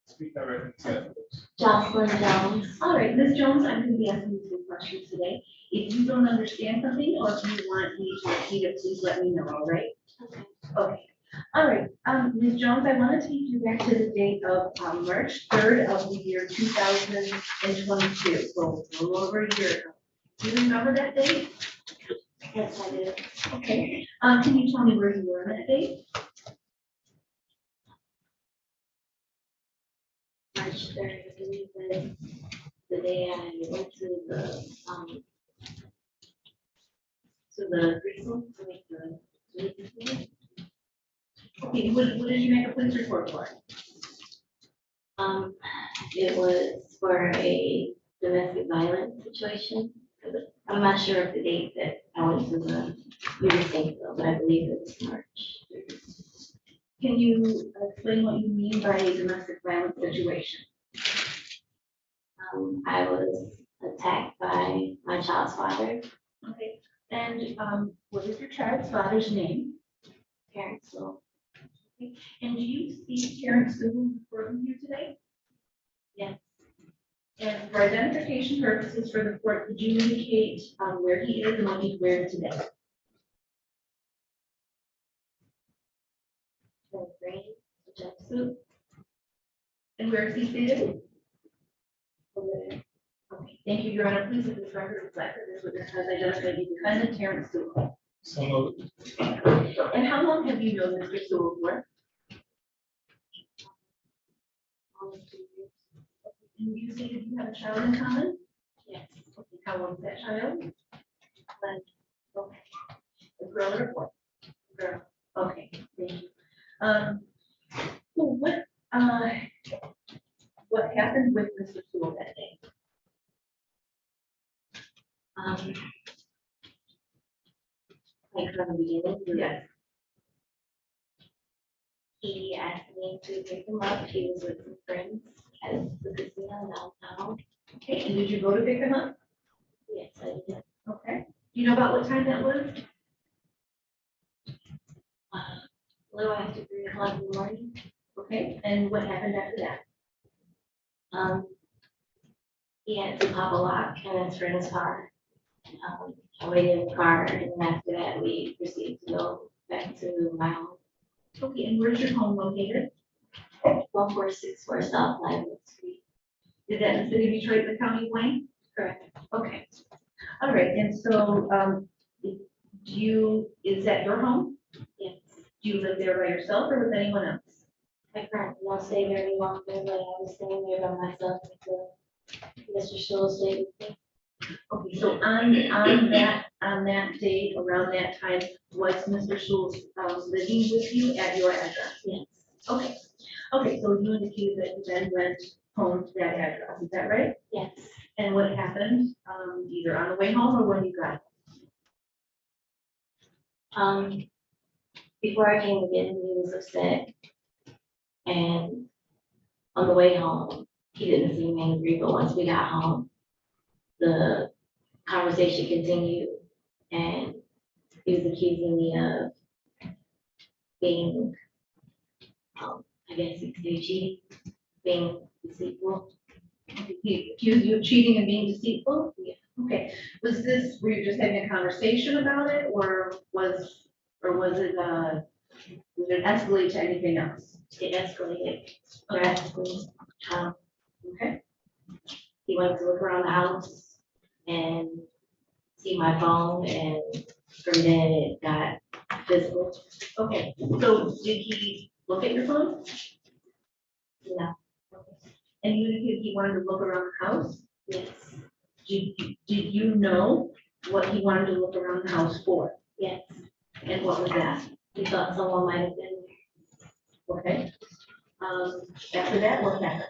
Speak directly to that. Jocelyn Jones. All right, Ms. Jones, I'm going to be asking you some questions today. If you don't understand something or if you want me to repeat it, please let me know, all right? Okay. All right, Ms. Jones, I want to take you back to the date of March 3rd of the year 2022, so a little over a year ago. Do you remember that date? Yes, I do. Okay, can you tell me where you were on that date? March 3rd, I believe was the day I went to the preschool to make the. Okay, what did you make a police report for? It was for a domestic violence situation. I'm not sure of the date that I went to the precinct, but I believe it was March. Can you explain what you mean by a domestic violence situation? I was attacked by my child's father. Okay, and what is your child's father's name? Parents, so Okay. And do you see Terrence Sewell before you today? yes, And for identification purposes for the court, could you indicate where he is and what he's wearing today? the gray jumpsuit And where is he seated? over there. Okay, thank you, Your Honor. Please, if this record reflects that this witness has identified the defendant, Terrence Sewell. So moved. And how long have you known Mr. Sewell for? Almost 2 years. And you stated you have a child in common? Yes, Okay, how old is that child? but Okay. A girl or a boy? Girl. Okay, thank you. So what happened with Mr. Sewell that day? like from the beginning. Yes. He asked me to pick him up. He was with some friends at the casino downtown. Okay, and did you go to pick him up? Yes, I did. Okay. Do you know about what time that was? A little after 3 o'clock in the morning. Okay, and what happened after that? He had to pop a lock in his friend's car. I waited in the car, and then after that, we proceeded to go back to my home. Okay, and where's your home located? 1464 South Livewood Street. Is that in the city of Detroit, the county of Wayne? Correct. Okay. All right, and so, is that your home? Yes. Do you live there by yourself or with anyone else? I currently don't stay very long there, but I was staying there by myself until Mr. Sewell stayed with me. Okay, so on that date, around that time, was Mr. Sewell living with you at your address? Yes. Okay, okay, so you indicated that you then went home to that address, is that right? Yes. And what happened, either on the way home or when you got Before I came to get him, he was upset. And on the way home, he didn't seem angry, but once we got home, the conversation continued, and he was accusing me of being, I guess you could say cheating, being deceitful. He accused you of cheating and being deceitful? Yeah. Okay, were you just having a conversation about it, or was it escalate to anything else? It escalated drastically. Okay. He wanted to look around the house and see my phone, and from then it got physical. Okay, so did he look at your phone? No. And you indicated he wanted to look around the house? Yes. Did you know what he wanted to look around the house for? Yes. And what was that? We thought someone might have been there. Okay. After that, what happened?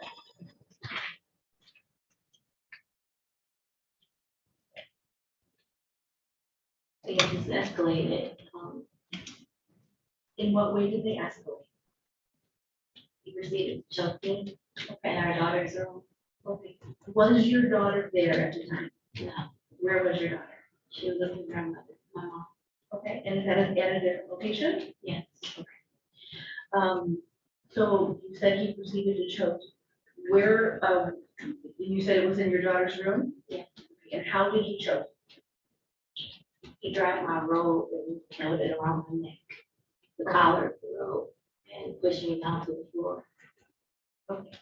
It just escalated. In what way did they escalate? He proceeded to choke me in our daughter's room. Okay. Was your daughter there at the time? No. Where was your daughter? She was with her grandmother, my mom. Okay, and is that at a different location? Yes. Okay. So you said he proceeded to choke. Where, you said it was in your daughter's room? Yeah. And how did he choke? He grabbed my robe and held it around my neck, the collar of the robe, and pushed me down to the floor. Okay.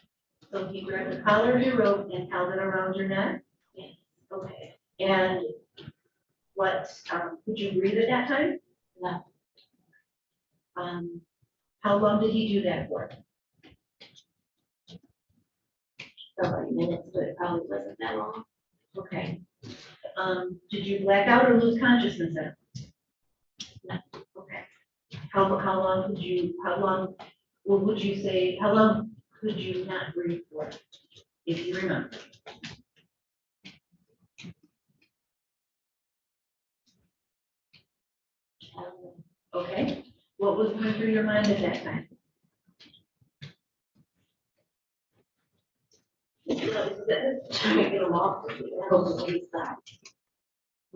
So he grabbed the collar of your robe and held it around your neck? Yes. Okay. And what, could you breathe at that time? No. How long did he do that for? Like minutes, but it probably wasn't that long. Okay. Did you black out or lose consciousness then? No. Okay. How long could you not breathe for, if you remember? Okay. What was going through your mind at that time? Trying to get him off the side.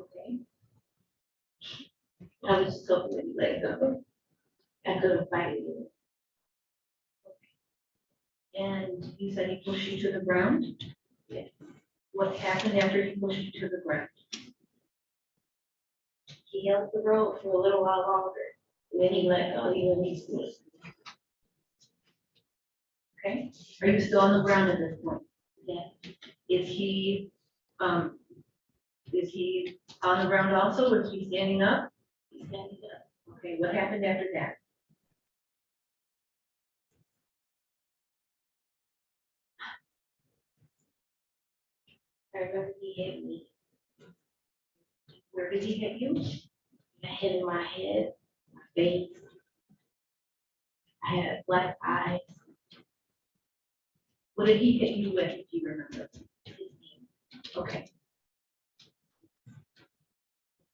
Okay. I was just hoping that he let go. I couldn't fight it. And you said he pushed you to the ground? Yes. What happened after he pushed you to the ground? He held the rope for a little while longer, and then he let go, he released me. Okay. Are you still on the ground at this point? Yeah. Is he on the ground also, or is he standing up? He's standing up. Okay, what happened after that? I remember he hit me. Where did he hit you? I hit in my head, my face. I had black eyes. What did he hit you with, if you remember? Okay.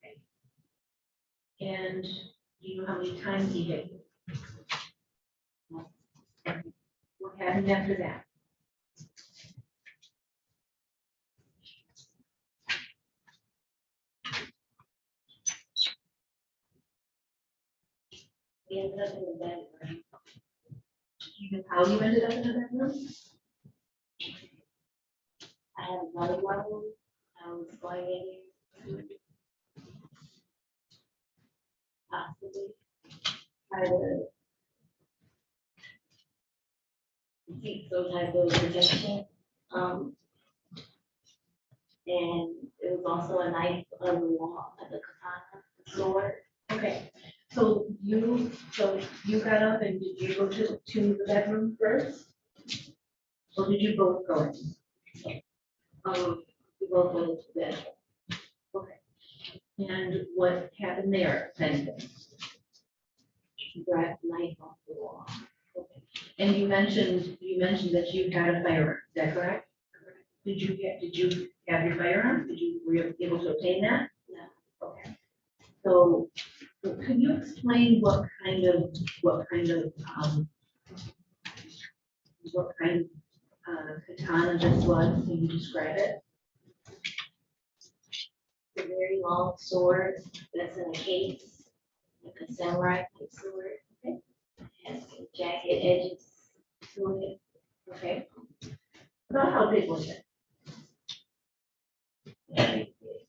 Okay. And do you know how many times he hit you? What happened after that? you know how you ended up in a bedroom? I had another one, I was going in, possibly, try to seek some type of protection. And it was also a knife on the wall, like a katana, a sword. Okay, so you got up and did you go to the bedroom first? Or did you both go in? We both went into bed. Okay. And what happened there then? She grabbed the knife off the wall. Okay. And you mentioned that you had a firearm, is that correct? Did you have your firearm? Were you able to obtain that? No. Okay. So could you explain what kind of katana this was? Can you describe it? It's a very long sword that's in a case, like a samurai type sword. Okay. It has some jagged edges to it. Okay. About how big was it? Very big.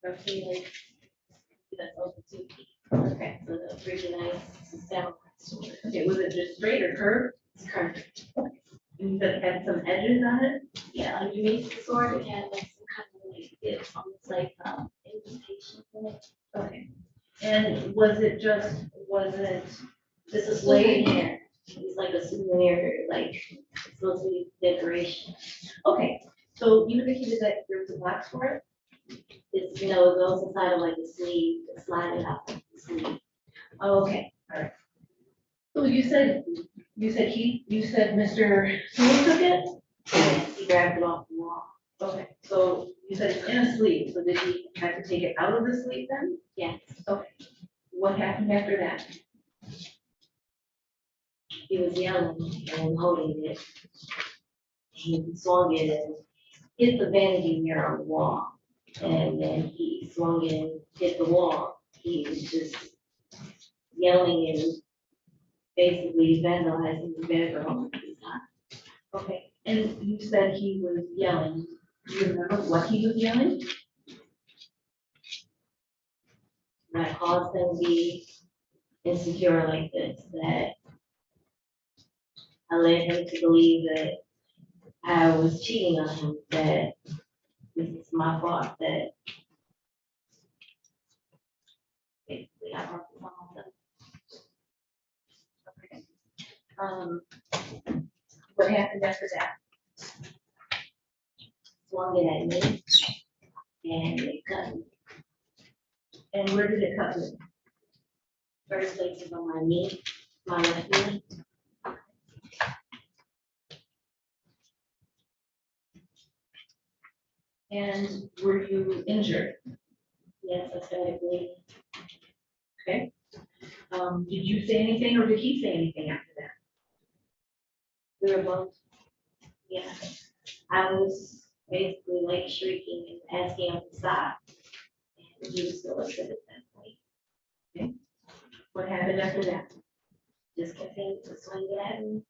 Roughly like, that's over 2 feet. Okay. So the pretty nice samurai sword. Okay, was it just straight or curved? It's curved. Okay. And you said it had some edges on it? Yeah, underneath the sword, it had like some kind of like, it's almost like indentation in it. Okay. And was it This is a blade? souvenir. It's like a souvenir, like it's supposed to be decoration. Okay, so you indicated that there was a box for it? It's, you know, it goes inside of like the sleeve, it's sliding out of the sleeve. Oh, okay, all right. So you said Mr. Sewell took it? And he grabbed it off the wall. Okay, so you said it's in a sleeve, so did he have to take it out of the sleeve then? Yes, Okay. What happened after that? he was yelling and holding it. He swung it and hit the vanity mirror on the wall. And then he swung it and hit the wall. He was just yelling and basically vandalizing the bedroom at this time. Okay, and you said he was yelling. Do you remember what he was yelling? That caused him to be insecure like this, that I led him to believe that I was cheating on him, that this is my fault, that basically I brought this on myself. What happened after that? Swung it at me and it cut me. And where did it cut you? First place is on my knee, my left knee. And were you injured? Yes, I started bleeding. Okay. Did you say anything or did he say anything after that? We were both, yeah. I was basically like shrieking and asking him to stop. And he was still upset at that point. Okay. What happened after that? Just continued to swing it at me.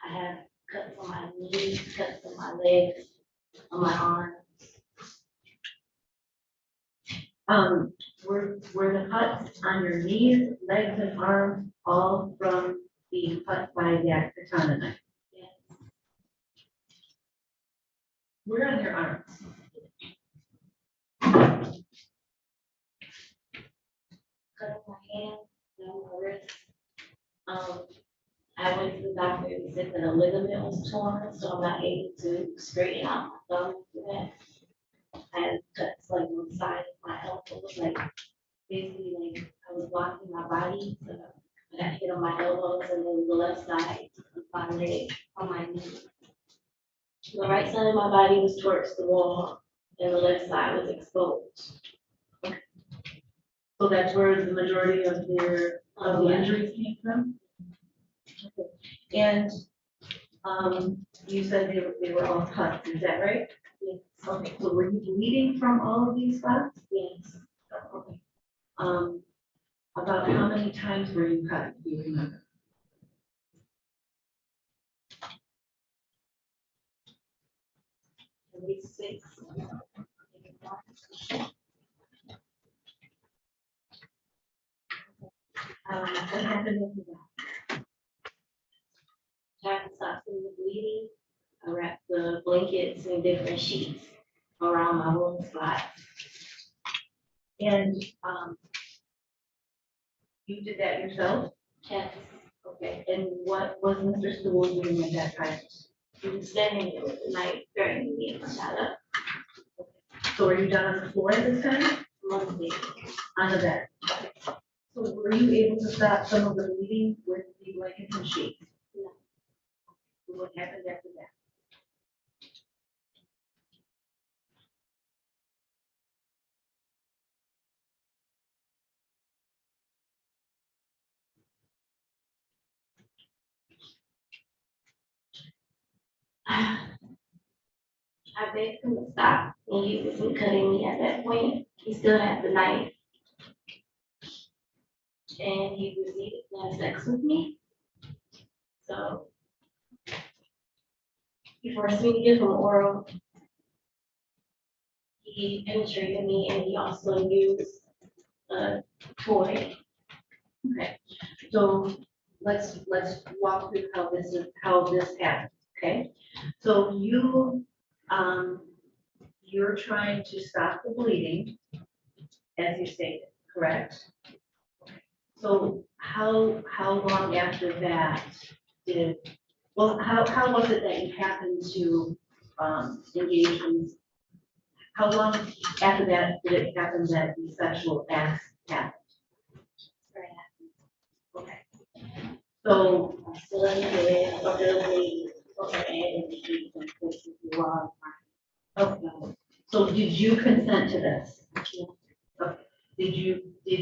I have cuts on my knees, cuts on my legs, on my arms. Were the cuts on your knees, legs, and arms all from being cut by that katana knife? Yes. Where on your arms? Cut on my hand, down my wrist. I went to the doctor and he said that a ligament was torn, so I'm not able to straighten out my thumb for that. I had cuts like on the side of my elbow, like basically like I was blocking my body, so I got hit on my elbows and then the left side of my leg on my knee. The right side of my body was towards the wall and the left side was exposed. So that's where the majority of the injuries came from? Okay. And you said they were all cuts, is that right? Yes. Okay, so were you bleeding from all of these spots? Yes. Okay. About how many times were you cut, do you remember? At least 6. What happened after that? Trying to stop from the bleeding. I wrapped the blankets in different sheets around my wound spot. And, you did that yourself? Yes. Okay, and what was Mr. Sewell doing at that time? He was standing there with the knife threatening me and shot up. So were you down on the floor at this time? Mostly. On the bed? So were you able to stop some of the bleeding with the blankets and sheets? No. What happened after that? I begged him to stop, and he wasn't cutting me at that point. He still had the knife. And he proceeded to have sex with me. So he forced me to give him oral. He penetrated me, and he also used a toy. Okay, so let's walk through how this happened, okay? So you're trying to stop the bleeding, as you stated, correct? So how long after that how was it that you happened to, engage in, how long after that did it happen that the sexual acts happened? Okay. So, I'm still in the bed, or the head in the sheets and places the wall. okay, so did you consent to this? Okay. Did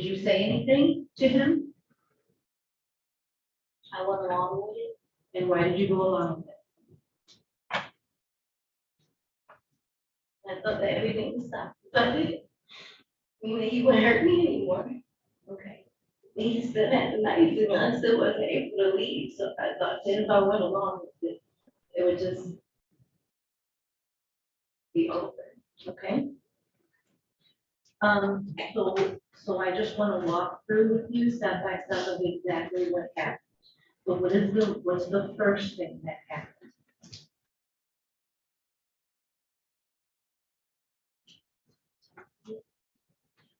you say anything to him? I went along with it. And why did you go along with it? I thought that everything would stop. But I did. Meaning he wouldn't hurt me anymore. Okay. He still had the knife, and I still wasn't able to leave. So I thought that if I went along with it, it would just Be over, okay? So I just want to walk through with you step by step of exactly what happened. So what's the first thing that happened?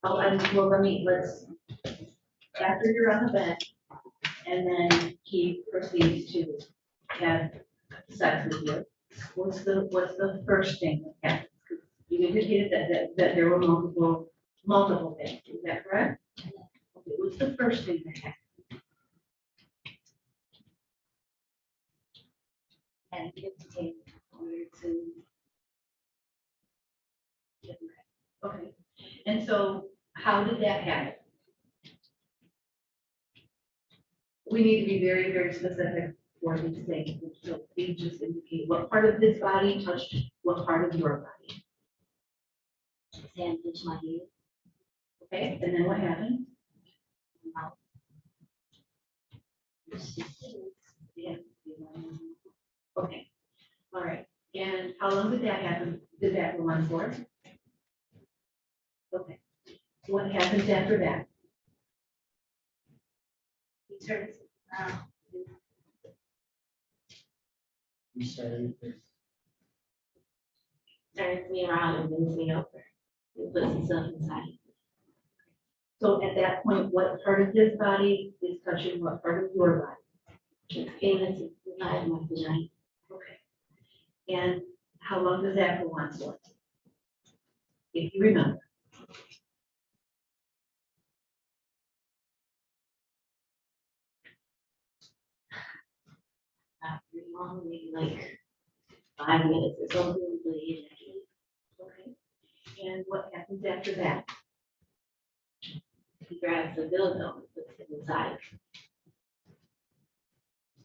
Oh, after you're on the bed, and then he proceeds to have sex with you, what's the first thing that happens? 'Cause you indicated that there were multiple things, is that correct? Okay, what's the first thing that happens? and give to him in order to get ready. Okay, and so how did that happen? We need to be very, very specific for these things, so please just indicate what part of his body touched what part of your body. His hand touched my head. Okay, and then what happened? Mouth. Yeah. Okay, all right, and how long did that happen? Did that go on for? Okay, what happens after that? He turns around. I'm sorry. Turns me around and bends me over. He puts himself inside. So at that point, what part of his body is touching what part of your body? His penis is inside my vagina. Okay. And how long does that go on for? If you remember. Not very long, maybe like 5 minutes or something, but ejaculate. Okay. And what happens after that? He grabs the dildo and puts it inside.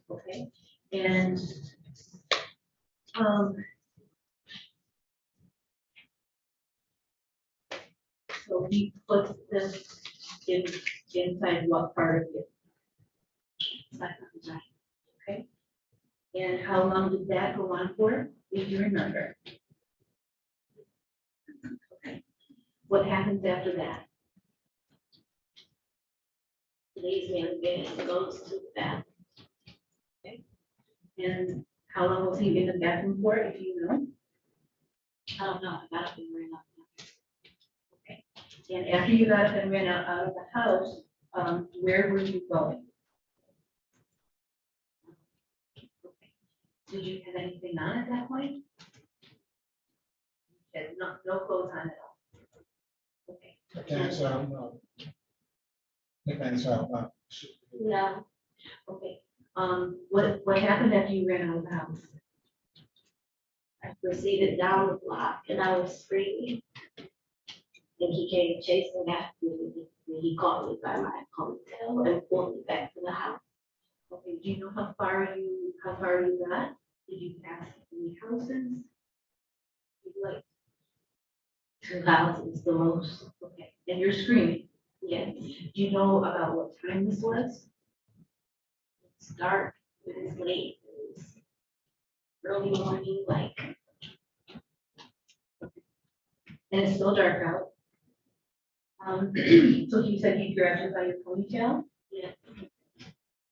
Okay. And um, So he puts this inside what part of you? Inside of the vagina, okay? And how long did that go on for, if you remember? Okay. What happens after that? Lays me in bed and goes to the bathroom. Okay. And how long was he in the bathroom for, if you know? I don't know, I got up and ran up. Okay. And after you got up and ran out of the house, where were you going? Did you have anything on at that point? You had no clothes on at all. Okay. Okay, so I'm, okay, so I'm, No, Okay. What happened after you ran out of the house? I proceeded down the block and I was screaming. And he came chasing after me. And he caught me by my ponytail and pulled me back to the house. Okay, do you know how far you got? Did you pass any houses? Like 2 houses the most. Okay, and you're screaming. Yes, Do you know about what time this was? it's dark, it was late, it was early morning, like, And it's still dark out. So you said he grabbed you by your ponytail? yeah,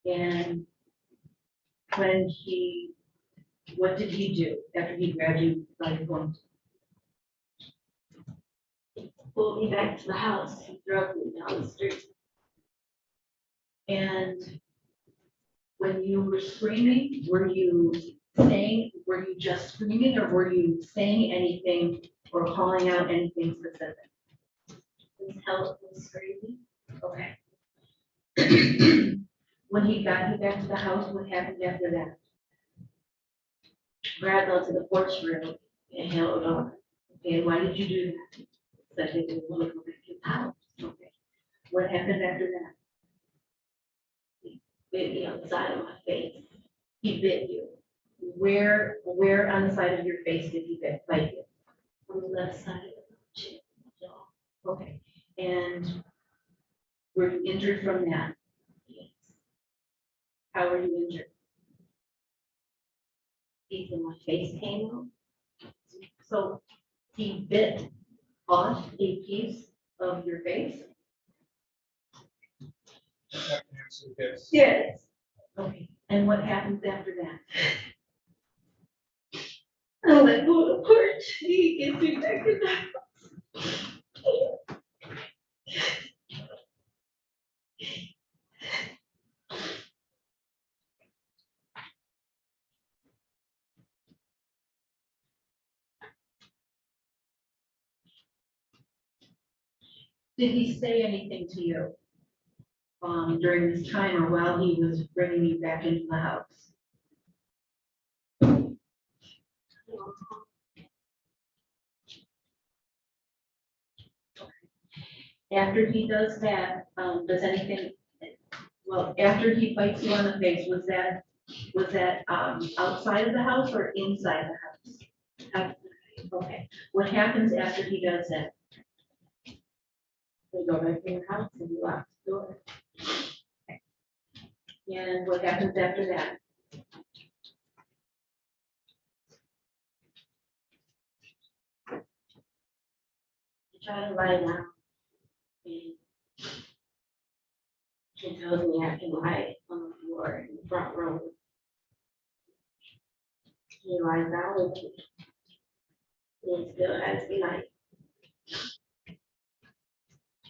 And what did he do after he grabbed you by your ponytail? pulled me back to the house, he drove me down the street. And when you were screaming, were you just screaming, or were you saying anything or calling out anything specific? His health was screaming. Okay. When he got you back to the house, what happened after that? Grabbed onto the porch rail and held on. Okay, and why did you do that? So he didn't want to go back to the house. Okay. What happened after that? Bit me on the side of my face. He bit you. Where on the side of your face did he bite you? On the left side of the chin. jaw. Okay. And were you injured from that? Yes. How were you injured? Piece of my face came out. So he bit off a piece of your face? yes. Yes. Okay, and what happens after that? I let go of the porch. He gets me back in the house. Did he say anything to you during this time or while he was bringing you back into the house? After he does that, after he bites you on the face, was that outside of the house or inside the house? Okay, what happens after he does that? We go back in the house and we lock the door. And what happens after that? I try to lie down. And she tells me I can lie on the floor in the front room. He lies down with me. He still has the knife.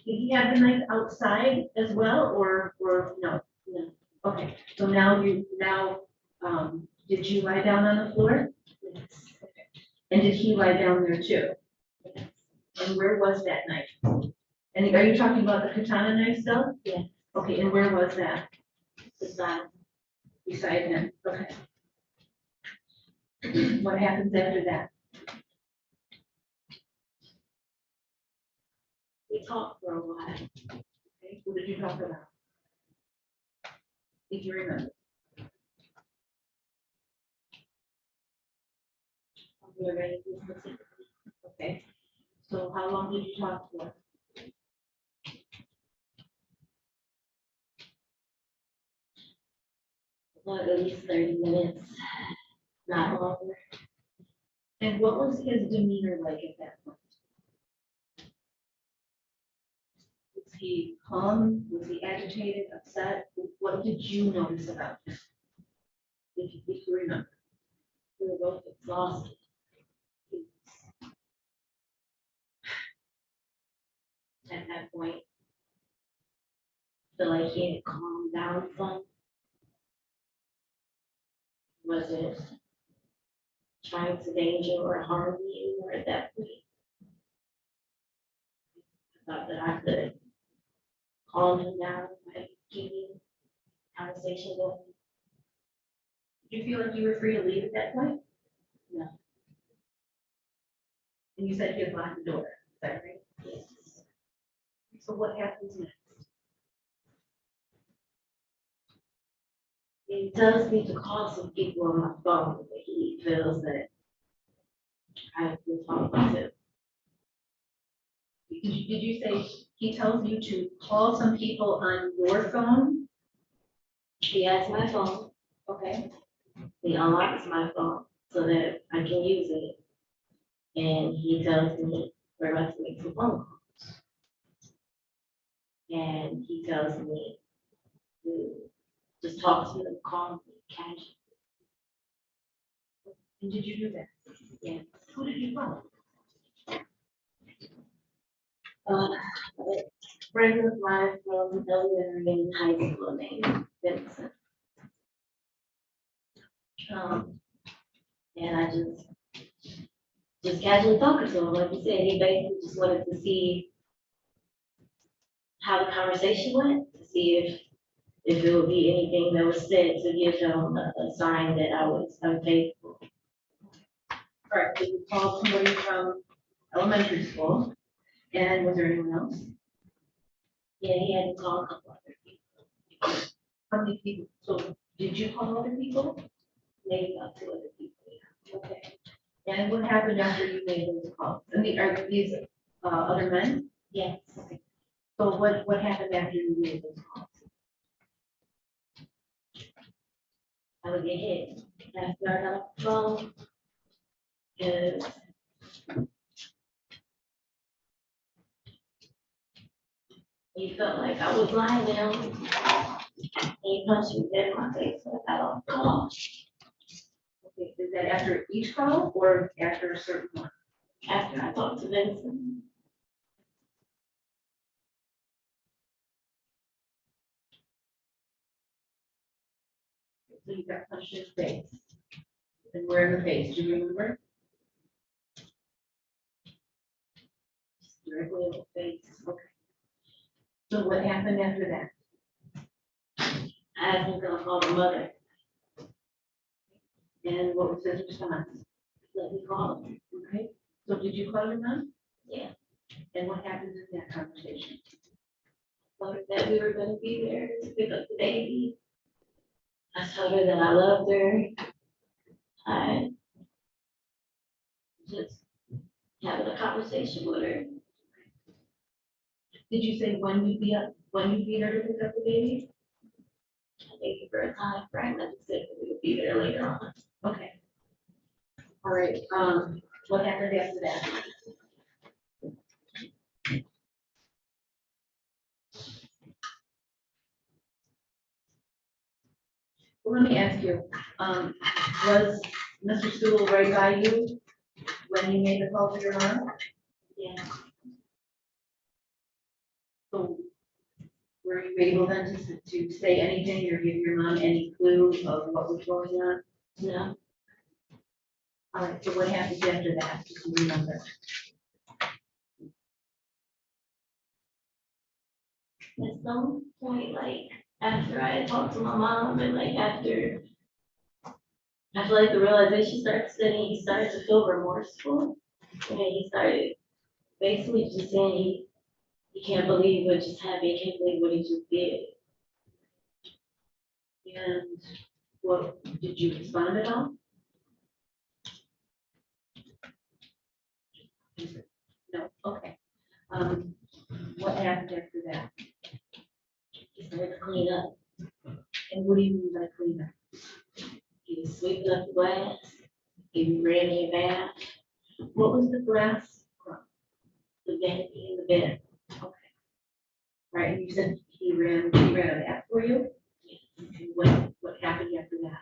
Did he have the knife outside as well, or no? No. Okay, so now did you lie down on the floor? Yes. And did he lie down there too? Yes. And where was that knife? And are you talking about the katana knife still? Yes. Okay, and where was that? Beside Him, okay. What happens after that? we talked for a while. Okay, what did you talk about? If you remember. We were ready to specific. Okay, so how long did you talk for? Like at least 30 minutes, not longer. And what was his demeanor like at that point? Was he calm? Was he agitated, upset? What did you notice about him? If you remember. We were both exhausted. At that point, feel like he had calmed down some. Wasn't trying to danger or harm me anymore at that point. I thought that I could calm him down by keeping conversation going. Did you feel like you were free to leave at that point? No. And you said you had locked the door, is that right? Yes. So what happens next? He tells me to call some people on my phone that he feels that I've been talking to. Did you say he tells you to call some people on your phone? He has my phone. Okay. He unlocks my phone so that I can use it. And he tells me we're about to make some phone calls. And he tells me to just talk to them calmly, casually. And did you do that? Yeah. Who did you call? A friend of mine from elementary and high school named Vincent. And I just casually talking to him, like you said, he basically just wanted to see how the conversation went, to see if there would be anything that was said to give him a sign that I was unfaithful. All right, so you called somebody from elementary school, and was there anyone else? Yeah, he had to call a couple other people. How many people? So did you call other people? Maybe about 2 other people. Okay. And what happened after you made those calls? And are these other men? Yes. Okay. So what happened after you made those calls? I would get hit after I got off the phone. And he felt like I was lying to him. He punched me dead in my face when I got off the call. Okay, is that after each call or after a certain one? After I talked to Vincent. So you got punched in the face. And where in the face, do you remember? Directly in the face. Okay. So what happened after that? I asked him to call the mother. And what was his response? Let me call him. Okay, so did you call your mom? Yeah. And what happened in that conversation? Told her that we were gonna be there to pick up the baby. I told her that I loved her. I just having a conversation with her. Did you say when you'd be there to pick up the baby? I think for a time frame, I just said that we would be there later on. Okay. All right, what happened after that? Well, let me ask you, was Mr. Sewell right by you when you made the call to your mom? Yeah. So were you able then to say anything or give your mom any clue of what was going on? No. All right, so what happened after that, do you remember? At some point, like, after I had talked to my mom and like after, I feel like the realization started setting, he started to feel remorseful. And he started basically just saying he can't believe what just happened, he can't believe what he just did. And what, did you respond at all? No, okay. What happened after that? He started to clean up. And what do you mean by clean up? cleaned up the glass, he ran me a bath. What was the glass from? The vanity in the bed. Okay. Right, and you said he ran a bath for you? And what happened after that?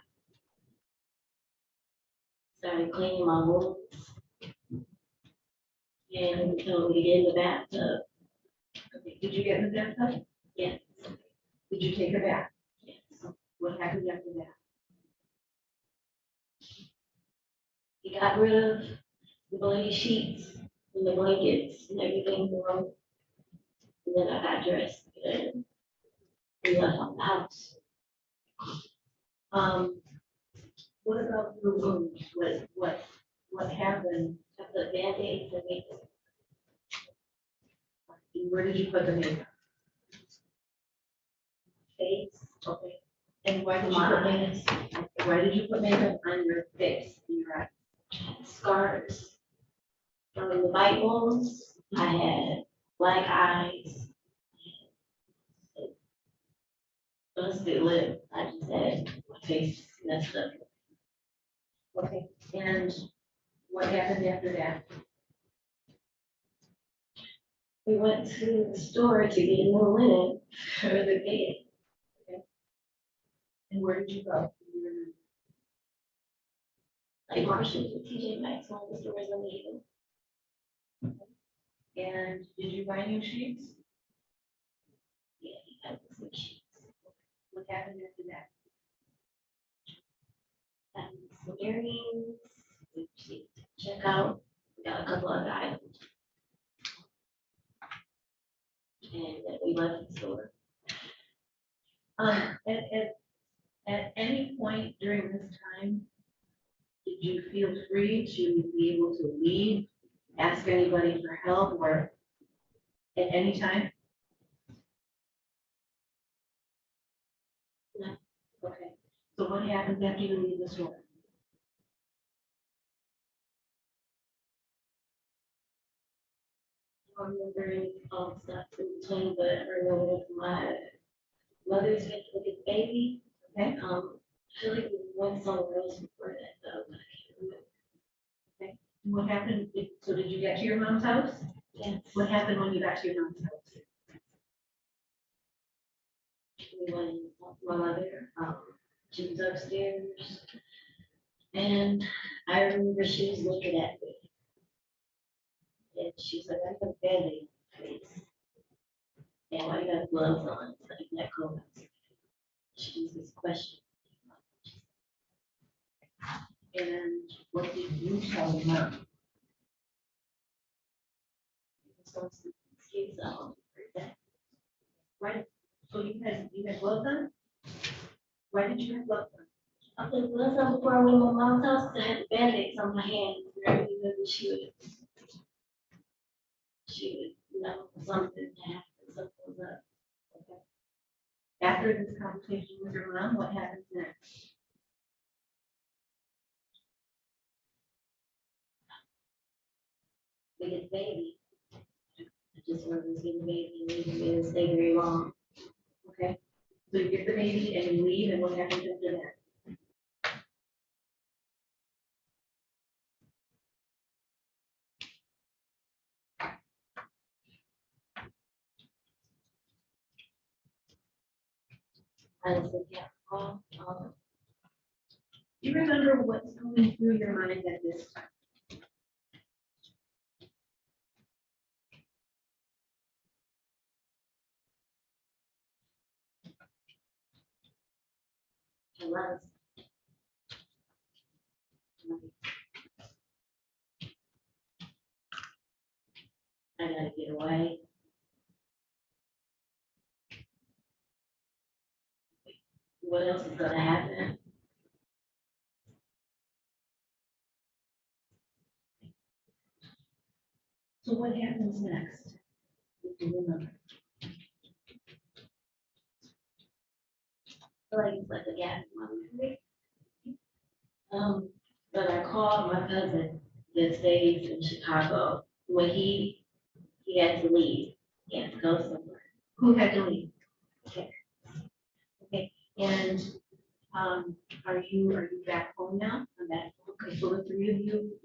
Started cleaning my wounds. And he told me to get in the bathtub. Okay, did you get in the bathtub? Yes. Did you take a bath? Yes. What happened after that? He got rid of the bloody sheets and the blankets and everything for him. And then I got dressed and we left on the house. What about the wounds? What happened? I put Band-Aids and makeup. And where did you put the makeup? Face. Okay. And why did you My put eyes. makeup? Why did you put makeup on your face and your eyes? Scars from the bite wounds. I had black eyes. Busted lip. I just had my face messed up. Okay, and what happened after that? We went to the store to get new linen for the bed. And where did you go? Like Marshalls and TJ Maxx, one of the stores in Eden. And did you buy new sheets? Yeah, he got the new sheets. What happened after that? Some earrings, check out, we got a couple other items. And then we left the store. At any point during this time, did you feel free to be able to leave, ask anybody for help, or at any time? No. Okay, so what happens after you leave the store? I don't remember any stuff in between, but I remember my mother's went to look at the baby. Okay. I feel like we went somewhere else before that though, but I can't remember. Okay. And what happened? So did you get to your mom's house? Yes. What happened when you got to your mom's house? We went and talked to my mother, she was upstairs. And I remember she was looking at me. And she was like, I got a Band-Aid on my face. And why you got gloves on? It's like that cold. She was just questioning. And what did you tell your mom? Excuse Right, so you had gloves on? Why did you have gloves on? I put gloves on before I went to my mom's house, 'cause I had Band-Aids on my hands. And I remember she would, something happened, something was up. Okay. After this conversation with your mom, what happens next? We get the baby. I just wanted to see the baby, and we didn't stay very long. Okay, so you get the baby and you leave, and what happens after that? I just can't recall. Do you remember what's going through your mind at this time? I was. I gotta get away. What else is gonna happen? So what happens next? If you remember. I feel like it's like a gap in my memory. But I called my cousin that stays in Chicago. When he had to leave, he had to go somewhere. Who had to leave? Okay. Okay, and Are you back home now? I'm back. Okay, so the three of you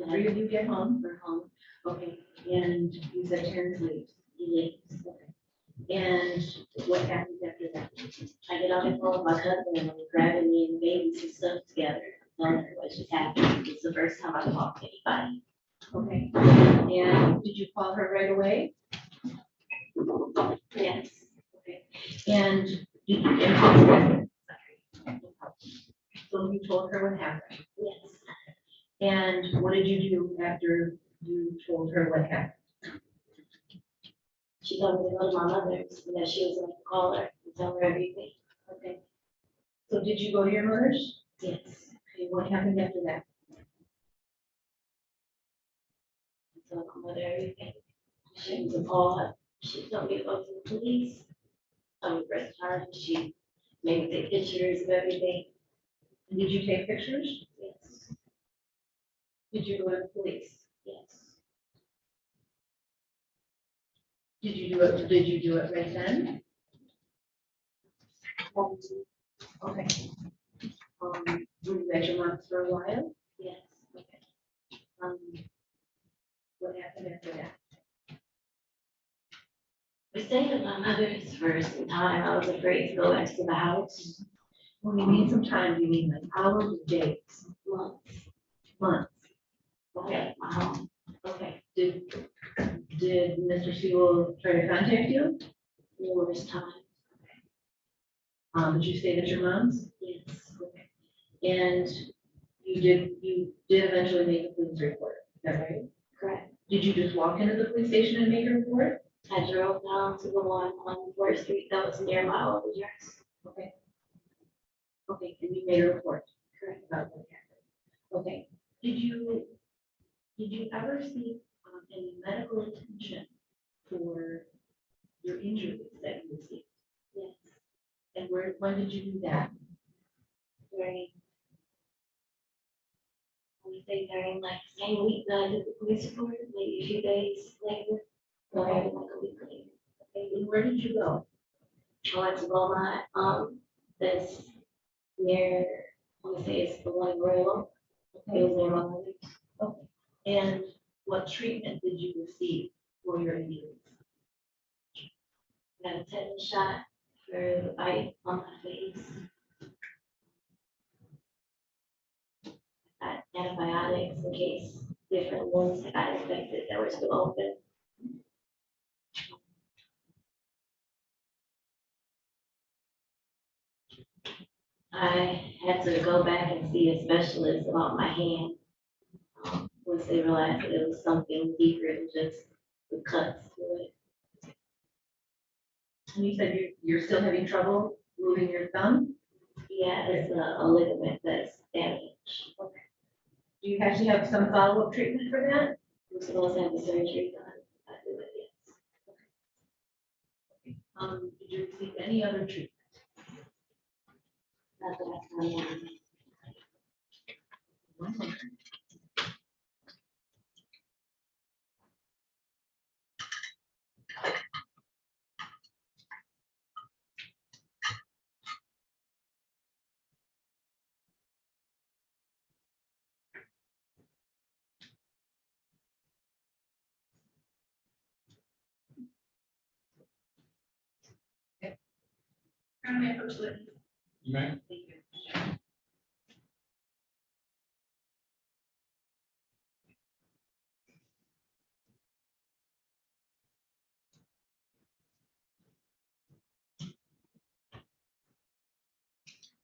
get home, we're home. Okay, and you said Terrence leaves. He leaves. Okay. And what happens after that? I get on the phone with my cousin and I'm grabbing me and baby some stuff together, telling her what just happened. It's the first time I talked to anybody. Okay. And did you call her right away? Yes. Okay. And did you, so you told her what happened? Yes. And what did you do after you told her what happened? She told me to go to my mother's and that she was going to call her and tell her everything. Okay. So did you go to your mother's? Yes. Okay, what happened after that? I told my mother everything. She was appalled. She told me to go to the police. Press charges. She made me take pictures of everything. And did you take pictures? Yes. Did you go to the police? Yes. Did you do it right then? Okay. Were you at your mom's for a while? Yes. Okay. What happened after that? We stayed at my mother's for some time. I was afraid to go back to the house. When you mean some time, do you mean like hours or days? Months. Months. Okay, my home. Okay. Did Mr. Sewell try to contact you? Numerous times. Did you stay at your mom's? Yes. Okay. And you did eventually make a police report, is that right? Correct. Did you just walk into the police station and make a report? I drove down to the one on 4th Street that was near my old address. Okay. Okay, and you made a report? Correct. About what happened. Okay. Did you ever seek any medical attention for your injuries that you received? Yes. And when did you do that? During like the same week that I did the police report, maybe a few days later, or maybe like a week later. Okay, and where did you go? I went to Beaumont, that's near, I want to say it's the one Royal. It was near my mother's. Okay. And what treatment did you receive for your injuries? Got a tetanus shot for the bite on my face. Got antibiotics in case different wounds that got infected that were still open. I had to go back and see a specialist about my hand. Once they realized that it was something deeper than just the cuts to it. And you said you're still having trouble moving your thumb? Yeah, it's a ligament that's damaged. Okay. Do you have to have some follow-up treatment for that? I'm supposed to have the surgery done. I do it, yes. Did you receive any other treatment? Not that I can remember. Ma'am?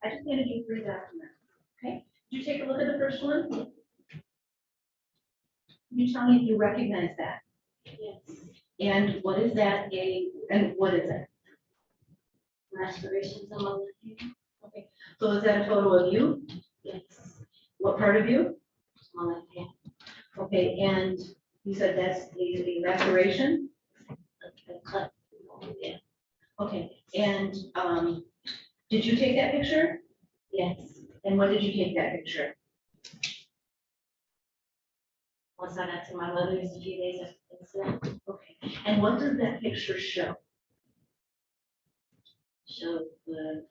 I just handed you 3 documents, okay? Did you take a look at the first one? Can you tell me if you recognize that? Yes. And what is that and what is it? Restorations on my left hand. Okay, so is that a photo of you? Yes. What part of you? My left hand. Okay, and you said that's the restoration? The cut. Yeah. Okay, and did you take that picture? Yes. And when did you take that picture? Once I got to my mother's a few days after the incident. Okay, and what does that picture show? Showed the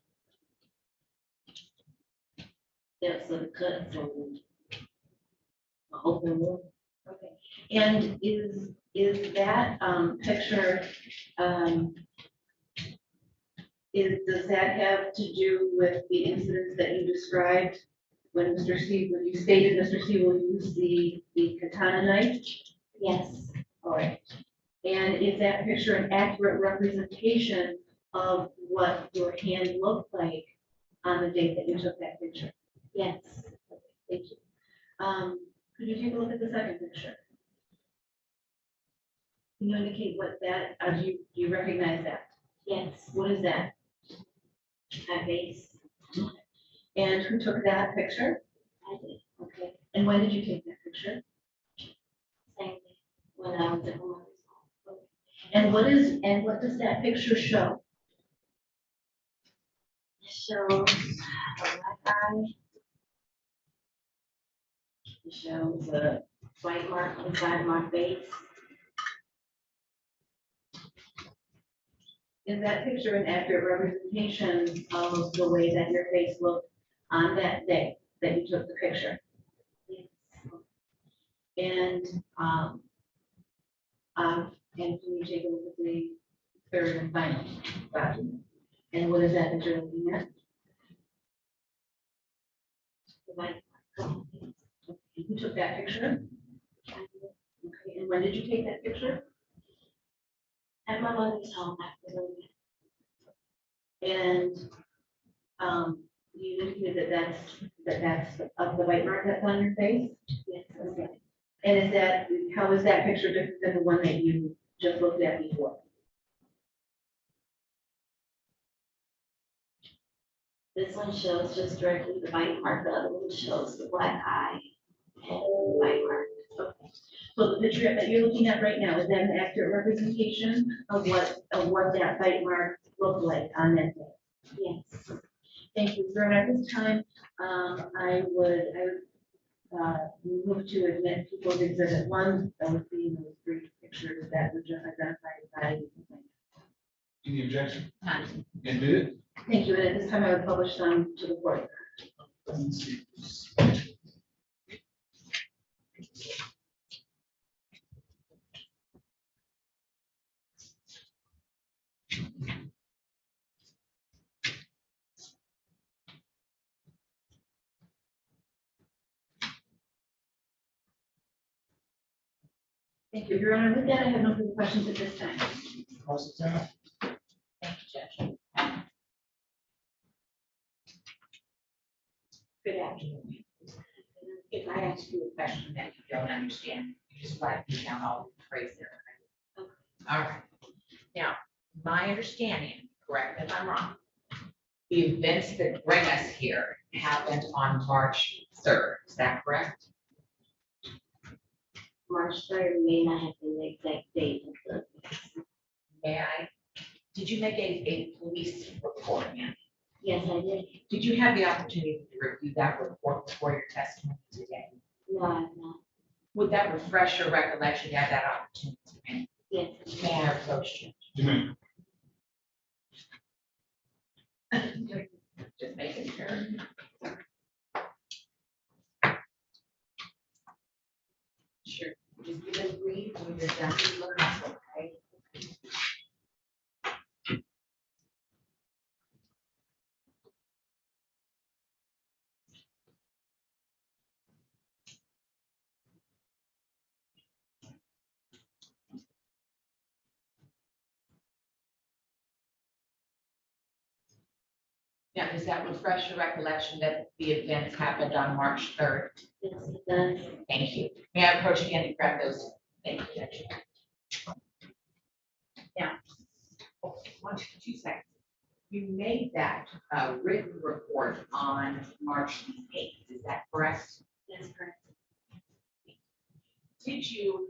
steps of the cut, so an open wound. Okay. And is that, picture, does that have to do with the incidents that you described? When when you stated Mr. Sewell used the katana knife? Yes, All right. And is that picture an accurate representation of what your hand looked like on the date that you took that picture? yes, Thank you. Could you take a look at the second picture? Can you indicate what that, do you recognize that? yes, What is that? my face, And who took that picture? I did, Okay. And when did you take that picture? same thing, when I was at home. And what does that picture show? It shows a black eye. It shows a bite mark on the side of my face. Is that picture an accurate representation of the way that your face looked on that day that you took the picture? Yes. And can you take a look at the third and final document? And what is that that you're looking at? The bite mark. Okay, who took that picture? Okay, and when did you take that picture? At my mother's home after the. And, you indicated that's of the bite mark that's on your face? Yes. Okay. And how is that picture different than the one that you just looked at before? This one shows just directly the bite mark, the other one shows the black eye and the bite mark. Okay. So the picture that you're looking at right now, is that an accurate representation of what that bite mark looked like on that day? Yes. Thank you, Your Honor. At this time, I would move to admit people's exhibit 1, that would be those 3 pictures that were just identified by. Any objection? None. Admitted? Thank you, and at this time, I would publish them to the board. Thank you, Your Honor. With that, I have no further questions at this time. Constance? Thank you, Judge. Good afternoon. If I ask you a question that you don't understand, you just write me down all the phrase there. Okay? All right. Now, my understanding, correct me if I'm wrong, the events that bring us here happened on March 3rd. Is that correct? March 3rd may not have been the exact date of the. May I? Did you make a police report, ma'am? Yes, I did. Did you have the opportunity to review that report before your testimony today? No, I have not. Would that refresh your recollection? You had that opportunity, ma'am? Yes. May I approach you? You may. Just making sure. Sure. Just give us a brief when you're done. Okay. Now, does that refresh your recollection that the events happened on March 3rd? Yes, it does. Thank you. May I approach again and grab those? Thank you, Judge. Now, 2 seconds. You made that written report on March 8th, is that correct? That's correct. Did you,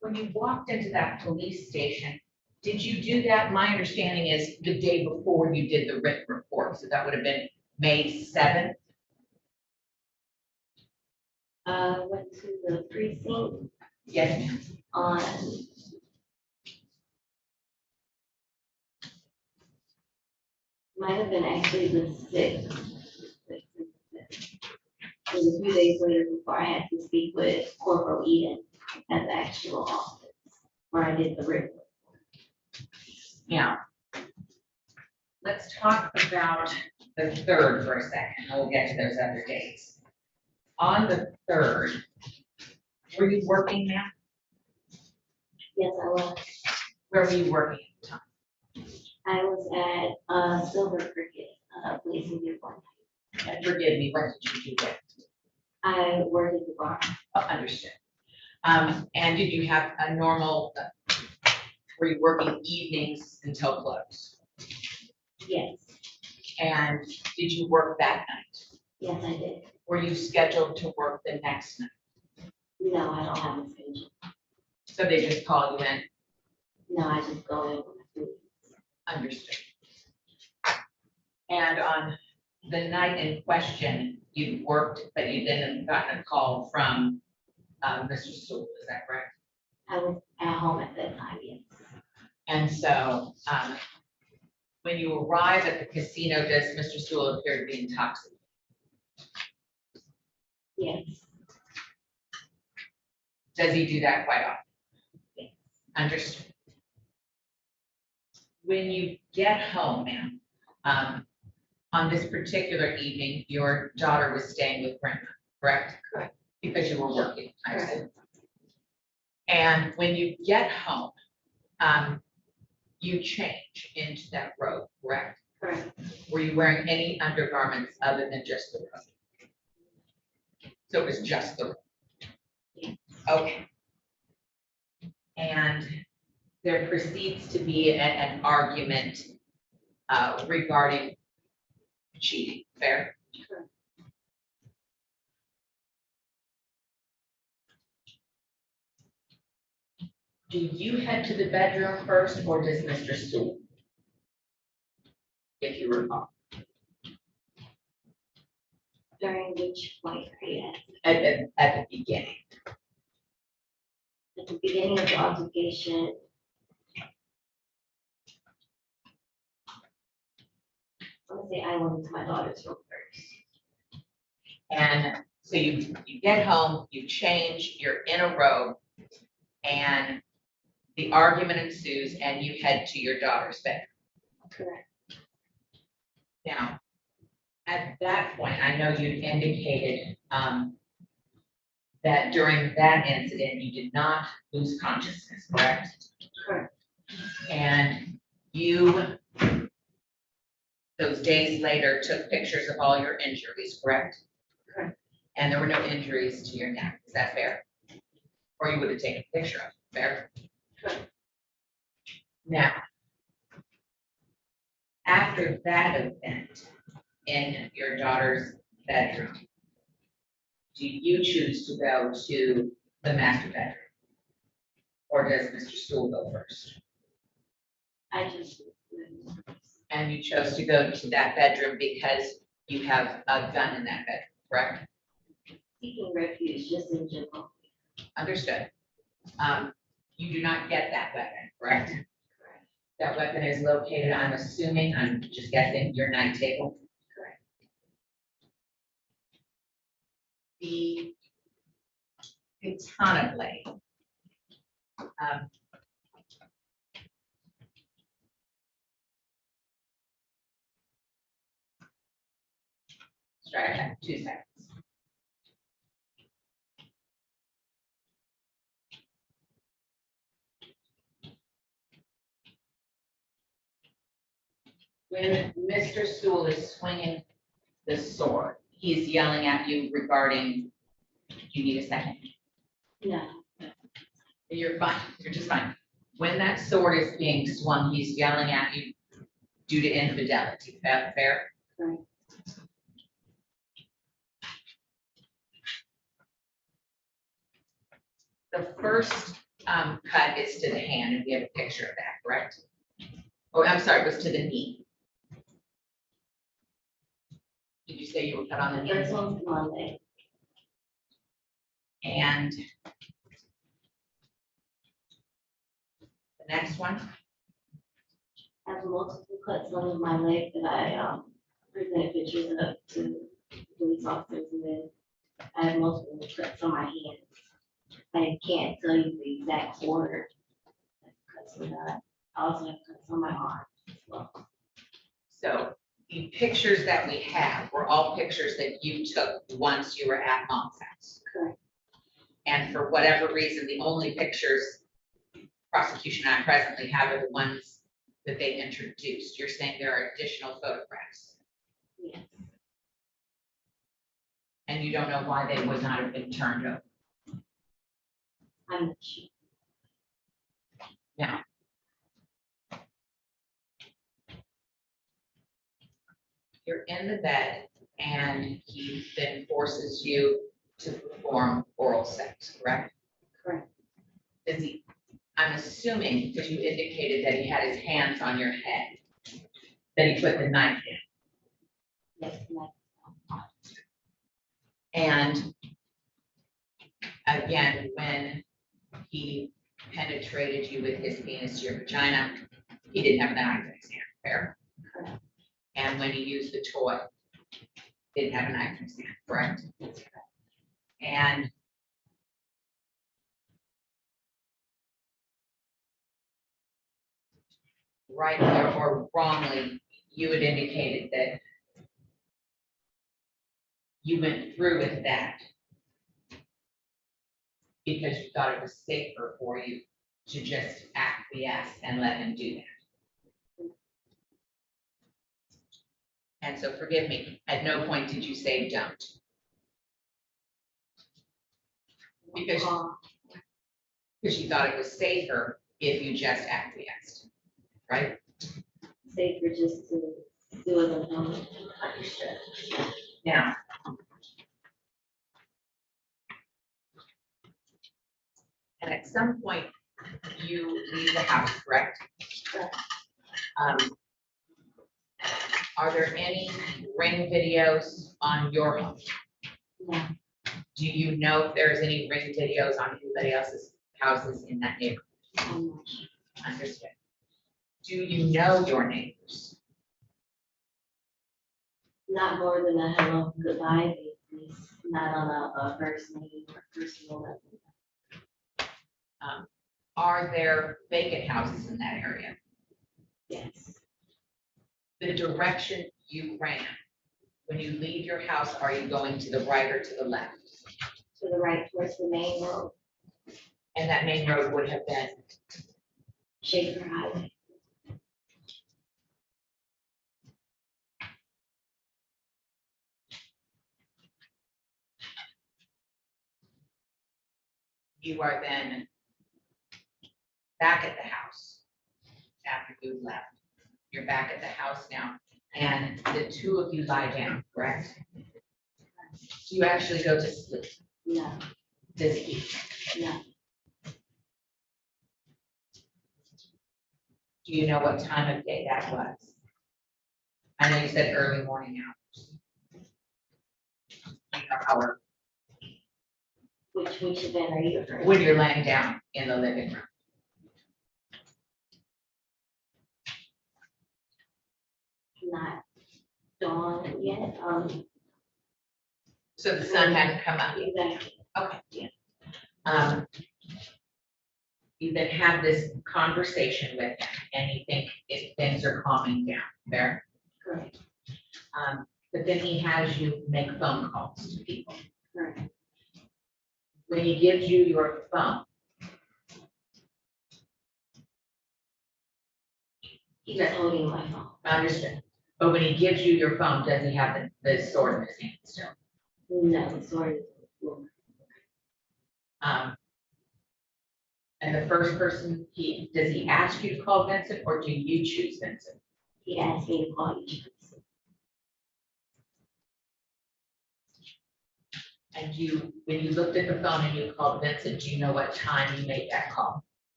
when you walked into that police station, did you do that? My understanding is the day before you did the written report, so that would have been May 7th. Went to the precinct Yes, ma'am. on might have been actually the 6th. It was a few days later before I had to speak with Corporal Eden at the actual office where I did the report. Now, let's talk about the 3rd for a second, and we'll get to those other dates. On the 3rd, were you working now? Yes, I was. Where were you working at the time? I was at Silver Cricket, place in Newport. And forgive me, when did you do that? I worked at the bar. Oh, understood. And did you have a normal, were you working evenings until close? Yes. And did you work that night? Yes, I did. Were you scheduled to work the next night? No, I don't have a schedule. So they just call you in? No, I just go in when I do. Understood. And on the night in question, you worked, but you didn't have gotten a call from Mr. Sewell, is that correct? I was at home at that time, yes. And so when you arrive at the casino, does Mr. Sewell appear to be intoxicated? Yes. Does he do that quite often? Yes. Understood. When you get home, ma'am, on this particular evening, your daughter was staying with Brenda, correct? Correct. Because you were working, I Correct. assume. And when you get home, you change into that robe, correct? Correct. Were you wearing any undergarments other than just the robe? So it was just the robe? Yeah. Okay. And there proceeds to be an argument regarding cheating, fair? Correct. Do you head to the bedroom first, or does Mr. Sewell? If you recall. During which point are you At asking? the beginning. At the beginning of the altercation, I want to say I went to my daughter's room first. And so you get home, you change, you're in a robe, and the argument ensues, and you head to your daughter's bedroom. Correct. Now, at that point, I know you indicated that during that incident, you did not lose consciousness, correct? Correct. And you, those days later, took pictures of all your injuries, correct? Correct. And there were no injuries to your neck, is that fair? Or you would have taken a picture of it, fair? Correct. Now, after that event in your daughter's bedroom, do you choose to go to the master bedroom? Or does Mr. Sewell go first? I just. And you chose to go to that bedroom because you have a gun in that bedroom, correct? Seeking refuge, just in general. Understood. You do not get that weapon, correct? That weapon is located, I'm assuming, I'm just guessing, your night table. Correct. The katana blade. Strike that, 2 seconds. When Mr. Sewell is swinging the sword, he's yelling at you regarding, do you need a second? No. You're fine, you're just fine. When that sword is being swung, he's yelling at you due to infidelity, is that fair? Right. The first cut is to the hand, and we have a picture of that, correct? Oh, I'm sorry, it was to the knee. Did you say you were cut on the knee? First one's my leg. And the next one? I have multiple cuts on my leg that I presented pictures of to police officers, and then I have multiple cuts on my hands. I can't tell you the exact order. Cuts on that. I also have cuts on my arm as well. So the pictures that we have were all pictures that you took once you were at mom's house. Correct. And for whatever reason, the only pictures prosecution and I presently have are the ones that they introduced. You're saying there are additional photographs, Yes. and you don't know why they would not have been turned over. I'm not sure. Now, you're in the bed and he then forces you to perform oral sex, correct? Correct. Does he, I'm assuming, because you indicated that he had his hands on your head, that he put the knife in. Yes, And again, when he penetrated you with his penis to your vagina, he didn't have the knife in his hand, fair? correct. And when he used the toy, didn't have a knife in his hand, correct? That's correct. And rightly or wrongly, you had indicated that you went through with that because you thought it was safer for you to just acquiesce and let him do that. And so forgive me, at no point did you say don't. Because you thought it was safer if you just acquiesced, right? Safer just to do it alone. Understood. Now, and at some point, you leave the house, correct? Correct. Are there any Ring videos on your home? No. Do you know if there's any Ring videos on anybody else's houses in that neighborhood? I'm not sure. Understood. Do you know your neighbors? Not more than a hello, goodbye basis, not on a first name or personal level. Are there vacant houses in that area? Yes. The direction you ran, when you leave your house, are you going to the right or to the left? To the right towards the main road, And that main road would have been, Schaefer Highway. you are then back at the house after you left. You're back at the house now, and the two of you lie down, correct? Do you actually go to sleep? No, Does he? no, Do you know what time of day that was? I know you said early morning hours. You know, hour, which event are you referring to? when you're laying down in the living room. Not dawn yet, So the sun hadn't come up. exactly. Okay. Yeah. You then have this conversation with him and you think if things are calming down, fair? Correct. But then he has you make phone calls to people. Correct. When he gives you your phone, He's just holding my phone. I understand. But when he gives you your phone, does he have the sword in his hand still? No, sorry. And the first person, does he ask you to call Vincent or do you choose Vincent? He asked me to call you. And when you looked at the phone and you called Vincent, do you know what time you made that call?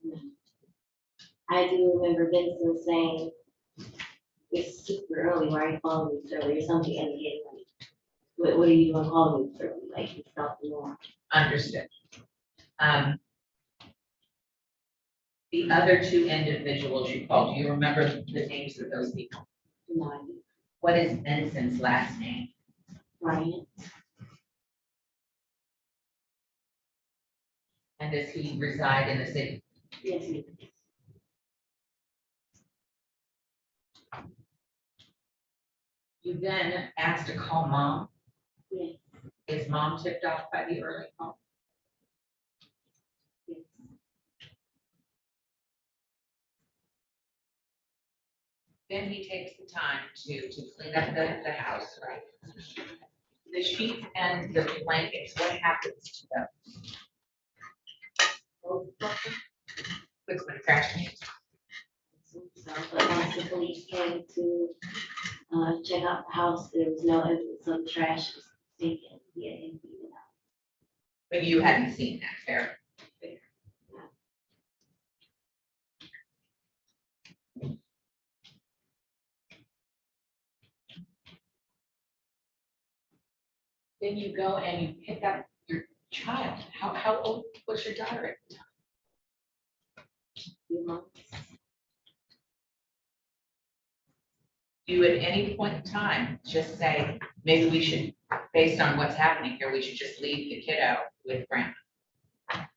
No. I do remember Vincent saying, it's super early, why are you calling me so early, or something indicating like, what are you gonna call me so early, like, it's not the norm. Understood. The other two individuals you called, do you remember the names of those people? No idea. What is Vincent's last name? Bryant. And does he reside in the city? Yes, he is. You then asked to call mom. Yes. Is mom tipped off by the early call? Yes. Then he takes the time to clean up the house, right? The sheets and the blankets, what happens to those? Quick one, trash can. So, but once the police came to check out the house, there was no evidence of trash was taken. He had emptied it out. But you hadn't seen that, fair? Then you go and you pick up your child. How old was your daughter at the time? Few months. You at any point in time just say, maybe we should, based on what's happening here, we should just leave the kiddo with grandma. Does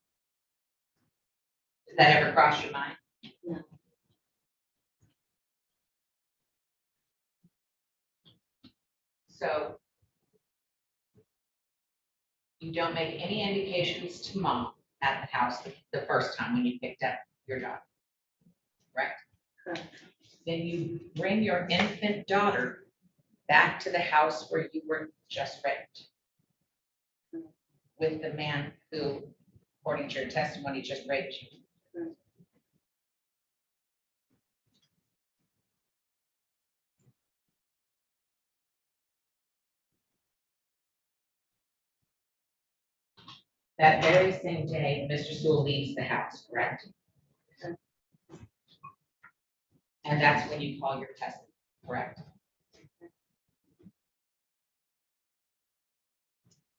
that ever cross your mind? No. So you don't make any indications to mom at the house the first time when you picked up your daughter, right? Correct. Then you bring your infant daughter back to the house where you were just raped with the man who, according to your testimony, just raped you. Correct. That very same day, Mr. Sewell leaves the house, correct? Correct. And that's when you call your cousin, correct?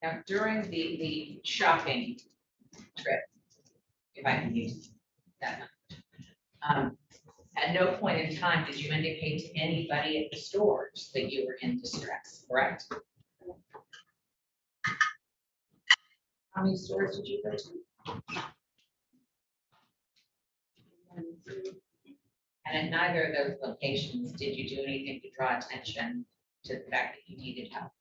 Now, during the shopping trip, if I can use that, at no point in time did you indicate to anybody at the stores that you were in distress, correct? How many stores did you go to? And at neither of those locations did you do anything to draw attention to the fact that you needed help.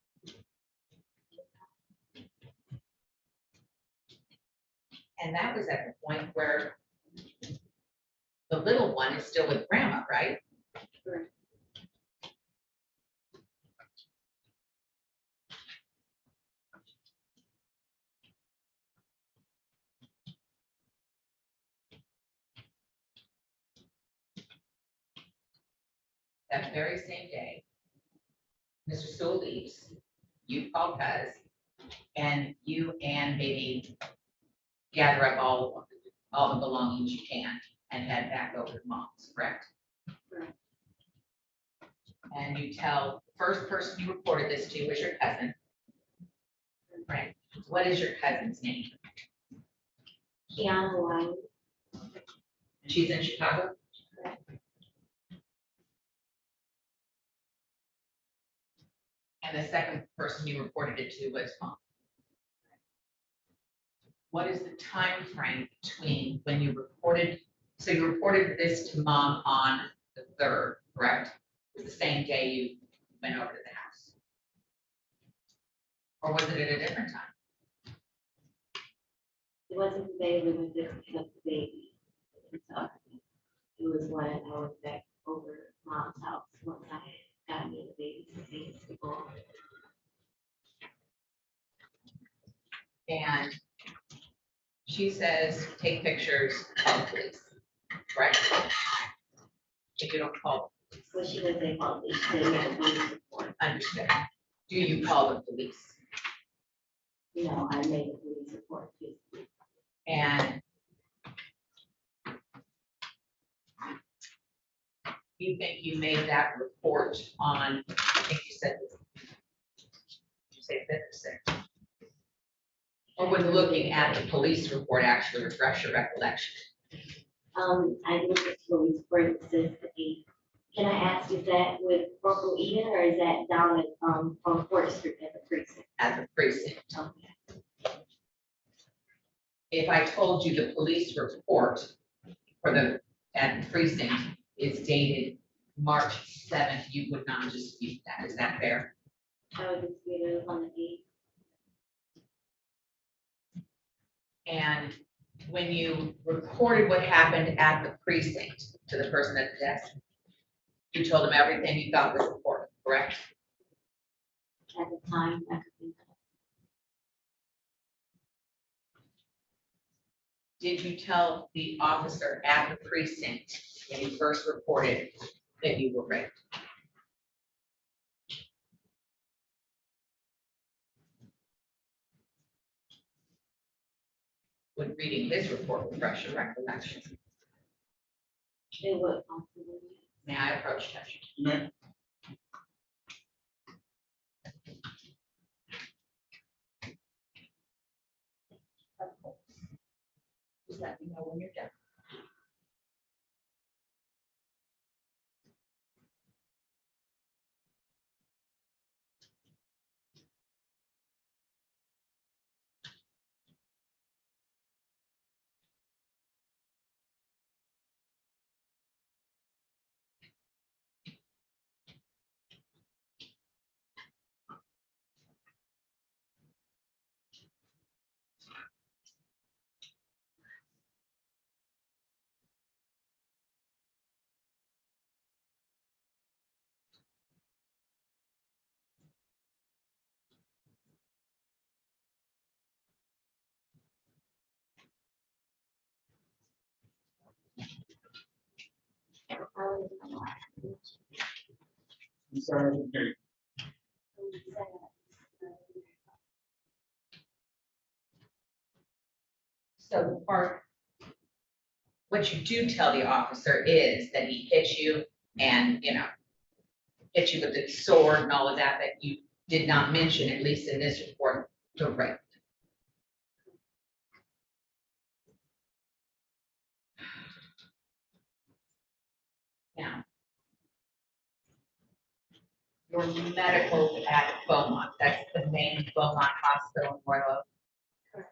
And that was at the point where the little one is still with grandma, right? Correct. That very same day, Mr. Sewell leaves, you call Cuz, and you and maybe gather up all the belongings you can and head back over to mom's, correct? Correct. And you tell the first person you reported this to was your cousin. Right. What is your cousin's name? Kiana Wiley. And she's in Chicago? Correct. And the second person you reported it to was mom. What is the time frame between when you reported, so you reported this to mom on the 3rd, correct? It was the same day you went over to the house? Or was it at a different time? It wasn't the day we went to pick up the baby. So it was when I was back over to mom's house once I had gotten the baby to see people. And she says, take pictures, call the police, right? If you don't call. Well, she didn't say call the police, she said make a police report. Understood. Do you call the police? No, I made a police report. And you think you made that report on, I think you said, did you say 5th or 6th? Or when looking at the police report, actually refresh your recollection? I looked at the police report, it says the 8th Can I ask, is that with Brooklyn Eden or is that down at, on Fourth Street at the precinct? At the precinct. Okay. If I told you the police report for the, at the precinct is dated March 7th, you would not dispute that. Is that fair? I would dispute it on the 8th. And when you reported what happened at the precinct to the person at the desk, you told them everything you thought was important, correct? At the time, I could think of. Did you tell the officer at the precinct when you first reported that you were raped? Would reading his report refresh your recollection? It would possibly. May I approach Judge? Ma'am. Just let me know when you're done. I'm sorry, I didn't hear you. So the part, what you do tell the officer is that he hit you and, you know, hit you with the sword and all of that, that you did not mention, at least in this report, the rape. Now, your medical at Beaumont, that's the main Beaumont Hospital in Royal Oak.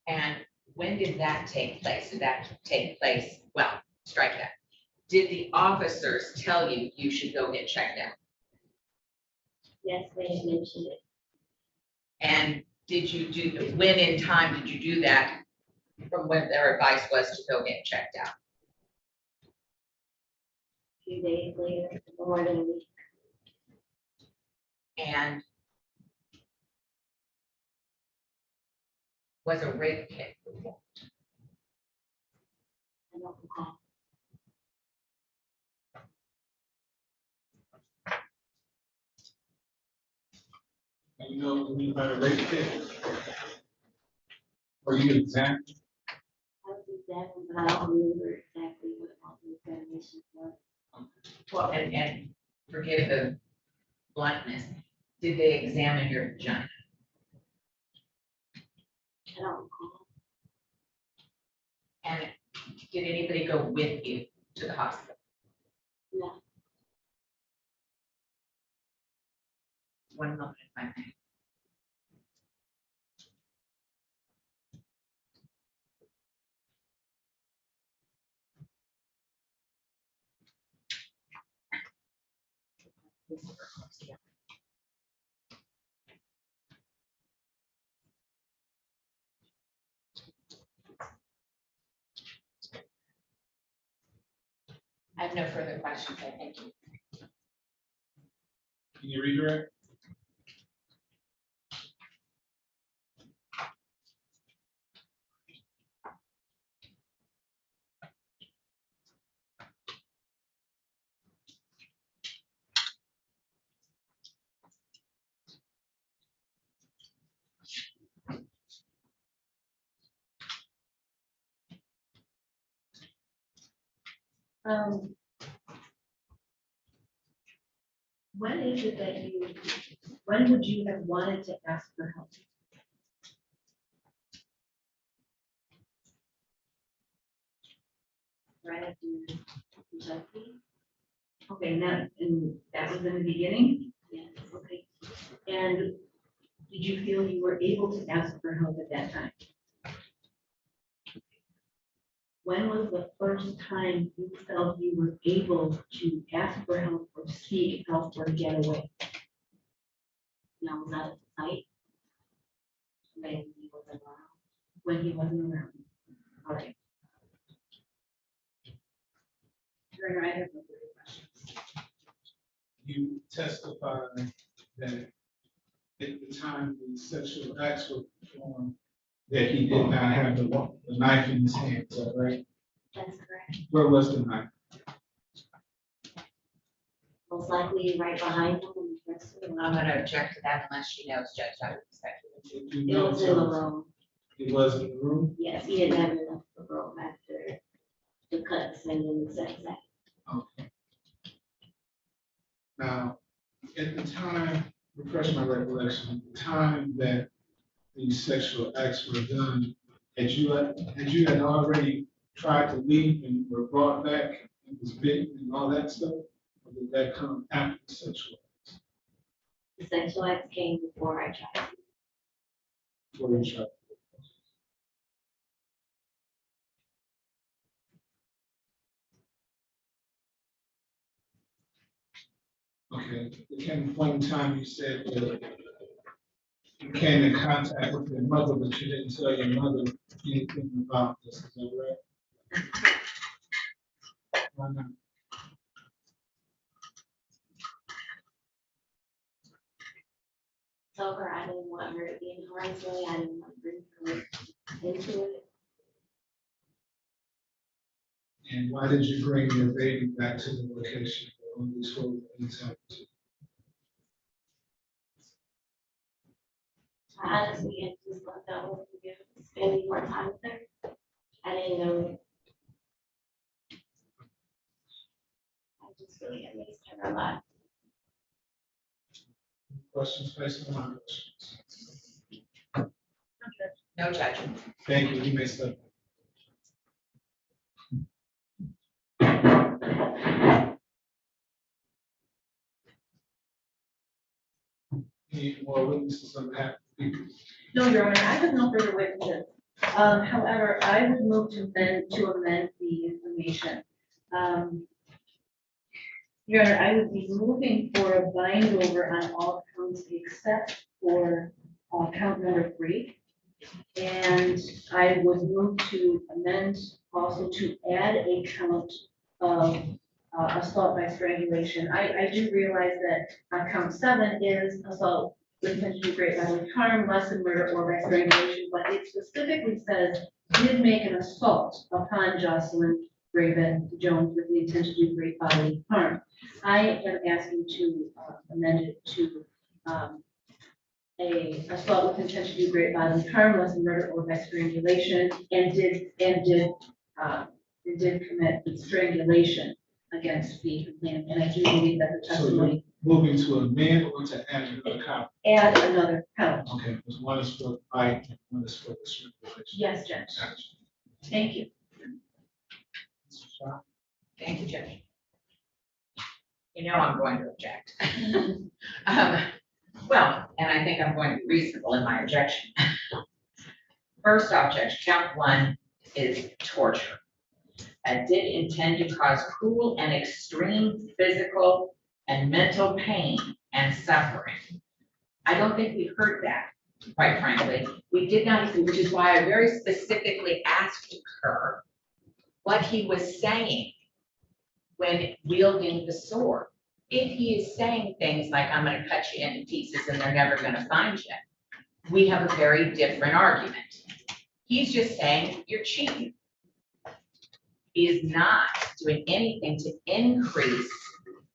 And when did that take place? Did that take place, well, strike that. Did the officers tell you you should go get checked out? Yes, they had mentioned it. And did you do, when in time did you do that from when their advice was to go get checked out? A few days later, more than a week. And was a rape kit performed? I don't recall. And you know, when you had a rape kit, were you examined? I was examined, but I don't remember exactly what all the examination was. Well, and forgive the bluntness, did they examine your vagina? I don't recall. And did anybody go with you to the hospital? No. One moment, if I may. I have no further questions, I thank you. Can you redirect? When is it that when would you have wanted to ask for help? Right after Kentucky. Okay, now, and that was in the beginning? Yes. Okay. And did you feel you were able to ask for help at that time? When was the first time you felt you were able to ask for help or seek help or get away? No, I was out of sight. When he wasn't around. When he wasn't around? All right. Your Honor, I have no further questions. You testified that at the time the sexual acts were performed, that he did not have the knife in his hand, is that right? That's correct. Where was the knife? Most likely right behind him. In the first room. I'm gonna object to that unless she knows, Judge, I would expect you to. If you It know, was in the room. it was in the room? Yes, he didn't have enough to room after the cuts and then the sex act. Okay. Now, at the time, refresh my recollection, at the time that these sexual acts were done, had you already tried to leave and were brought back and was bitten and all that stuff? Or did that come after the sexual acts? The sexual acts came before I tried. Before you tried? Okay, there came a point in time you said that you came in contact with your mother, but you didn't tell your mother anything about this, is that right? Why not? Told her I didn't want her to be in harm's way. I didn't want to bring her into it. And why did you bring your baby back to the location where all these horrible things happened to? I honestly had just thought that was spending more time with her. I didn't know. I just really had missed her a lot. Questions, based on my questions? No, Judge. Thank you, you may step. Any more witnesses on behalf of the people? No, Your Honor, I have no further witnesses. However, I would move to amend the information. Your Honor, I would be moving for a bind over on all counts except for count number 3. And I would move to amend also to add a count of assault by strangulation. I do realize that count 7 is assault with intent to do great bodily harm, less than murder or by strangulation, but it specifically says did make an assault upon Jocelyn Raven Jones with the intent to do great bodily harm. I am asking to amend it to a assault with intent to do great bodily harm, less than murder or by strangulation, and did commit strangulation against the complainant. And I do believe that the testimony. So moving to amend or to add another count? Add another count. Okay, because one is for bite and one is for the strangulation. Yes, Judge. Gotcha. Thank you. Thank you, Judge. You know I'm going to object. Well, and I think I'm going to be reasonable in my objection. First off, Judge, count 1 is torture. Did intend to cause cruel and extreme physical and mental pain and suffering. I don't think we heard that, quite frankly. We did not, which is why I very specifically asked her what he was saying when wielding the sword. If he is saying things like, I'm going to cut you into pieces and they're never going to find you, we have a very different argument. He's just saying you're cheating. He is not doing anything to increase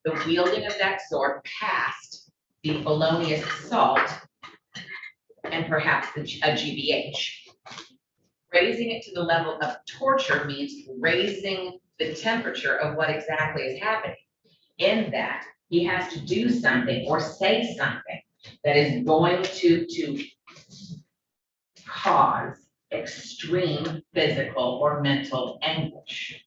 the wielding of that sword past the felonious assault and perhaps a GBH. Raising it to the level of torture means raising the temperature of what exactly is happening. In that, he has to do something or say something that is going to cause extreme physical or mental anguish.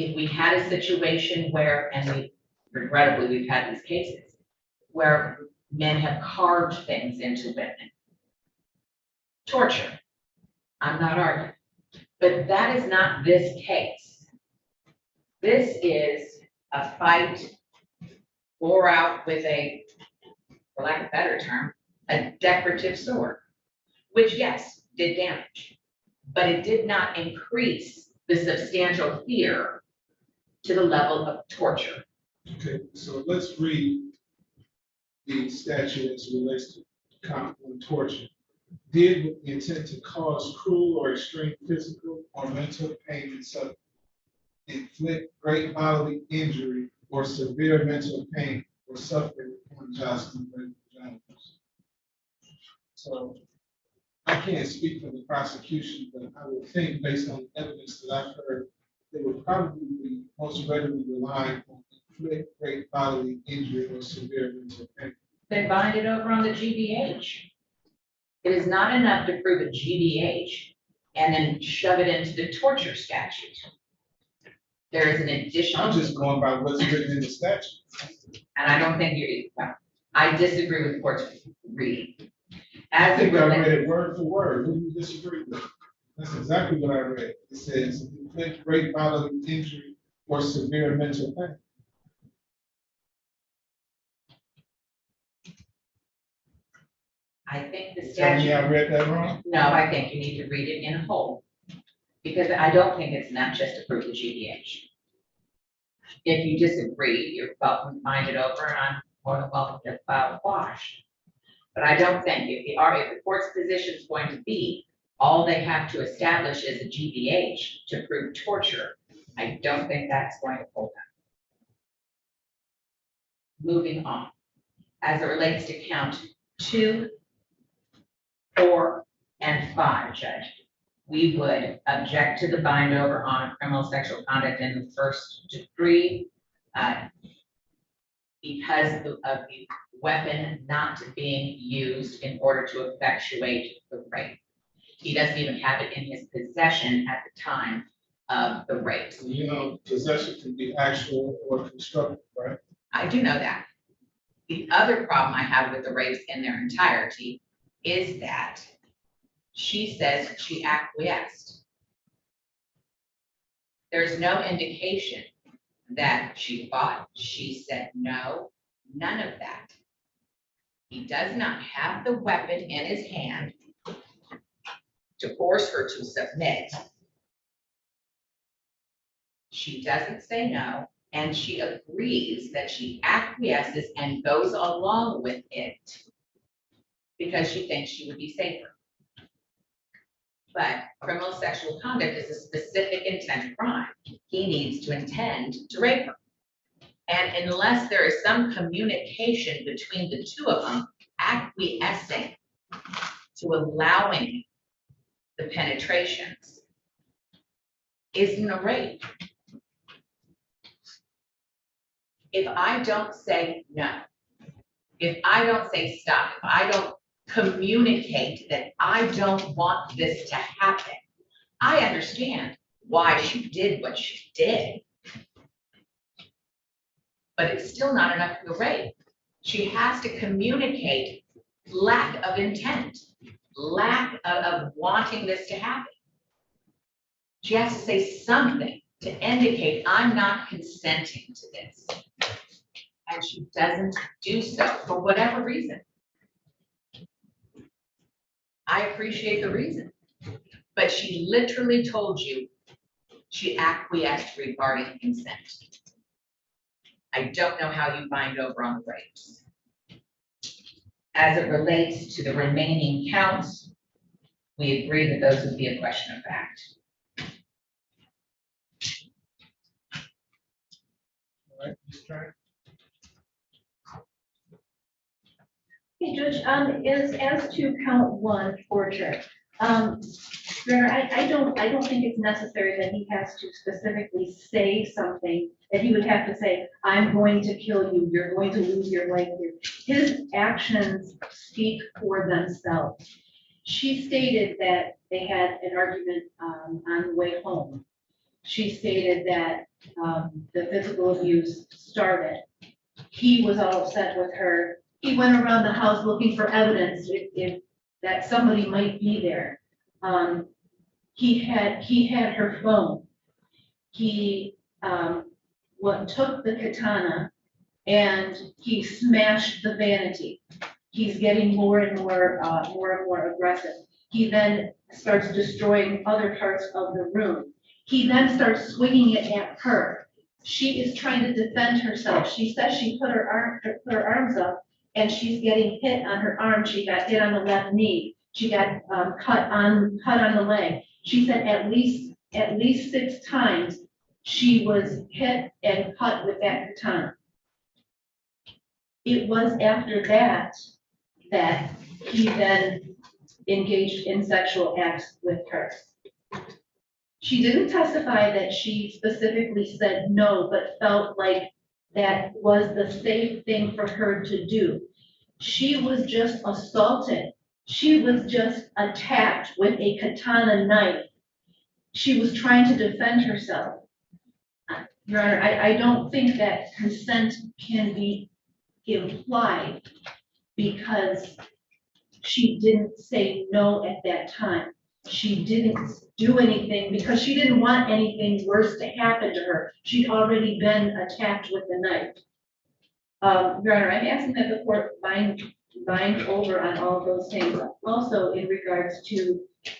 if we had a situation where, and we regrettably, we've had these cases, where men have carved things into women. Torture, I'm not arguing, but that is not this case. This is a fight, bore out with a, for lack of a better term, a decorative sword, which yes, did damage, but it did not increase the substantial fear to the level of torture. Okay, so let's read the statute as it relates to count one torture. Did with the intent to cause cruel or extreme physical or mental pain and suffering, inflict great bodily injury or severe mental pain or suffering upon Jocelyn Jones. So I can't speak for the prosecution, but I would think based on the evidence that I've heard, they would probably be most readily relying on inflict great bodily injury or severe mental pain. Then bind it over on the GBH. It is not enough to prove a GBH and then shove it into the torture statute. There is an additional. I'm just going by what's written in the statute. And I don't think you're, well, I disagree with the court's reading. I think I read it word for word. Who do you disagree with? That's exactly what I read. It says inflict great bodily injury or severe mental pain. I think the Tell me statute. I read that wrong? No, I think you need to read it in whole. Because I don't think it's enough just to prove the GBH. If you disagree, you're welcome to find it over and I'm more than welcome to file a quash. But I don't think if the court's position is going to be all they have to establish is a GBH to prove torture, I don't think that's going to hold up. Moving on, as it relates to count 2, 4, and 5, Judge, we would object to the bind over on criminal sexual conduct in the first degree because of the weapon not being used in order to effectuate the rape. He doesn't even have it in his possession at the time of the rape. You know, possession can be actual or constructive, right? I do know that. The other problem I have with the rapes in their entirety is that she says she acquiesced. There's no indication that she fought, she said no, none of that. He does not have the weapon in his hand to force her to submit. She doesn't say no, and she agrees that she acquiesces and goes along with it because she thinks she would be safer. But criminal sexual conduct is a specific intent crime. He needs to intend to rape her. And unless there is some communication between the two of them, acquiescing to allowing the penetrations isn't a rape. If I don't say no, if I don't say stop, if I don't communicate that I don't want this to happen, I understand why she did what she did. But it's still not enough for the rape. She has to communicate lack of intent, lack of wanting this to happen. She has to say something to indicate I'm not consenting to this. And she doesn't do so for whatever reason. I appreciate the reason, but she literally told you she acquiesced regarding consent. I don't know how you bind over on the rapes. As it relates to the remaining counts, we agree that those would be a question of fact. All right, Ms. Trent? Hey, Judge, as to count 1, torture, Your Honor, I don't think it's necessary that he has to specifically say something, that he would have to say, I'm going to kill you, you're going to lose your life here. His actions speak for themselves. She stated that they had an argument on the way home. she stated that the physical abuse started. He was all upset with her. He went around the house looking for evidence if that somebody might be there. He had her phone. He took the katana and he smashed the vanity. He's getting more and more aggressive. He then starts destroying other parts of the room. He then starts swinging it at her. She is trying to defend herself. She says she put her arms up and she's getting hit on her arm. She got hit on the left knee. She got cut on the leg. She said at least 6 times she was hit and cut with that katana. It was after that he then engaged in sexual acts with her. She didn't testify that she specifically said no, but felt like that was the safe thing for her to do. She was just assaulted. She was just attacked with a katana knife. She was trying to defend herself. Your Honor, I don't think that consent can be implied because she didn't say no at that time. She didn't do anything because she didn't want anything worse to happen to her. She'd already been attacked with the knife. Your Honor, I'm asking that the court bind over on all of those things. Also, in regards to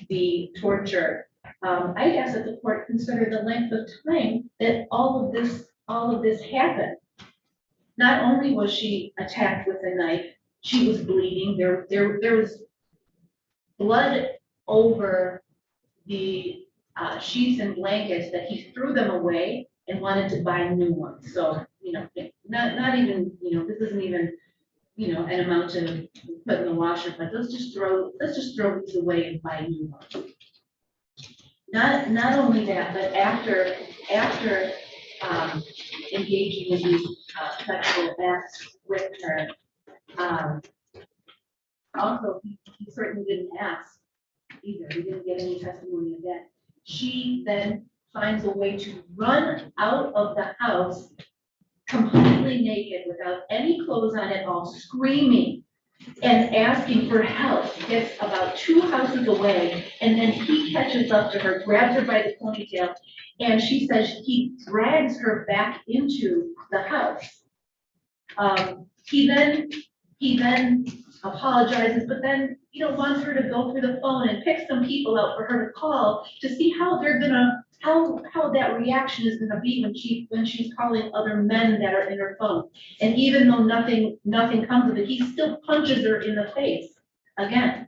the torture, I ask that the court consider the length of time that all of this happened. Not only was she attacked with a knife, she was bleeding. There was blood over the sheets and blankets that he threw them away and wanted to buy new ones. So, not even, this isn't even, an amount to put in the washer, but let's just throw these away and buy new ones. Not only that, but after engaging in these sexual acts with her, also he certainly didn't ask either. We didn't get any testimony of that. She then finds a way to run out of the house completely naked without any clothes on at all, screaming and asking for help. Gets about 2 houses away, and then he catches up to her, grabs her by the ponytail, and she says he drags her back into the house. He then apologizes, but then wants her to go through the phone and pick some people out for her to call to see how that reaction is gonna be when she's calling other men that are in her phone. And even though nothing comes of it, he still punches her in the face again.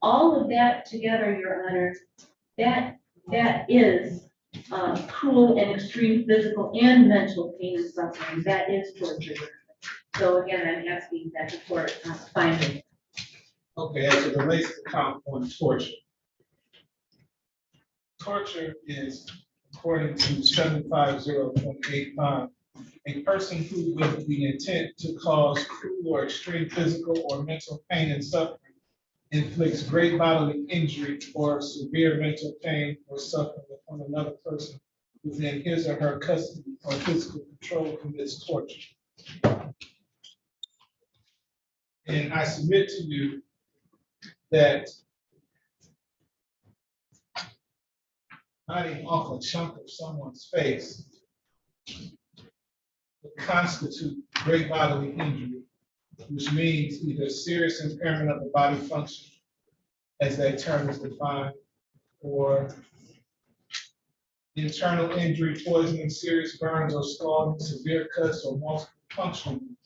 All of that together, Your Honor, that is cruel and extreme physical and mental pain and suffering. That is torture. So again, I'm asking that the court find it. Okay, as it relates to count on torture. Torture is, according to 750.85, a person who with the intent to cause cruel or extreme physical or mental pain and suffering inflicts great bodily injury or severe mental pain or suffering upon another person within his or her custody or physical control commits torture. And I submit to you that biting off a chunk of someone's face would constitute great bodily injury, which means either serious impairment of the body function, as that term is defined, or internal injury, poisoning, serious burns or scalding, severe cuts, or multiple puncturing.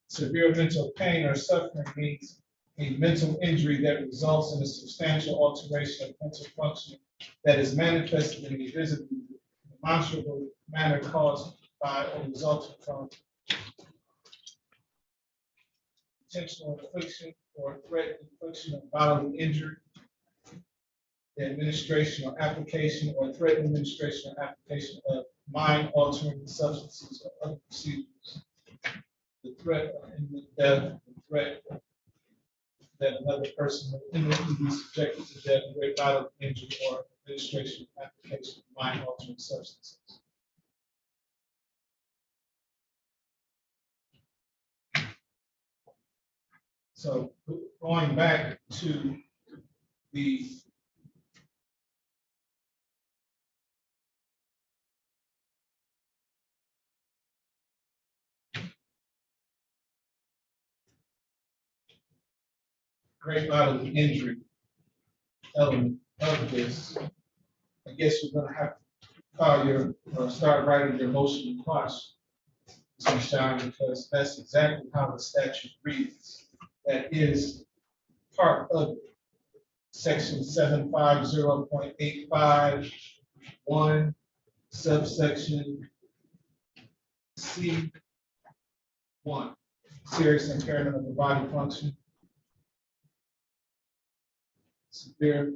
Severe mental pain or suffering means a mental injury that results in a substantial alteration of mental function that is manifested in a visibly demonstrable manner caused by or resulting from intentional infliction or threatened infliction of bodily injury, the administration or application or threatened administration or application of mind-altering substances or other procedures. The threat of imminent death, the threat that another person will imminently be subjected to death, great bodily injury, or administration or application of mind-altering substances. So going back to the great bodily injury element of this, I guess you're gonna have to file your, start writing your motion to quash, Mr. Shine, because that's exactly how the statute reads. That is part of section 750.85, subsection C1, serious impairment of the body function, severe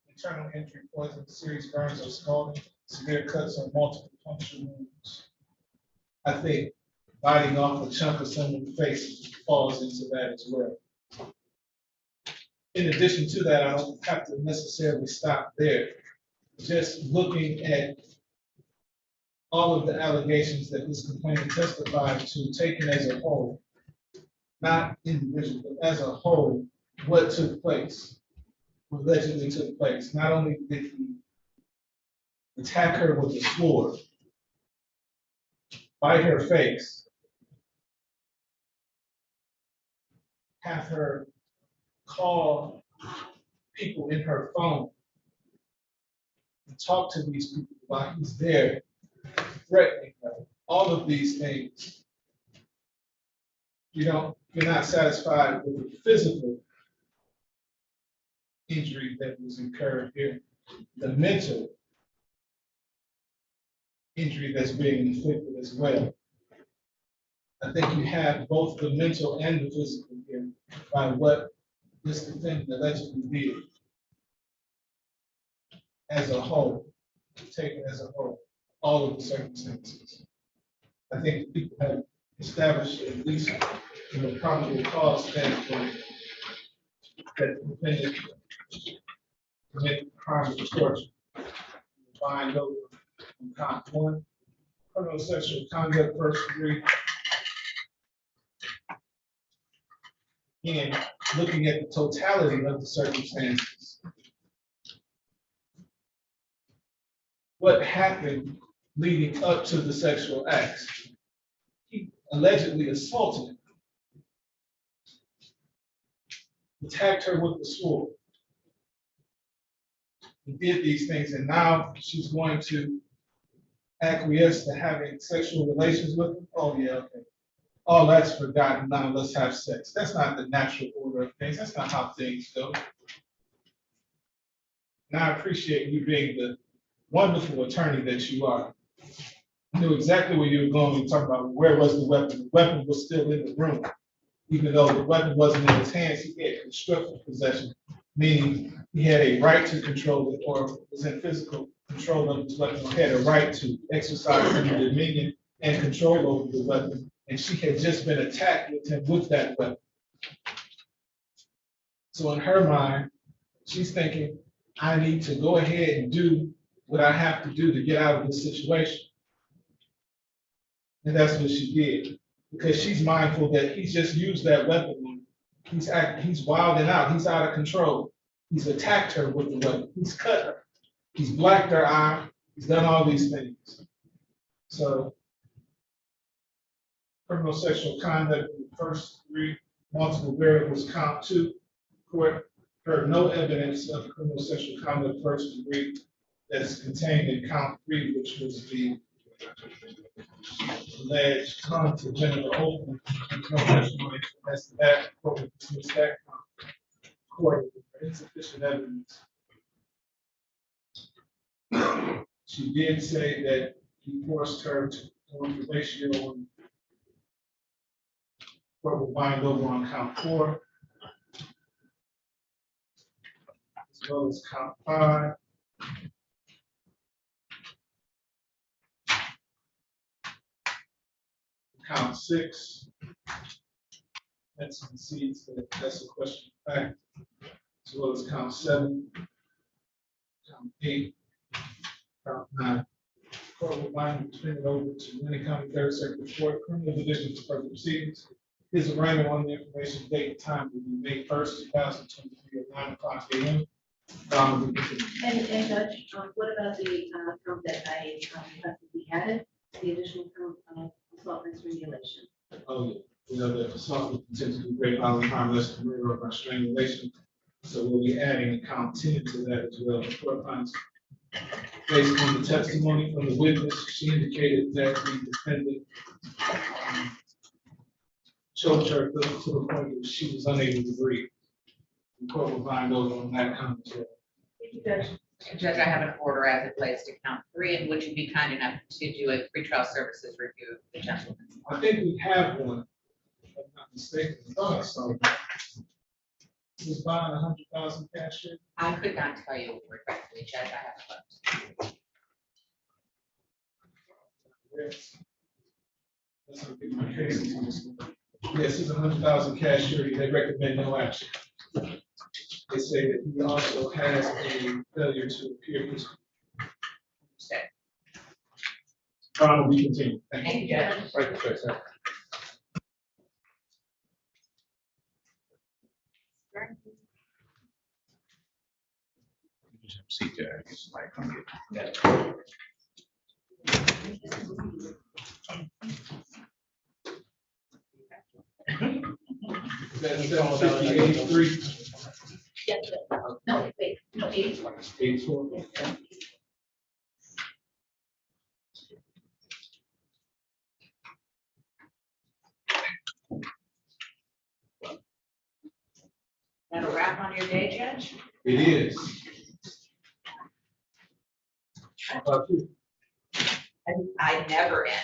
internal injury, poison, serious burns or scalding, severe cuts or multiple puncture wounds. I think biting off a chunk of someone's face falls into that as well. In addition to that, I don't have to necessarily stop there. Just looking at all of the allegations that this complainant testified to, taken as a whole, not individually, but as a whole, what took place, what allegedly took place. Not only did he attack her with a sword, bite her face, have her call people in her phone and talk to these people while he's there, threatening her. All of these things, you're not satisfied with the physical injury that was incurred here, the mental injury that's being inflicted as well. I think you have both the mental and the physical here by what this defendant allegedly did as a whole, taken as a whole, all of the circumstances. I think people have established at least from a probable cause standpoint that the defendant committed the crime of torture. Find over on count 1, criminal sexual conduct, first degree. Again, looking at the totality of the circumstances. What happened leading up to the sexual acts? He allegedly assaulted her, attacked her with the sword. He did these things, and now she's going to acquiesce to having sexual relations with him. Oh yeah, okay. Oh, that's forgotten. Now let's have sex. That's not the natural order of things. That's not how things go. And I appreciate you being the wonderful attorney that you are. You knew exactly where you were going when you talked about where was the weapon. The weapon was still in the room. Even though the weapon wasn't in his hands, he had constructive possession, meaning he had a right to control it, or was in physical control of his weapon, or had a right to exercise dominion and control over the weapon. And she had just been attacked with him with that weapon. So in her mind, she's thinking, I need to go ahead and do what I have to do to get out of this situation. And that's what she did, because she's mindful that he's just used that weapon on her. He's wilding out, he's out of control. He's attacked her with the weapon, he's cut her, he's blacked her eye, he's done all these things. So criminal sexual conduct in the first degree, multiple variables, count 2. Court heard no evidence of criminal sexual conduct first degree that's contained in count 3, which was the alleged tongue to genital opening. No testimony as to that. Court would dismiss that count. Court for insufficient evidence. She did say that he forced her to go on probation. Court will bind over on count 4, as well as count 5. Count 6. That concedes that that's a question of fact. as well as count 7, count 8, count 9. Court will bind turn it over to Winnie County Third Circuit Court, criminal division for further proceedings. His arraignment on the information date and time will be May 1st, 2023 at 9:00 a.m. And Judge, what about the count that I requested be added, the additional count of assault and strangulation? Oh, yeah, we know that assault with intent to do great bodily harm, less than murder, or by strangulation. So we'll be adding count 10 to that as well. The court finds, based on the testimony from the witness, she indicated that the defendant choked her to the point that she was unable to breathe. The court will find over on that count as well. Thank you, Judge. Judge, I have an order as it relates to count 3, and would you be kind enough to do a pretrial services review of the gentleman's? I think we have one, if I'm not mistaken. I thought I saw that. He was buying 100,000 cash. I could not tell you regretfully, Judge, I haven't looked. Yes. That's what my case is. Yes, it's 100,000 cash surety. They recommend no action. They say that he also has a failure to appear. Trial will be continued. Thank you, Judge. Right, sir. Seat there, I guess, might come get. That's 753. Yes, no, wait, no, 84. 84. That a wrap on your day, Judge? It is. How about you? I never end.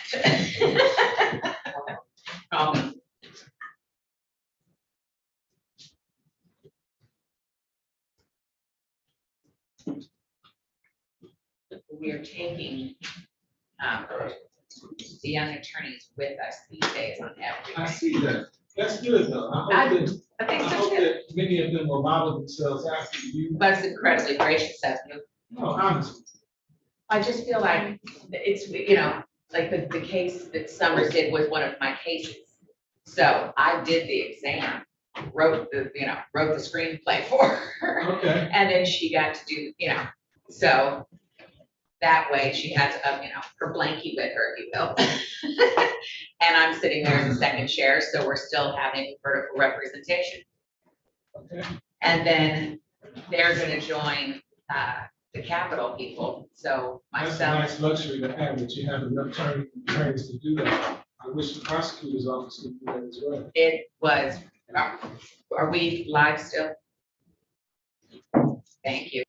We are taking the young attorneys with us these days on everything. I see that. That's good though. I hope that many of them will model themselves after you. That's incredibly gracious of you. No, honestly. I just feel like it's, you know, like the case that Summers did was one of my cases. So I did the exam, wrote the screenplay for her. Okay. And then she got to do, so that way she has, her blankie with her, if you will. And I'm sitting there as a second chair, so we're still having vertical representation. Okay. And then they're gonna join, the Capitol people, so myself. That's a nice luxury to have, that you have enough attorneys to do that. I wish the prosecutor's office could do that as well. It was, are we live still? Thank you.